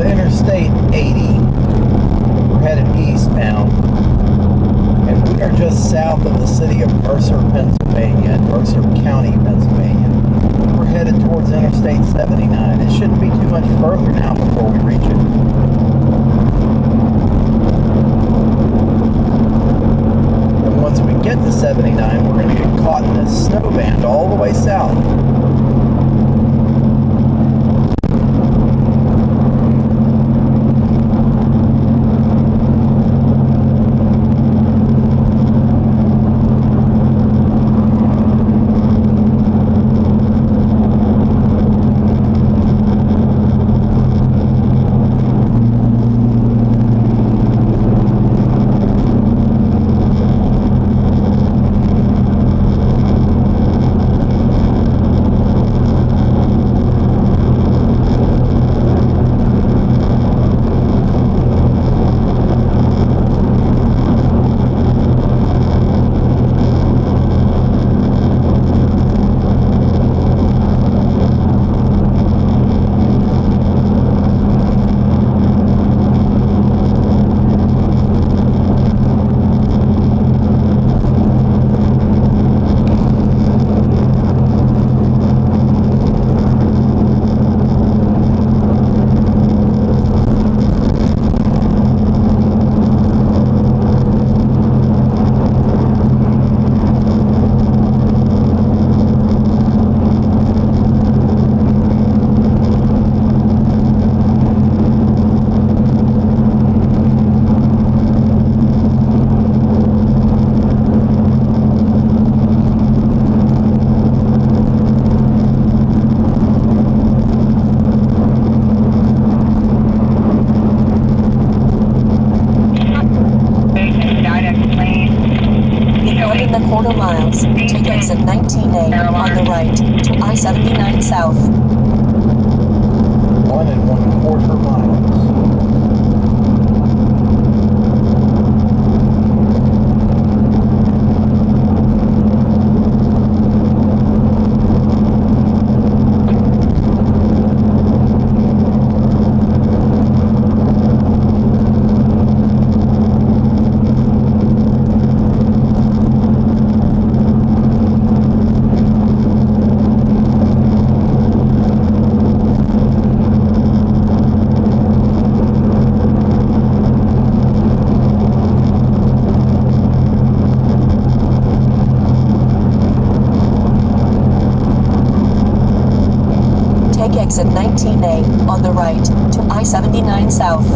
Interstate 80. We're headed eastbound. And we are just south of the city of Mercer, Pennsylvania, Mercer County, Pennsylvania. We're headed towards Interstate 79. It shouldn't be too much further now before we reach it. And once we get to 79, we're going to get caught in this snow band all the way south. Take exit 19A on the right to I-79 South. 1 1/4 miles. Exit 19A on the right to I-79 South.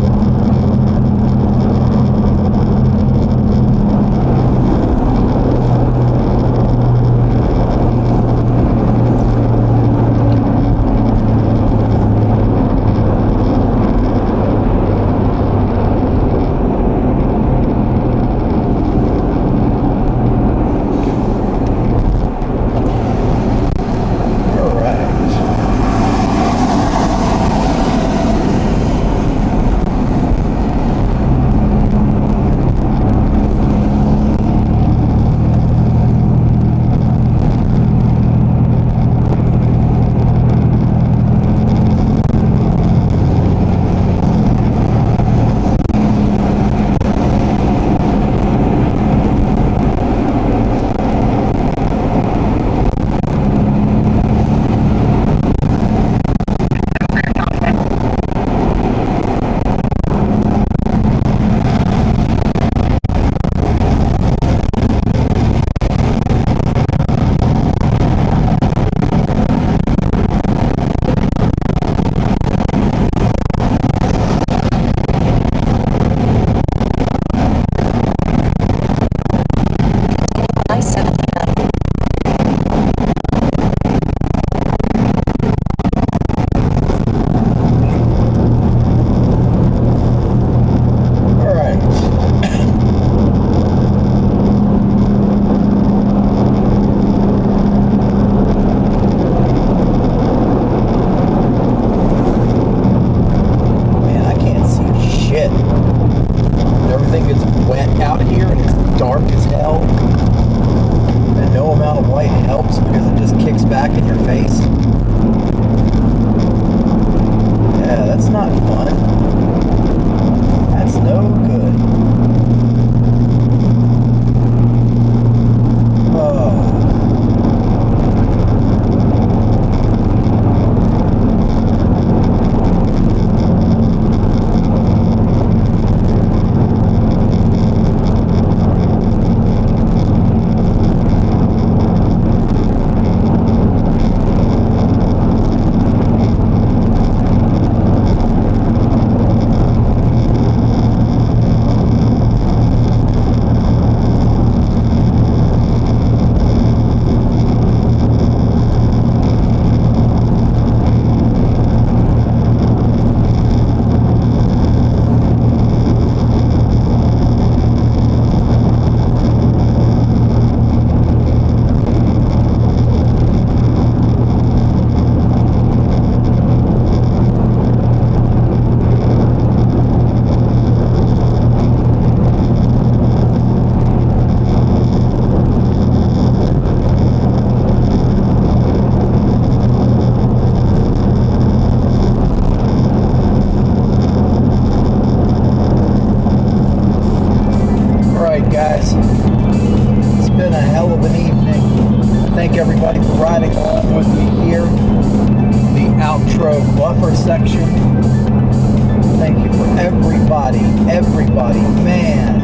everybody, man.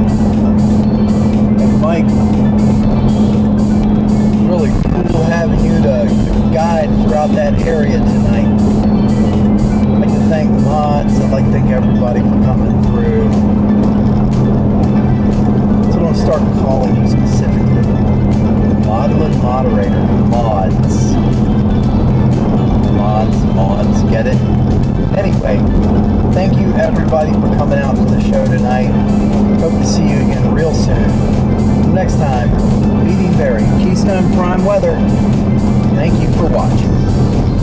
And Mike, really cool having you to guide throughout that area tonight. I'd like to thank Mods. I'd like to thank everybody for coming through. So I'm going to start calling you specifically. Modeling moderator. Mods. Mods. Get it? Anyway, thank you everybody for coming out to the show tonight. Hope to see you again real soon. Next time, Meeting Barry, Keystone Prime Weather. Thank you for watching.